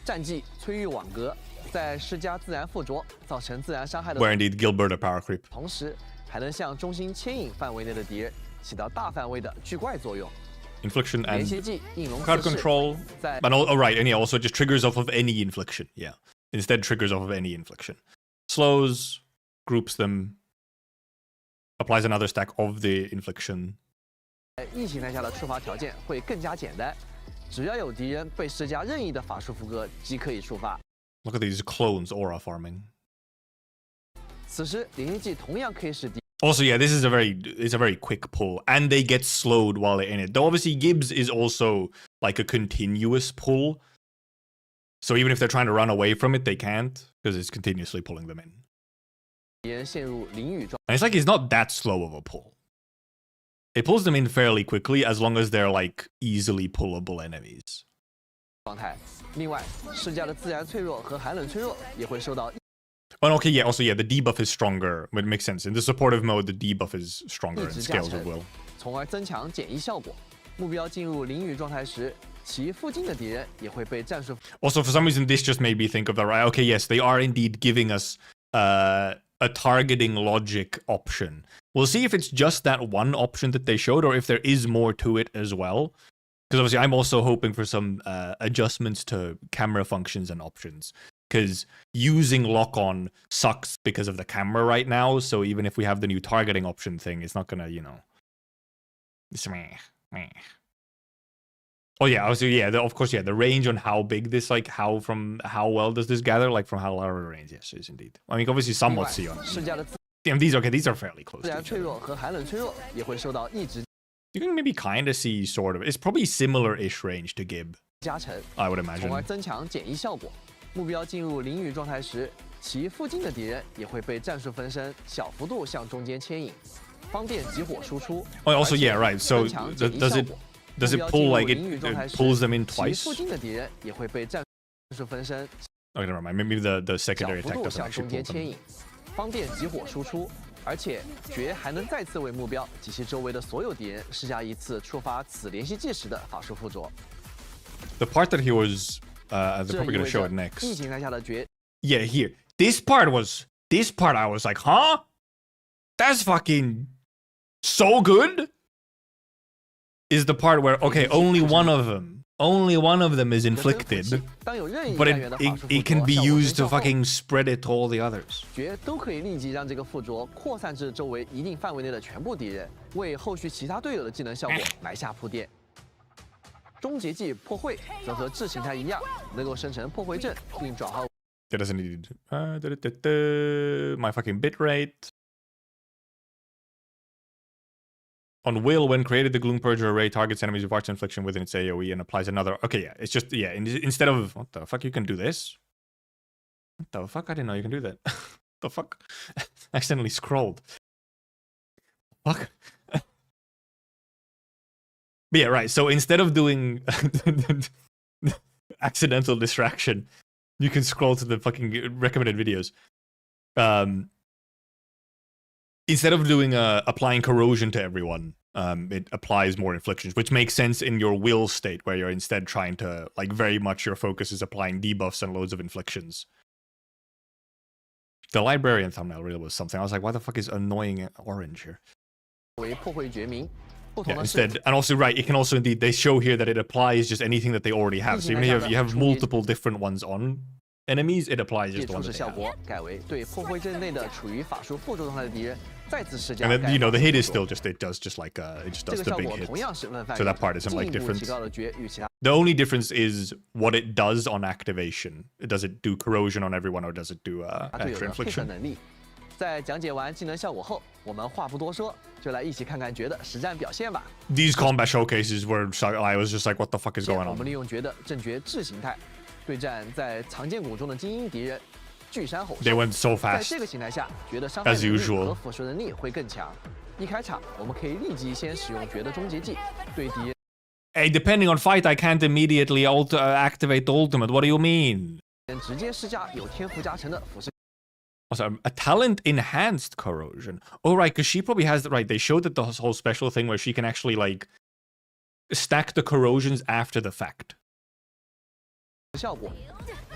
Speaker 4: 战技摧域网格，在施加自然附着，造成自然伤害的
Speaker 1: Where indeed Gilbert power creep.
Speaker 4: 同时，还能向中心牵引范围内的敌人，起到大范围的聚怪作用。
Speaker 1: Infliction
Speaker 4: 连
Speaker 1: and
Speaker 4: 携技应龙
Speaker 1: crowd
Speaker 4: 刺式，
Speaker 1: control.
Speaker 4: 在
Speaker 1: But right, and yeah, also just triggers off of any infliction. Yeah. Instead triggers off of any infliction. Slows, groups them, applies another stack of the infliction.
Speaker 4: E 形态下的触发条件会更加简单，只要有敌人被施加任意的法术符格即可以触发。
Speaker 1: Look at these clones aura farming.
Speaker 4: 此时连接技同样可以使敌
Speaker 1: Also, yeah, this is a very quick pull, and they get slowed while they're in it. Though obviously Gibbs is also like a continuous pull, so even if they're trying to run away from it, they can't because it's continuously pulling them in.
Speaker 4: 人陷入淋雨状
Speaker 1: And it's like it's not that slow of a pull. It pulls them in fairly quickly as long as they're like easily pullable enemies.
Speaker 4: 状态。另外，施加的自然脆弱和寒冷脆弱也会受到
Speaker 1: Oh, okay, yeah. Also, yeah, the debuff is stronger. But it makes sense. In the supportive mode, the debuff is stronger
Speaker 4: 一
Speaker 1: and
Speaker 4: 直加
Speaker 1: scales
Speaker 4: 成
Speaker 1: with will.，
Speaker 4: 从而增强减一效果。目标进入淋雨状态时，其附近的敌人也会被战术
Speaker 1: Also, for some reason, this just made me think of that. Right? Okay, yes, they are indeed giving us a targeting logic option. We'll see if it's just that one option that they showed, or if there is more to it as well. Because obviously I'm also hoping for some adjustments to camera functions and options. Because using lock-on sucks because of the camera right now. So even if we have the new targeting option thing, it's not gonna, you know. It's meh. Oh yeah, obviously, yeah. Of course, yeah. The range on how big this, like, how well does this gather, like from how large a range? Yes, is indeed. I mean, obviously, somewhat see on. Damn, these are fairly close to each other. You can maybe kind of see sort of. It's probably similar-ish range to Gib. I would imagine.
Speaker 4: 目标进入淋雨状态时，其附近的敌人也会被战术分身小幅度向中间牵引，方便集火输出。
Speaker 1: Oh, also, yeah, right. So does it pull like it pulls them in twice?
Speaker 4: 附近的敌人也会被战术分身。
Speaker 1: Oh, never mind. Maybe the secondary attack doesn't
Speaker 4: 向
Speaker 1: actually
Speaker 4: 中
Speaker 1: pull
Speaker 4: 间牵
Speaker 1: them.
Speaker 4: 引，方便集火输出。而且绝还能再次为目标及其周围的所有敌人施加一次触发此联系计时的法术附着。
Speaker 1: The part that he was. They're probably gonna show it next.
Speaker 4: 异形态下的绝
Speaker 1: Yeah, here. This part I was like, huh? That's fucking so good. Is the part where, okay, only one of them is inflicted, but it can be used to fucking spread it to all the others.
Speaker 4: 绝都可以立即让这个附着扩散至周围一定范围内的全部敌人，为后续其他队友的技能效果埋下铺垫。终结技破坏则和智形态一样，能够生成破坏阵并转化。
Speaker 1: That doesn't need my fucking bitrate. On will, when created, the Gloom Purger array targets enemies with arch infliction within its AoE and applies another. Okay, yeah, it's just instead of what the fuck, you can do this. What the fuck? I didn't know you can do that. The fuck? Accidentally scrolled. Fuck. But yeah, right. So instead of doing accidental distraction, you can scroll to the fucking recommended videos. Instead of doing applying corrosion to everyone, it applies more inflictions, which makes sense in your will state where you're instead trying to, like, very much your focus is applying debuffs and loads of inflictions. The librarian thumbnail really was something. I was like, why the fuck is annoying orange here? Yeah, instead, and also, right, it can also indeed, they show here that it applies just anything that they already have. So even if you have multiple different ones on enemies, it applies just the ones that they have. And then, you know, the hit is still just, it does just like, it just does the big hit. So that part isn't like different. The only difference is what it does on activation. Does it do corrosion on everyone or does it do extra infliction?
Speaker 4: 在讲解完技能效果后，我们话不多说，就来一起看看绝的实战表现吧。
Speaker 1: These combat showcases were, I was just like, what the fuck is going on?
Speaker 4: 我们利用绝的正绝智形态，对战在藏剑谷中的精英敌人巨山吼兽。
Speaker 1: They went so fast.
Speaker 4: 在这个形态下，绝的伤害能力和腐蚀能力会更强。一开场，我们可以立即先使用绝的终结技，对敌人。
Speaker 1: Hey, depending on fight, I can't immediately activate the ultimate. What do you mean?
Speaker 4: 直接施加有天赋加成的腐蚀。
Speaker 1: Also, a talent enhanced corrosion. Oh, right, because she probably has the right. They showed that the whole special thing where she can actually like stack the corrosions after the fact.
Speaker 4: 效果，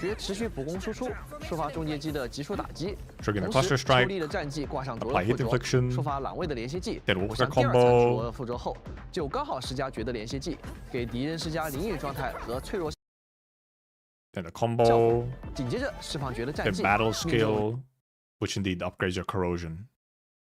Speaker 4: 绝持续普攻输出，触发终结技的急速打击，
Speaker 1: Triggering the cluster strike.
Speaker 4: 抽力的战绩挂上夺
Speaker 1: apply
Speaker 4: 附
Speaker 1: hit
Speaker 4: 着，
Speaker 1: infliction.
Speaker 4: 触发狼卫的连续技，
Speaker 1: That
Speaker 4: 补
Speaker 1: will
Speaker 4: 上第二
Speaker 1: combo.
Speaker 4: 层除额附着后，就刚好施加绝的连续技，给敌人施加淋雨状态和脆弱。
Speaker 1: Then a combo.
Speaker 4: 紧接着释放绝的战
Speaker 1: The
Speaker 4: 绩。
Speaker 1: battle skill. Which indeed upgrades your corrosion.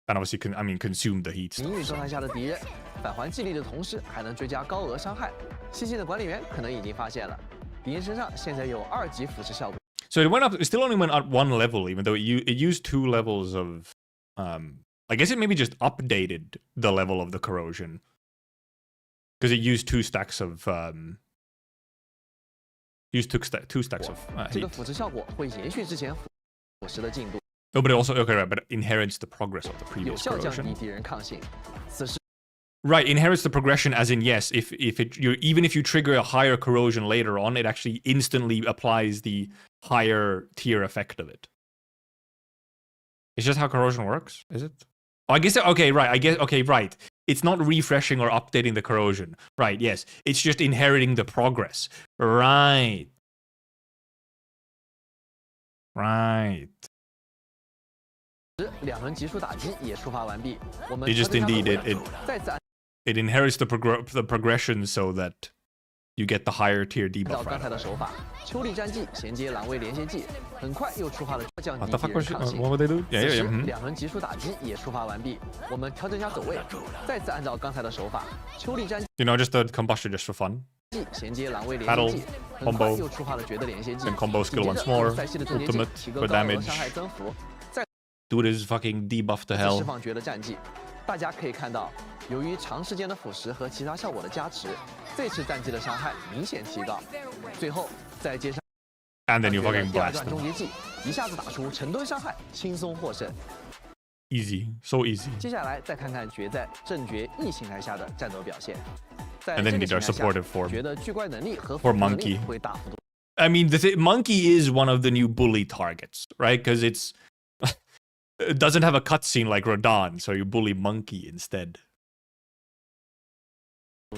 Speaker 1: And obviously, consume the heat.
Speaker 4: 淋雨状态下的敌人，返还技力的同时，还能追加高额伤害。细心的管理员可能已经发现了，敌人身上现在有2级腐蚀效果。
Speaker 1: So it went up. It still only went up 1 level, even though it used 2 levels of. I guess it maybe just updated the level of the corrosion because it used 2 stacks of. Used 2 stacks of.
Speaker 4: 这个腐蚀效果会延续之前腐蚀的进度。
Speaker 1: Oh, but it also right, but it inherits the progress of the previous
Speaker 4: 有效降
Speaker 1: corrosion.
Speaker 4: 低敌人抗性。此时
Speaker 1: Right, inherits the progression, as in yes, even if you trigger a higher corrosion later on, it actually instantly applies the higher tier effect of it. It's just how corrosion works, is it? Oh, I guess okay, right. I guess okay, right. It's not refreshing or updating the corrosion, right? Yes, it's just inheriting the progress, right? Right.
Speaker 4: 2轮急速打击也触发完毕。我们
Speaker 1: It just indeed
Speaker 4: 再次
Speaker 1: it inherits the progression so that you get the higher tier
Speaker 4: 按照
Speaker 1: debuff
Speaker 4: 刚
Speaker 1: right
Speaker 4: 才的
Speaker 1: away.
Speaker 4: 手法，秋丽战技衔接狼卫连接技，很快又触发了降低
Speaker 1: What the
Speaker 4: 敌
Speaker 1: fuck
Speaker 4: 人
Speaker 1: was she?
Speaker 4: 抗性。
Speaker 1: What would they do? Yeah,
Speaker 4: 此
Speaker 1: yeah,
Speaker 4: 时
Speaker 1: yeah.
Speaker 4: 两轮急速打击也触发完毕，我们调整一下走位，再次按照刚才的手法，秋丽战
Speaker 1: You know, just the combustion just for fun.
Speaker 4: 技衔接狼卫连
Speaker 1: Paddle
Speaker 4: 接技，很快
Speaker 1: combo
Speaker 4: 又触发了绝的连接技
Speaker 1: Then combo skill
Speaker 4: 紧
Speaker 1: once
Speaker 4: 接着
Speaker 1: more.
Speaker 4: 赛系的终结技
Speaker 1: Ultimate
Speaker 4: 提高
Speaker 1: for
Speaker 4: 高额
Speaker 1: damage.
Speaker 4: 伤害增幅，再
Speaker 1: Dude is fucking debuffed to
Speaker 4: 释
Speaker 1: hell.
Speaker 4: 放绝的战绩。大家可以看到，由于长时间的腐蚀和其他效果的加持，这次战绩的伤害明显提高。最后再接上
Speaker 1: And then you
Speaker 4: 绝的
Speaker 1: fucking
Speaker 4: 第二
Speaker 1: blast
Speaker 4: 段
Speaker 1: them.
Speaker 4: 终结技，一下子打出成吨伤害，轻松获胜。
Speaker 1: Easy. So easy.
Speaker 4: 接下来再看看绝在正绝 E 形态下的战斗表现。在
Speaker 1: And
Speaker 4: 这
Speaker 1: then
Speaker 4: 个
Speaker 1: need
Speaker 4: 形
Speaker 1: our
Speaker 4: 态下，
Speaker 1: supportive form.
Speaker 4: 绝的巨怪能力和
Speaker 1: Or
Speaker 4: 辅助能力
Speaker 1: monkey.
Speaker 4: 会大幅度
Speaker 1: I mean, monkey is one of the new bully targets, right? Because it's it doesn't have a cutscene like Rodan, so you bully monkey instead.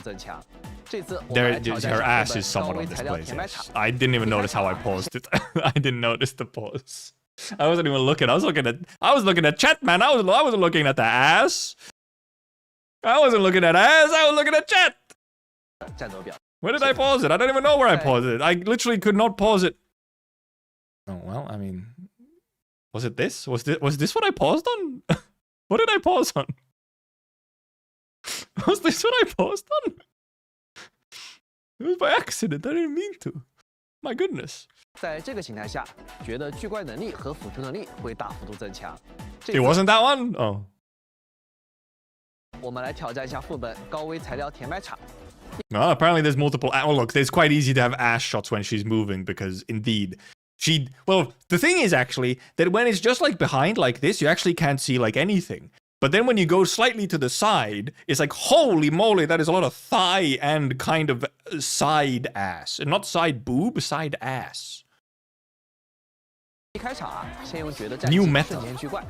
Speaker 4: 增强。这次我们来挑战
Speaker 1: Her
Speaker 4: 一
Speaker 1: ass
Speaker 4: 下
Speaker 1: is
Speaker 4: 副本
Speaker 1: somewhat
Speaker 4: 高
Speaker 1: on
Speaker 4: 危
Speaker 1: this
Speaker 4: 材料
Speaker 1: place.
Speaker 4: 填埋场
Speaker 1: Yes. I didn't even notice how I paused it. I didn't notice the pause. I wasn't even looking. I was looking at chat, man. I wasn't looking at the ass. I wasn't looking at ass. I was looking at chat.
Speaker 4: 战斗表。
Speaker 1: Where did I pause it? I don't even know where I paused it. I literally could not pause it. Oh well, I mean, was it this? Was this what I paused on? What did I pause on? Was this what I paused on? It was by accident. I didn't mean to. My goodness.
Speaker 4: 在这个形态下，绝的巨怪能力和辅助能力会大幅度增强。这
Speaker 1: It
Speaker 4: 次
Speaker 1: wasn't that one? Oh.
Speaker 4: 我们来挑战一下副本高危材料填埋场。
Speaker 1: No, apparently there's multiple. Oh, look, it's quite easy to have ass shots when she's moving because indeed well, the thing is actually that when it's just like behind like this, you actually can't see like anything. But then when you go slightly to the side, it's like, holy moly, that is a lot of thigh and kind of side ass. And not side boob, side ass.
Speaker 4: 一开场啊，先用绝的战
Speaker 1: New
Speaker 4: 技
Speaker 1: meta.
Speaker 4: 瞬间巨怪，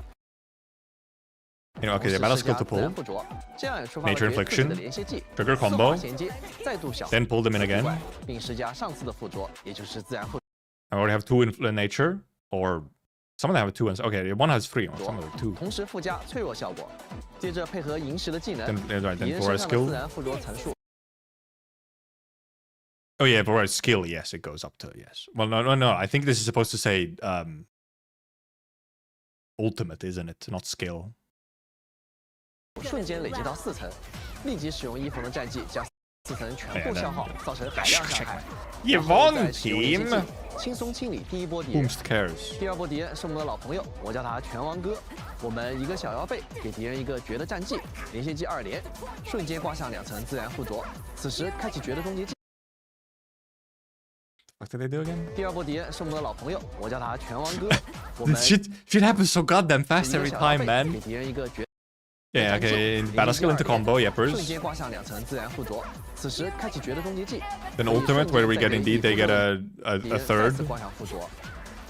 Speaker 1: You know, okay,
Speaker 4: 同时
Speaker 1: the battle
Speaker 4: 施
Speaker 1: skill
Speaker 4: 加
Speaker 1: to
Speaker 4: 自然
Speaker 1: pull,
Speaker 4: 附着，这样也触发了
Speaker 1: Nature
Speaker 4: 绝自己
Speaker 1: infliction,
Speaker 4: 的连接技
Speaker 1: trigger
Speaker 4: 四
Speaker 1: combo,
Speaker 4: 滑衔接，再度小
Speaker 1: then pull them in
Speaker 4: 巨
Speaker 1: again.
Speaker 4: 怪，并施加上次的附着，也就是自然附
Speaker 1: I already have 2 in nature, or some of them have 2. Okay, one has 3, or some of them 2.
Speaker 4: 同时附加脆弱效果，接着配合萤石的技能，
Speaker 1: Then
Speaker 4: 敌人
Speaker 1: for
Speaker 4: 身
Speaker 1: a
Speaker 4: 上的
Speaker 1: skill.
Speaker 4: 自然附着层数
Speaker 1: Oh yeah, for a skill, yes, it goes up to, yes. Well, no. I think this is supposed to say ultimate, isn't it? Not skill.
Speaker 4: 瞬间累积到4层，立即使用一缝的战技将4层全部消耗，造成海量伤害。
Speaker 1: Yvonne
Speaker 4: 再使用连接
Speaker 1: team.
Speaker 4: 技轻松清理第一波敌人。
Speaker 1: Whomst cares?
Speaker 4: 第二波敌人是我们的老朋友，我叫他拳王哥。我们一个小腰背给敌人一个绝的战技，连接技2连，瞬间挂上2层自然附着。此时开启绝的终结技。
Speaker 1: What did they do again?
Speaker 4: 第二波敌人是我们的老朋友，我叫他拳王哥。我们
Speaker 1: This shit happens so goddamn
Speaker 4: 一
Speaker 1: fast
Speaker 4: 个
Speaker 1: every
Speaker 4: 小腰
Speaker 1: time,
Speaker 4: 背
Speaker 1: man.
Speaker 4: 给敌人一个绝。
Speaker 1: Yeah, okay. Battle skill into combo,
Speaker 4: 瞬
Speaker 1: yepers.
Speaker 4: 间挂上2层自然附着。此时开启绝的终结技。
Speaker 1: Then ultimate, where we get indeed, they get a
Speaker 4: 敌人再
Speaker 1: third.
Speaker 4: 次挂上附着。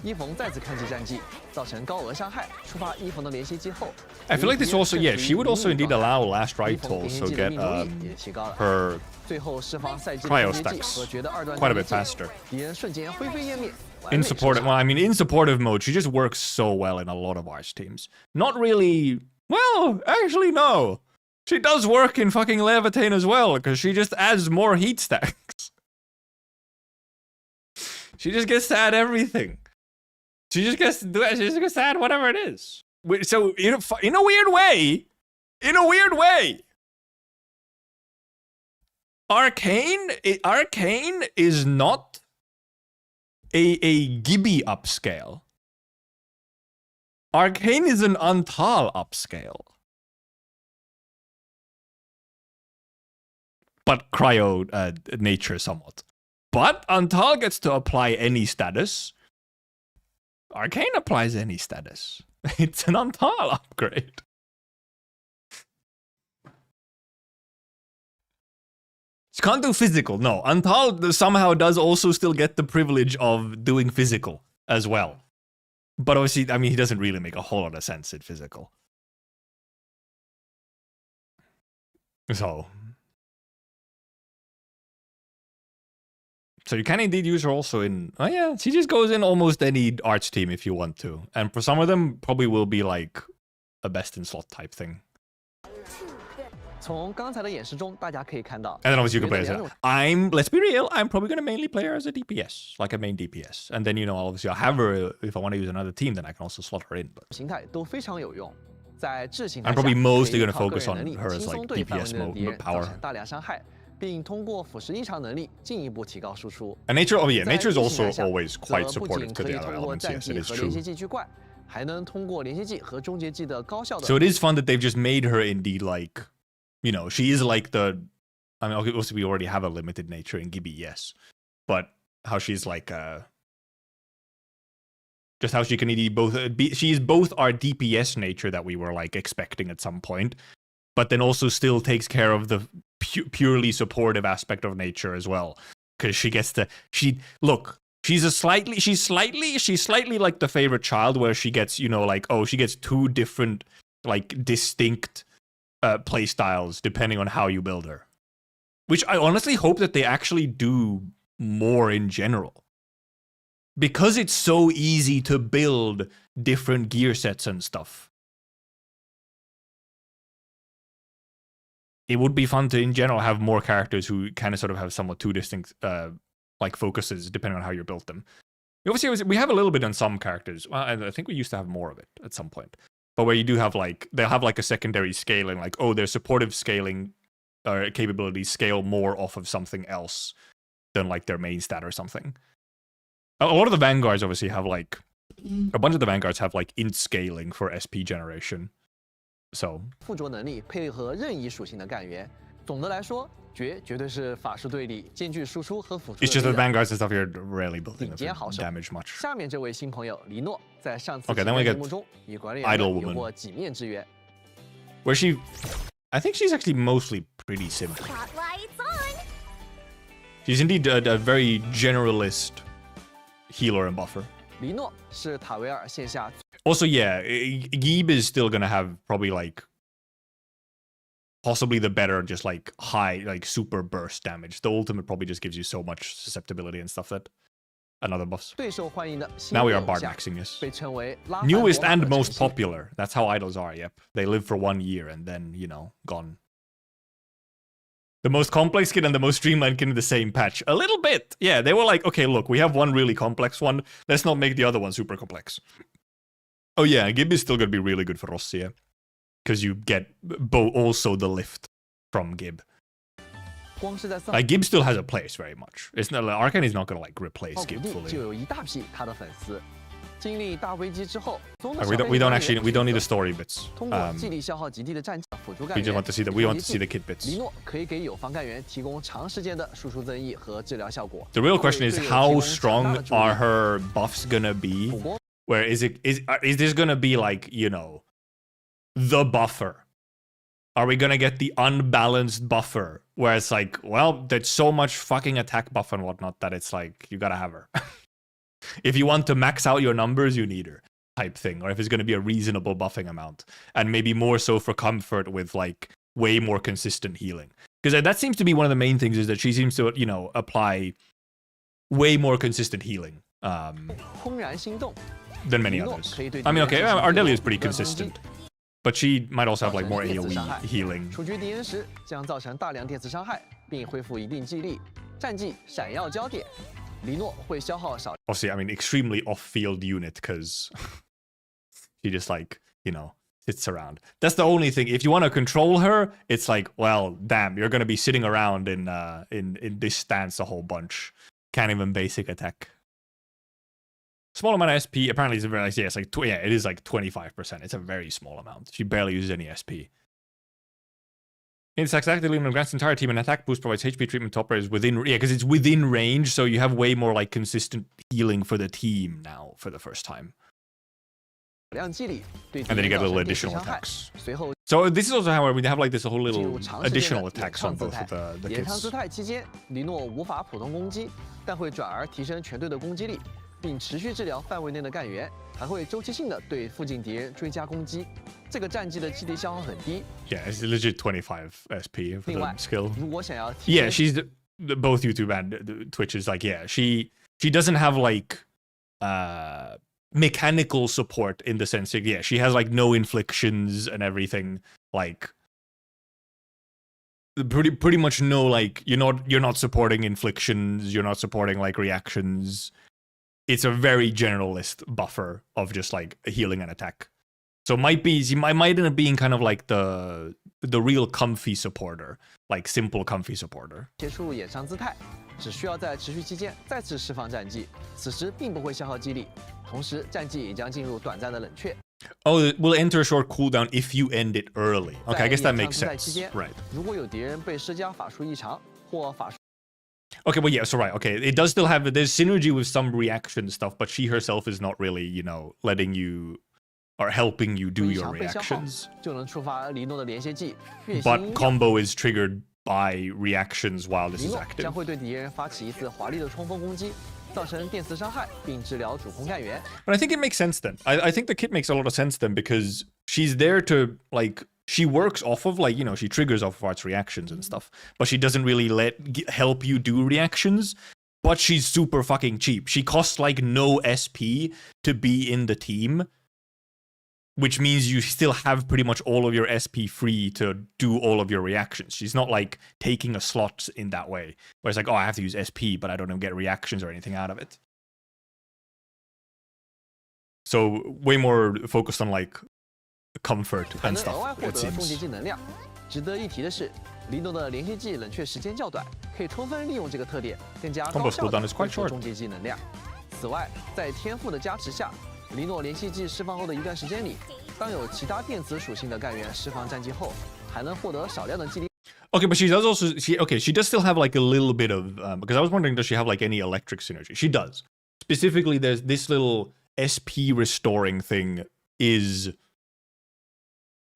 Speaker 4: 一缝再次开启战技，造成高额伤害。触发一缝的连接技后
Speaker 1: I feel like this also, yeah, she would also indeed allow Last
Speaker 4: 一
Speaker 1: Right
Speaker 4: 缝
Speaker 1: to
Speaker 4: 连接
Speaker 1: also
Speaker 4: 技的
Speaker 1: get
Speaker 4: 命中率也提高了。
Speaker 1: her
Speaker 4: 最后释放赛季的
Speaker 1: cryo
Speaker 4: 终结技
Speaker 1: stacks
Speaker 4: 和绝的2段
Speaker 1: quite a
Speaker 4: 终
Speaker 1: bit
Speaker 4: 结技
Speaker 1: faster.
Speaker 4: 敌人瞬间灰飞烟灭。
Speaker 1: In supportive, well, I mean, in supportive mode, she just works so well in a lot of Arch teams. Not really, well, actually, no. She does work in fucking Levitate as well, because she just adds more heat stacks. She just gets to add everything. She just gets to add whatever it is. So, in a weird way, Arcane is not a Gibby upscale. Arcane is an Antal upscale. But cryo nature somewhat. But Antal gets to apply any status. Arcane applies any status. It's an Antal upgrade. She can't do physical. No, Antal somehow does also still get the privilege of doing physical as well. But obviously, I mean, he doesn't really make a whole lot of sense in physical. So you can indeed use her also in... Oh yeah, she just goes in almost any Arch team if you want to. And for some of them, probably will be like a best in slot type thing.
Speaker 4: 从刚才的演示中，大家可以看到，
Speaker 1: And then obviously you can play
Speaker 4: 觉
Speaker 1: as
Speaker 4: 得
Speaker 1: I'm, let's be real, I'm probably going to mainly play her as a DPS, like a main DPS. And then, obviously I'll have her, if I want to use another team, then I can also slot her in. But
Speaker 4: 形态都非常有用。在智形态
Speaker 1: I'm
Speaker 4: 下，
Speaker 1: probably
Speaker 4: 可
Speaker 1: mostly
Speaker 4: 以
Speaker 1: going to
Speaker 4: 靠个
Speaker 1: focus
Speaker 4: 人
Speaker 1: on
Speaker 4: 能力
Speaker 1: her
Speaker 4: 轻
Speaker 1: as
Speaker 4: 松
Speaker 1: like
Speaker 4: 对范围
Speaker 1: DPS
Speaker 4: 内的
Speaker 1: mode
Speaker 4: 敌人造
Speaker 1: power.
Speaker 4: 成大量伤害，并通过腐蚀异常能力进一步提高输出。
Speaker 1: And nature, oh yeah,
Speaker 4: 在
Speaker 1: nature is
Speaker 4: 异
Speaker 1: also
Speaker 4: 形态下
Speaker 1: always quite
Speaker 4: 则不
Speaker 1: supportive
Speaker 4: 仅
Speaker 1: to
Speaker 4: 可
Speaker 1: the
Speaker 4: 以
Speaker 1: other
Speaker 4: 通过
Speaker 1: elements.
Speaker 4: 战
Speaker 1: Yes,
Speaker 4: 绩
Speaker 1: it is
Speaker 4: 和连
Speaker 1: true.
Speaker 4: 接技去怪，还能通过连接技和终结技的高效的。
Speaker 1: So it is fun that they've just made her indeed like, she is like the. I mean, obviously we already have a limited nature in Gibby, yes, but how she's like, just how she can indeed both she is both our DPS nature that we were like expecting at some point, but then also still takes care of the purely supportive aspect of nature as well, because she gets to she's slightly like the favorite child where she gets like she gets two different like distinct play styles depending on how you build her, which I honestly hope that they actually do more in general, because it's so easy to build different gear sets and stuff. It would be fun to in general have more characters who kind of sort of have somewhat two distinct like focuses depending on how you built them. Obviously we have a little bit on some characters. Well, I think we used to have more of it at some point, but where you do have like they'll have like a secondary scaling, like their supportive scaling capabilities scale more off of something else than like their main stat or something. A lot of the vanguards obviously have like a bunch of the vanguards have like int scaling for SP generation. So
Speaker 4: 附着能力配合任意属性的干员。总的来说，绝对是法术队里兼具输出和辅助
Speaker 1: it's just
Speaker 4: 能
Speaker 1: that
Speaker 4: 力的
Speaker 1: vanguards and stuff here rarely building
Speaker 4: 顶尖好手。
Speaker 1: damage much.
Speaker 4: 下面这位新朋友黎诺，在上次
Speaker 1: Okay,
Speaker 4: 竞
Speaker 1: then we
Speaker 4: 赛
Speaker 1: get
Speaker 4: 节目中与管理
Speaker 1: Idol
Speaker 4: 员们
Speaker 1: Woman.
Speaker 4: 有过几面之缘。
Speaker 1: Where I think she's actually mostly pretty simple.
Speaker 5: Spotlight's on.
Speaker 1: She's indeed a very generalist healer and buffer.
Speaker 4: 黎诺是塔维尔线下
Speaker 1: Also, yeah, Geeb is still gonna have probably like possibly the better just like high like super burst damage. The ultimate probably just gives you so much susceptibility and stuff that another buffs.
Speaker 4: 最受欢迎的新
Speaker 1: Now we
Speaker 4: 锐
Speaker 1: are
Speaker 4: 偶
Speaker 1: bard
Speaker 4: 像，
Speaker 1: maxing this.
Speaker 4: 被称为拉凡
Speaker 1: Newest
Speaker 4: 罗马
Speaker 1: and
Speaker 4: 的
Speaker 1: most
Speaker 4: 晨曦
Speaker 1: popular. That's how idols are, yep. They live for 1 year and then, gone. The most complex skin and the most streamlined skin in the same patch. A little bit. Yeah, they were like, okay, look, we have one really complex one. Let's not make the other one super complex. Oh yeah, Gib is still going to be really good for Rossi, yeah. Because you get also the lift from Gib.
Speaker 4: 光是在丧
Speaker 1: Like, Gib still has a place very much. It's not like, Arcane is not going to like replace
Speaker 4: 奥古
Speaker 1: Gib
Speaker 4: 蒂
Speaker 1: fully.
Speaker 4: 就有一大批他的粉丝。经历大危机之后，中的
Speaker 1: Like, we don't actually, we don't need the story bits.
Speaker 4: 通过激励消耗极低的战绩辅助干
Speaker 1: We
Speaker 4: 员
Speaker 1: just want to see we want to see the kit
Speaker 4: 黎
Speaker 1: bits.
Speaker 4: 诺可以给有方干员提供长时间的输出增益和治疗效果。
Speaker 1: The real question is
Speaker 4: 为队友提
Speaker 1: how
Speaker 4: 供强大
Speaker 1: strong
Speaker 4: 的助力
Speaker 1: are her buffs gonna be?
Speaker 4: 普攻
Speaker 1: Where is this gonna be like, the buffer? Are we gonna get the unbalanced buffer where it's like, well, there's so much fucking attack buff and whatnot that it's like you gotta have her. If you want to max out your numbers, you need her type thing. Or if it's gonna be a reasonable buffing amount. And maybe more so for comfort with like way more consistent healing. Because that seems to be one of the main things is that she seems to, apply way more consistent healing.
Speaker 4: 轰然心动，
Speaker 1: Than many
Speaker 4: 黎诺
Speaker 1: others.
Speaker 4: 可以对
Speaker 1: I mean,
Speaker 4: 敌
Speaker 1: okay,
Speaker 4: 人进行
Speaker 1: Ardelia is
Speaker 4: 对
Speaker 1: pretty
Speaker 4: 攻击
Speaker 1: consistent. But she might also have like more
Speaker 4: 造成电磁伤害
Speaker 1: AoE healing.
Speaker 4: 处决敌人时将造成大量电磁伤害，并恢复一定记忆力。战绩闪耀焦点，黎诺会消耗少
Speaker 1: Obviously, I mean, extremely off-field unit because she just like, sits around. That's the only thing. If you want to control her, it's like, well, damn, you're gonna be sitting around in this stance a whole bunch. Can't even basic attack. Small amount of SP. Apparently, it's very it's like it is like 25%. It's a very small amount. She barely uses any SP. Insects actively grants the entire team an attack boost, provides HP treatment to operators within because it's within range, so you have way more like consistent healing for the team now for the first time.
Speaker 4: 量记忆力，对敌
Speaker 1: And then you
Speaker 4: 人
Speaker 1: get
Speaker 4: 造
Speaker 1: little
Speaker 4: 成电磁
Speaker 1: additional
Speaker 4: 伤害。
Speaker 1: attacks.
Speaker 4: 随后
Speaker 1: So this is also how we have like this whole
Speaker 4: 进
Speaker 1: little
Speaker 4: 入长时间
Speaker 1: additional
Speaker 4: 的演
Speaker 1: attacks
Speaker 4: 唱
Speaker 1: on
Speaker 4: 姿
Speaker 1: both
Speaker 4: 态
Speaker 1: of the
Speaker 4: 演唱
Speaker 1: kits.
Speaker 4: 姿态期间，黎诺无法普通攻击，但会转而提升全队的攻击力，并持续治疗范围内的干员，还会周期性的对附近敌人追加攻击。这个战绩的基地消耗很低。
Speaker 1: Yeah, it's legit 25 SP for
Speaker 4: 另
Speaker 1: the
Speaker 4: 外
Speaker 1: skill.
Speaker 4: 如果想要提
Speaker 1: Yeah,
Speaker 4: 升
Speaker 1: she's both YouTube and Twitch is like, yeah, she doesn't have like mechanical support in the sense that, yeah, she has like no inflictions and everything. Like pretty much no like you're not supporting inflictions, you're not supporting like reactions. It's a very generalist buffer of just like healing and attack. So might end up being kind of like the real comfy supporter, like simple comfy supporter.
Speaker 4: 结束演上姿态，只需要在持续期间再次释放战技，此时并不会消耗激励，同时战技也将进入短暂的冷却。
Speaker 1: Oh, it will enter a short cooldown if you end it early. Okay, I guess that makes sense. Right.
Speaker 4: 如果有敌人被施加法术异常或法术
Speaker 1: Okay, well, yeah, so right. Okay, it does still have there's synergy with some reaction stuff, but she herself is not really, letting you or helping you do your reactions.
Speaker 4: 就能触发黎诺的连接技。
Speaker 1: But combo is triggered by reactions while this is active.
Speaker 4: 将会对敌人发起一次华丽的冲锋攻击，造成电磁伤害，并治疗主攻干员。
Speaker 1: But I think it makes sense then. I think the kit makes a lot of sense then because she's there to like she works off of like she triggers off of arts reactions and stuff, but she doesn't really help you do reactions. But she's super fucking cheap. She costs like no SP to be in the team, which means you still have pretty much all of your SP free to do all of your reactions. She's not like taking a slot in that way, where it's like, oh, I have to use SP, but I don't get reactions or anything out of it. So way more focused on like comfort and stuff, it
Speaker 4: 终结
Speaker 1: seems.
Speaker 4: 技能量。值得一提的是，黎诺的连接技冷却时间较短，可以充分利用这个特点，更加高
Speaker 1: Combo
Speaker 4: 效
Speaker 1: cooldown
Speaker 4: 地
Speaker 1: is quite
Speaker 4: 恢复
Speaker 1: short.
Speaker 4: 终结技能量。此外，在天赋的加持下，黎诺连续技释放后的一段时间里，当有其他电磁属性的干员释放战技后，还能获得少量的激励。
Speaker 1: Okay, but she does also she does still have like a little bit of because I was wondering, does she have like any electric synergy? She does. Specifically, there's this little SP restoring thing is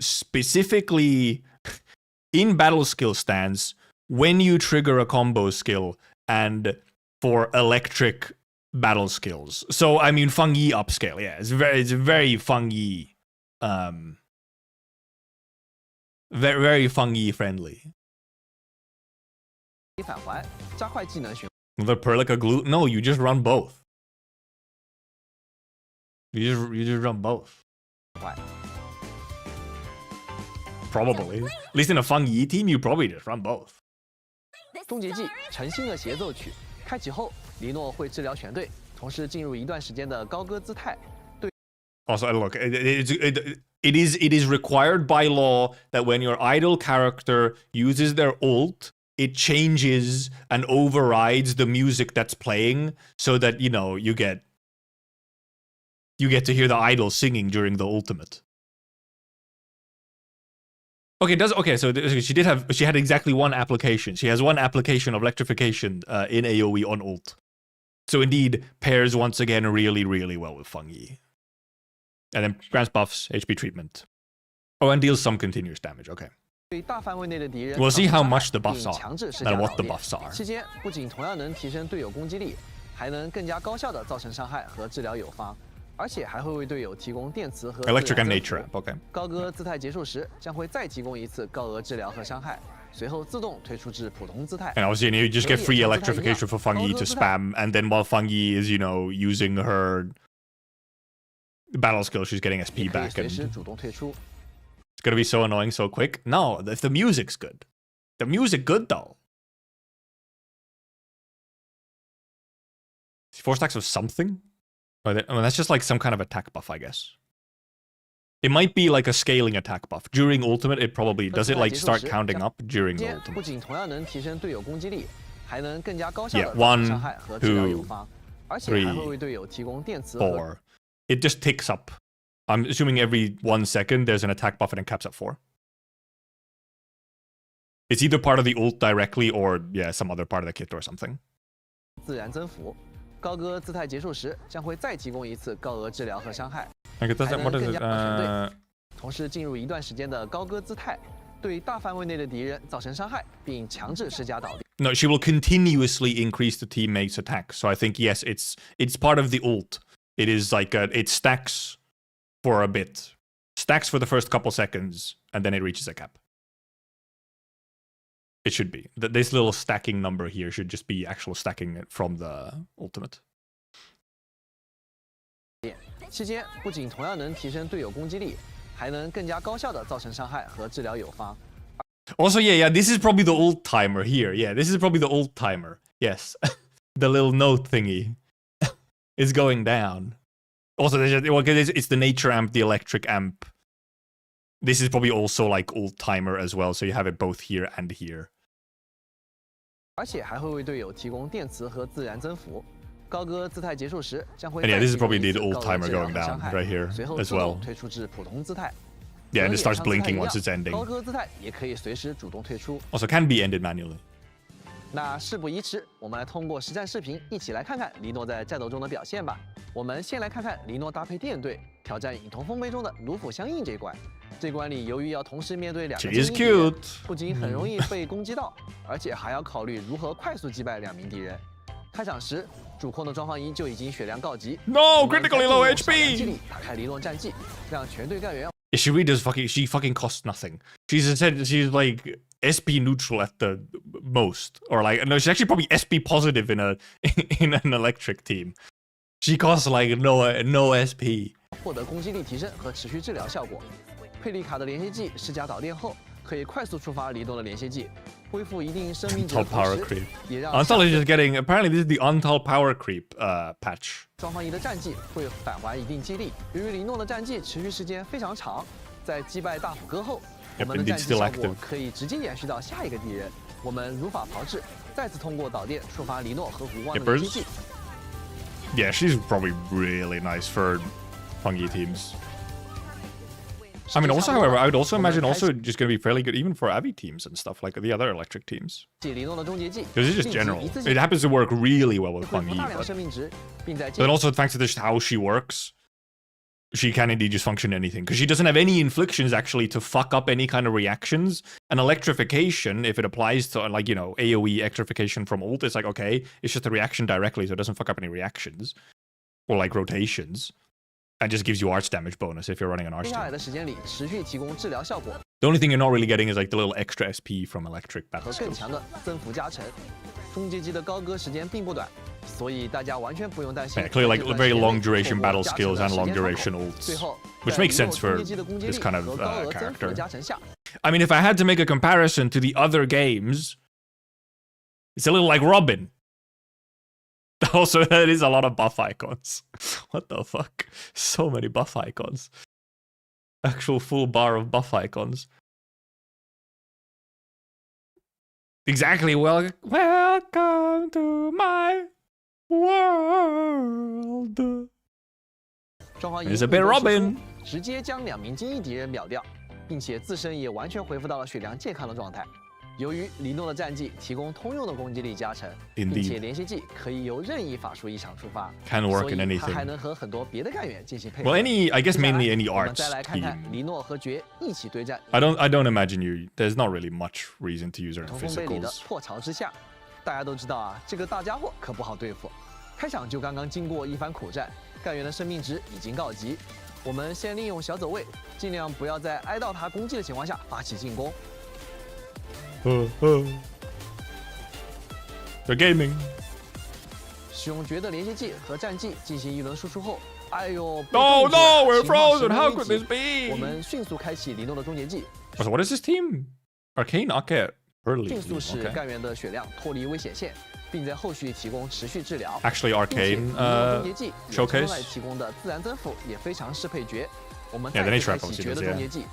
Speaker 1: specifically in battle skill stance when you trigger a combo skill and for electric battle skills. So I mean Feng Yi upscale, yeah, it's very Feng Yi, very Feng Yi friendly.
Speaker 4: 返还，加快技能循
Speaker 1: The Perlica glue? No, you just run both. You just run both.
Speaker 4: 环。
Speaker 1: Probably. At least in a Feng Yi team, you probably just run both.
Speaker 4: 终结技诚心的协奏曲开启后，黎诺会治疗全队，同时进入一段时间的高歌姿态。
Speaker 1: Also, look, it is required by law that when your idle character uses their ult, it changes and overrides the music that's playing so that, you get to hear the idol singing during the ultimate. Okay, so she had exactly one application. She has one application of electrification in AoE on ult. So indeed, pairs once again really, really well with Feng Yi. And then grants buffs, HP treatment. Oh, and deals some continuous damage, okay.
Speaker 4: 对大范围内的敌人
Speaker 1: We'll see how much the
Speaker 4: 并
Speaker 1: buffs are
Speaker 4: 强制施
Speaker 1: and
Speaker 4: 加
Speaker 1: what the
Speaker 4: 导电
Speaker 1: buffs are.
Speaker 4: 期间不仅同样能提升队友攻击力，还能更加高效的造成伤害和治疗友方，而且还会为队友提供电磁和
Speaker 1: Electric and
Speaker 4: 自然
Speaker 1: nature
Speaker 4: 增幅
Speaker 1: app, okay.
Speaker 4: 高歌姿态结束时将会再提供一次高额治疗和伤害，随后自动退出至普通姿态。
Speaker 1: And obviously, you just get free electrification for Feng Yi to spam, and then while Feng Yi is, using her battle skill, she's getting
Speaker 4: 也
Speaker 1: SP
Speaker 4: 可以
Speaker 1: back,
Speaker 4: 随
Speaker 1: and
Speaker 4: 时主动退出。
Speaker 1: it's gonna be so annoying so quick. No, if the music's good. The music good, though. 4 stacks of something? That's just like some kind of attack buff, I guess. It might be like a scaling attack buff. During ultimate, it probably... Does it like start counting up during the
Speaker 4: 不
Speaker 1: ultimate?
Speaker 4: 仅同样能提升队友攻击力，还能更加高效
Speaker 1: Yeah,
Speaker 4: 的造成
Speaker 1: 1,
Speaker 4: 伤害和治疗友
Speaker 1: 2,
Speaker 4: 方，而且还会
Speaker 1: 3,
Speaker 4: 为队友提供电磁和
Speaker 1: 4. It just ticks up. I'm assuming every 1 second there's an attack buff and it caps at 4. It's either part of the ult directly or, yeah, some other part of the kit or something.
Speaker 4: 自然增幅。高歌姿态结束时将会再提供一次高额治疗和伤害，
Speaker 1: Like it
Speaker 4: 还
Speaker 1: doesn't...
Speaker 4: 能
Speaker 1: What
Speaker 4: 更
Speaker 1: is
Speaker 4: 加
Speaker 1: it?
Speaker 4: 全队，同时进入一段时间的高歌姿态，对大范围内的敌人造成伤害，并强制施加导电。
Speaker 1: No, she will continuously increase the teammate's attack. So I think, yes, it's part of the ult. It is like it stacks for a bit. Stacks for the first couple seconds, and then it reaches a cap. It should be. This little stacking number here should just be actual stacking from the ultimate.
Speaker 4: 期间不仅同样能提升队友攻击力，还能更加高效的造成伤害和治疗友方。
Speaker 1: Also, yeah, this is probably the old timer here. Yeah, this is probably the old timer. Yes, the little note thingy is going down. Also, it's the nature amp, the electric amp. This is probably also like old timer as well, so you have it both here and here.
Speaker 4: 而且还会为队友提供电磁和自然增幅。高歌姿态结束时将会
Speaker 1: And yeah, this is probably the old timer going down right here
Speaker 4: 随后
Speaker 1: as
Speaker 4: 自动
Speaker 1: well.
Speaker 4: 退出至普通姿态。
Speaker 1: Yeah, and it starts
Speaker 4: 和野
Speaker 1: blinking
Speaker 4: 常
Speaker 1: once
Speaker 4: 姿
Speaker 1: it's
Speaker 4: 态一样
Speaker 1: ending.
Speaker 4: 高歌姿态也可以随时主动退出。
Speaker 1: Also, can be ended manually.
Speaker 4: 那事不宜迟，我们来通过实战视频一起来看看黎诺在战斗中的表现吧。我们先来看看黎诺搭配电队挑战影童风杯中的卢浮相应这关。这关里由于要同时面对两个
Speaker 1: She is
Speaker 4: 精英敌人
Speaker 1: cute.
Speaker 4: 不仅很容易被攻击到，而且还要考虑如何快速击败2名敌人。开场时，主控的装放一就已经血量告急。
Speaker 1: No,
Speaker 4: 我们
Speaker 1: critically low
Speaker 4: 赶紧用少量
Speaker 1: HP.
Speaker 4: 激励打开黎诺战绩，让全队干员
Speaker 1: Yeah, she really does she fucking costs nothing. She's like SP neutral at the most. Or like, no, she's actually probably SP positive in an electric team. She costs like no SP.
Speaker 4: 获得攻击力提升和持续治疗效果。佩利卡的连接技施加导电后，可以快速触发黎诺的连接技，恢复一定生命值
Speaker 1: Untal
Speaker 4: 的同
Speaker 1: power
Speaker 4: 时，
Speaker 1: creep.
Speaker 4: 也让
Speaker 1: Untal is just getting, apparently this is the Untal power creep patch.
Speaker 4: 双方一的战绩会返还一定激励。由于黎诺的战绩持续时间非常长，在击败大斧哥后，我们的战绩效果可以直接延续到下一个敌人。我们如法炮制，再次通过导电触发黎诺和弧光的连接技。
Speaker 1: Yeah, she's probably really nice for fungi teams. I mean, also, however, I would also imagine also just going to be fairly good even for Avi teams and stuff, like the other electric teams.
Speaker 4: 解黎诺的终结技，
Speaker 1: Because it's just general. It happens to work really well with
Speaker 4: 恢复
Speaker 1: fungi,
Speaker 4: 大量
Speaker 1: but
Speaker 4: 生命值，并在
Speaker 1: then also thanks to this how she works, she can indeed just function anything. Because she doesn't have any inflictions actually to fuck up any kind of reactions. And electrification, if it applies to like, you know, AoE electrification from ult, it's like, okay, it's just a reaction directly, so it doesn't fuck up any reactions. Or like rotations. And just gives you arch damage bonus if you're running an arch
Speaker 4: 接下来
Speaker 1: team.
Speaker 4: 的时间里持续提供治疗效果
Speaker 1: The only thing you're not really getting is like the little extra SP from electric
Speaker 4: 和
Speaker 1: battle
Speaker 4: 更
Speaker 1: skills.
Speaker 4: 强的增幅加成。终结技的高歌时间并不短，所以大家完全不用担心。
Speaker 1: Yeah, clearly like very long duration battle skills and long duration ults.
Speaker 4: 最后，
Speaker 1: Which
Speaker 4: 在
Speaker 1: makes
Speaker 4: 黎诺
Speaker 1: sense for
Speaker 4: 终结技的攻击
Speaker 1: this
Speaker 4: 力
Speaker 1: kind of
Speaker 4: 和高额增幅的
Speaker 1: character.
Speaker 4: 加成下，
Speaker 1: I mean, if I had to make a comparison to the other games, it's a little like Robin. Also, that is a lot of buff icons. What the fuck? So many buff icons. Actual full bar of buff icons. Exactly. Welcome to my world.
Speaker 4: 双方以
Speaker 1: It's a bit Robin.
Speaker 4: 直接将2名精英敌人秒掉，并且自身也完全恢复到了血量健康的状态。由于黎诺的战绩提供通用的攻击力加成，
Speaker 1: Indeed.
Speaker 4: 并且连续技可以由任意法术一场触发，
Speaker 1: Can work
Speaker 4: 所
Speaker 1: in
Speaker 4: 以它
Speaker 1: anything.
Speaker 4: 还能和很多别的干员进行配合。
Speaker 1: Well, I guess
Speaker 4: 接下来
Speaker 1: mainly any
Speaker 4: 我们
Speaker 1: arts
Speaker 4: 再来看看
Speaker 1: team.
Speaker 4: 黎诺和爵一起对战。
Speaker 1: I don't imagine you. There's not really much reason to use her in
Speaker 4: 同风杯里的
Speaker 1: physicals.
Speaker 4: 破巢之下，大家都知道啊，这个大家伙可不好对付。开场就刚刚经过一番苦战，干员的生命值已经告急。我们先利用小走位，尽量不要在挨到他攻击的情况下发起进攻。
Speaker 1: They're gaming.
Speaker 4: 使用绝的连接技和战技进行一轮输出后，哎呦
Speaker 1: No, no, we're
Speaker 4: 情况十
Speaker 1: frozen.
Speaker 4: 分
Speaker 1: How
Speaker 4: 危
Speaker 1: could
Speaker 4: 急
Speaker 1: this be?
Speaker 4: 我们迅速开启黎诺的终结技，
Speaker 1: So what is this team? Arcane? Okay. Early.
Speaker 4: 迅速使
Speaker 1: Okay.
Speaker 4: 干员的血量脱离危险线，并在后续提供持续治疗。
Speaker 1: Actually,
Speaker 4: 并且
Speaker 1: Arcane
Speaker 4: 黎诺的终结技有
Speaker 1: showcase.
Speaker 4: 来提供的自然增幅也非常适配角。我们
Speaker 1: Yeah,
Speaker 4: 再
Speaker 1: the
Speaker 4: 次
Speaker 1: nature
Speaker 4: 开
Speaker 1: apples
Speaker 4: 启
Speaker 1: it
Speaker 4: 绝
Speaker 1: is,
Speaker 4: 的
Speaker 1: yeah.
Speaker 4: 终结技，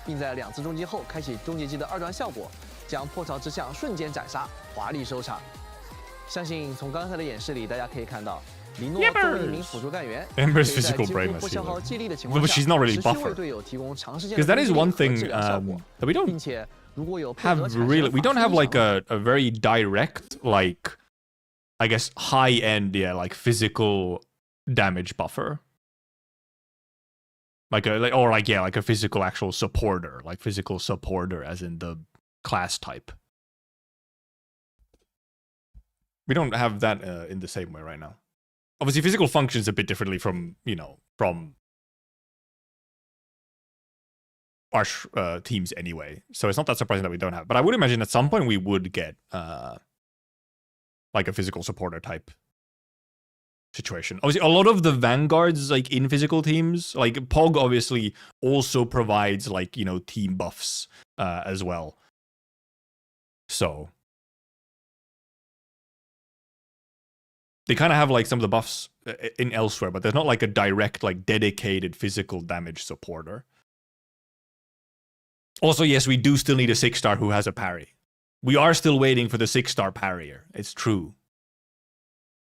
Speaker 4: 并在2次终结后开启终结技的2段效果，将破巢之象瞬间斩杀，华丽收场。相信从刚才的演示里，大家可以看到，黎诺作为一名辅助干员，可以
Speaker 1: Ember's
Speaker 4: 在
Speaker 1: physical
Speaker 4: 几
Speaker 1: brain
Speaker 4: 乎不
Speaker 1: must
Speaker 4: 消耗
Speaker 1: heal.
Speaker 4: 技力的情
Speaker 1: But
Speaker 4: 况下，
Speaker 1: she's not really
Speaker 4: 持续
Speaker 1: buffer.
Speaker 4: 为队友提供长时间
Speaker 1: Because
Speaker 4: 的
Speaker 1: that is
Speaker 4: 攻
Speaker 1: one
Speaker 4: 击力和
Speaker 1: thing
Speaker 4: 治疗效果
Speaker 1: that we
Speaker 4: 并
Speaker 1: don't
Speaker 4: 且如果有配
Speaker 1: have
Speaker 4: 合产生
Speaker 1: really. We don't
Speaker 4: 法
Speaker 1: have
Speaker 4: 术
Speaker 1: like
Speaker 4: 影响
Speaker 1: a very direct, like, I guess, high end, yeah, like physical damage buffer. Like a physical actual supporter, like physical supporter as in the class type. We don't have that in the same way right now. Obviously, physical functions a bit differently from, you know, from Arch teams anyway. So it's not that surprising that we don't have. But I would imagine at some point we would get like a physical supporter type situation. Obviously, a lot of the vanguards, like in physical teams, like Pog obviously also provides like, you know, team buffs as well. So they kind of have like some of the buffs in elsewhere, but there's not like a direct, like dedicated physical damage supporter. Also, yes, we do still need a 6-star who has a parry. We are still waiting for the 6-star parrier. It's true.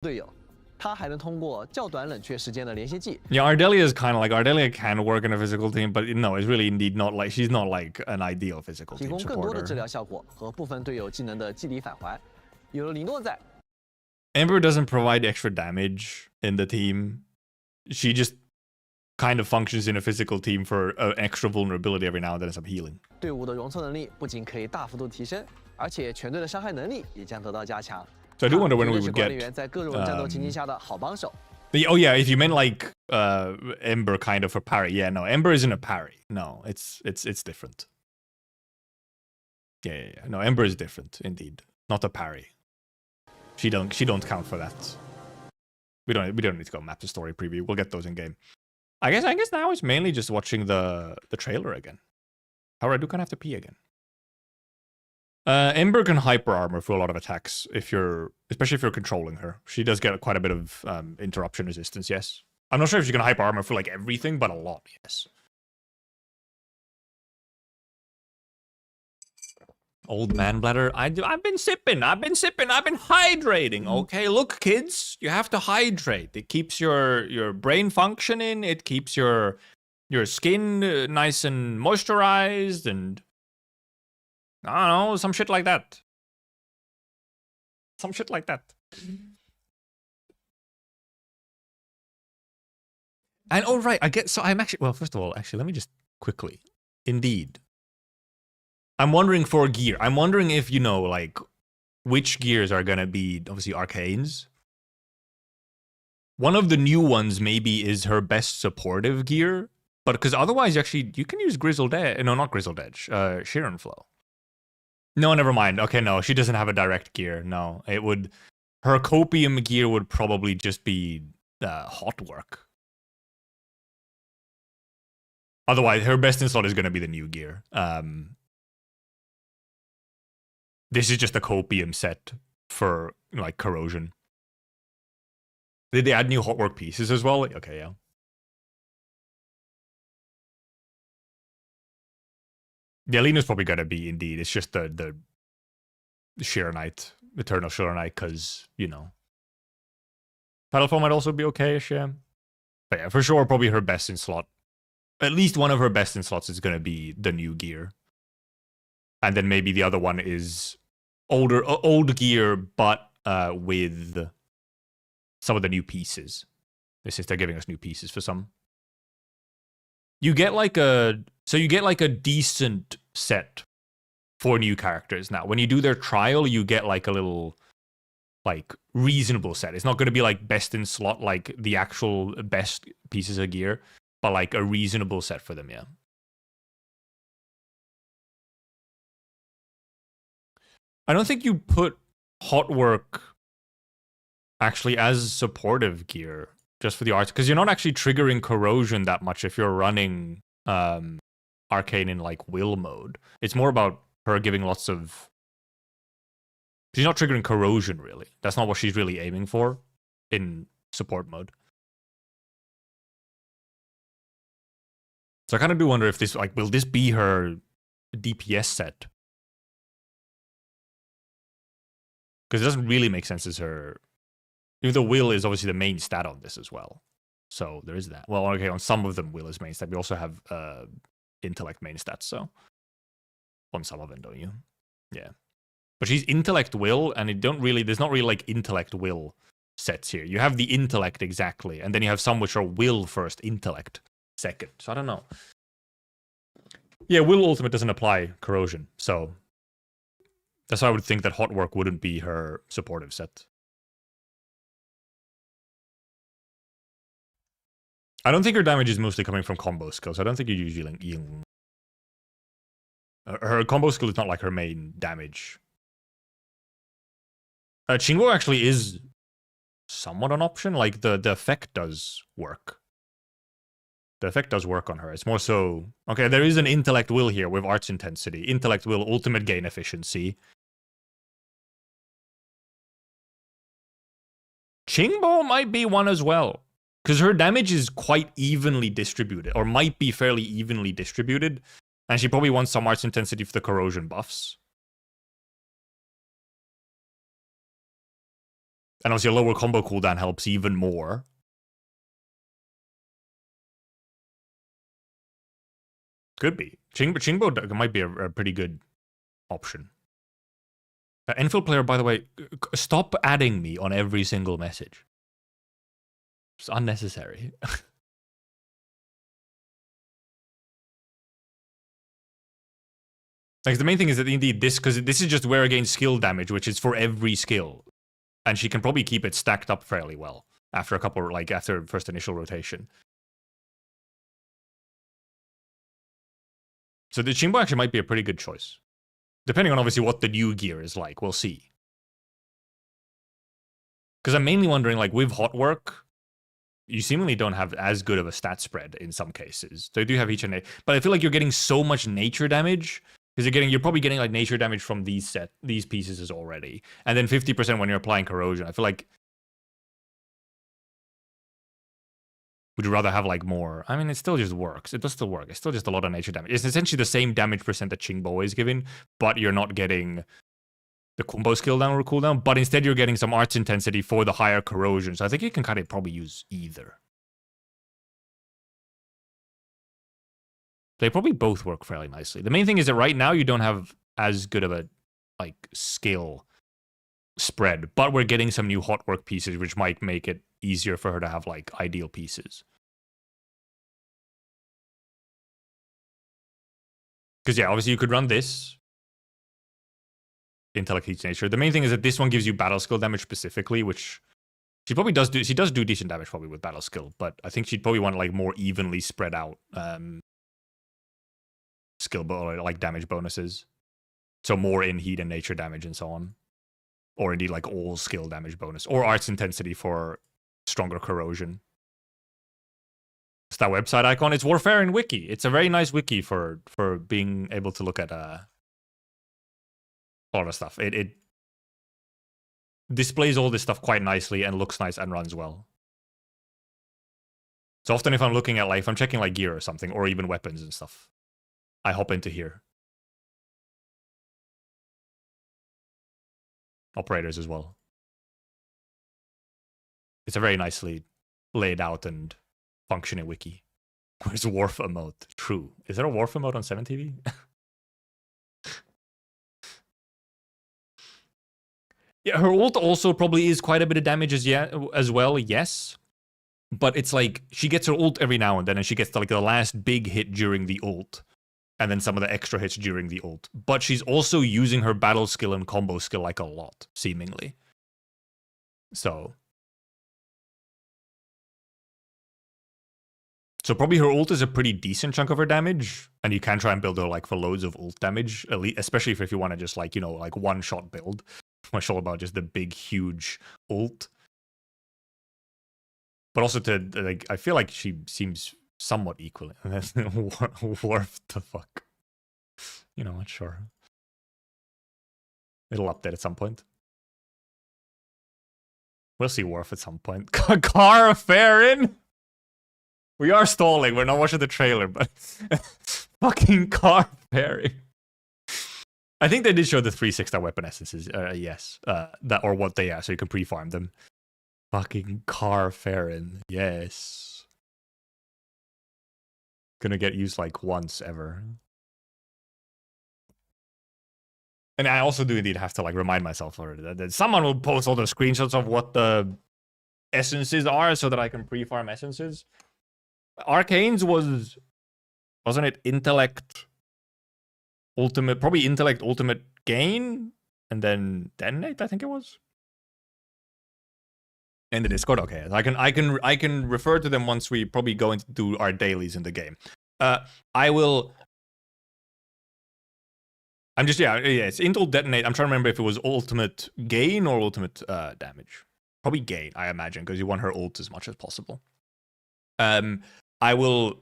Speaker 4: 队友，他还能通过较短冷却时间的连接技。
Speaker 1: Yeah, Ardelia is kind of like Ardelia can work in a physical team, but no, it's really indeed not like she's not like an ideal physical
Speaker 4: 提
Speaker 1: team
Speaker 4: 供更多的
Speaker 1: supporter.
Speaker 4: 治疗效果和部分队友技能的击离返还。有了李诺在，
Speaker 1: Ember doesn't provide extra damage in the team. She just kind of functions in a physical team for extra vulnerability every now and then as some healing.
Speaker 4: 队伍的容错能力不仅可以大幅度提升，而且全队的伤害能力也将得到加强。
Speaker 1: So I do wonder when
Speaker 4: 他
Speaker 1: we
Speaker 4: 绝对是
Speaker 1: would
Speaker 4: 管理
Speaker 1: get.
Speaker 4: 员在各种战斗情境下的好帮手。
Speaker 1: Oh yeah, if you meant like Ember kind of for parry, yeah, no, Ember isn't a parry. No, it's different. Yeah. No, Ember is different indeed, not a parry. She don't count for that. We don't need to go map the story preview. We'll get those in game. I guess now it's mainly just watching the trailer again. However, I do kind of have to pee again. Ember can hyper armor for a lot of attacks especially if you're controlling her. She does get quite a bit of interruption resistance, yes. I'm not sure if she's gonna hyper armor for like everything, but a lot, yes. Old man bladder. I've been sipping. I've been hydrating. Okay, look, kids, you have to hydrate. It keeps your brain functioning. It keeps your skin nice and moisturized, and I don't know, some shit like that. Some shit like that. And oh right, I'm actually, well, first of all, actually, let me just quickly. Indeed. I'm wondering for gear. I'm wondering if, you know, like, which gears are gonna be, obviously, Arcanes. One of the new ones maybe is her best supportive gear, but because otherwise, actually, you can use Grizzled Edge. No, not Grizzled Edge. Sheeran Flow. No, never mind. Okay, no, she doesn't have a direct gear. No, it would... Her Copium gear would probably just be hot work. Otherwise, her best in slot is going to be the new gear. This is just a Copium set for, like, corrosion. Did they add new hot work pieces as well? Okay, yeah. Yeah, Lena's probably gonna be indeed. It's just the Sheer Knight, Eternal Sheer Knight, because, you know. Battlefall might also be okay-ish, yeah. But yeah, for sure, probably her best in slot. At least one of her best in slots is gonna be the new gear. And then maybe the other one is old gear, but with some of the new pieces. Since they're giving us new pieces for some. You get like a decent set for new characters now. When you do their trial, you get like a little, like, reasonable set. It's not going to be like best in slot, like the actual best pieces of gear, but like a reasonable set for them, yeah. I don't think you put hot work actually as supportive gear just for the arts, because you're not actually triggering corrosion that much if you're running Arcane in like will mode. It's more about her giving lots of... She's not triggering corrosion, really. That's not what she's really aiming for in support mode. So I kind of do wonder if this, like, will this be her DPS set? Because it doesn't really make sense as her... Even though will is obviously the main stat on this as well. So there is that. Well, okay, on some of them, will is main stat. We also have intellect main stats, so... On some of them, don't you? Yeah. But she's intellect will, and there's not really like intellect will sets here. You have the intellect exactly, and then you have some which are will first, intellect second. So I don't know. Yeah, will ultimate doesn't apply corrosion, so... That's why I would think that hot work wouldn't be her supportive set. I don't think her damage is mostly coming from combo skills. I don't think you're usually... Her combo skill is not like her main damage. Qingguo actually is somewhat an option. Like the effect does work. The effect does work on her. It's more so, okay, there is an intellect will here with arts intensity. Intellect will, ultimate gain efficiency. Qingbo might be one as well. Because her damage is quite evenly distributed, or might be fairly evenly distributed. And she probably wants some arts intensity for the corrosion buffs. And obviously a lower combo cooldown helps even more. Could be. Qingbo might be a pretty good option. Enfield player, by the way, stop adding me on every single message. It's unnecessary. Like, the main thing is that indeed this, because this is just wear against skill damage, which is for every skill. And she can probably keep it stacked up fairly well after a couple, like, after first initial rotation. So the Qingbo actually might be a pretty good choice. Depending on obviously what the new gear is like, we'll see. Because I'm mainly wondering, like, with hot work, you seemingly don't have as good of a stat spread in some cases. They do have each and a, but I feel like you're getting so much nature damage because you're probably getting like nature damage from these pieces already, and then 50% when you're applying corrosion. I feel like would you rather have like more? I mean, it still just works. It does still work. It's still just a lot of nature damage. It's essentially the same damage percent that Qingbo is giving, but you're not getting the combo skill down or cooldown, but instead you're getting some arts intensity for the higher corrosion. So I think you can kind of probably use either. They probably both work fairly nicely. The main thing is that right now you don't have as good of a like skill spread, but we're getting some new hot work pieces, which might make it easier for her to have like ideal pieces. Because yeah, obviously you could run this. Intellect Heat Nature. The main thing is that this one gives you battle skill damage specifically, which she probably does do. She does do decent damage probably with battle skill, but I think she'd probably want like more evenly spread out skill or like damage bonuses. So more in heat and nature damage and so on. Or indeed like all skill damage bonus. Or arts intensity for stronger corrosion. It's that website icon. It's Warfare in Wiki. It's a very nice wiki for being able to look at a lot of stuff. It displays all this stuff quite nicely and looks nice and runs well. So often if I'm looking at like, if I'm checking like gear or something, or even weapons and stuff, I hop into here. Operators as well. It's a very nicely laid out and functioning wiki. Where's Wharf emote? True. Is there a Wharf emote on 7TV? Yeah, her ult also probably is quite a bit of damage as well, yes. But it's like, she gets her ult every now and then, and she gets like the last big hit during the ult. And then some of the extra hits during the ult. But she's also using her battle skill and combo skill like a lot, seemingly. So probably her ult is a pretty decent chunk of her damage. And you can try and build her like for loads of ult damage, especially if you want to just like, you know, like one-shot build. I'm not sure about just the big, huge ult. But also to, like, I feel like she seems somewhat equal. Worth the fuck. You know what, sure. It'll update at some point. We'll see Worf at some point. Car Farron! We are stalling, we're not watching the trailer, but fucking Car Farron. I think they did show the 3 6-star weapon essences, yes. That or what they are, so you can pre-farm them. Fucking Car Farron, yes. Gonna get used like once ever. And I also do indeed have to like remind myself already that someone will post all the screenshots of what the essences are so that I can pre-farm essences. Arcane's wasn't it intellect ultimate, probably intellect ultimate gain and then detonate, I think it was. In the Discord, okay. I can refer to them once we probably go into do our dailies in the game. It's Intel detonate. I'm trying to remember if it was ultimate gain or ultimate damage. Probably gate, I imagine, because you want her ult as much as possible. I will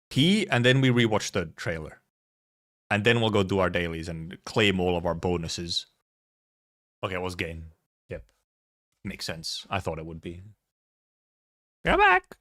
Speaker 1: pee, and then we rewatch the trailer. And then we'll go do our dailies and claim all of our bonuses. Okay, it was gain. Yep. Makes sense. I thought it would be. Come back!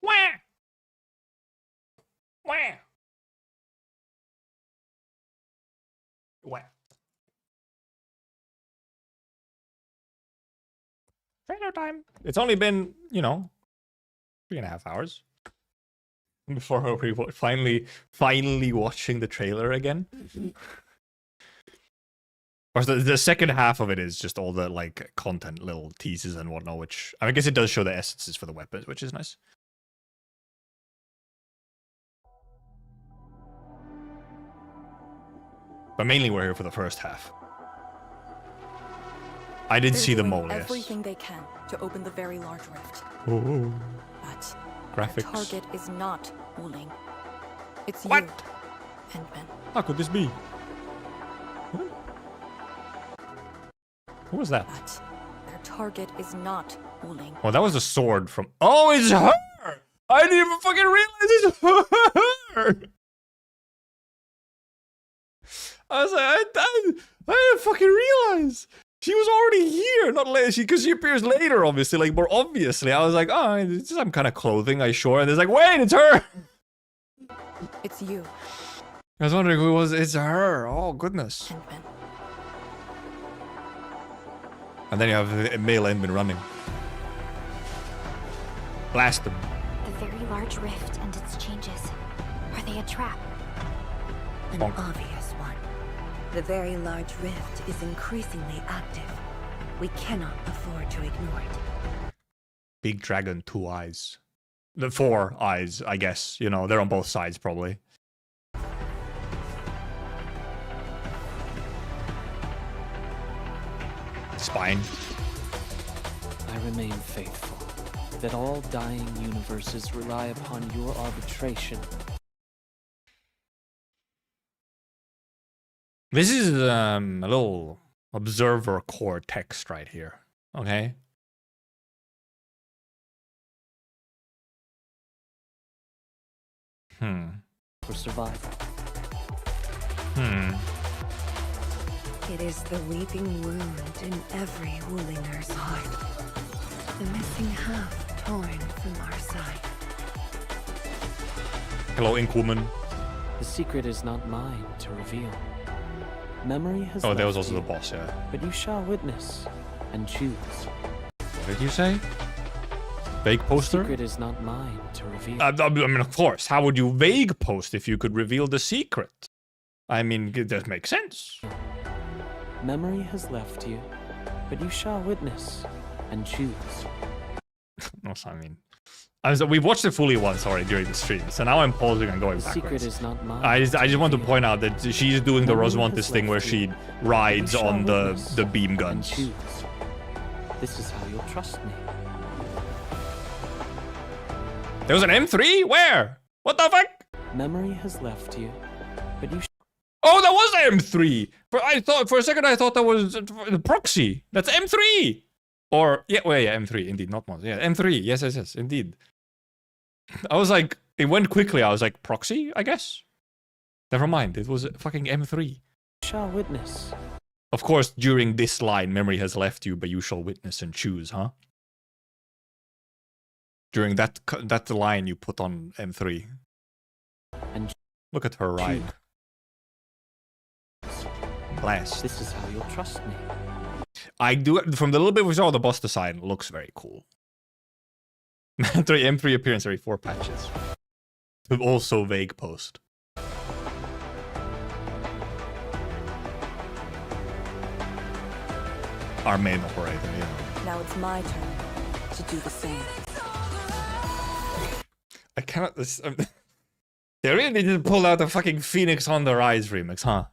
Speaker 1: Wah! Wah! Wah! Trailer time. It's only been, 3.5 hours before we finally watching the trailer again. Or the second half of it is just all the like content, little teases and whatnot. Which I guess it does show the essences for the weapons, which is nice. But mainly we're here for the first half. I did see the mole, yes.
Speaker 2: Everything they can to open the very large rift.
Speaker 1: Oh.
Speaker 2: But
Speaker 1: graphics.
Speaker 2: The target is not Wuling. It's
Speaker 1: what?
Speaker 2: You, Endman.
Speaker 1: How could this be? Who was that?
Speaker 2: But their target is not Wuling.
Speaker 1: Oh, that was a sword from... Oh, it's her! I didn't even fucking realize it's her! I was like, I didn't fucking realize. She was already here, not later. Because she appears later, obviously, like more obviously. I was like, oh, it's some kind of clothing, I sure. And it's like, wait, it's her!
Speaker 2: It's you.
Speaker 1: I was wondering who it was. It's her. Oh, goodness.
Speaker 2: Endman.
Speaker 1: And then you have a male Endman running. Blast them.
Speaker 5: The very large rift and its changes. Are they a trap?
Speaker 6: An
Speaker 1: Bonk.
Speaker 6: obvious one. The very large rift is increasingly active. We cannot afford to ignore it.
Speaker 1: Big dragon, 2 eyes. The 4 eyes, I guess. You know, they're on both sides, probably. Spine.
Speaker 7: I remain faithful that all dying universes rely upon your arbitration.
Speaker 1: This is a little observer core text right here. Okay.
Speaker 7: For survival.
Speaker 6: It is the weeping wound in every Wulinger's heart. The missing half torn from our side.
Speaker 1: Hello, Inkwoman.
Speaker 7: The secret is not mine to reveal. Memory has
Speaker 1: Oh, there was
Speaker 7: left
Speaker 1: also
Speaker 7: you,
Speaker 1: the boss, yeah.
Speaker 7: but you shall witness and choose.
Speaker 1: What did you say? Vague poster?
Speaker 7: Secret is not mine to reveal.
Speaker 1: I mean, of course. How would you vague post if you could reveal the secret? I mean, it does make sense.
Speaker 7: Memory has left you, but you shall witness and choose.
Speaker 1: No, I mean, we've watched it fully once already during the stream, so now I'm pausing and going
Speaker 7: The
Speaker 1: backwards.
Speaker 7: secret is not mine.
Speaker 1: I just want to
Speaker 7: reveal.
Speaker 1: point out that she's doing the
Speaker 7: Memory
Speaker 1: Rosamontes
Speaker 7: has
Speaker 1: thing where
Speaker 7: left you,
Speaker 1: she rides
Speaker 7: you shall
Speaker 1: on
Speaker 7: witness
Speaker 1: the beam
Speaker 7: and
Speaker 1: guns.
Speaker 7: choose. This is how you'll trust me.
Speaker 1: There was an M3? Where? What the fuck?
Speaker 7: Memory has left you, but you
Speaker 1: Oh, that was M3. For a second I thought that was the proxy. That's M3. Or yeah, well, yeah, M3 indeed, not Mons. Yeah, M3. Yes, indeed. I was like, it went quickly. I was like, proxy, I guess. Never mind. It was fucking M3.
Speaker 7: shall witness.
Speaker 1: Of course, during this line, memory has left you, but you shall witness and choose, huh? During that line, you put on M3.
Speaker 7: And
Speaker 1: look at her ride. Blast.
Speaker 7: This is how you'll trust me.
Speaker 1: I do, from the little bit we saw, the boss design looks very cool. M3 appearance every 4 patches. But also vague post. Our main operator, you know.
Speaker 2: Now it's my turn to do the same.
Speaker 1: I cannot. They really need to pull out the fucking Phoenix on the Rise remix, huh?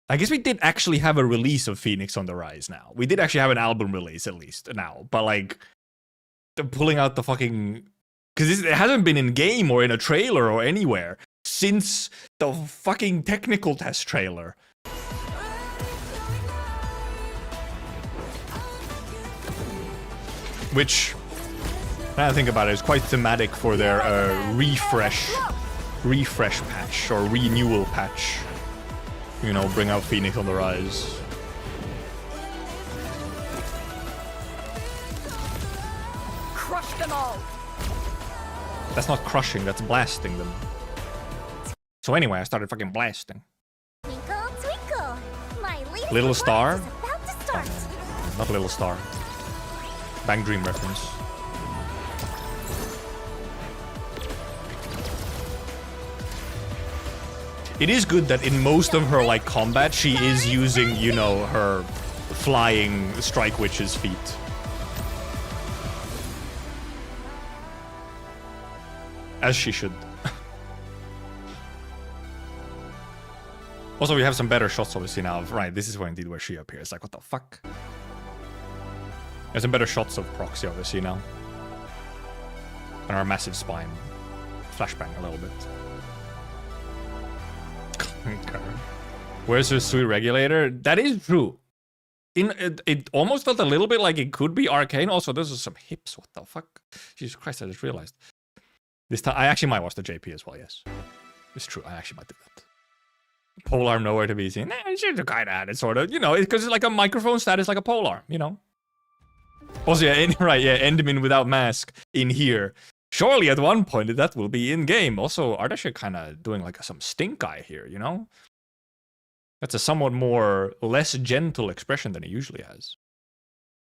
Speaker 1: I guess we did actually have a release of Phoenix on the Rise now. We did actually have an album release at least now, but like, they're pulling out the fucking, because it hasn't been in game or in a trailer or anywhere since the fucking technical test trailer. Which, now I think about it, is quite thematic for their refresh patch or renewal patch. You know, bring out Phoenix on the Rise.
Speaker 2: Crush them all.
Speaker 1: That's not crushing, that's blasting them. So anyway, I started fucking blasting.
Speaker 5: Twinkle, twinkle. My latest
Speaker 1: Little Star?
Speaker 5: performance is about to start.
Speaker 1: Not Little Star. Bang Dream reference. It is good that in most of her like combat, she is using, you know, her flying Strike Witch's feet. As she should. Also, we have some better shots obviously now. Right, this is where indeed where she appears. Like, what the fuck? There's some better shots of Proxy obviously now. And our massive spine. Flashbang a little bit. Okay. Where's her sweet regulator? That is true. It almost felt a little bit like it could be Arcane. Also, those are some hips. What the fuck? Jesus Christ, I just realized. This time, I actually might watch the JP as well, yes. It's true, I actually might do that. Polearm nowhere to be seen. Nah, it should kind of add it, sort of. You know, because it's like a microphone status, like a polearm, you know? Also, yeah, right, yeah, Enderman without mask in here. Surely at one point that will be in-game. Also, Ardasha kind of doing like some stink eye here, you know? That's a somewhat more, less gentle expression than he usually has.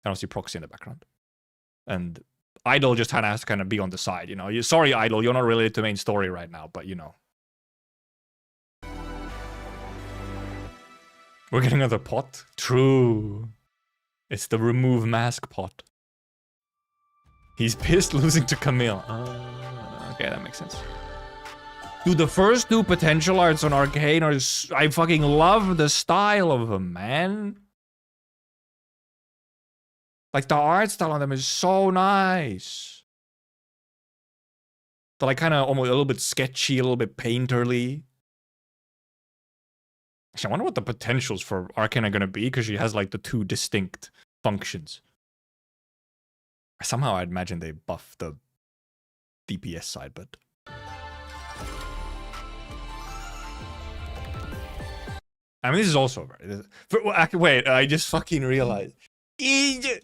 Speaker 1: I don't see Proxy in the background. And Idol just has to kind of be on the side, you know? Sorry, Idol, you're not related to the main story right now, but you know. We're getting another pot? True. It's the remove mask pot. He's pissed losing to Camille. Okay, that makes sense. Dude, the first 2 potential arts on Arcane are... I fucking love the style of them, man. Like, the art style on them is so nice. They're like kind of almost a little bit sketchy, a little bit painterly. Actually, I wonder what the potentials for Arcane are going to be, because she has like the 2 distinct functions. Somehow I'd imagine they buff the DPS side, but... I mean, this is also very... Wait, I just fucking realized. Wait.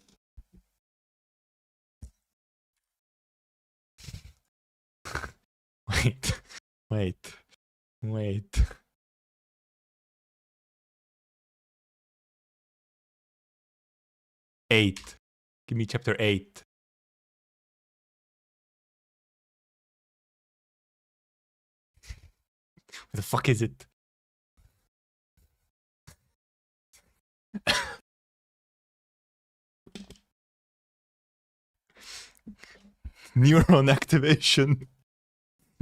Speaker 1: 8. Give me chapter 8. Where the fuck is it? Neuron activation.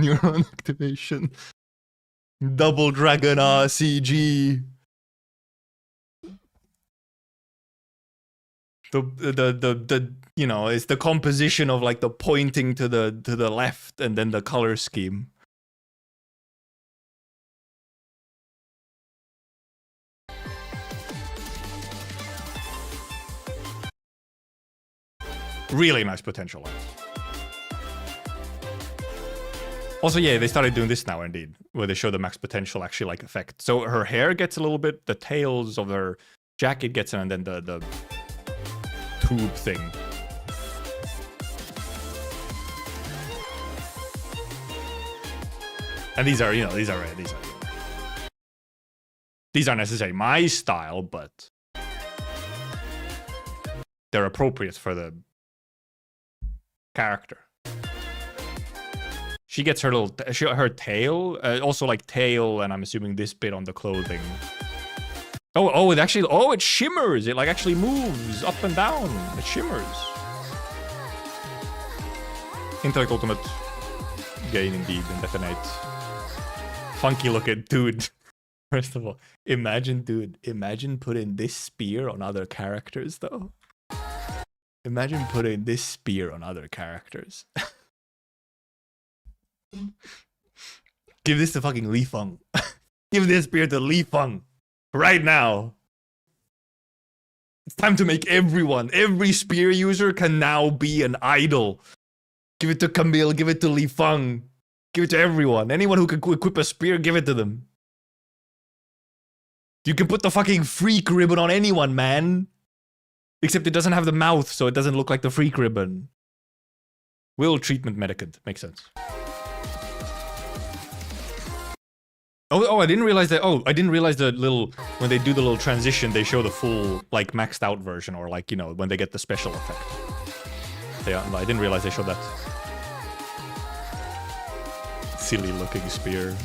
Speaker 1: Neuron activation. Double Dragon RCG. The you know, it's the composition of like the pointing to the left and then the color scheme. Really nice potential. Also, yeah, they started doing this now, indeed, where they show the max potential actually like effect. So her hair gets a little bit, the tails of her jacket gets in, and then the tube thing. And these are, you know, these are necessarily my style, but they're appropriate for the character. She gets her little, her tail, also like tail, and I'm assuming this bit on the clothing. Oh, it actually, it shimmers. It like actually moves up and down. It shimmers. Intellect ultimate gain indeed and detonate. Funky looking dude. First of all, imagine putting this spear on other characters though. Imagine putting this spear on other characters. Give this to fucking Li Feng. Give this spear to Li Feng. Right now. It's time to make every spear user can now be an idol. Give it to Camille, give it to Li Feng. Give it to everyone. Anyone who can equip a spear, give it to them. You can put the fucking freak ribbon on anyone, man. Except it doesn't have the mouth, so it doesn't look like the freak ribbon. Will treatment medicant. Makes sense. Oh, I didn't realize that. Oh, I didn't realize the little, when they do the little transition, they show the full, like, maxed out version, or like, you know, when they get the special effect. Yeah, I didn't realize they showed that. Silly looking spear.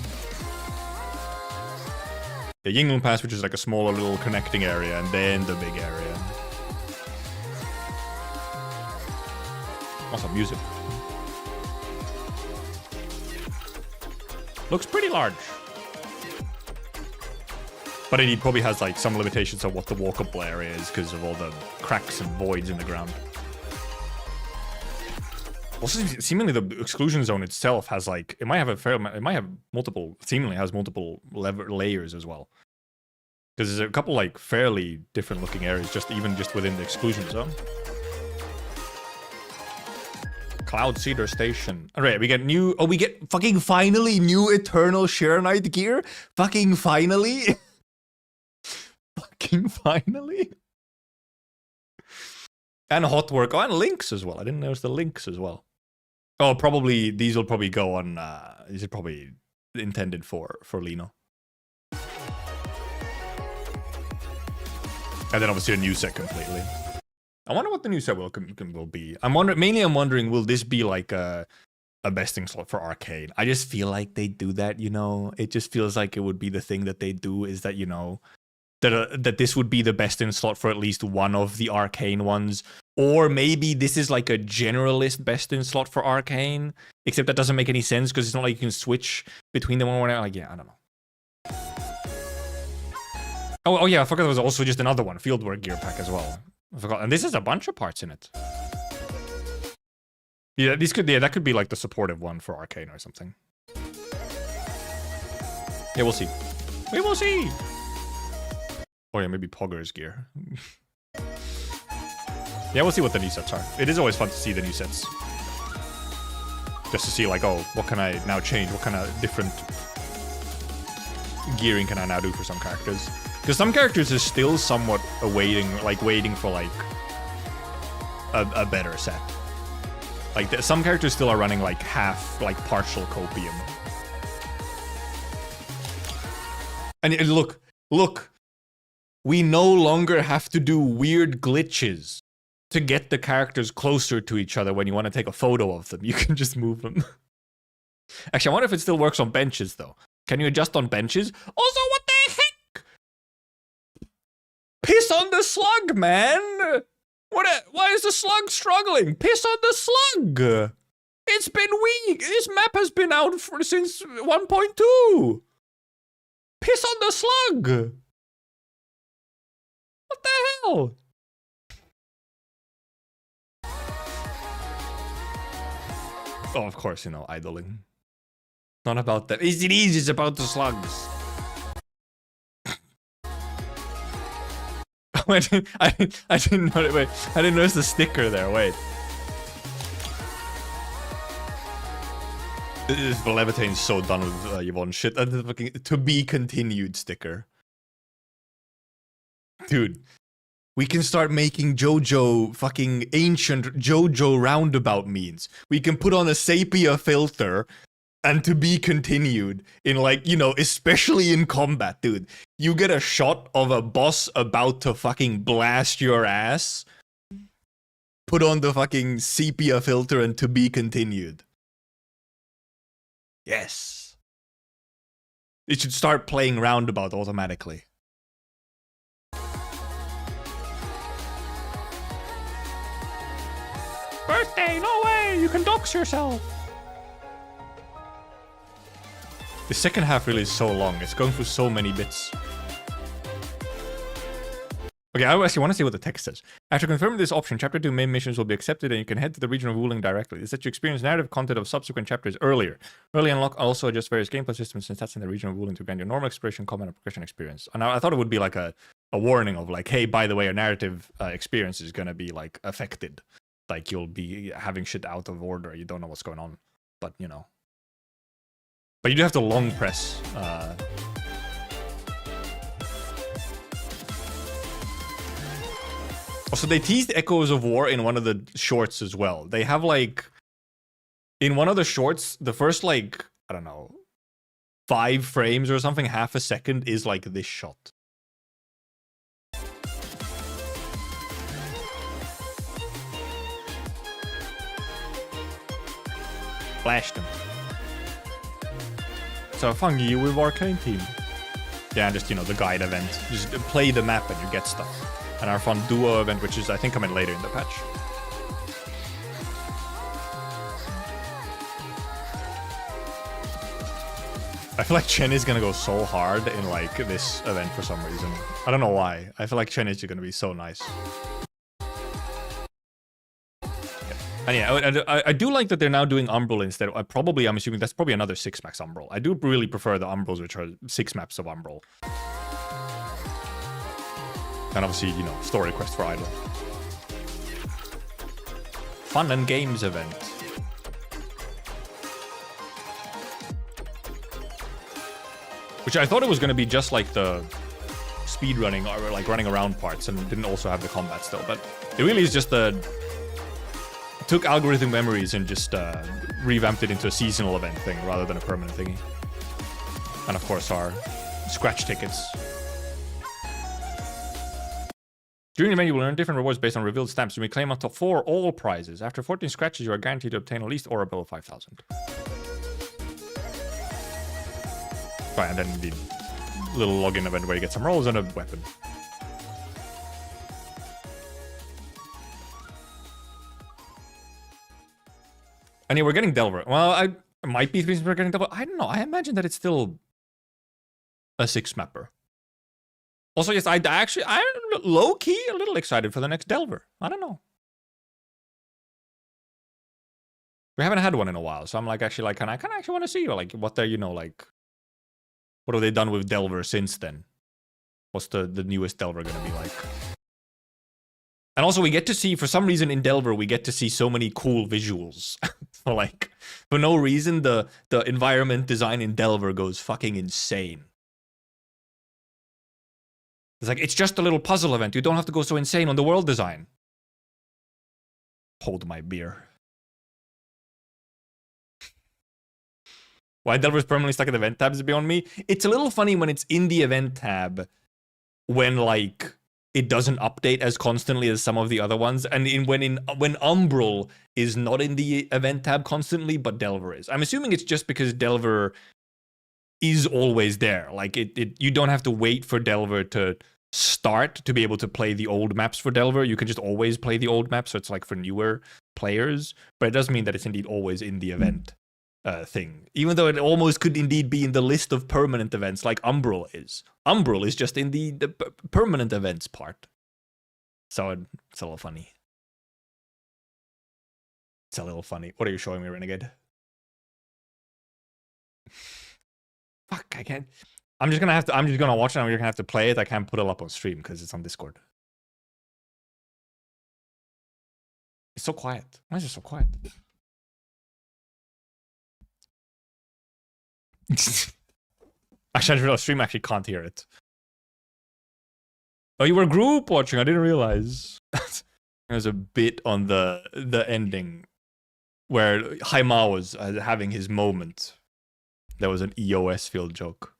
Speaker 1: The Yinglun Pass, which is like a smaller little connecting area, and then the big area. Also music. Looks pretty large. But it probably has like some limitations on what the walkable area is because of all the cracks and voids in the ground. Also, seemingly the exclusion zone itself has like, it might have multiple, seemingly has multiple layers as well. Because there's a couple like fairly different looking areas, even just within the exclusion zone. Cloud Cedar Station. Alright, we get new, we get fucking finally new Eternal Share Knight gear? Fucking finally? Fucking finally? And hot work. Oh, and links as well. I didn't notice the links as well. Oh, probably, these will probably go on, these are probably intended for Lino. And then obviously a new set completely. I wonder what the new set will be. I'm wondering, will this be like a besting slot for Arcane? I just feel like they do that, you know? It just feels like it would be the thing that they do, is that, you know, that this would be the best in slot for at least one of the Arcane ones. Or maybe this is like a generalist best in slot for Arcane, except that doesn't make any sense because it's not like you can switch between them one or like, yeah, I don't know. Oh yeah, I forgot there was also just another one, Fieldwork gear pack as well. I forgot, and this has a bunch of parts in it. Yeah, that could be like the supportive one for Arcane or something. Yeah, we'll see. We will see. Oh yeah, maybe Pogger's gear. Yeah, we'll see what the new sets are. It is always fun to see the new sets. Just to see like, oh, what can I now change? What kind of different gearing can I now do for some characters? Because some characters are still somewhat waiting for like a better set. Like some characters still are running like partial copium. And look, we no longer have to do weird glitches to get the characters closer to each other when you want to take a photo of them. You can just move them. Actually, I wonder if it still works on benches, though. Can you adjust on benches? Also, what the heck? Piss on the slug, man! Why is the slug struggling? Piss on the slug! It's been weak! This map has been out since 1.2! Piss on the slug! What the hell? Oh, of course, you know, idling. Not about that. It is, it's about the slugs. I didn't know. Wait, I didn't notice the sticker there. Wait. Levitane's so done with Yvonne shit. The fucking to be continued sticker. Dude, we can start making JoJo fucking ancient JoJo roundabout memes. We can put on a sepia filter and to be continued in, like, you know, especially in combat, dude. You get a shot of a boss about to fucking blast your ass. Put on the fucking sepia filter and to be continued. Yes. It should start playing roundabout automatically. Birthday, no way! You can dox yourself! The second half really is so long. It's going through so many bits. Okay, I actually want to see what the text says. After confirming this option, Chapter 2 main missions will be accepted and you can head to the region of Wuling directly. This lets you experience narrative content of subsequent chapters earlier. Early unlock also adjust various gameplay systems and stats in the region of Wuling to grant your normal exploration, combat, and progression experience. And I thought it would be like a warning of like, hey, by the way, your narrative experience is going to be like affected. Like you'll be having shit out of order. You don't know what's going on. But, you know. But you do have to long press. Also, they teased Echoes of War in one of the shorts as well. They have, like... In one of the shorts, the first, like, I don't know, 5 frames or something, half a second, is, like, this shot. Flashed him. So, fungi with Arcane Team. Yeah, just, you know, the guide event. Just play the map and you get stuff. And our fun duo event, which is, I think, coming later in the patch. I feel like Chen is gonna go so hard in, like, this event for some reason. I don't know why. I feel like Chen is gonna be so nice. And yeah, I do like that they're now doing Umbral instead. I'm assuming that's probably another 6-max Umbral. I do really prefer the Umbrals, which are 6 maps of Umbral. And obviously, you know, story quest for Idol. Fun and games event. Which I thought it was going to be just like the speedrunning or like running around parts and didn't also have the combat still. But it really is just took algorithm memories and just revamped it into a seasonal event thing rather than a permanent thingy. And of course our scratch tickets. During the event, you will earn different rewards based on revealed stamps. You may claim up to 4 all prizes. After 14 scratches, you are guaranteed to obtain at least Aura Bill of 5,000. Right, and then the little login event where you get some rolls and a weapon. And yeah, we're getting Delver. Well, it might be 3 reasons we're getting Delver. I don't know. I imagine that it's still a 6-mapper. Also, yes, I'm low-key a little excited for the next Delver. I don't know. We haven't had one in a while, so I'm like, actually, like, I kind of actually want to see, like, what they're, you know, like, what have they done with Delver since then? What's the newest Delver gonna be like? And also, we get to see, for some reason in Delver, we get to see so many cool visuals. So, like, for no reason, the environment design in Delver goes fucking insane. It's like, it's just a little puzzle event. You don't have to go so insane on the world design. Hold my beer. Why Delver's permanently stuck in the event tab is beyond me. It's a little funny when it's in the event tab when, like, it doesn't update as constantly as some of the other ones. And when Umbral is not in the event tab constantly, but Delver is. I'm assuming it's just because Delver is always there. Like you don't have to wait for Delver to start to be able to play the old maps for Delver. You can just always play the old maps, so it's like for newer players. But it does mean that it's indeed always in the event thing. Even though it almost could indeed be in the list of permanent events like Umbral is. Umbral is just in the permanent events part. So it's a little funny. It's a little funny. What are you showing me, Renegade? Fuck, I can't. I'm just gonna watch it and we're gonna have to play it. I can't put it up on stream because it's on Discord. It's so quiet. Why is it so quiet? Actually, stream actually can't hear it. Oh, you were group watching. I didn't realize. There's a bit on the ending where Haima was having his moment. There was an EOS field joke.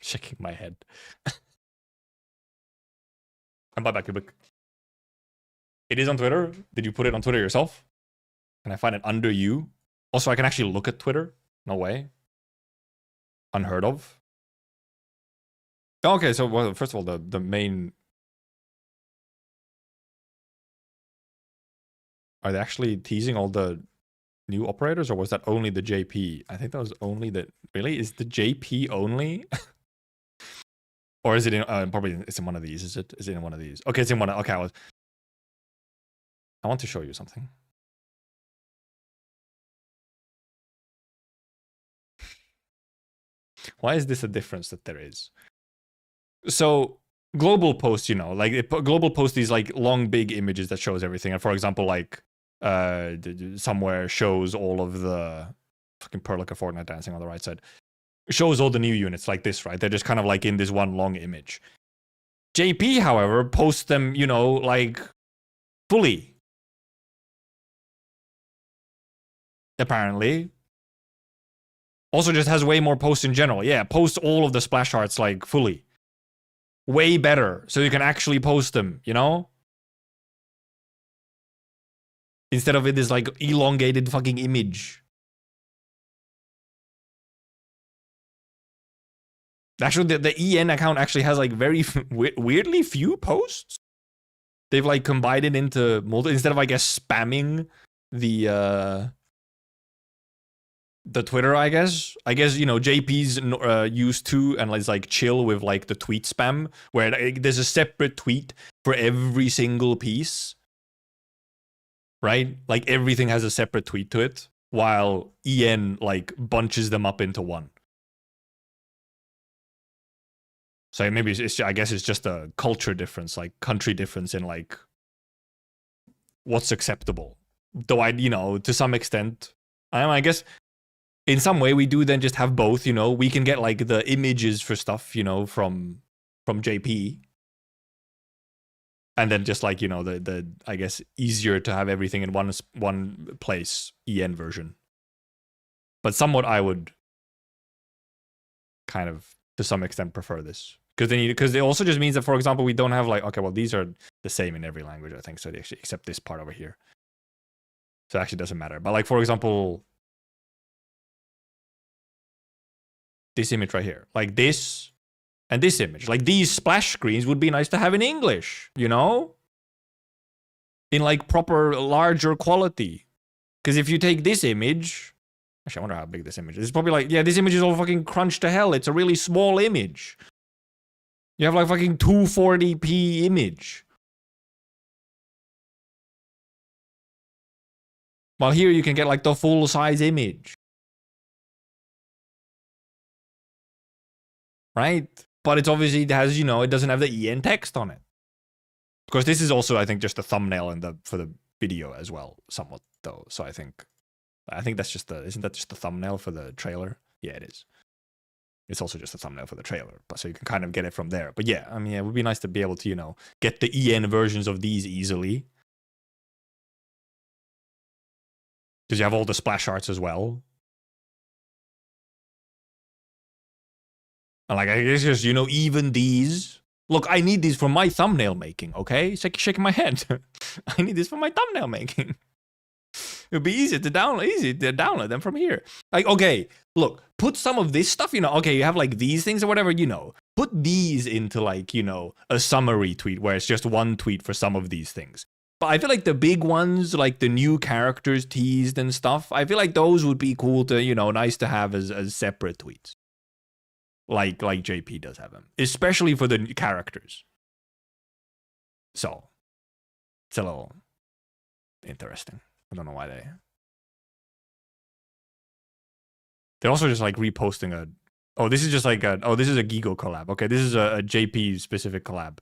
Speaker 1: Shaking my head. I'm back. It is on Twitter. Did you put it on Twitter yourself? Can I find it under you? Also, I can actually look at Twitter. No way. Unheard of. Okay, so well, first of all, the main... Are they actually teasing all the new operators, or was that only the JP? I think that was only the... Really? Is the JP only? Or is it in... probably it's in one of these, is it? Is it in one of these? Okay, it's in one of... Okay, I want to show you something. Why is this a difference that there is? So global post, you know, like global post these like long big images that shows everything. And for example, like somewhere shows all of the fucking Perlica Fortnite dancing on the right side. Shows all the new units like this, right? They're just kind of like in this one long image. JP, however, posts them, you know, like fully. Apparently. Also just has way more posts in general. Yeah, posts all of the splash arts like fully. Way better. So you can actually post them, you know? Instead of it is like elongated fucking image. Actually, the EN account actually has like very weirdly few posts. They've like combined it into instead of I guess spamming the Twitter, I guess, you know, JP's used to and is like chill with like the tweet spam where there's a separate tweet for every single piece, right? Like everything has a separate tweet to it, while EN like bunches them up into one. So maybe I guess it's just a culture difference, like country difference in like what's acceptable. Though you know, to some extent, I guess. In some way, we do then just have both, you know. We can get, like, the images for stuff, you know, from JP. And then just, like, you know, the I guess, easier to have everything in one place, EN version. But somewhat I would kind of, to some extent, prefer this. Because it also just means that, for example, we don't have, like, okay, well, these are the same in every language, I think. So they actually, except this part over here. So it actually doesn't matter. But, like, for example... this image right here, like this and this image, like these splash screens would be nice to have in English, you know, in like proper larger quality. Because if you take this image, actually I wonder how big this image is. It's probably like, yeah, this image is all fucking crunched to hell. It's a really small image. You have like fucking 240p image. While here you can get like the full size image. Right? But it's obviously, it has, you know, it doesn't have the EN text on it. Because this is also, I think, just a thumbnail for the video as well, somewhat, though. So I think that's just isn't that just the thumbnail for the trailer? Yeah, it is. It's also just a thumbnail for the trailer, but so you can kind of get it from there. But yeah, I mean, it would be nice to be able to, you know, get the EN versions of these easily. Because you have all the splash arts as well. And like, I guess just, you know, even these. Look, I need these for my thumbnail making, okay? Shaking my head. I need this for my thumbnail making. It would be easy to download them from here. Like, okay, look, put some of this stuff, you know, okay, you have like these things or whatever, you know, put these into like, you know, a summary tweet where it's just one tweet for some of these things. But I feel like the big ones, like the new characters teased and stuff, I feel like those would be cool to, you know, nice to have as separate tweets. Like JP does have them, especially for the characters. So, it's a little interesting. I don't know why they're also just like reposting a. Oh, this is just like a. Oh, this is a Gigo collab. Okay, this is a JP specific collab.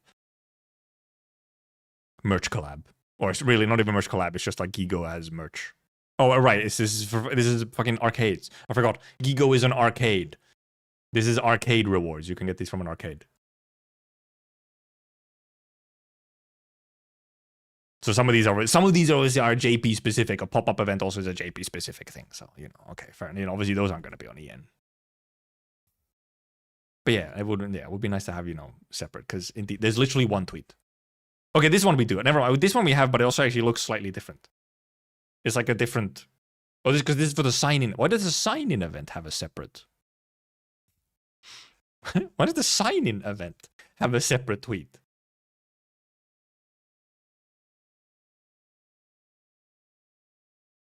Speaker 1: Merch collab, or it's really not even merch collab. It's just like Gigo has merch. Oh, right. This is fucking arcades. I forgot. Gigo is an arcade. This is arcade rewards. You can get these from an arcade. So some of these obviously are JP specific. A pop-up event also is a JP specific thing. So, you know, okay, fair. You know, obviously those aren't going to be on EN. But yeah, it would be nice to have, you know, separate, because indeed there's literally one tweet. Okay, this one we do. Never mind. This one we have, but it also actually looks slightly different. It's like a different. Oh, this because this is for the sign-in. Why does the sign-in event have a separate? Why does the sign-in event have a separate tweet?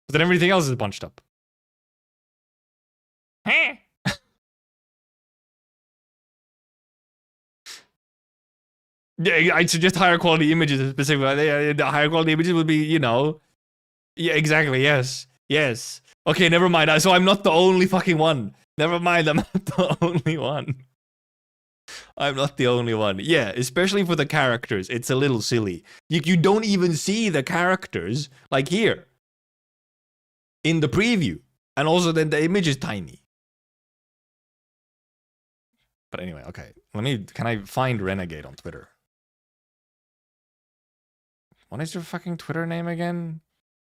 Speaker 1: But then everything else is bunched up. I suggest higher quality images specifically. The higher quality images would be, you know. Yeah, exactly. Yes. Yes. Okay, never mind. So I'm not the only fucking one. Never mind. I'm not the only one. I'm not the only one. Yeah, especially for the characters. It's a little silly. You don't even see the characters like here. In the preview. And also then the image is tiny. But anyway, okay. Can I find Renegade on Twitter? What is your fucking Twitter name again?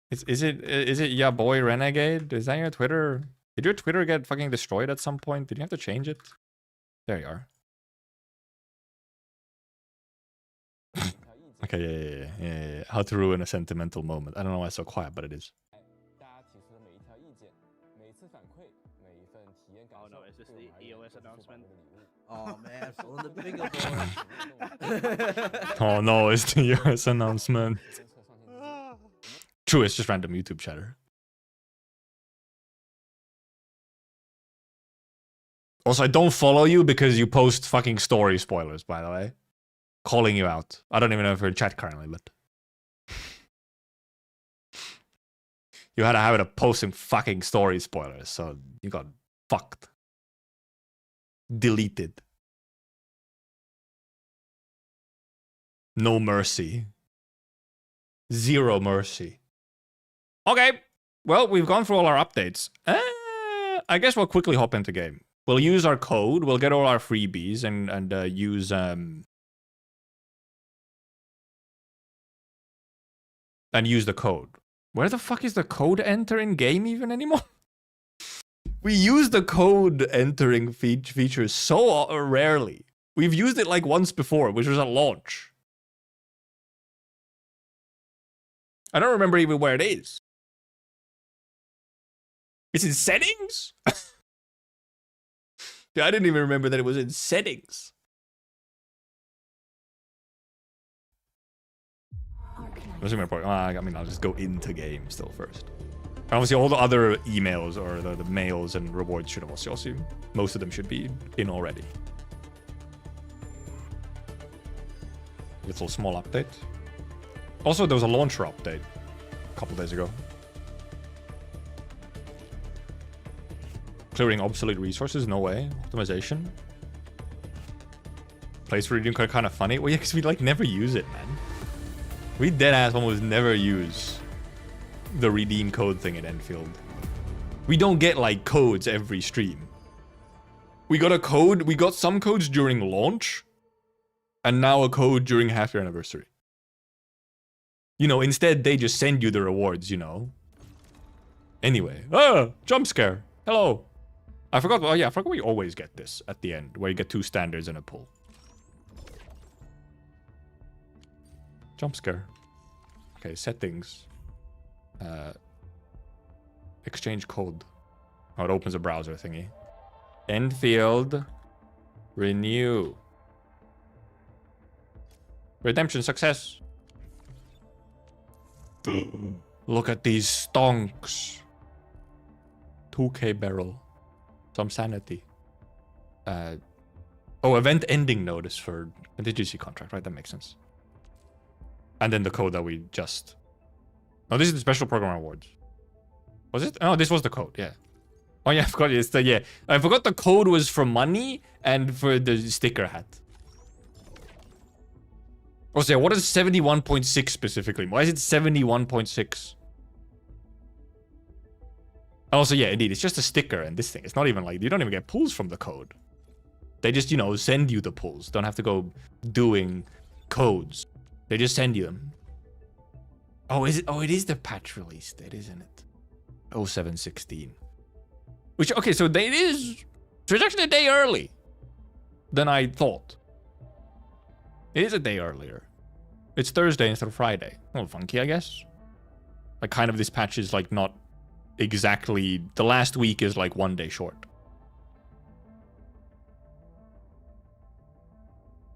Speaker 1: Is it ya boy Renegade? Is that your Twitter? Did your Twitter get fucking destroyed at some point? Did you have to change it? There you are. Okay, yeah. How to ruin a sentimental moment. I don't know why it's so quiet, but it is.
Speaker 10: Oh no, is this the EOS announcement?
Speaker 11: Oh man, so the bigger boy.
Speaker 1: Oh no, it's the EOS announcement. True, it's just random YouTube chatter. Also, I don't follow you because you post fucking story spoilers, by the way. Calling you out. I don't even know if you're in chat currently, but... You had a habit of posting fucking story spoilers, so you got fucked. Deleted. No mercy. Zero mercy. Okay, well, we've gone through all our updates. I guess we'll quickly hop into game. We'll use our code, we'll get all our freebies, and use... And use the code. Where the fuck is the code enter in game even anymore? We use the code entering feature so rarely. We've used it like once before, which was at launch. I don't remember even where it is. It's in settings? Yeah, I didn't even remember that it was in settings. I mean, I'll just go into game still first. And obviously, all the other emails or the mails and rewards should have also, most of them should be in already. Little small update. Also, there was a launcher update a couple days ago. Clearing obsolete resources? No way. Optimization. Place reading code kind of funny. Well, yeah, because we like never use it, man. We deadass almost never use the redeem code thing at Endfield. We don't get like codes every stream. We got a code, we got some codes during launch, and now a code during half-year anniversary. You know, instead they just send you the rewards, you know. Anyway, jump scare. Hello. I forgot. Oh yeah, I forgot we always get this at the end, where you get 2 standards and a pull. Jump scare. Okay, settings. Exchange code. Oh, it opens a browser thingy. Endfield. Renew. Redemption success. Look at these stonks. 2k barrel. Some sanity. Oh, event ending notice for contingency contract, right? That makes sense. And then the code that we just... Oh, this is the special program awards. Was it? Oh, this was the code, yeah. Oh yeah, I forgot it's the, yeah. I forgot the code was for money and for the sticker hat. Also, yeah, what is 71.6 specifically? Why is it 71.6? Also, yeah, indeed, it's just a sticker and this thing. It's not even like, you don't even get pulls from the code. They just, you know, send you the pulls. Don't have to go doing codes. They just send you them. Oh, is it? Oh, it is the patch release date, isn't it? 0716. Which, okay, so it is... So it's actually a day early than I thought. It is a day earlier. It's Thursday instead of Friday. Well, funky, I guess. Like, kind of this patch is, like, not exactly... The last week is, like, 1 day short.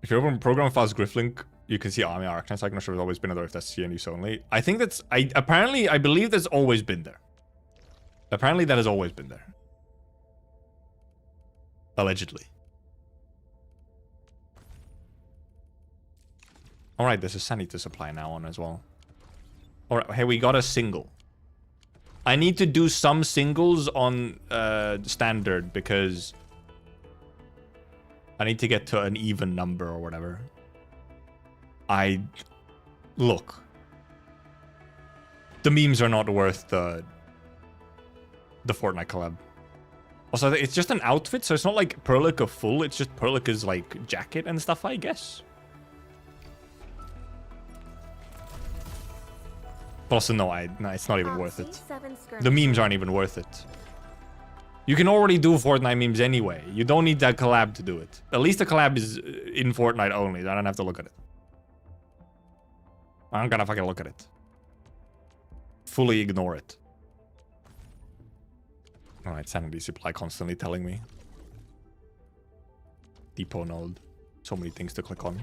Speaker 1: If you open program files Grifflink, you can see Army Arknights. I'm not sure if it's always been there, if that's CNUs only. I think that's... I believe that's always been there. Apparently that has always been there. Allegedly. Alright, there's a sanity supply now on as well. Alright, hey, we got a single. I need to do some singles on standard because I need to get to an even number or whatever. Look. The memes are not worth the Fortnite collab. Also, it's just an outfit, so it's not like Perlica full, it's just Perlica's like jacket and stuff, I guess. Also, no, it's not even worth it. The memes aren't even worth it. You can already do Fortnite memes anyway. You don't need that collab to do it. At least the collab is in Fortnite only. I don't have to look at it. I'm gonna fucking look at it. Fully ignore it. Alright, sanity supply constantly telling me. Depot node. So many things to click on.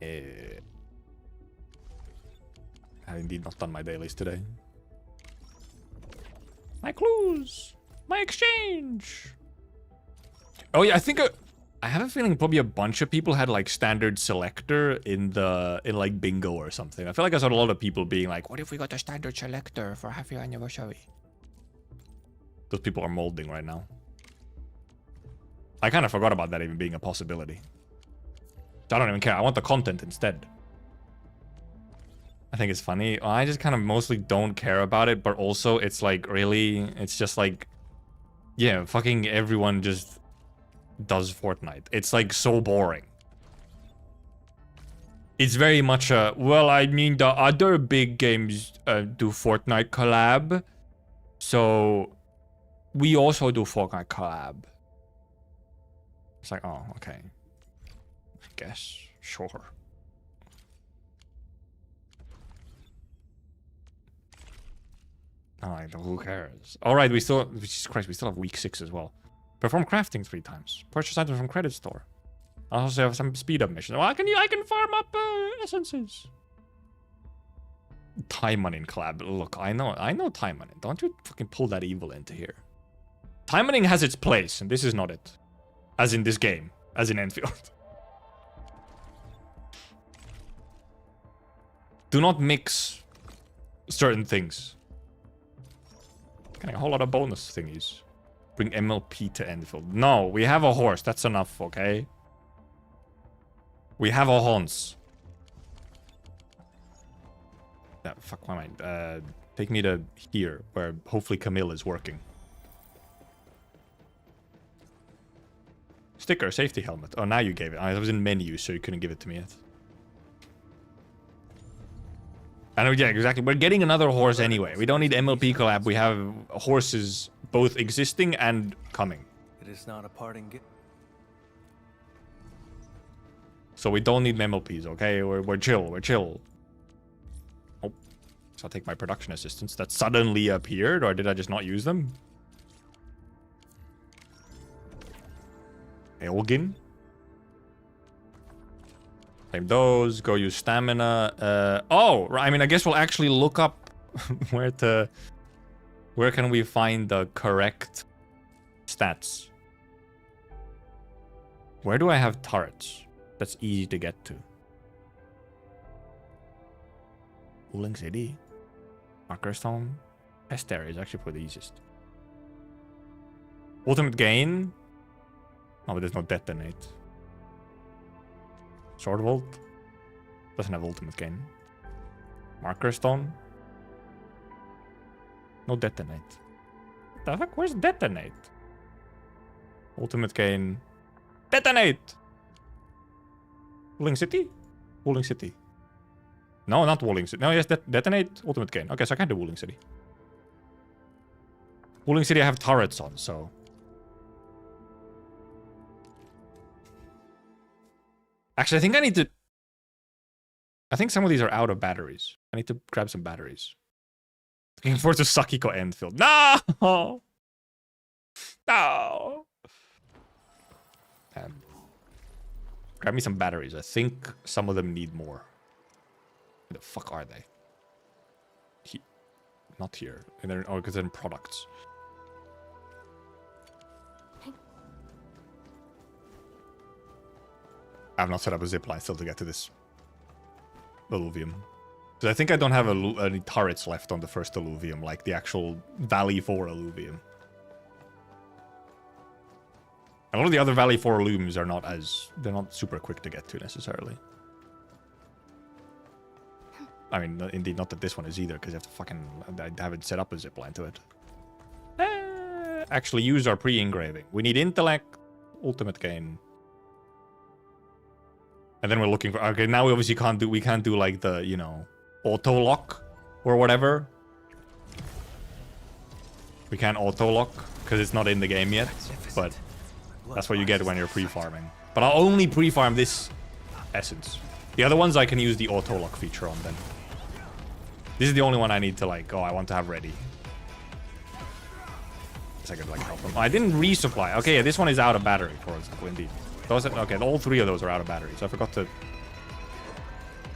Speaker 1: I have indeed not done my dailies today. My clues! My exchange! Oh yeah, I think I have a feeling probably a bunch of people had like standard selector in like bingo or something. I feel like I saw a lot of people being like, what if we got a standard selector for half your anniversary? Those people are molding right now. I kind of forgot about that even being a possibility. So I don't even care. I want the content instead. I think it's funny. I just kind of mostly don't care about it, but also it's like really, it's just like, yeah, fucking everyone just does Fortnite. It's like so boring. It's very much a, well, I mean, the other big games do Fortnite collab, so we also do Fortnite collab. It's like, oh, okay. I guess, sure. Alright, who cares? Alright, we still, Jesus Christ, we still have week 6 as well. Perform crafting 3 times. Purchase items from credit store. I also have some speed up missions. Well, I can farm up essences. Time money in collab. Look, I know time money. Don't you fucking pull that evil into here. Time money has its place, and this is not it. As in this game. As in Enfield. Do not mix certain things. Getting a whole lot of bonus thingies. Bring MLP to Endfield. No, we have a horse. That's enough, okay? We have a horse. Yeah, fuck my mind. Take me to here, where hopefully Camille is working. Sticker, safety helmet. Oh, now you gave it. I was in menu, so you couldn't give it to me yet. I know, yeah, exactly. We're getting another horse anyway. We don't need MLP collab. We have horses both existing and coming.
Speaker 12: It is not a parting gift.
Speaker 1: So we don't need MLPs, okay? We're chill, we're chill. Oh, so I'll take my production assistants that suddenly appeared, or did I just not use them? Elgin. Claim those, go use stamina. Oh, I mean, I guess we'll actually look up where can we find the correct stats? Where do I have turrets? That's easy to get to. Uling City. Markerstone. Pest area is actually probably the easiest. Ultimate gain. Oh, but there's no detonate. Sword Vault. Doesn't have ultimate gain. Markerstone. No detonate. What the fuck? Where's detonate? Ultimate gain. Detonate! Walling City? Walling City. No, not Walling City. No, yes, detonate, ultimate gain. Okay, so I can't do Walling City. Walling City I have turrets on, so... Actually, I think I need to... I think some of these are out of batteries. I need to grab some batteries. Looking forward to Sakiko Endfield. No! No! Grab me some batteries. I think some of them need more. Where the fuck are they? Not here. And they're, oh, because they're in products. I've not set up a zipline still to get to this alluvium. Because I think I don't have any turrets left on the first alluvium, like the actual Valley 4 alluvium. A lot of the other Valley 4 looms are not as... They're not super quick to get to, necessarily. I mean, indeed, not that this one is either, because you have to fucking... I haven't set up a zipline to it. Actually, use our pre-engraving. We need intellect, ultimate gain. And then we're looking for... Okay, now we obviously can't do... We can't do, like, the, you know... Auto-lock, or whatever. We can't auto-lock, because it's not in the game yet, but... That's what you get when you're pre-farming. But I'll only pre-farm this essence. The other ones I can use the auto-lock feature on then. This is the only one I need to like, oh, I want to have ready. I could like help them. Oh, I didn't resupply. Okay, yeah, this one is out of battery, for example, indeed. Those are, okay, all three of those are out of battery, so I forgot to...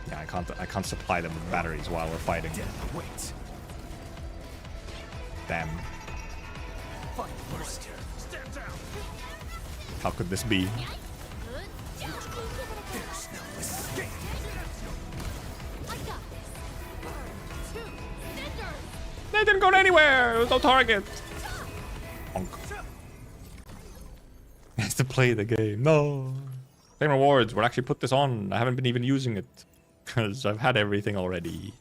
Speaker 1: Yeah, I can't supply them with batteries while we're fighting. Damn. How could this be? They didn't go anywhere! There was no target! Bonk. Has to play the game. No! Claim rewards. We'll actually put this on. I haven't been even using it. Because I've had everything already.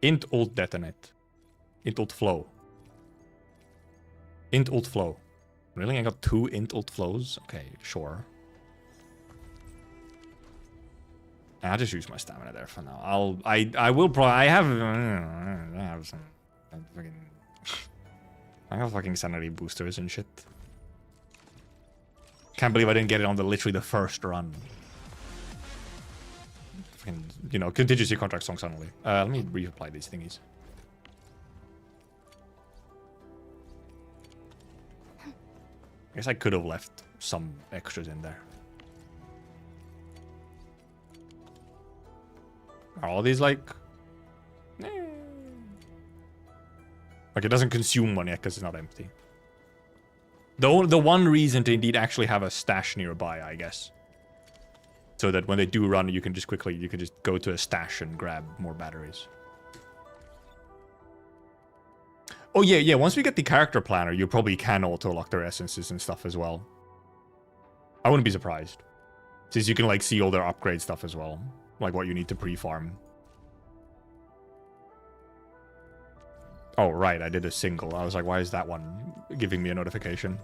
Speaker 1: Int ult detonate. Int ult flow. Int ult flow. Really? I got 2 int ult flows? Okay, sure. I'll just use my stamina there for now. I will probably... I have some... I have fucking sanity boosters and shit. Can't believe I didn't get it on literally the first run. Fucking, you know, contingency contract song suddenly. Let me reapply these thingies. I guess I could have left some extras in there. Are all these like... Like it doesn't consume one yet because it's not empty. The one reason to indeed actually have a stash nearby, I guess. So that when they do run, you can just quickly, you can just go to a stash and grab more batteries. Oh yeah, yeah, once we get the character planner, you probably can auto-lock their essences and stuff as well. I wouldn't be surprised. Since you can like see all their upgrade stuff as well. Like what you need to pre-farm. Oh, right, I did a single. I was like, why is that one giving me a notification?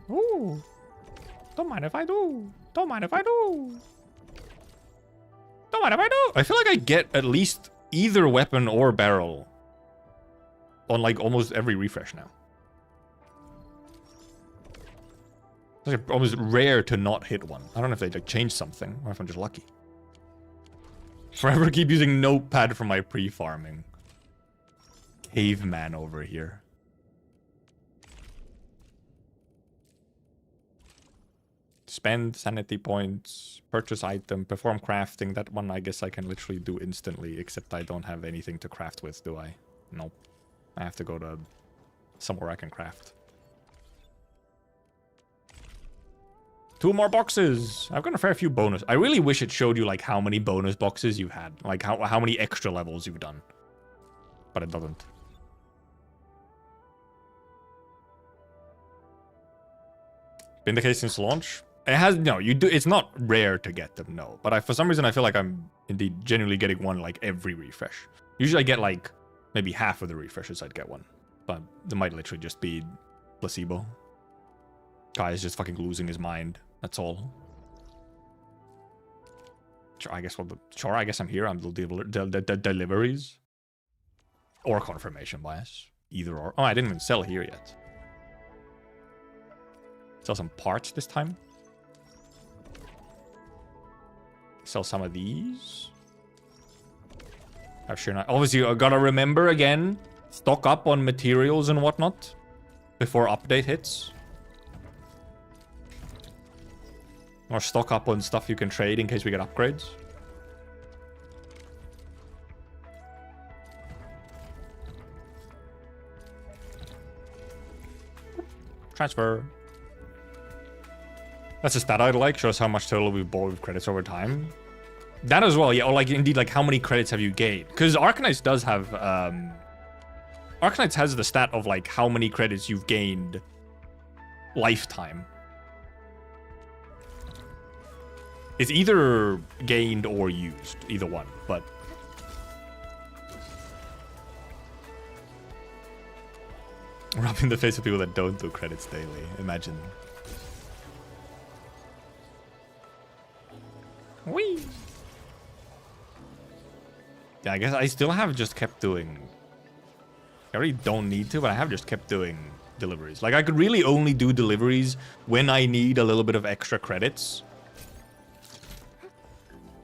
Speaker 1: Ooh. Don't mind if I do. Don't mind if I do. Don't what if I do? I feel like I get at least either weapon or barrel on like almost every refresh now. It's like almost rare to not hit one. I don't know if they like changed something or if I'm just lucky. Forever keep using Notepad for my pre-farming. Caveman over here. Spend sanity points, purchase item, perform crafting. That one I guess I can literally do instantly, except I don't have anything to craft with, do I? Nope. I have to go to somewhere I can craft. 2 more boxes. I've got a fair few bonus. I really wish it showed you like how many bonus boxes you've had, like how many extra levels you've done, but it doesn't. Been the case since launch. It has no. You do. It's not rare to get them, no. But for some reason I feel like I'm indeed genuinely getting one like every refresh. Usually I get like maybe half of the refreshes I'd get one, but it might literally just be placebo. Guy is just fucking losing his mind. That's all. Sure, I guess sure, I guess I'm here. I'm the deliveries. Or confirmation bias. Either or. Oh, I didn't even sell here yet. Sell some parts this time. Sell some of these. Oh, sure not. Obviously, I gotta remember again. Stock up on materials and whatnot. Before update hits. Or stock up on stuff you can trade in case we get upgrades. Transfer. That's a stat I'd like. Shows how much total we've bought with credits over time. That as well, yeah. Or like, indeed, like how many credits have you gained? Because Arknights does have... Arknights has the stat of like how many credits you've gained lifetime. It's either gained or used, either one, but... Rubbing the face of people that don't do credits daily, imagine. Whee! Yeah, I guess I still have just kept doing... I really don't need to, but I have just kept doing deliveries. Like, I could really only do deliveries when I need a little bit of extra credits.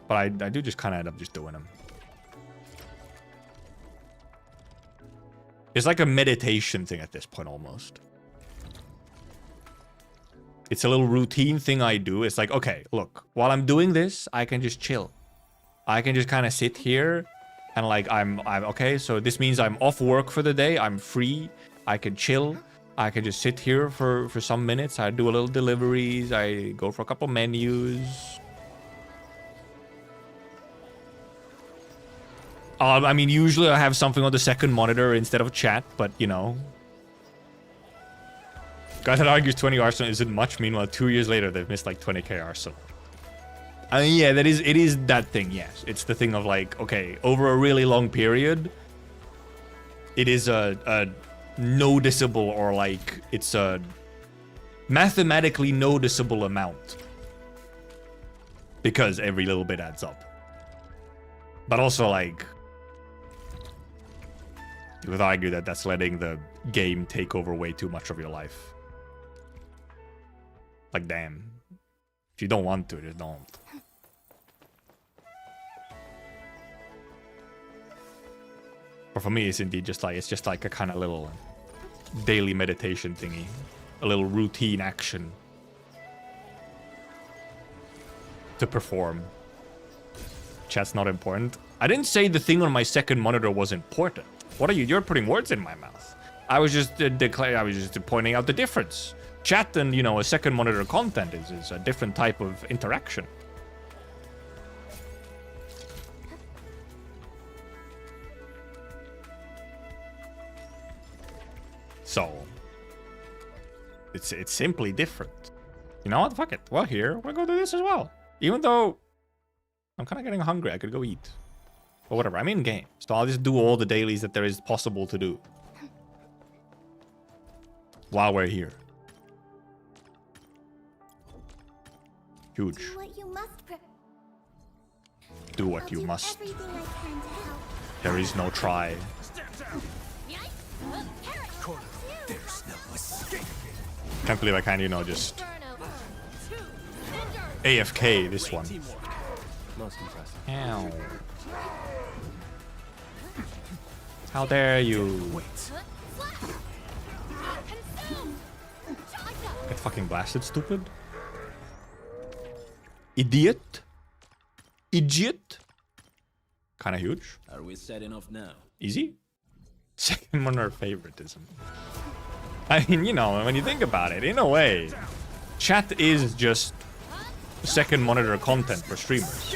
Speaker 1: But I do just kind of end up just doing them. It's like a meditation thing at this point, almost. It's a little routine thing I do. It's like, okay, look, while I'm doing this, I can just chill. I can just kind of sit here and like, I'm okay. So this means I'm off work for the day. I'm free. I can chill. I can just sit here for some minutes. I do a little deliveries. I go for a couple menus. I mean, usually I have something on the second monitor instead of chat, but, you know. Guy that argues 20 Arsenal isn't much. Meanwhile, 2 years later, they've missed like 20k Arsenal. I mean, yeah, it is that thing, yes. It's the thing of like, okay, over a really long period, it is a noticeable or like, it's a mathematically noticeable amount. Because every little bit adds up. But also like... You would argue that that's letting the game take over way too much of your life. Like, damn. If you don't want to, just don't. But for me, it's indeed just like a kind of little daily meditation thingy. A little routine action to perform. Chat's not important. I didn't say the thing on my second monitor was important. What are you? You're putting words in my mouth. I was just I was just pointing out the difference. Chat and, you know, a second monitor content is a different type of interaction. So it's simply different. You know what? Fuck it. Well, here we'll go do this as well. Even though I'm kind of getting hungry, I could go eat. But whatever, I'm in game. So I'll just do all the dailies that there is possible to do. While we're here. Huge. do what you must. There is no try. Can't believe I can't, you know, just AFK this one.
Speaker 3: Most impressive.
Speaker 1: Ow. How dare you? Get fucking blasted, stupid. Idiot. Idiot. Kinda huge.
Speaker 12: Are we setting off now?
Speaker 1: Easy. Second monitor favoritism. I mean, you know, when you think about it, in a way, chat is just second monitor content for streamers.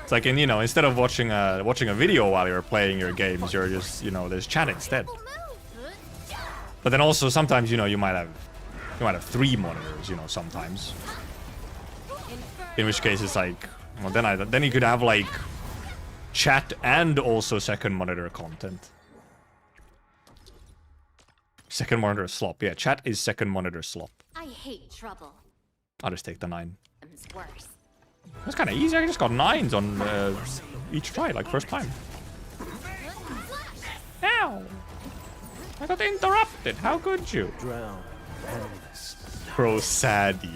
Speaker 1: It's like, you know, instead of watching a video while you're playing your games, you're just, you know, there's chat instead. But then also sometimes, you know, you might have 3 monitors, you know, sometimes. In which case it's like, well, then you could have like chat and also second monitor content. Second monitor slop. Yeah, chat is second monitor slop.
Speaker 5: I hate trouble.
Speaker 1: I'll just take the 9.
Speaker 5: It's worse.
Speaker 1: That's kind of easy. I just got 9s on each try, like first time. Ow! I got interrupted. How could you?
Speaker 3: Drown.
Speaker 1: Bro, saddy.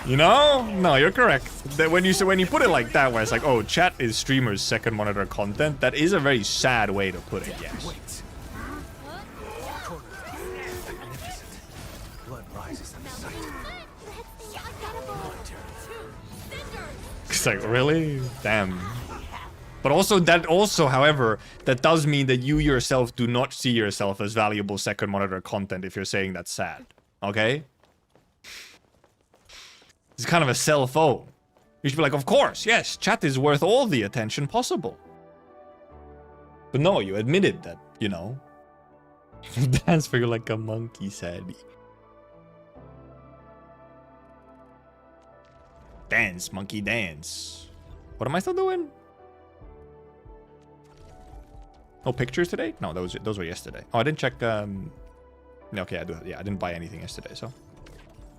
Speaker 1: You know? No, you're correct. That when you put it like that, where it's like, oh, chat is streamers' second monitor content, that is a very sad way to put it. Yes. It's like, really? Damn. But also, however, that does mean that you yourself do not see yourself as valuable second monitor content if you're saying that's sad. Okay? It's kind of a cell-phone. You should be like, of course, yes, chat is worth all the attention possible. But no, you admitted that, you know. Dance for you like a monkey, sadly. Dance, monkey, dance. What am I still doing? No pictures today? No, those were yesterday. Oh, I didn't check. Okay, I didn't buy anything yesterday, so.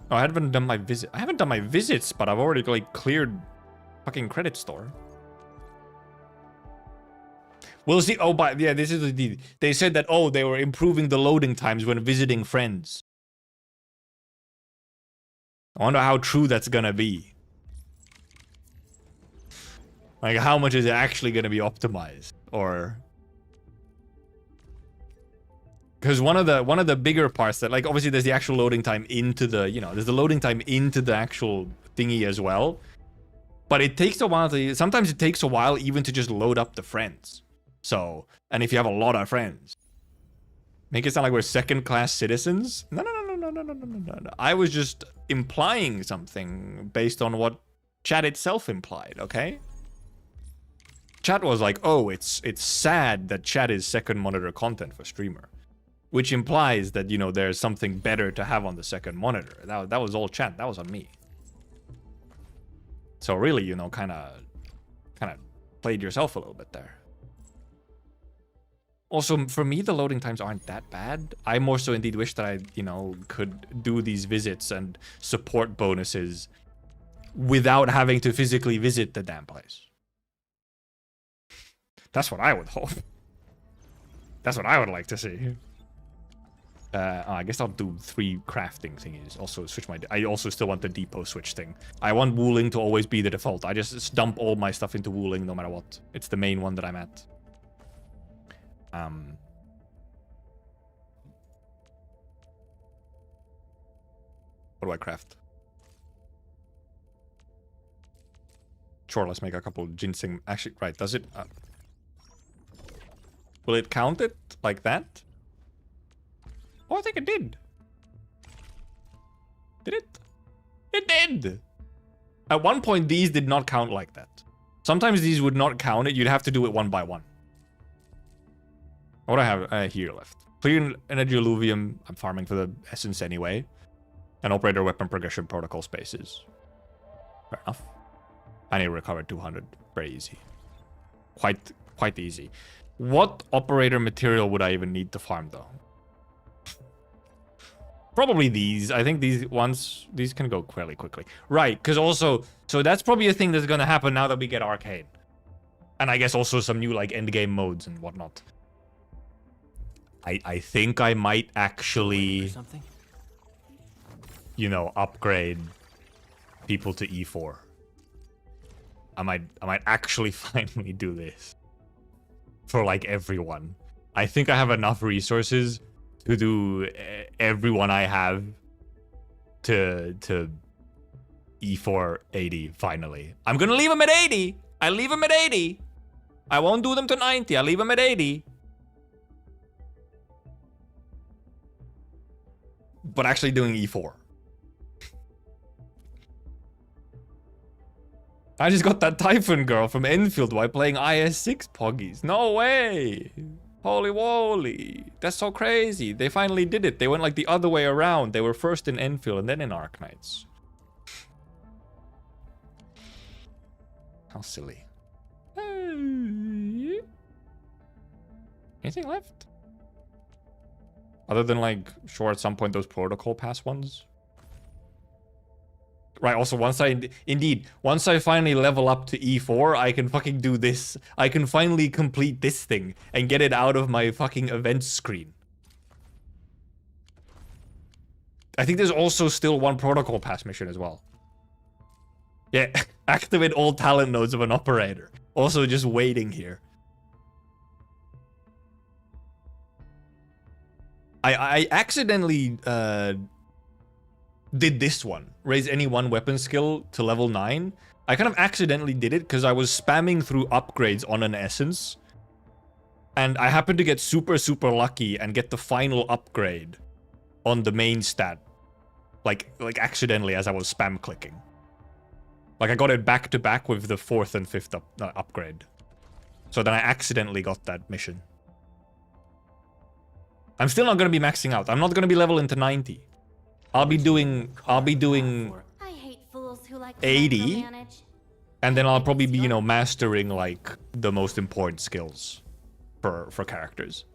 Speaker 1: Oh, I haven't done my visit. I haven't done my visits, but I've already like cleared fucking credit store. We'll see. Oh, but yeah, this is the. They said that they were improving the loading times when visiting friends. I wonder how true that's gonna be. Like, how much is it actually gonna be optimized, or? Because one of the bigger parts that, like, obviously there's the actual loading time into the, you know, there's the loading time into the actual thingy as well. But it takes a while to, sometimes it takes a while even to just load up the friends. So, and if you have a lot of friends. Make it sound like we're second-class citizens? No. I was just implying something based on what chat itself implied, okay? Chat was like, oh, it's sad that chat is second monitor content for streamer. Which implies that, you know, there's something better to have on the second monitor. That was all chat. That was on me. So really, you know, kind of played yourself a little bit there. Also, for me, the loading times aren't that bad. I more so indeed wish that I, you know, could do these visits and support bonuses without having to physically visit the damn place. That's what I would hope. That's what I would like to see. I guess I'll do 3 crafting thingies. Also switch I also still want the depot switch thing. I want wooling to always be the default. I just dump all my stuff into wooling no matter what. It's the main one that I'm at. What do I craft? Sure, let's make a couple ginseng. Actually, right, does it? Will it count it like that? Oh, I think it did. Did it? It did! At one point, these did not count like that. Sometimes these would not count it. You'd have to do it one by one. What do I have here left? Clear energy alluvium. I'm farming for the essence anyway. And operator weapon progression protocol spaces. Fair enough. I need to recover 200. Very easy. Quite easy. What operator material would I even need to farm though? Probably these. I think these can go fairly quickly. Right, because also, so that's probably a thing that's gonna happen now that we get Arcane. And I guess also some new, like, endgame modes and whatnot. I think I might actually, you know, upgrade people to E4. I might actually finally do this. For, like, everyone. I think I have enough resources to do everyone I have to E4 80, finally. I'm gonna leave them at 80! I leave them at 80! I won't do them to 90, I'll leave them at 80. But actually doing E4. I just got that Typhon girl from Endfield while playing IS6 Poggies. No way! Holy woly. That's so crazy. They finally did it. They went like the other way around. They were first in Endfield and then in Arknights. How silly. Anything left? Other than, like, sure, at some point those protocol pass ones. Right, also, once I finally level up to E4, I can fucking do this. I can finally complete this thing and get it out of my fucking events screen. I think there's also still one protocol pass mission as well. Yeah, activate all talent nodes of an operator. Also just waiting here. I accidentally did this one. Raise any one weapon skill to level 9. I kind of accidentally did it because I was spamming through upgrades on an essence. And I happened to get super, super lucky and get the final upgrade on the main stat. Like accidentally as I was spam clicking. Like I got it back to back with the 4th and 5th upgrade. So then I accidentally got that mission. I'm still not going to be maxing out. I'm not going to be leveling to 90. I'll be doing 80, and then I'll probably be, you know, mastering like the most important skills for characters.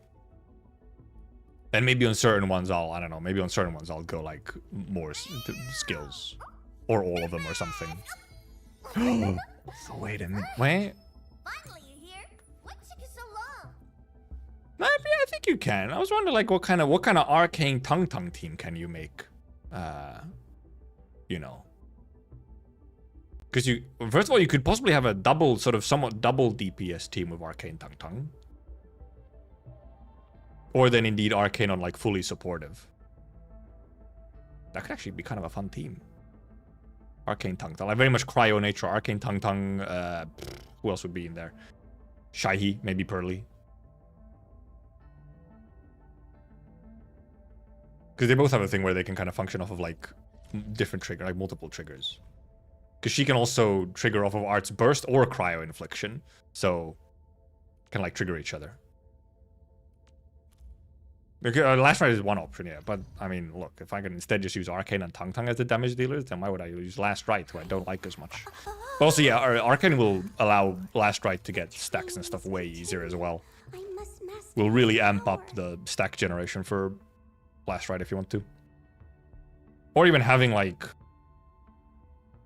Speaker 1: And maybe on certain ones I don't know, maybe on certain ones I'll go like more skills or all of them or something. Oh, wait a minute. Wait. I think you can. I was wondering like what kind of arcane Tung team can you make? You know. Because first of all, you could possibly have a somewhat double DPS team with Arcane Tung. Or then indeed Arcane on like fully supportive. That could actually be kind of a fun team. Arcane Tung. I very much cryo nature. Arcane Tung. Who else would be in there? Shaihi, maybe Pearly. Because they both have a thing where they can kind of function off of like different like multiple triggers. Because she can also trigger off of Art's Burst or Cryo Infliction. So, can like trigger each other. Last Rite is one option, yeah. But, I mean, look, if I can instead just use Arcane and Tung as the damage dealers, then why would I use Last Rite, who I don't like as much? But also, yeah, Arcane will allow Last Rite to get stacks and stuff way easier as well. Will really amp up the stack generation for Last Rite if you want to. Or even having, like...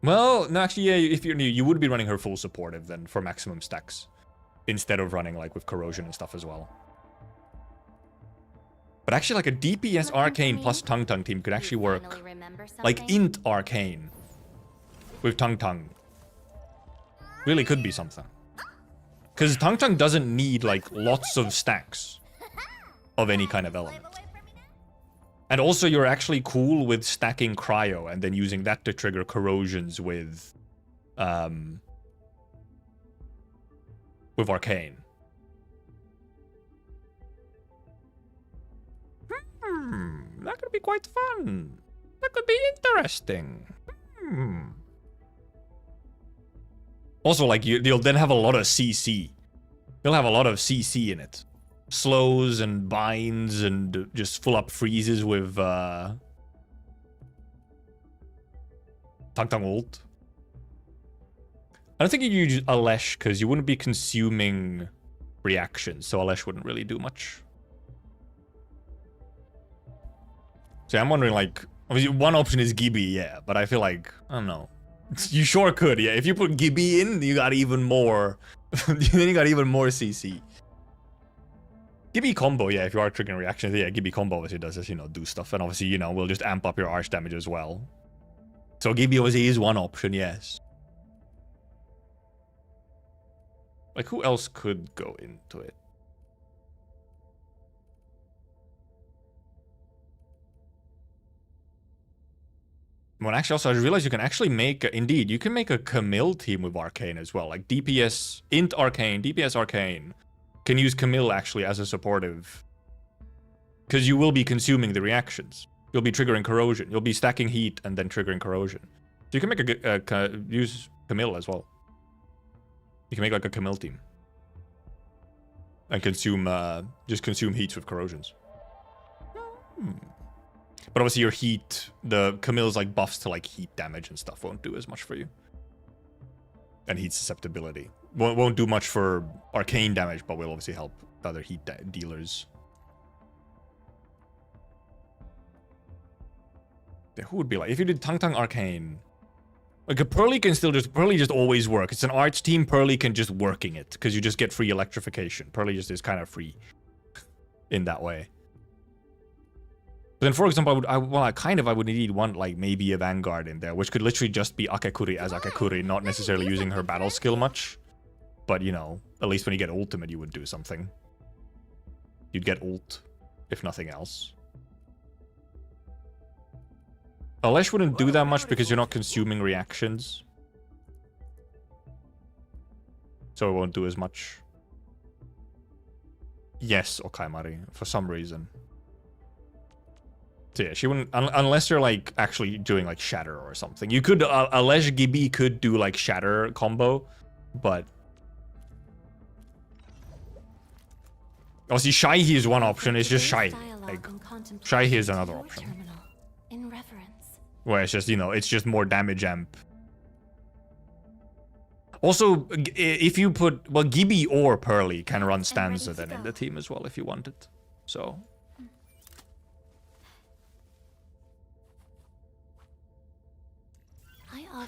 Speaker 1: Well, no, actually, yeah, if you would be running her full supportive then for maximum stacks. Instead of running, like, with Corrosion and stuff as well. But actually, like, a DPS Arcane plus Tung team could actually work. Like, Int Arcane with Tung. Really could be something. Because Tung doesn't need, like, lots of stacks of any kind of element. And also, you're actually cool with stacking Cryo and then using that to trigger Corrosions with Arcane. That could be quite fun. That could be interesting. Also, like, you'll then have a lot of CC. You'll have a lot of CC in it. Slows and binds and just full up freezes with Tung ult. I don't think you'd use Alesh because you wouldn't be consuming reactions, so Alesh wouldn't really do much. So I'm wondering, like, obviously one option is Gibby, yeah, but I feel like, I don't know. You sure could, yeah. If you put Gibby in, you got even more. Then you got even more CC. Gibby combo, yeah, if you are triggering reactions, yeah, Gibby combo obviously does this, you know, do stuff. And obviously, you know, we'll just amp up your arch damage as well. So Gibby obviously is one option, yes. Like, who else could go into it? Well, actually, also, I realized you can actually make, indeed, you can make a Camille team with Arcane as well. Like, DPS, Int Arcane, DPS Arcane can use Camille actually as a supportive. Because you will be consuming the reactions. You'll be triggering corrosion. You'll be stacking heat and then triggering corrosion. So you can make use Camille as well. You can make like a Camille team. And consume, just consume heats with corrosions. But obviously your heat, the Camille's like buffs to like heat damage and stuff won't do as much for you. And heat susceptibility. Won't do much for arcane damage, but will obviously help other heat dealers. Yeah, who would be like, if you did Tang Tang Arcane, like a Pearly can still Pearly just always work. It's an arts team, Pearly can just working it, because you just get free electrification. Pearly just is kind of free in that way. But then, for example, I would need one, like, maybe a Vanguard in there, which could literally just be Akakuri as Akakuri, not necessarily using her battle skill much. But, you know, at least when you get ultimate, you would do something. You'd get ult, if nothing else. Alesh wouldn't do that much because you're not consuming reactions. So it won't do as much. Yes, Okaimari, for some reason. So yeah, she wouldn't, unless you're like actually doing like Shatter or something. You could, Alesh Gibi could do like Shatter combo, but... Obviously, Shaihi is one option, it's just Shaihi. Like, Shaihi is another option. Where it's just, you know, it's just more damage amp. Also, if you put, well, Gibi or Pearly can run Stanza then in the team as well if you wanted. So...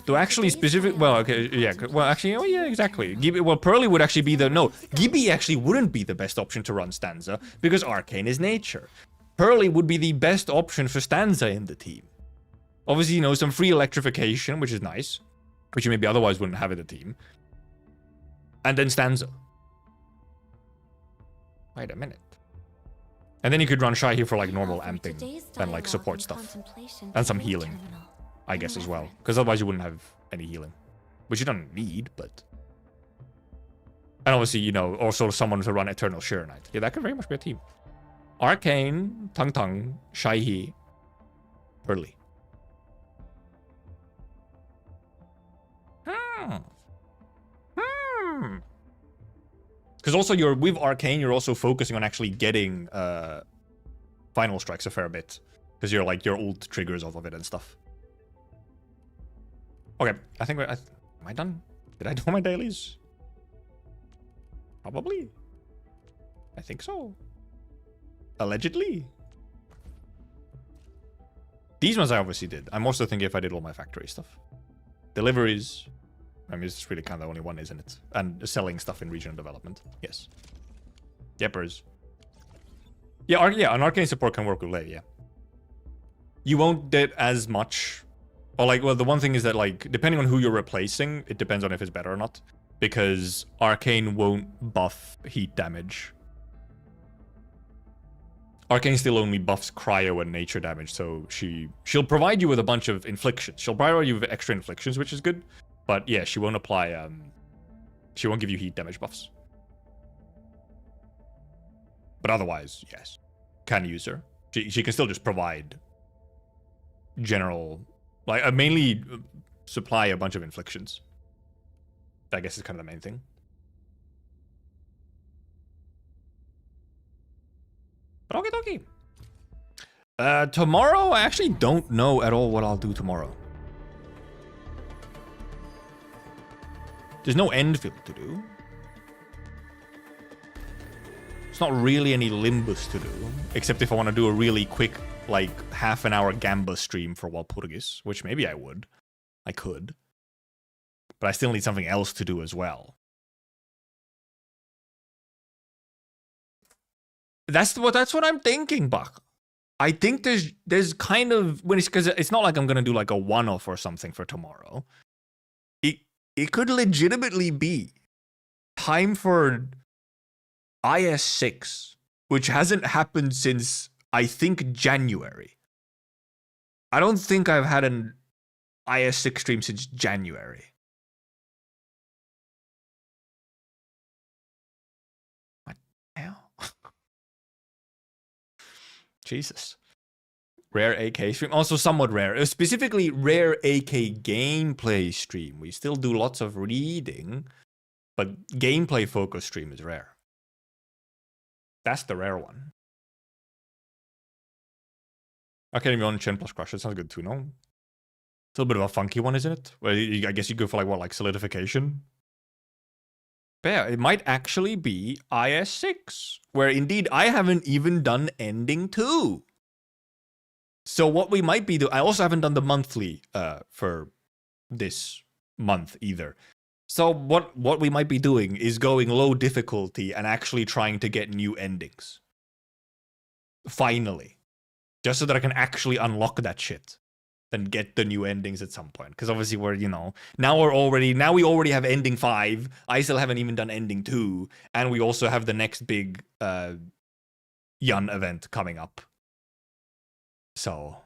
Speaker 1: To actually specific, well, okay, yeah, well, actually, oh yeah, exactly. Gibi, well, Pearly would actually be the, no, Gibi actually wouldn't be the best option to run Stanza because Arcane is nature. Pearly would be the best option for Stanza in the team. Obviously, you know, some free electrification, which is nice, which you maybe otherwise wouldn't have in the team. And then Stanza. Wait a minute. And then you could run Shaihi for like normal amping and like support stuff. And some healing. I guess as well, because otherwise you wouldn't have any healing, which you don't need, but... And obviously, you know, also someone to run Eternal Sheer Knight. Yeah, that could very much be a team. Arcane, Tang Tang, Shaihi, Pearly. Because also you're, with Arcane, you're also focusing on actually getting Final Strikes a fair bit. Because you're like, your ult triggers off of it and stuff. Okay, I think am I done? Did I do my dailies? Probably. I think so. Allegedly. These ones I obviously did. I'm also thinking if I did all my factory stuff. Deliveries. I mean, it's really kind of the only one, isn't it? And selling stuff in regional development. Yes. Yeppers. Yeah, an arcane support can work with Lei, yeah. You won't get as much... Or like, well, the one thing is that, like, depending on who you're replacing, it depends on if it's better or not. Because Arcane won't buff heat damage. Arcane still only buffs cryo and nature damage, so she'll provide you with a bunch of inflictions. She'll provide you with extra inflictions, which is good. But yeah, she won't apply, she won't give you heat damage buffs. But otherwise, yes. Can use her. She can still just provide general... Like, mainly supply a bunch of inflictions. I guess is kind of the main thing. But okie dokie. Tomorrow, I actually don't know at all what I'll do tomorrow. There's no Endfield to do. There's not really any Limbus to do. Except if I want to do a really quick, like half an hour Gamba stream for Walpurgis, which maybe I would. I could. But I still need something else to do as well. That's what I'm thinking, Buck. I think there's kind of when it's because it's not like I'm gonna do like a one-off or something for tomorrow. It could legitimately be time for IS6, which hasn't happened since I think January. I don't think I've had an IS6 stream since January. What the hell? Jesus. Rare AK stream. Also somewhat rare. Specifically, rare AK gameplay stream. We still do lots of reading, but gameplay focus stream is rare. That's the rare one. Academy on Chen plus Crush. It sounds good too, no? It's a little bit of a funky one, isn't it? Well, I guess you go for like what, like solidification? But yeah, it might actually be IS6, where indeed I haven't even done ending 2. So what we might be doing, I also haven't done the monthly for this month either. So what we might be doing is going low difficulty and actually trying to get new endings. Finally. Just so that I can actually unlock that shit. Then get the new endings at some point. Because obviously we're, you know, now we already have ending 5. I still haven't even done ending 2. And we also have the next big Yun event coming up. So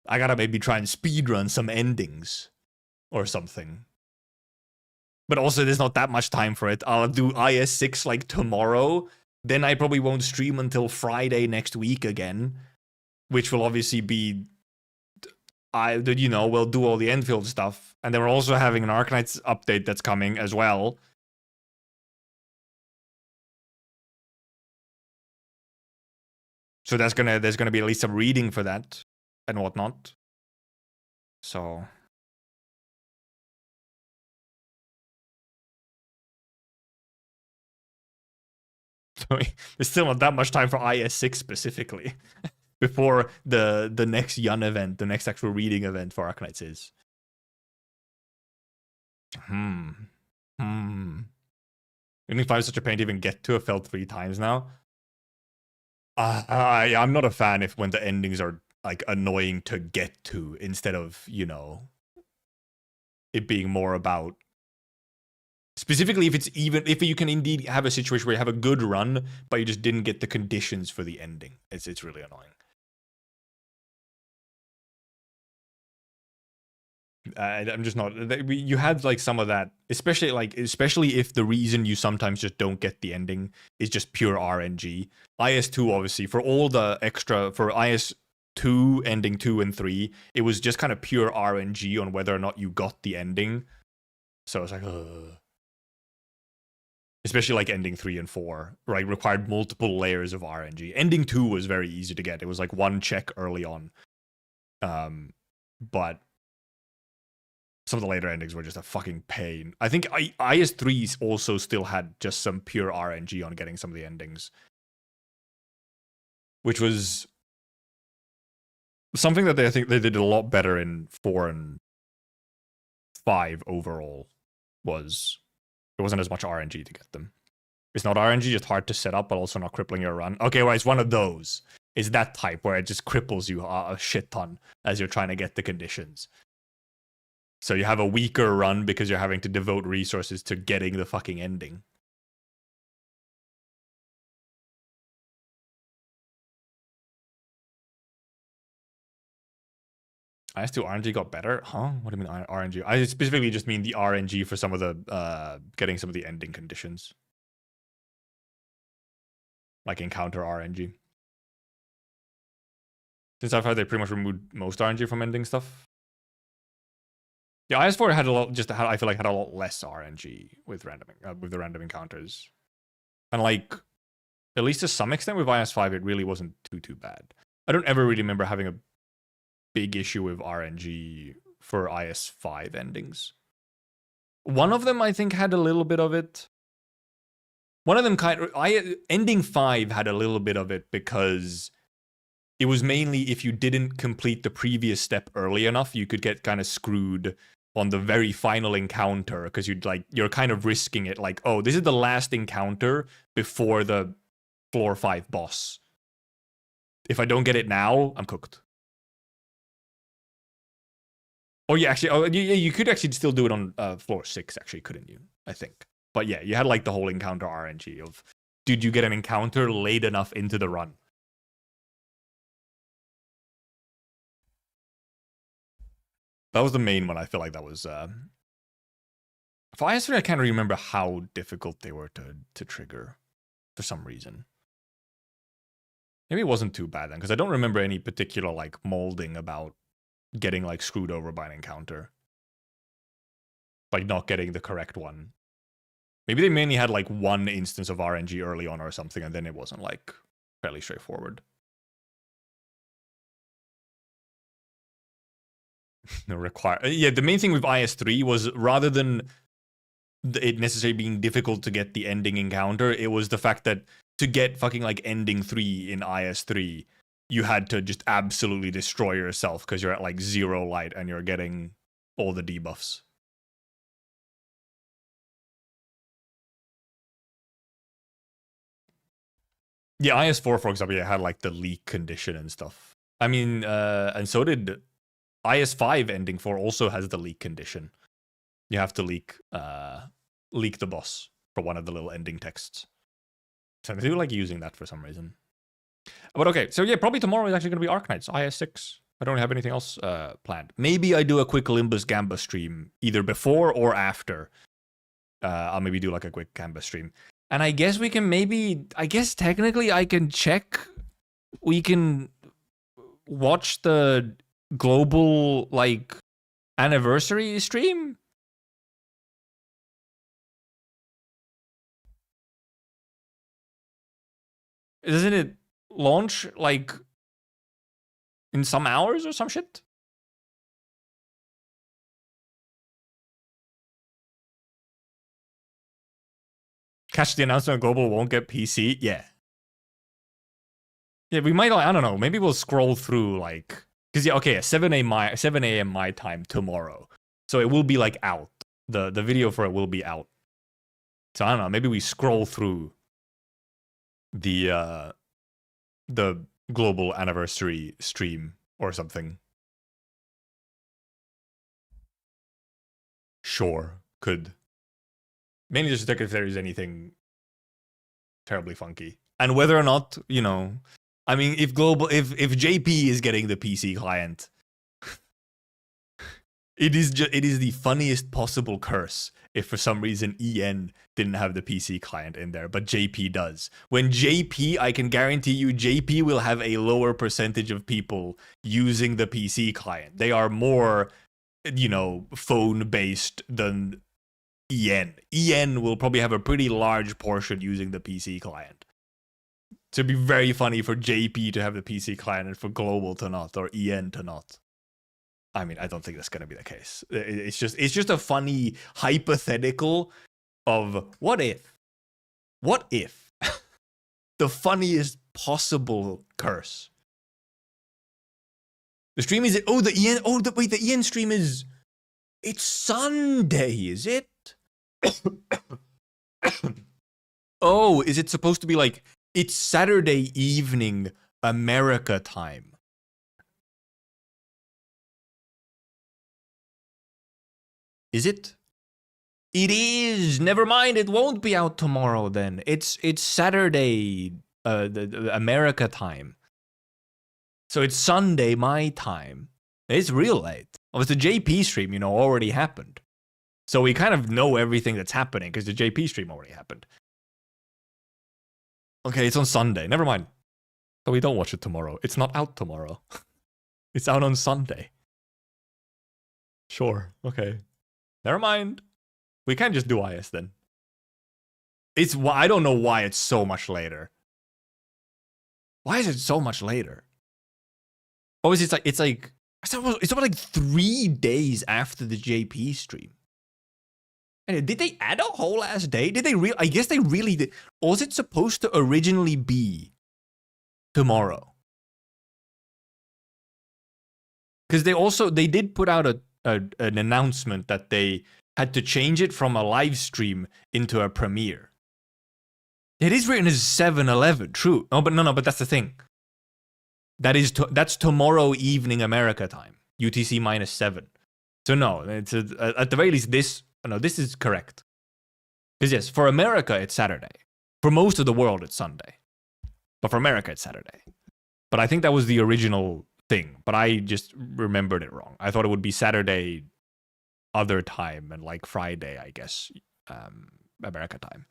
Speaker 1: I gotta maybe try and speedrun some endings or something. But also there's not that much time for it. I'll do IS6 like tomorrow. Then I probably won't stream until Friday next week again. Which will obviously be... you know, we'll do all the Endfield stuff. And then we're also having an Arknights update that's coming as well. So there's gonna be at least some reading for that and whatnot. So there's still not that much time for IS6 specifically before the next Yun event, the next actual reading event for Arknights is. Ending 5 is such a pain to even get to. I've failed 3 times now. I'm not a fan when the endings are like annoying to get to instead of, you know, it being more about specifically if you can indeed have a situation where you have a good run but you just didn't get the conditions for the ending. It's really annoying. I'm just not. You had like some of that, especially if the reason you sometimes just don't get the ending is just pure RNG. IS2 obviously for all the extra for IS2 ending 2 and 3, it was just kind of pure RNG on whether or not you got the ending. So it's like, especially like ending 3 and 4, right? Required multiple layers of RNG. Ending 2 was very easy to get. It was like one check early on, but some of the later endings were just a fucking pain. I think IS3 also still had just some pure RNG on getting some of the endings. Which was something that I think they did a lot better in 4 and 5 overall. There wasn't as much RNG to get them. It's not RNG, just hard to set up, but also not crippling your run. Okay, well, it's one of those. It's that type where it just cripples you a shit ton as you're trying to get the conditions. So you have a weaker run because you're having to devote resources to getting the fucking ending. IS2 RNG got better? Huh? What do you mean RNG? I specifically just mean the RNG for some of the, getting some of the ending conditions. Like encounter RNG. Since I've heard they pretty much removed most RNG from ending stuff. Yeah, IS4 had I feel like had a lot less RNG with the random encounters. And like, at least to some extent with IS5, it really wasn't too bad. I don't ever really remember having a big issue with RNG for IS5 endings. One of them, I think, had a little bit of it. One of them ending 5 had a little bit of it because it was mainly if you didn't complete the previous step early enough, you could get kind of screwed on the very final encounter because you're kind of risking it. Like, oh, this is the last encounter before the floor 5 boss. If I don't get it now, I'm cooked. Oh yeah, actually, you could actually still do it on floor 6, actually, couldn't you? I think. But yeah, you had like the whole encounter RNG of, did you get an encounter late enough into the run? That was the main one. I feel like that was... For IS3, I can't remember how difficult they were to trigger for some reason. Maybe it wasn't too bad then, because I don't remember any particular like molding about getting like screwed over by an encounter. Like not getting the correct one. Maybe they mainly had like one instance of RNG early on or something, and then it wasn't like fairly straightforward. Yeah, the main thing with IS3 was rather than it necessarily being difficult to get the ending encounter, it was the fact that to get fucking like ending 3 in IS3, you had to just absolutely destroy yourself because you're at like 0 light and you're getting all the debuffs. Yeah, IS4, for example, had like the leak condition and stuff. I mean, and so did IS5 ending 4 also has the leak condition. You have to leak the boss for one of the little ending texts. So I do like using that for some reason. But okay, so yeah, probably tomorrow is actually going to be Arknights, IS6. I don't have anything else planned. Maybe I do a quick Limbus Gamba stream, either before or after. I'll maybe do like a quick Gamba stream. And I guess we can I guess technically I can check, we can watch the global, like, anniversary stream? Doesn't it launch, like, in some hours or some shit? Catch the announcement Global won't get PC? Yeah. Yeah, we might, I don't know, maybe we'll scroll through, like... Because, yeah, okay, 7 a.m. my time tomorrow. So it will be, like, out. The video for it will be out. So I don't know, maybe we scroll through the global anniversary stream or something. Sure, could. Mainly just to check if there is anything terribly funky. And whether or not, you know... I mean, if JP is getting the PC client, it is the funniest possible curse if for some reason EN didn't have the PC client in there, but JP does. When JP, I can guarantee you, JP will have a lower percentage of people using the PC client. They are more, you know, phone-based than EN. EN will probably have a pretty large portion using the PC client. So it'd be very funny for JP to have the PC client and for Global to not, or EN to not. I mean, I don't think that's going to be the case. It's just a funny hypothetical of what if the funniest possible curse. The stream is the EN stream is, it's Sunday, is it? Oh, is it supposed to be like, it's Saturday evening, America time? Is it? It is. Never mind. It won't be out tomorrow then. It's Saturday, the America time. So it's Sunday my time. It's real late. Well, it's the JP stream, you know, already happened. So we kind of know everything that's happening because the JP stream already happened. Okay, it's on Sunday. Never mind. So we don't watch it tomorrow. It's not out tomorrow. It's out on Sunday. Sure. Okay. Never mind. We can't just do IS then. I don't know why it's so much later. Why is it so much later? Obviously, it's about like 3 days after the JP stream. And did they add a whole ass day? Did they I guess they really did. Or was it supposed to originally be tomorrow? Because they did put out an announcement that they had to change it from a live stream into a premiere. It is written as 7/11, true. Oh, but no, but that's the thing. That's tomorrow evening America time, UTC -7. So no, it's at the very least this is correct. Because yes, for America it's Saturday. For most of the world it's Sunday. But for America it's Saturday. But I think that was the original thing. But I just remembered it wrong. I thought it would be Saturday other time and like Friday, I guess, America time.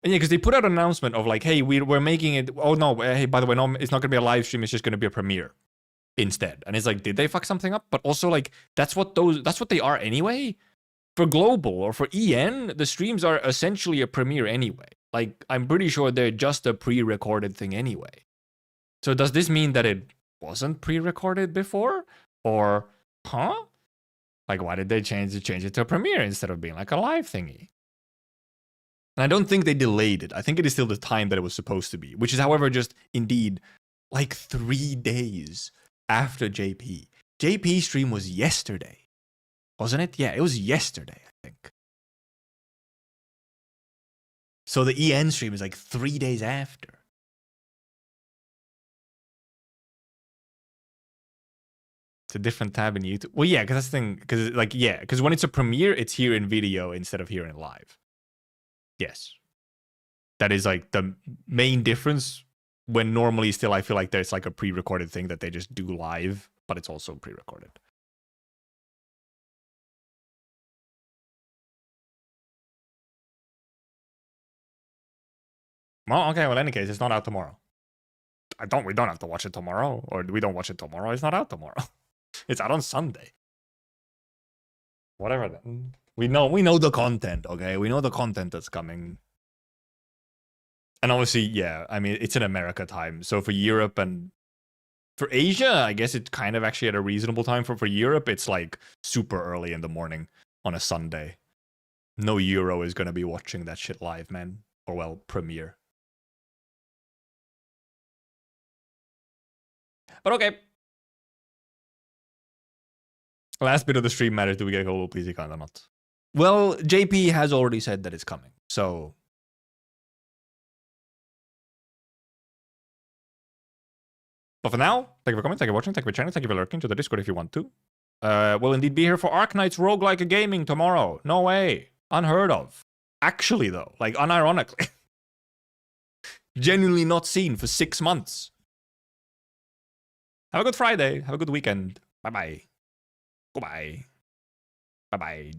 Speaker 1: And yeah, because they put out an announcement of like, hey, we're making it. Oh no, hey, by the way, no, it's not gonna be a live stream. It's just gonna be a premiere instead. And it's like, did they fuck something up? But also like, that's what they are anyway. For global or for EN, the streams are essentially a premiere anyway. Like, I'm pretty sure they're just a pre-recorded thing anyway. So does this mean that it wasn't pre-recorded before, or huh? Like, why did they change it to a premiere instead of being like a live thingy? And I don't think they delayed it. I think it is still the time that it was supposed to be, which is, however, just indeed like 3 days after JP. JP stream was yesterday, wasn't it? Yeah, it was yesterday, I think. So the EN stream is like 3 days after. It's a different tab in YouTube. Well, yeah, because that's the thing. Because like, yeah, because when it's a premiere, it's here in video instead of here in live. Yes. That is like the main difference, when normally still I feel like there's like a pre-recorded thing that they just do live, but it's also pre-recorded. Well, okay, well, in any case, it's not out tomorrow. We don't have to watch it tomorrow, or we don't watch it tomorrow. It's not out tomorrow. It's out on Sunday. Whatever then. We know the content, okay? We know the content that's coming. And obviously, yeah, I mean, it's in America time. So for Europe and for Asia, I guess it's kind of actually at a reasonable time. For Europe, it's like super early in the morning on a Sunday. No Euro is going to be watching that shit live, man. Or, well, premiere. But okay. Last bit of the stream matters. Do we get a global please icon or not? Well, JP has already said that it's coming. So... But for now, thank you for coming, thank you for watching, thank you for channel, thank you for lurking to the Discord if you want to. We'll indeed be here for Arknights Roguelike Gaming tomorrow. No way. Unheard of. Actually, though. Like, unironically. Genuinely not seen for 6 months. Have a good Friday. Have a good weekend. Bye-bye. Goodbye. Bye-bye.